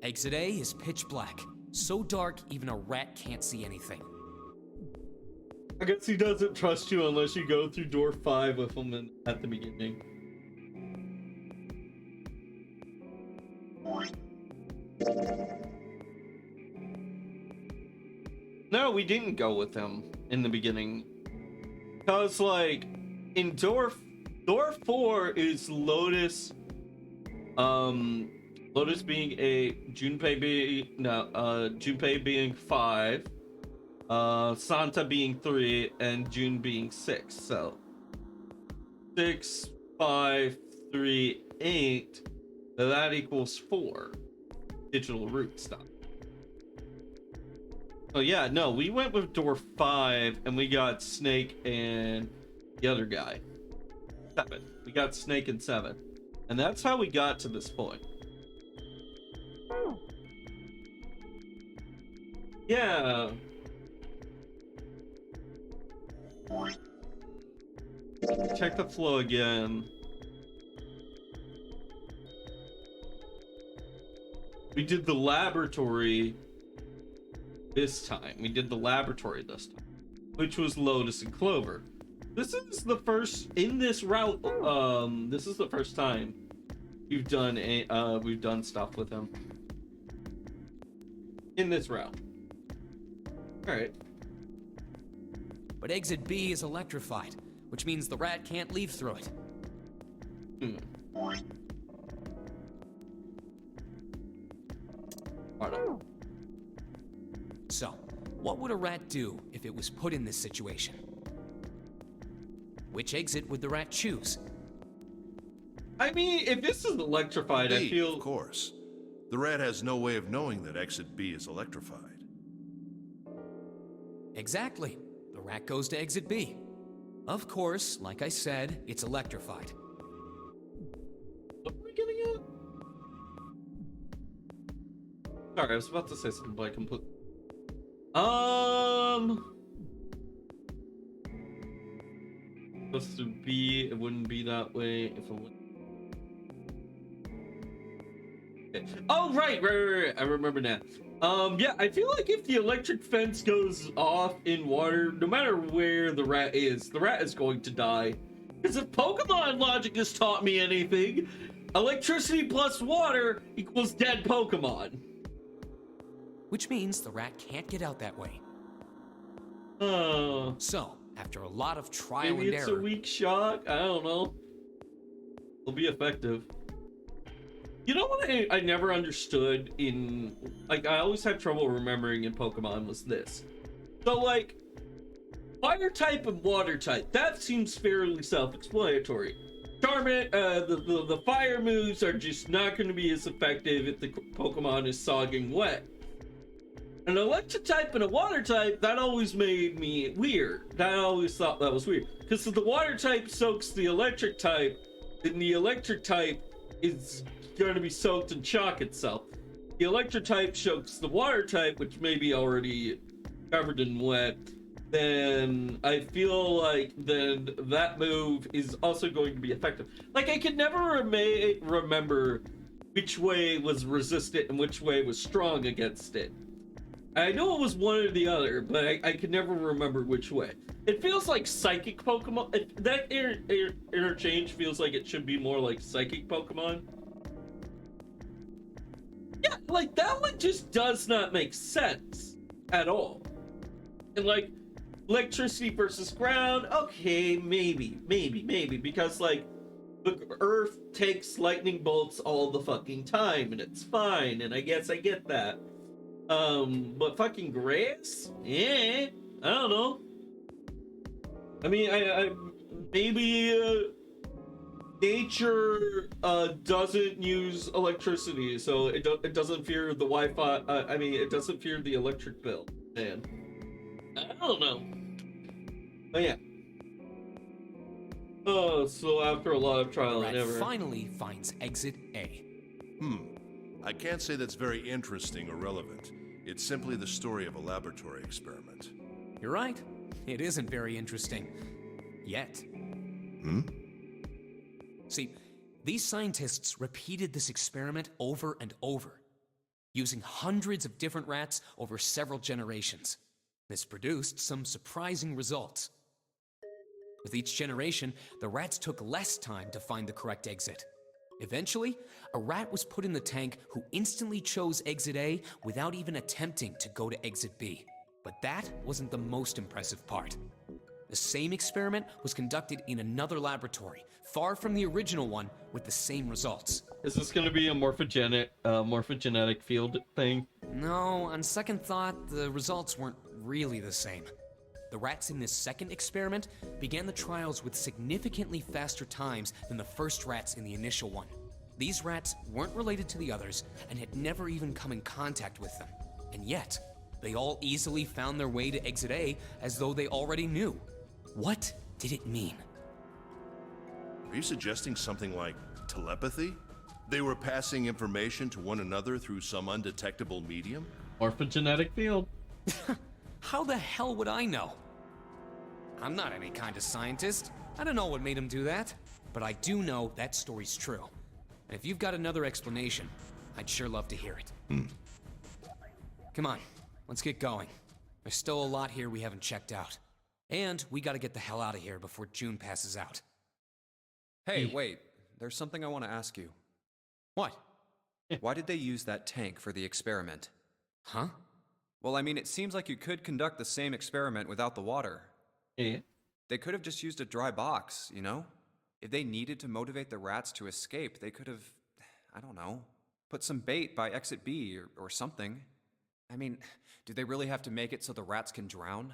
Speaker 6: Exit A is pitch black, so dark even a rat can't see anything.
Speaker 2: I guess he doesn't trust you unless you go through door 5 with him at the beginning. No, we didn't go with him in the beginning. Cause like in door 4 is Lotus, Lotus being a Junpei being 5, Santa being 3, and June being 6. So 6, 5, 3, 8. That equals 4 digital root stuff. Oh yeah, no, we went with door 5 and we got Snake and the other guy. 7. We got Snake and 7. And that's how we got to this point. Yeah. Check the flow again. We did the laboratory this time. We did the laboratory this time, which was Lotus and Clover. This is the first in this route. This is the first time we've done stuff with him in this route. All right.
Speaker 6: But exit B is electrified, which means the rat can't leave through it. So, what would a rat do if it was put in this situation? Which exit would the rat choose?
Speaker 2: I mean, if this is electrified, I feel...
Speaker 9: Of course. The rat has no way of knowing that exit B is electrified.
Speaker 6: Exactly. The rat goes to exit B. Of course, like I said, it's electrified.
Speaker 2: What are we getting at? Sorry, I was about to say something, but I completely... Supposed to be, it wouldn't be that way if it would. Okay. Oh, right, I remember now. Yeah, I feel like if the electric fence goes off in water, no matter where the rat is going to die. Because if Pokemon logic has taught me anything, electricity plus water equals dead Pokemon.
Speaker 6: Which means the rat can't get out that way. So, after a lot of trial
Speaker 2: maybe
Speaker 6: and
Speaker 2: it's
Speaker 6: error...
Speaker 2: a weak shock? I don't know. It'll be effective. You know what I never understood in... Like, I always had trouble remembering in Pokemon was this. So, like, fire type and water type, that seems fairly self-explanatory. Charmant, the fire moves are just not going to be as effective if the Pokemon is sogging wet. An electric type and a water type, that always made me weird. I always thought that was weird. Because if the water type soaks the electric type, then the electric type is going to be soaked in chalk itself. The electric type soaks the water type, which may be already covered in wet. Then I feel like then that move is also going to be effective. Like, I could never remember which way was resistant and which way was strong against it. I know it was one or the other, but I could never remember which way. It feels like psychic Pokemon. That interchange feels like it should be more like psychic Pokemon. Yeah, like that one just does not make sense at all. And like electricity versus ground, okay, maybe, because like the Earth takes lightning bolts all the fucking time, and it's fine, and I guess I get that. But fucking grass? I don't know. I mean, I maybe nature doesn't use electricity, so it doesn't fear the Wi-Fi. I mean, it doesn't fear the electric bill. Man, I don't know. But yeah. Oh, so after a lot of trial and error,
Speaker 6: finally finds exit A.
Speaker 9: I can't say that's very interesting or relevant. It's simply the story of a laboratory experiment.
Speaker 6: You're right. It isn't very interesting. Yet. See, these scientists repeated this experiment over and over, using hundreds of different rats over several generations. This produced some surprising results. With each generation, the rats took less time to find the correct exit. Eventually, a rat was put in the tank who instantly chose exit A without even attempting to go to exit B. But that wasn't the most impressive part. The same experiment was conducted in another laboratory, far from the original one, with the same results.
Speaker 11: Is this going to be a morphogenetic field thing?
Speaker 6: No, on second thought, the results weren't really the same. The rats in this second experiment began the trials with significantly faster times than the first rats in the initial one. These rats weren't related to the others and had never even come in contact with them. And yet, they all easily found their way to Exit A as though they already knew. What did it mean?
Speaker 9: Are you suggesting something like telepathy? They were passing information to one another through some undetectable medium?
Speaker 11: Morphogenetic field.
Speaker 6: How the hell would I know? I'm not any kind of scientist. I don't know what made him do that. But I do know that story's true. And if you've got another explanation, I'd sure love to hear it. Come on, let's get going. There's still a lot here we haven't checked out. And we gotta get the hell out of here before June passes out.
Speaker 8: Hey, wait. There's something I want to ask you.
Speaker 6: What?
Speaker 8: Why did they use that tank for the experiment?
Speaker 6: Huh?
Speaker 8: Well, I mean, it seems like you could conduct the same experiment without the water.
Speaker 11: Yeah.
Speaker 8: They could have just used a dry box, you know? If they needed to motivate the rats to escape, they could have, I don't know, put some bait by Exit B or something. I mean, do they really have to make it so the rats can drown?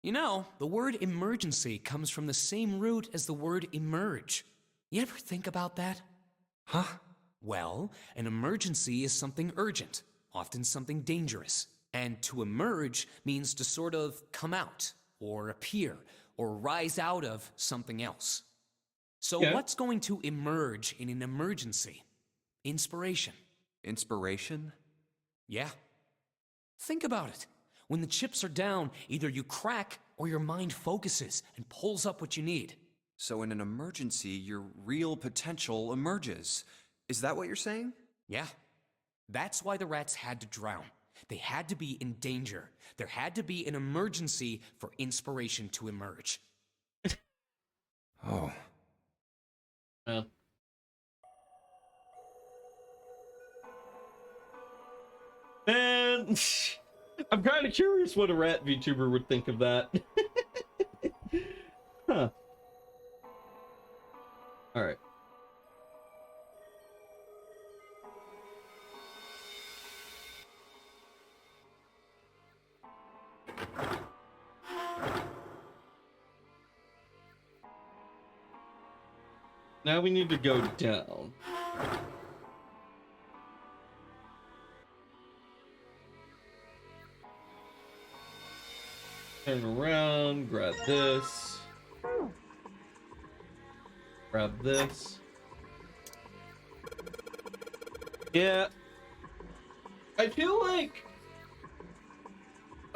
Speaker 6: You know, the word emergency comes from the same root as the word emerge. You ever think about that?
Speaker 8: Huh?
Speaker 6: Well, an emergency is something urgent, often something dangerous. And to emerge means to sort of come out, or appear, or rise out of something else. So what's going to emerge in an emergency? Inspiration.
Speaker 8: Inspiration?
Speaker 6: Yeah. Think about it. When the chips are down, either you crack or your mind focuses and pulls up what you need.
Speaker 8: So in an emergency, your real potential emerges. Is that what you're saying?
Speaker 6: Yeah. That's why the rats had to drown. They had to be in danger. There had to be an emergency for inspiration to emerge.
Speaker 8: Oh.
Speaker 11: Well. Man, I'm kind of curious what a rat VTuber would think of that. Huh. Alright. Now we need to go down. Turn around, grab this. Grab this. Yeah. I feel like...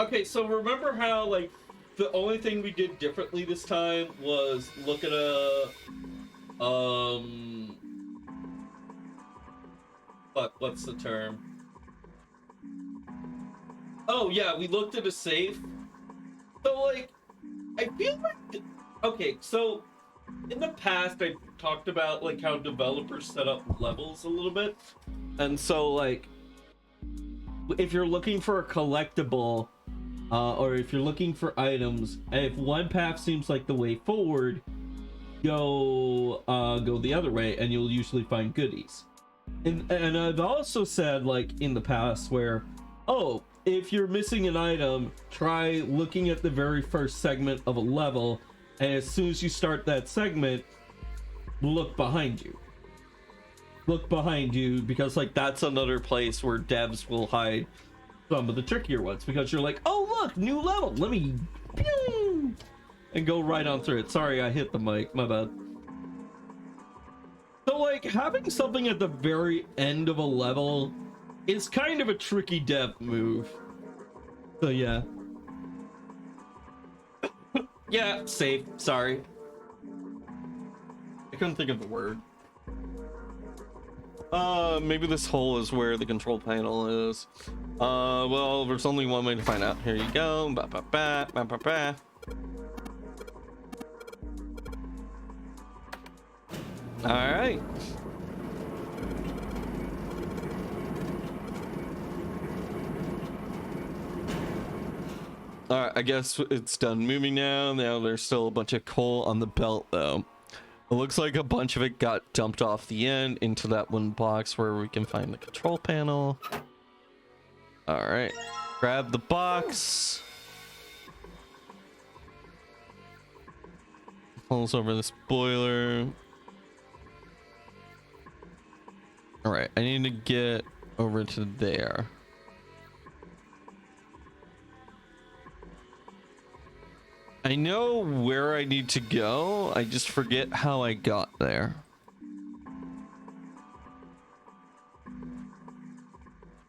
Speaker 11: Okay, so remember how, like, the only thing we did differently this time was look at a... What's the term? Oh, yeah, we looked at a safe. So, like, I feel like... Okay, so... In the past, I talked about, like, how developers set up levels a little bit. And so, like, if you're looking for a collectible, or if you're looking for items, if one path seems like the way forward, go the other way, and you'll usually find goodies. And I've also said, like, in the past where, oh, if you're missing an item, try looking at the very first segment of a level, and as soon as you start that segment, look behind you. Look behind you, because, like, that's another place where devs will hide some of the trickier ones, because you're like, oh, look, new level, let me pew, and go right on through it. Sorry, I hit the mic, my bad. So, like, having something at the very end of a level is kind of a tricky dev move. So, yeah. Yeah, safe. Sorry. I couldn't think of the word.
Speaker 14: Maybe this hole is where the control panel is. Well, there's only one way to find out. Here you go. Ba ba ba ba ba ba. All right. Alright, I guess it's done moving now. Now there's still a bunch of coal on the belt, though. It looks like a bunch of it got dumped off the end into that one box where we can find the control panel. Alright, grab the box. Pulls over this boiler. Alright, I need to get over to there. I know where I need to go, I just forget how I got there.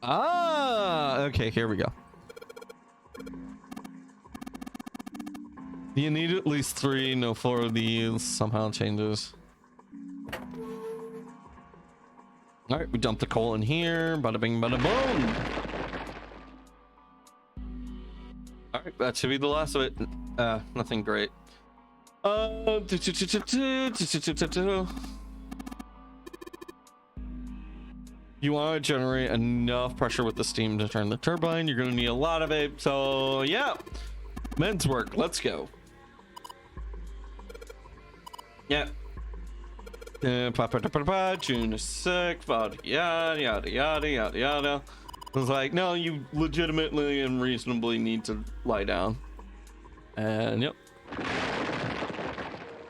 Speaker 14: Ah, okay, here we go. You need at least 3, no 4 of these, somehow changes. Alright, we dump the coal in here, bada bing, bada boom! Alright, that should be the last of it. Nothing great. You want to generate enough pressure with the steam to turn the turbine. You're going to need a lot of it. So, yeah. Men's work. Let's go. Yeah. June 6th. Yada, yada, yada, yada, yada. I was like, no, you legitimately and reasonably need to lie down. And yep.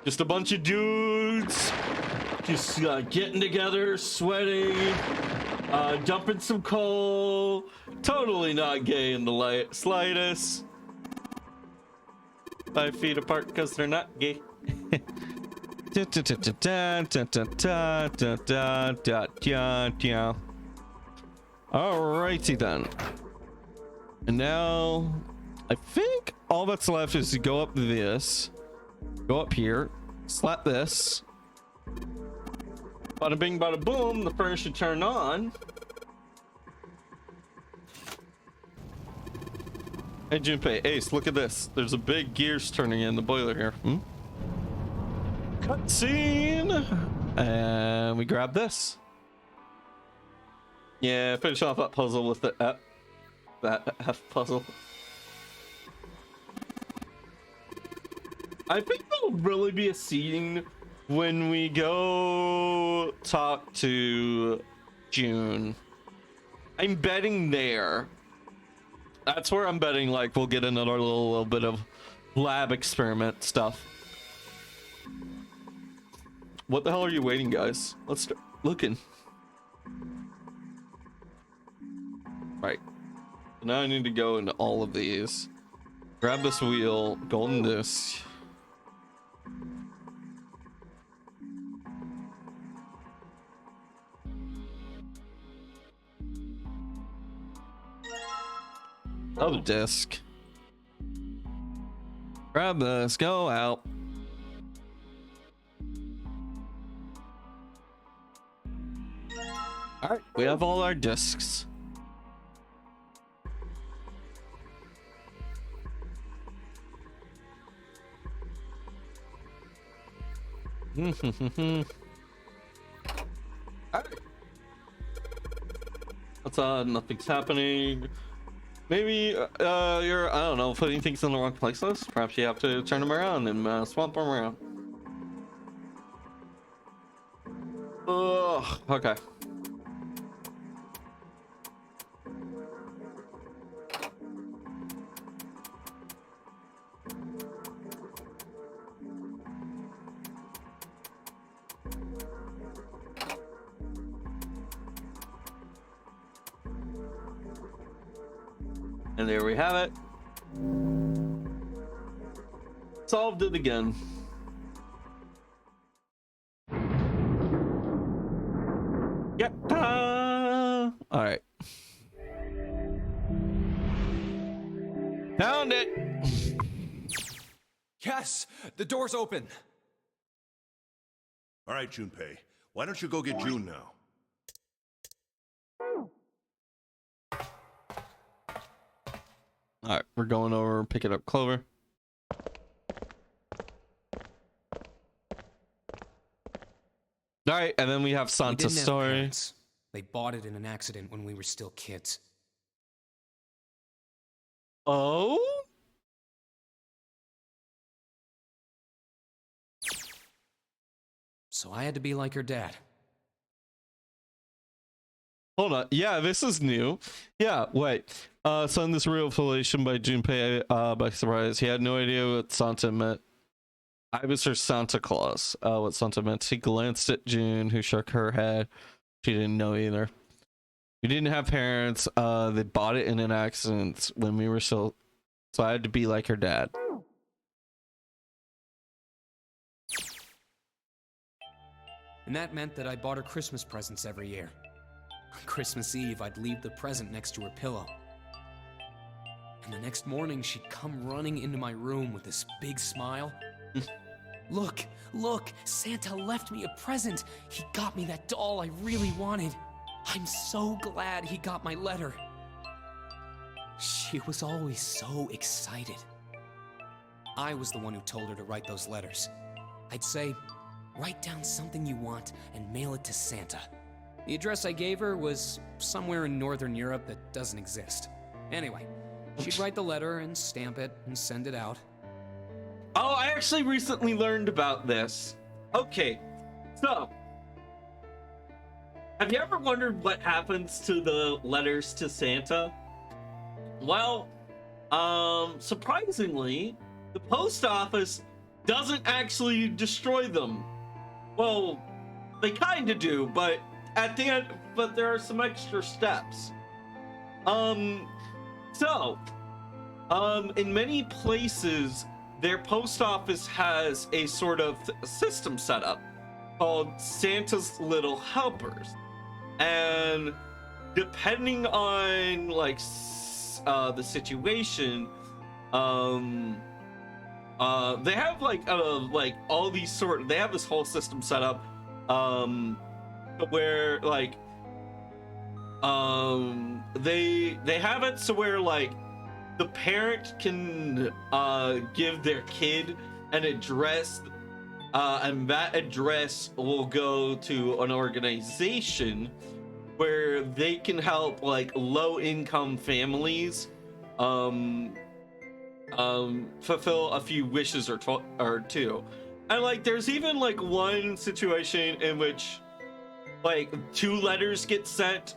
Speaker 14: Just a bunch of dudes just getting together, sweating, dumping some coal. Totally not gay in the slightest. 5 feet apart because they're not gay. Alrighty then. And now I think all that's left is to go up this, go up here, slap this. Bada bing, bada boom, the furnace should turn on. Hey Junpei, Ace, look at this. There's a big gears turning in the boiler here. Cutscene! And we grab this. Yeah, finish off that puzzle with the that F puzzle. I think there'll really be a scene when we go talk to June. I'm betting there. That's where I'm betting like we'll get another little bit of lab experiment stuff. What the hell are you waiting, guys? Let's start looking. Right. So now I need to go into all of these. Grab this wheel, golden disc. Other disc. Grab this, go out. Alright, we have all our discs. What's nothing's happening. Maybe you're, I don't know, putting things in the wrong places. Perhaps you have to turn them around and swap them around. Ugh, okay. And there we have it. Solved it again. Yep. All right. Found it.
Speaker 3: Yes, the door's open.
Speaker 9: All right, Junpei. Why don't you go get June now?
Speaker 14: All right, we're going over, picking up Clover. All right, and then we have Santa's story.
Speaker 6: They bought it in an accident when we were still kids.
Speaker 14: Oh?
Speaker 6: so I had to be like her dad.
Speaker 14: Hold on. Yeah, this is new. Yeah, wait. Send this revelation by Junpei by surprise. He had no idea what Santa meant. I was her Santa Claus. What Santa meant. He glanced at June, who shook her head. She didn't know either. We didn't have parents. They bought it in an accident when we were still... So I had to be like her dad.
Speaker 6: And that meant that I bought her Christmas presents every year. On Christmas Eve, I'd leave the present next to her pillow. And the next morning, she'd come running into my room with this big smile. Look, Santa left me a present. He got me that doll I really wanted. I'm so glad he got my letter. She was always so excited. I was the one who told her to write those letters. I'd say, write down something you want and mail it to Santa. The address I gave her was somewhere in Northern Europe that doesn't exist. Anyway, she'd write the letter and stamp it and send it out.
Speaker 2: Oh, I actually recently learned about this. Okay, so have you ever wondered what happens to the letters to Santa? Well, surprisingly, the post office doesn't actually destroy them. Well, they kind of do, but at the end, but there are some extra steps. In many places, their post office has a sort of system set up called Santa's Little Helpers. And depending on the situation, they have all these they have this whole system set up where they have it so where the parent can give their kid an address, and that address will go to an organization where they can help low-income families fulfill a few wishes or two. And there's even one situation in which 2 letters get sent,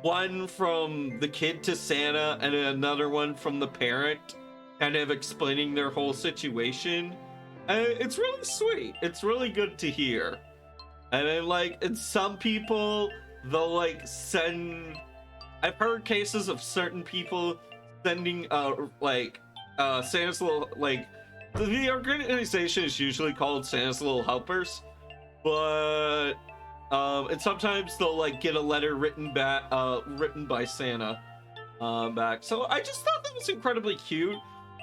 Speaker 2: one from the kid to Santa and another one from the parent, kind of explaining their whole situation. And it's really sweet. It's really good to hear. And then and some people, they'll send... I've heard cases of certain people sending Santa's Little... the organization is usually called Santa's Little Helpers, but and sometimes they'll get a letter written by Santa back. So I just thought that was incredibly cute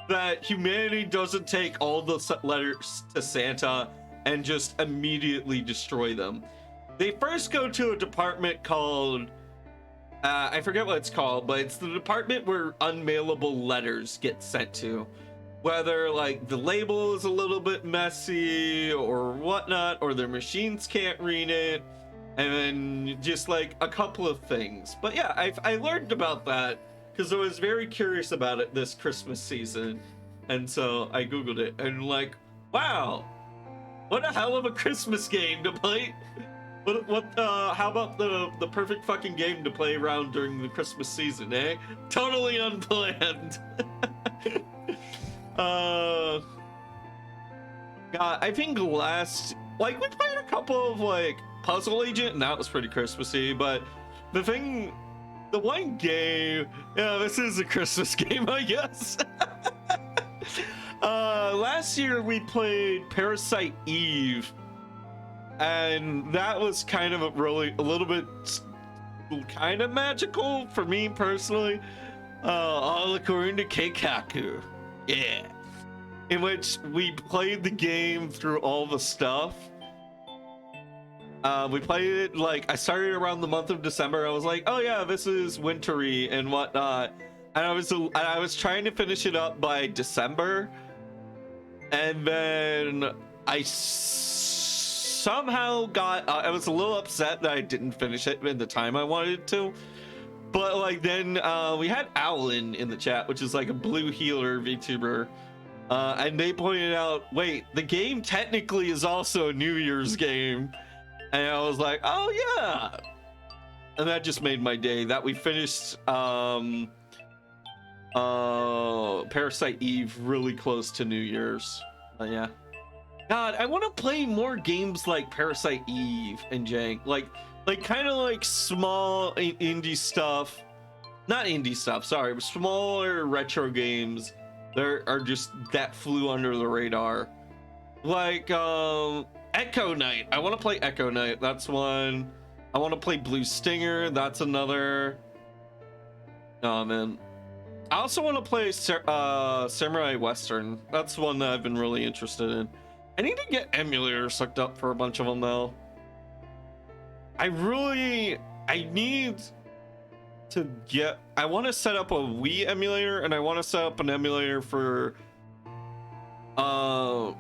Speaker 2: that humanity doesn't take all the letters to Santa and just immediately destroy them. They first go to a department called I forget what it's called, but it's the department where unmailable letters get sent to. Whether the label is a little bit messy or whatnot, or their machines can't read it, and then just a couple of things. But yeah, I learned about that because I was very curious about it this Christmas season, and so I googled it and wow, what a hell of a Christmas game to play. How about the perfect fucking game to play around during the Christmas season, eh? Totally unplanned. God, I think we played a couple of Puzzle Agent, and that was pretty Christmassy, but the one game, yeah, this is a Christmas game, I guess. Last year we played Parasite Eve, and that was kind of a little bit kind of magical for me personally, all according to Keikaku. Yeah, in which we played the game through all the stuff. We played it I started around the month of December. I was like, oh yeah, this is wintry and whatnot, and I was trying to finish it up by December, and then I somehow got I was a little upset that I didn't finish it in the time I wanted to. But then we had Owlin in the chat, which is a blue healer VTuber.
Speaker 14: And they pointed out, wait, the game technically is also a New Year's game. And I was like, oh yeah. And that just made my day that we finished Parasite Eve really close to New Year's. Yeah. God, I want to play more games like Parasite Eve and Jank. Like kind of like small indie stuff. Not indie stuff, sorry, but smaller retro games that are just that flew under the radar. Like Echo Knight. I want to play Echo Knight. That's one. I want to play Blue Stinger. That's another. Oh man. I also want to play Samurai Western. That's one that I've been really interested in. I need to get emulators hooked up for a bunch of them though. I need to get. I want to set up a Wii emulator, and I want to set up an emulator for not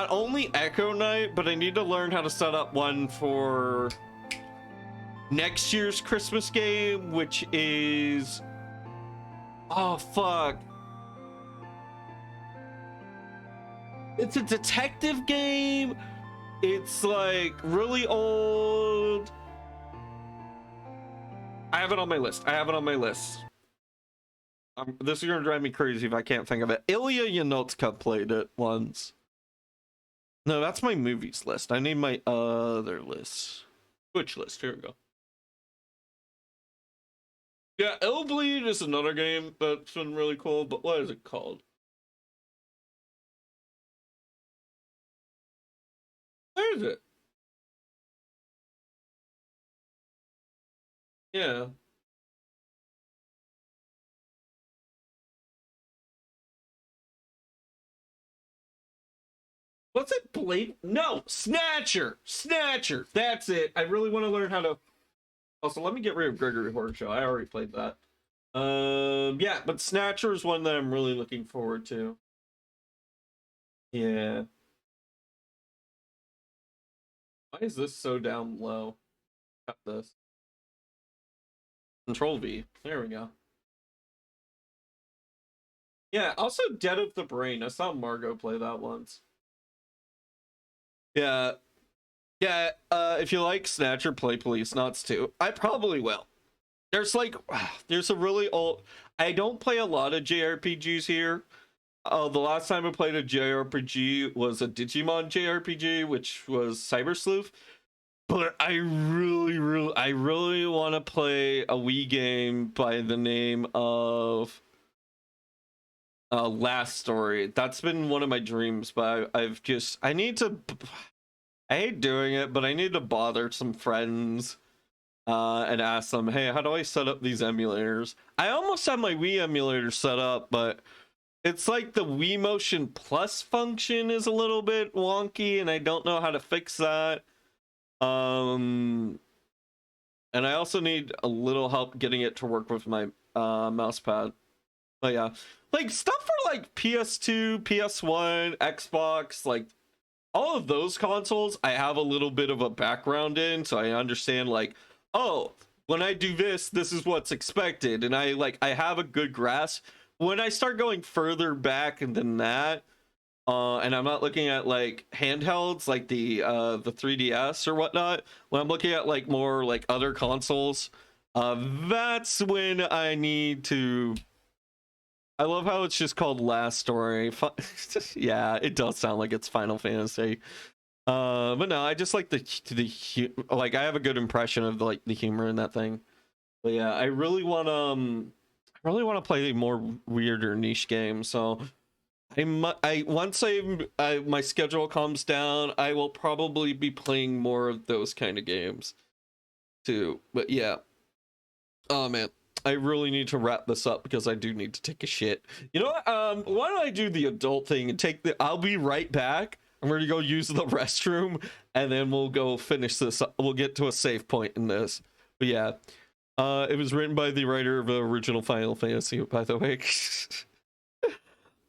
Speaker 14: only Echo Knight, but I need to learn how to set up one for next year's Christmas game, which is, oh fuck, it's a detective game. It's like really old. I have it on my list. This is gonna drive me crazy if I can't think of it. Ilya Yanotska played it once. No, that's my movies list. I need my other list. Twitch list. Here we go. Yeah, Illbleed is another game that's been really cool, but what is it called? Where is it? Yeah. What's it? Blade? No, Snatcher. Snatcher. That's it. I really want to learn how to. Also, let me get rid of Gregory Horror Show. I already played that. Yeah, but Snatcher is one that I'm really looking forward to. Yeah. Why is this so down low? Cut this. Control V. There we go. Yeah, also Dead of the Brain. I saw Margot play that once. Yeah. Yeah, if you like Snatcher, play Policenauts too. I probably will. There's like, there's a really old... I don't play a lot of JRPGs here. The last time I played a JRPG was a Digimon JRPG, which was Cyber Sleuth. But I really want to play a Wii game by the name of Last Story. That's been one of my dreams, but I hate doing it, but I need to bother some friends and ask them, hey, how do I set up these emulators? I almost have my Wii emulator set up, but it's like the Wii Motion Plus function is a little bit wonky, and I don't know how to fix that. And I also need a little help getting it to work with my mouse pad. But yeah, like stuff for like PS2, PS1, Xbox, like all of those consoles, I have a little bit of a background in, so I understand like, oh, when I do this, this is what's expected, and I have a good grasp. When I start going further back than that, and I'm not looking at like handhelds like the 3DS or whatnot, when I'm looking at like more like other consoles, that's when I need to. I love how it's just called Last Story. Yeah, it does sound like it's Final Fantasy. But no, I just like like I have a good impression of like the humor in that thing. But yeah, I really want to play more weirder niche games. So once my schedule calms down, I will probably be playing more of those kind of games too. But yeah, oh man, I really need to wrap this up because I do need to take a shit. You know what? Why don't I do the adult thing and I'll be right back. I'm going to go use the restroom and then we'll go finish this. We'll get to a safe point in this. But yeah, it was written by the writer of the original Final Fantasy, by the way.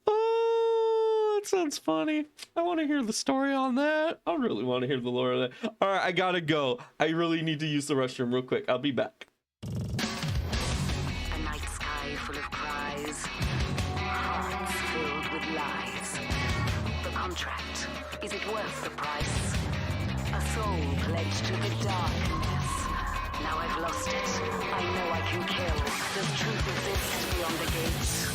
Speaker 14: Oh, that sounds funny. I want to hear the story on that. I really want to hear the lore of that. All right, I gotta go. I really need to use the restroom real quick. I'll be back.
Speaker 12: A night sky full of cries, hearts filled with lies. contract, is it worth the price? A soul pledged to the darkness. Now I've lost it. I know I can kill. Does truth exist beyond the gates?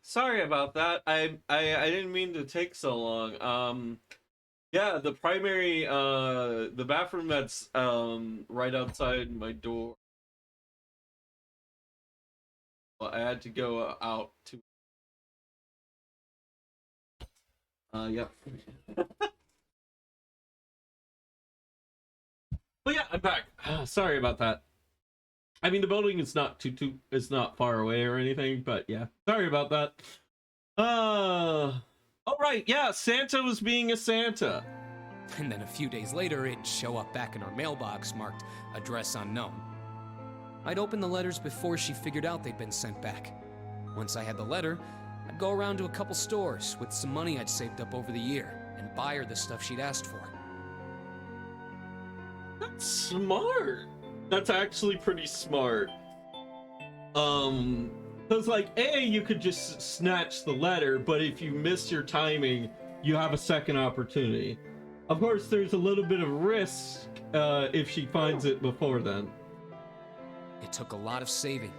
Speaker 2: Sorry about that. I didn't mean to take so long. Yeah, the primary the bathroom that's right outside my door. Well, I had to go out to yep. But yeah, I'm back. Sorry about that. I mean, the building is not it's not far away or anything, but yeah. Sorry about that. Oh right, yeah, Santa was being a Santa.
Speaker 6: And then a few days later, it'd show up back in our mailbox marked address unknown. I'd open the letters before she figured out they'd been sent back. Once I had the letter, I'd go around to a couple stores with some money I'd saved up over the year and buy her the stuff she'd asked for.
Speaker 2: That's smart. That's actually pretty smart. Because like, you could just snatch the letter, but if you miss your timing, you have a second opportunity. Of course, there's a little bit of risk if she finds it before then.
Speaker 6: It took a lot of saving,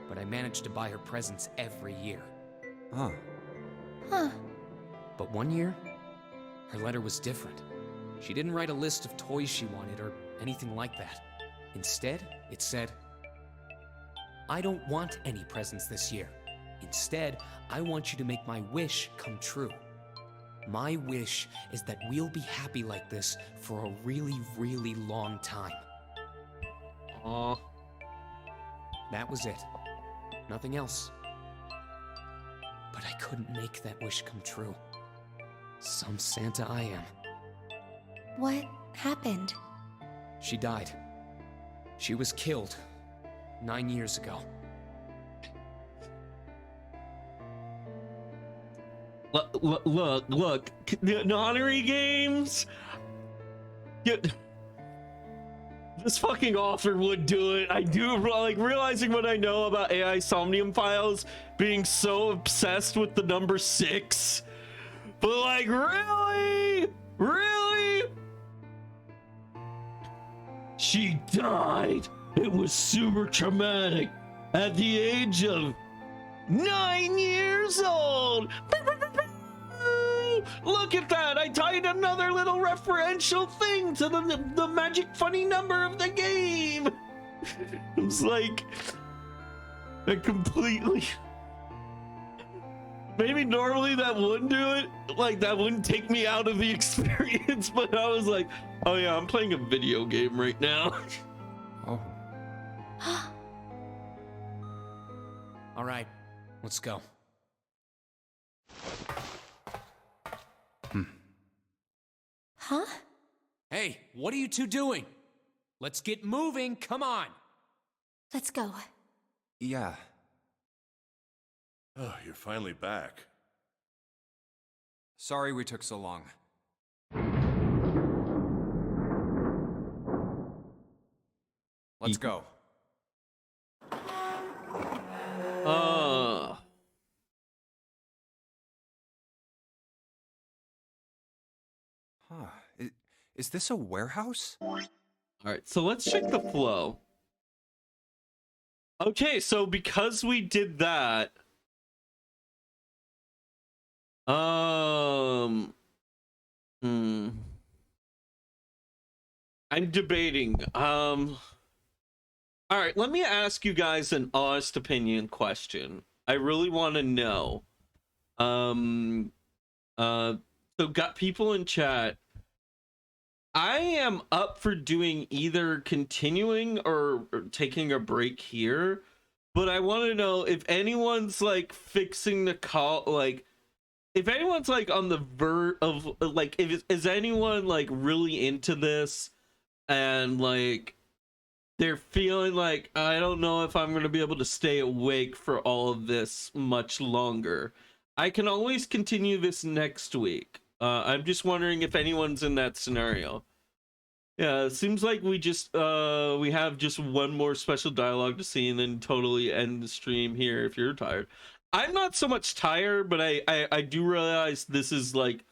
Speaker 6: but I managed to buy her presents every year.
Speaker 3: Huh.
Speaker 10: Huh.
Speaker 6: But one year, her letter was different. She didn't write a list of toys she wanted or anything like that. Instead, it said, I don't want any presents this year. Instead, I want you to make my wish come true. My wish is that we'll be happy like this for a really, really long time.
Speaker 14: Aw.
Speaker 6: That was it. Nothing else. But I couldn't make that wish come true. Some Santa I am.
Speaker 10: What happened?
Speaker 6: She died. She was killed 9 years ago.
Speaker 14: Look, Nonary Games. This fucking author would do it. I do, like, realizing what I know about AI Somnium Files being so obsessed with the number 6. But, like, really? Really? She died. It was super traumatic at the age of 9 years old. Look at that! I tied another little referential thing to the magic funny number of the game. It's like I completely. Maybe normally that wouldn't do it. Like that wouldn't take me out of the experience. But I was like, oh yeah, I'm playing a video game right now.
Speaker 3: Oh.
Speaker 6: All right, let's go.
Speaker 10: Huh?
Speaker 6: Hey, what are you two doing? Let's get moving, come on!
Speaker 10: Let's go.
Speaker 3: Yeah.
Speaker 9: Oh, you're finally back.
Speaker 3: Sorry we took so long. Let's go. Huh. Is this a warehouse?
Speaker 14: All right, so let's check the flow. Okay, so because we did that, I'm debating. All right, let me ask you guys an honest opinion question. I really want to know. So got people in chat. I am up for doing either continuing or taking a break here, but I want to know if anyone's like fixing the call, like if anyone's like on the verge of like, is anyone like really into this and like they're feeling like, I don't know if I'm going to be able to stay awake for all of this much longer. I can always continue this next week. I'm just wondering if anyone's in that scenario. Yeah, it seems like we have just one more special dialogue to see and then totally end the stream here if you're tired. I'm not so much tired, but I do realize this is like,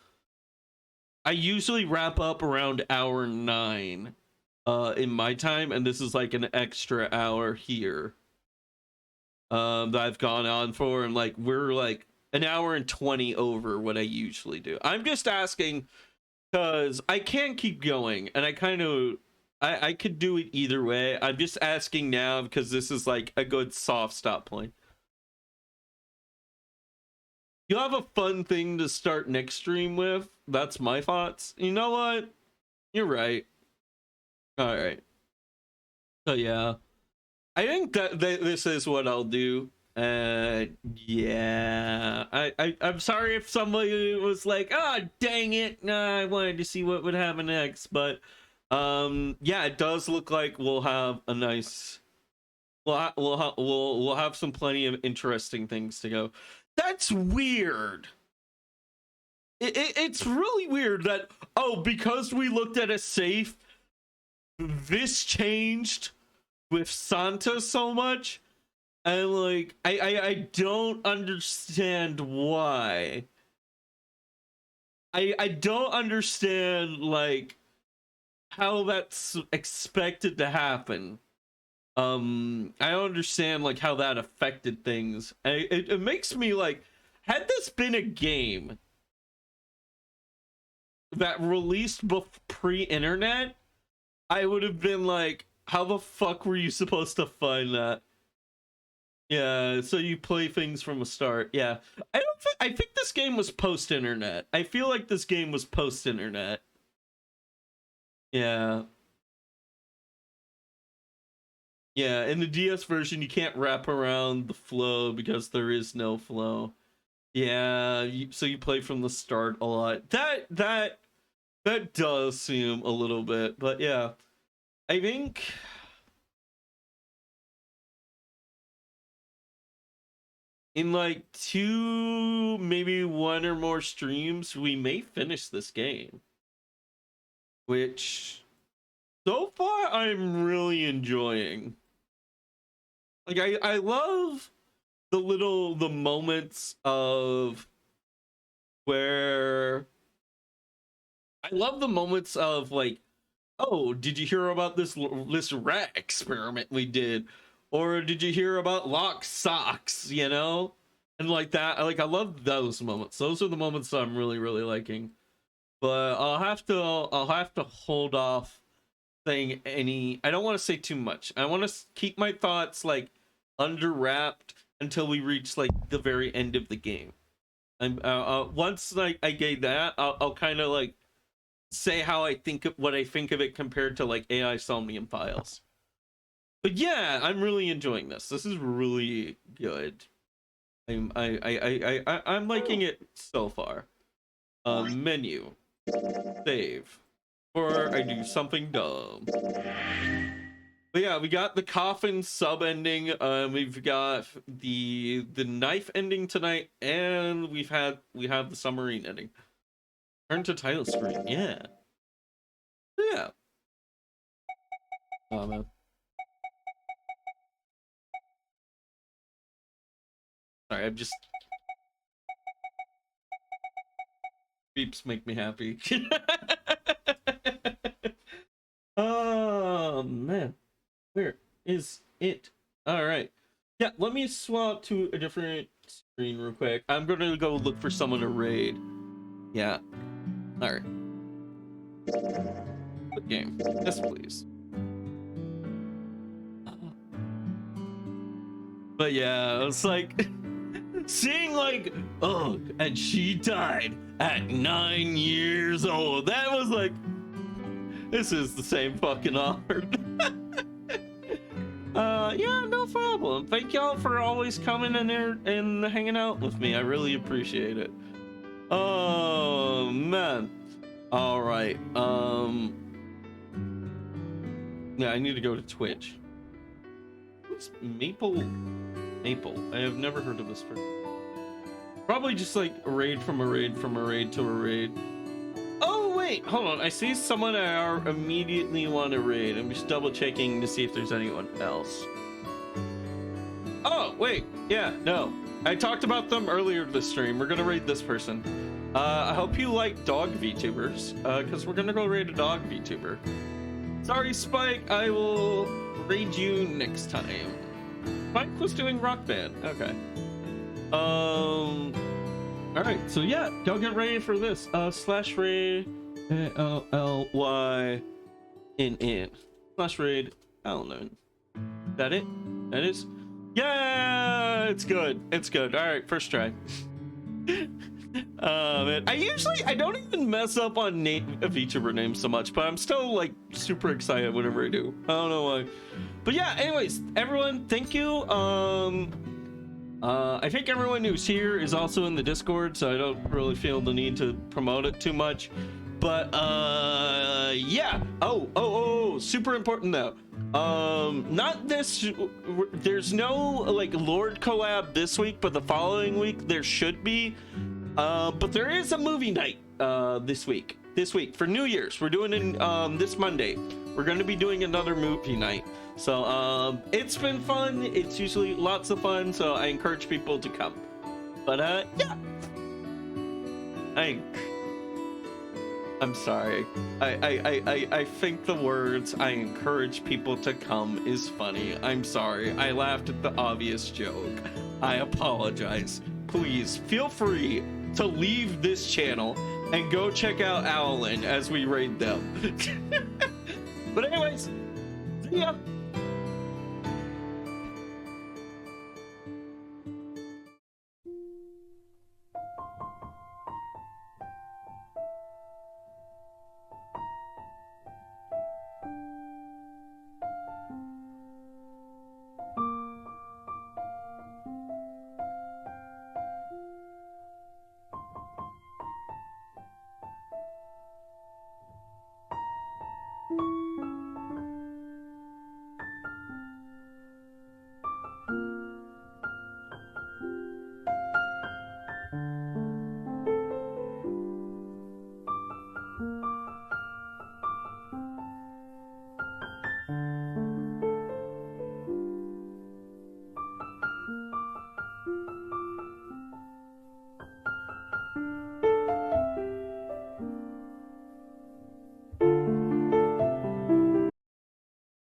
Speaker 14: I usually wrap up around hour 9 in my time, and this is like an extra hour here that I've gone on for, and like we're like an hour and 20 over what I usually do. I'm just asking because I can't keep going, and I kind of I could do it either way. I'm just asking now because this is like a good soft stop point. You'll have a fun thing to start next stream with. That's my thoughts. You know what? You're right. All right. So yeah, I think that this is what I'll do. Yeah, I'm sorry if somebody was like, oh dang it, I wanted to see what would happen next, but yeah, it does look like we'll have a nice, we'll have some plenty of interesting things to go. That's weird. It's really weird that, oh, because we looked at a safe, this changed with Santa so much. And like I don't understand why. I don't understand like how that's expected to happen.
Speaker 2: I don't understand like how that affected things. It makes me like, had this been a game that released pre-internet, I would have been like, how the fuck were you supposed to find that? Yeah, so you play things from a start. Yeah, I think this game was post-internet. I feel like this game was post-internet. Yeah. Yeah, in the DS version, you can't wrap around the flow because there is no flow. Yeah, so you play from the start a lot. That does seem a little bit, but yeah. I think in like 2, maybe 1 or more streams, we may finish this game. Which, so far, I'm really enjoying. Like, I love the moments of where... I love the moments of, like, oh, did you hear about this rat experiment we did? Or did you hear about Locke's socks, you know? And like that, like, I love those moments. Those are the moments I'm really, really liking. But I'll have to hold off saying any... I don't want to say too much. I want to keep my thoughts, like, under wrapped until we reach, like, the very end of the game. Once, like, I get that, I'll kind of, like, say how I think of what I think of it compared to, like, AI Somnium Files. But yeah, I'm really enjoying this. This is really good. I'm liking it so far. Menu. Save. Or I do something dumb. But yeah, we got the coffin sub ending. We've got the knife ending tonight, and we have the submarine ending. Turn to title screen. Yeah. Yeah. Oh man. Sorry, I'm just... Beeps make me happy. Oh, man. Where is it? Alright. Yeah, let me swap to a different screen real quick. I'm gonna go look for someone to raid. Yeah. Alright. What game? Yes, please. But yeah, it's like... seeing like, oh, and she died at 9 years old. That was like, this is the same fucking art. Yeah, no problem. Thank y'all for always coming in there and hanging out with me. I really appreciate it. Oh man. All right. Yeah, I need to go to Twitch. What's Maple? I have never heard of this person. Probably just like a raid from a raid from a raid to a raid. Oh wait, hold on. I see someone I immediately want to raid. I'm just double checking to see if there's anyone else. Oh wait, yeah, no. I talked about them earlier this stream. We're gonna raid this person. I hope you like dog VTubers, because we're gonna go raid a dog VTuber. Sorry, Spike. I will raid you next time. Spike was doing Rock Band. Okay. All right. So yeah, go get ready for this. Slash raid ALLYNN slash raid Allen. That it? That is. Yeah, it's good. It's good. All right, first try. Man, I don't even mess up on VTuber names so much, but I'm still like super excited whenever I do. I don't know why. But yeah, anyways, everyone, thank you. I think everyone who's here is also in the Discord, so I don't really feel the need to promote it too much. But yeah. Oh, super important though. Not this. There's no like Lord collab this week, but the following week there should be. But there is a movie night this week. This week for New Year's, we're doing it this Monday. We're going to be doing another movie night. So it's been fun. It's usually lots of fun. So I encourage people to come. But yeah. I'm sorry. I think the words "I encourage people to come" is funny. I'm sorry. I laughed at the obvious joke. I apologize. Please feel free to leave this channel and go check out Owlin as we raid them. But anyways, see ya.